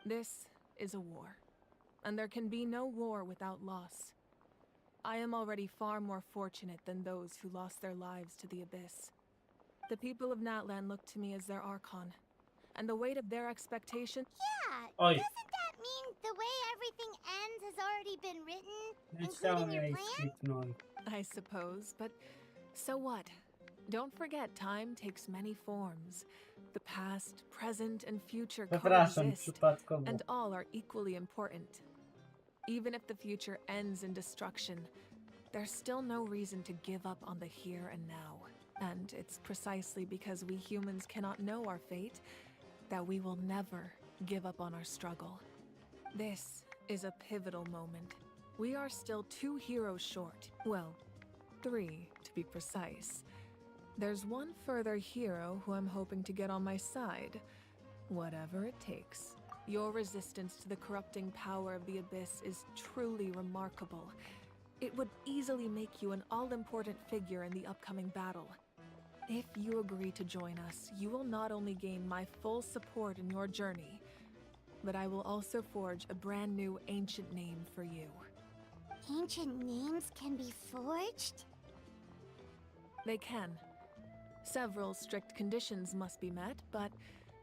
This is a war, and there can be no war without loss. I am already far more fortunate than those who lost their lives to the Abyss. The people of Natlan look to me as their Archon, and the weight of their expectation— Yeah, Oj. doesn't that mean the way everything ends has already been written, Nie including chciałem your jej plan? skipnąć. I suppose, but so what? Don't forget, time takes many forms. The past, present, and future Przepraszam, coexist, przypadkowo. and all are equally important. Even if the future ends in destruction, there's still no reason to give up on the here and now. And it's precisely because we humans cannot know our fate that we will never give up on our struggle. This is a pivotal moment. We are still 2 heroes short. Well, 3 to be precise. There's one further hero who I'm hoping to get on my side. Whatever it takes. Your resistance to the corrupting power of the Abyss is truly remarkable. It would easily make you an all-important figure in the upcoming battle. If you agree to join us, you will not only gain my full support in your journey, but I will also forge a brand new ancient name for you. Ancient names can be forged? They can. Several strict conditions must be met, but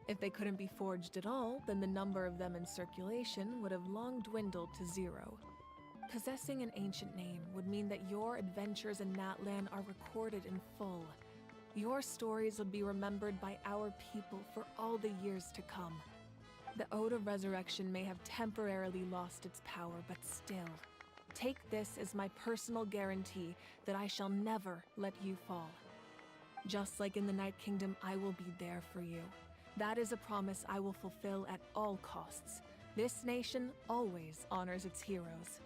if they couldn't be forged at all, then the number of them in circulation would have long dwindled to 0. Possessing an ancient name would mean that your adventures in Natlan are recorded in full. Your stories will be remembered by our people for all the years to come. The Ode of Resurrection may have temporarily lost its power, but still, take this as my personal guarantee that I shall never let you fall. Just like in the Night Kingdom, I will be there for you. That is a promise I will fulfill at all costs. This nation always honors its heroes.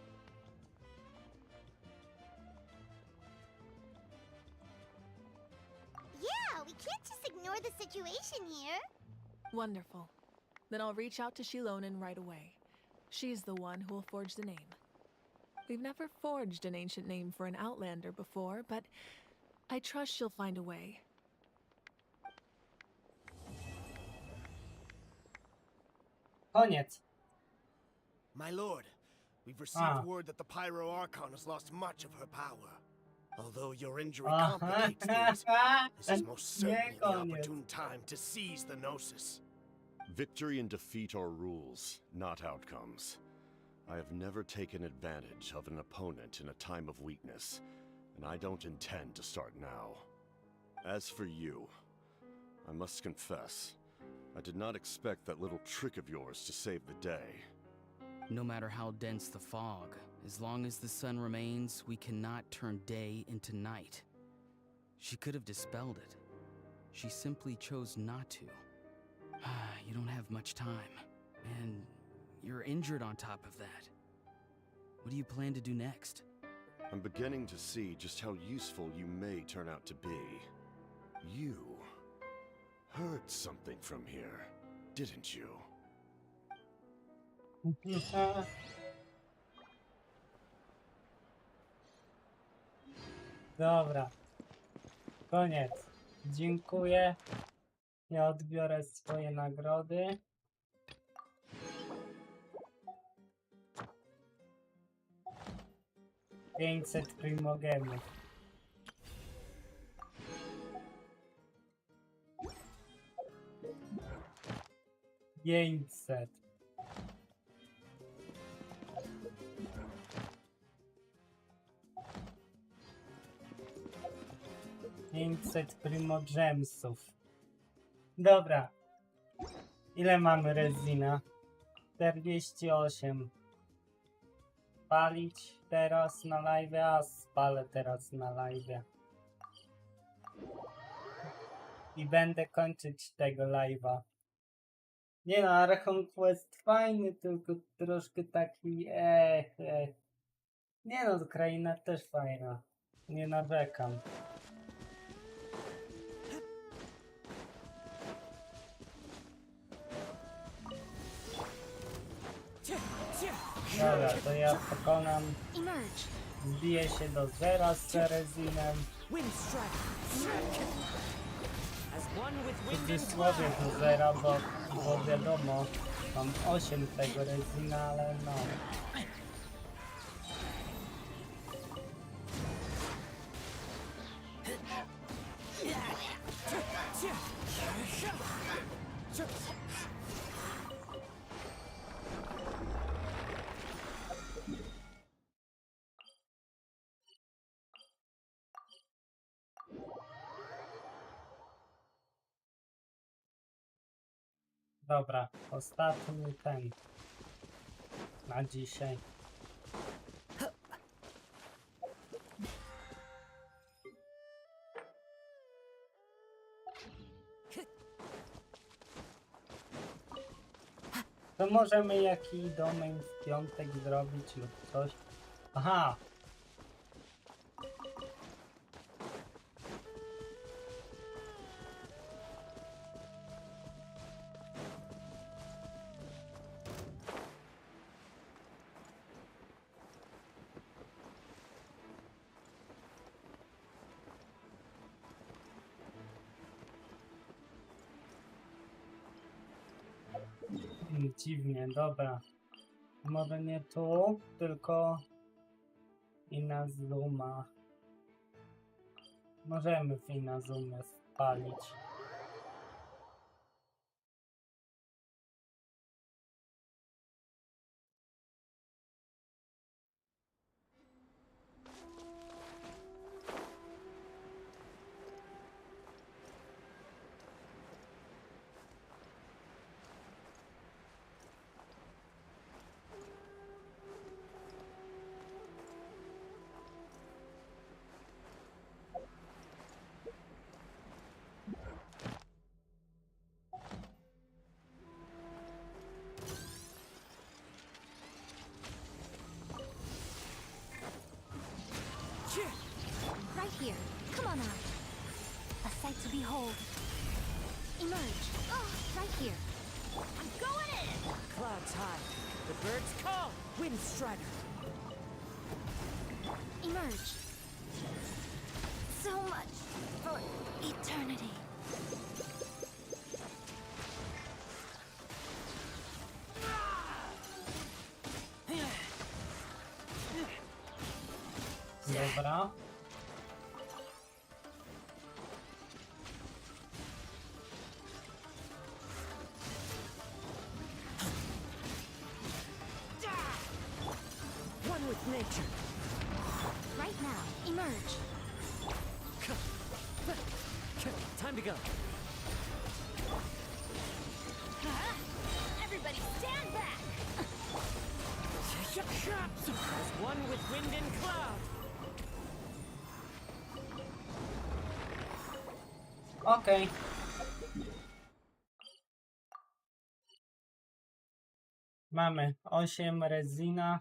Yeah, we can't just ignore the situation here. Wonderful. Then I'll reach out to Shilonen right away. She's the one who will forge the name. We've never forged an ancient name for an Outlander before, but I trust she'll find a way. Koniec. My lord, we've received word that the Pyro Archon has lost much of her power. Although your injury complicates things, this is most certainly the opportune time to seize the Gnosis. Victory and defeat are rules, not outcomes. I have never taken advantage of an opponent in a time of weakness, and I don't intend to start now. As for you, I must confess, I did not expect that little trick of yours to save the day. No matter how dense the fog, as long as the sun remains, we cannot turn day into night. She could have dispelled it. She simply chose not to. You don't have much time, and you're injured on top of that. What do you plan to do next? I'm beginning to see just how useful you may turn out to be. You heard something from here, didn't you? Dobra. Koniec. Dziękuję. Ja odbiorę swoje nagrody. $500 primogemów. $500. Primogemsów. Dobra. Ile mamy rezina? 48. Palić teraz na live, a spalę teraz na live. I będę kończyć tego live'a. Nie no, Archon Quest fajny, tylko troszkę taki Nie no, kraina też fajna. Nie narzekam. Dobra, to ja pokonam. Zbiję się do zera z Cerezinem. W cudzysłowie do zera, bo wiadomo, mam 8 tego rezina, ale no. Dobra, ostatni ten na dzisiaj. To możemy jakiś domain w piątek zrobić lub coś. Aha! Dziwnie, dobra. Może nie tu, tylko Inazuma. Możemy w Inazumie spalić. Right here. Come on out. A sight to behold. Emerge. Oh, right here. I'm going in! Clouds high. The birds call. Wind strider. Emerge. So much for eternity. Dobra. One with nature. Right now, emerge. Time to go. Everybody stand back! As one with wind and cloud. Okej. Mamy 8 rezina.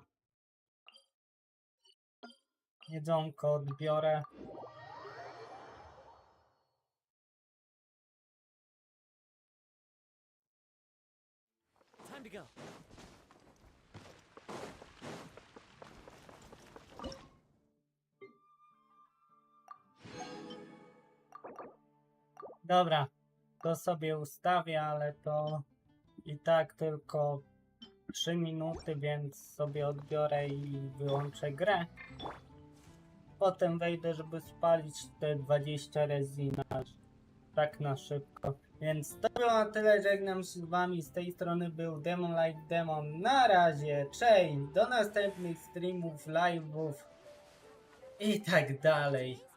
Jedzonko odbiorę. Time to go. Dobra. to sobie ustawię, ale to i tak tylko 3 minuty, więc sobie odbiorę i wyłączę grę. Potem wejdę, żeby spalić te 20 rezina tak na szybko. Więc to było na tyle, żegnam się z wami, z tej strony był Demon Like Demon. Na razie, cześć, do następnych streamów, live'ów i tak dalej.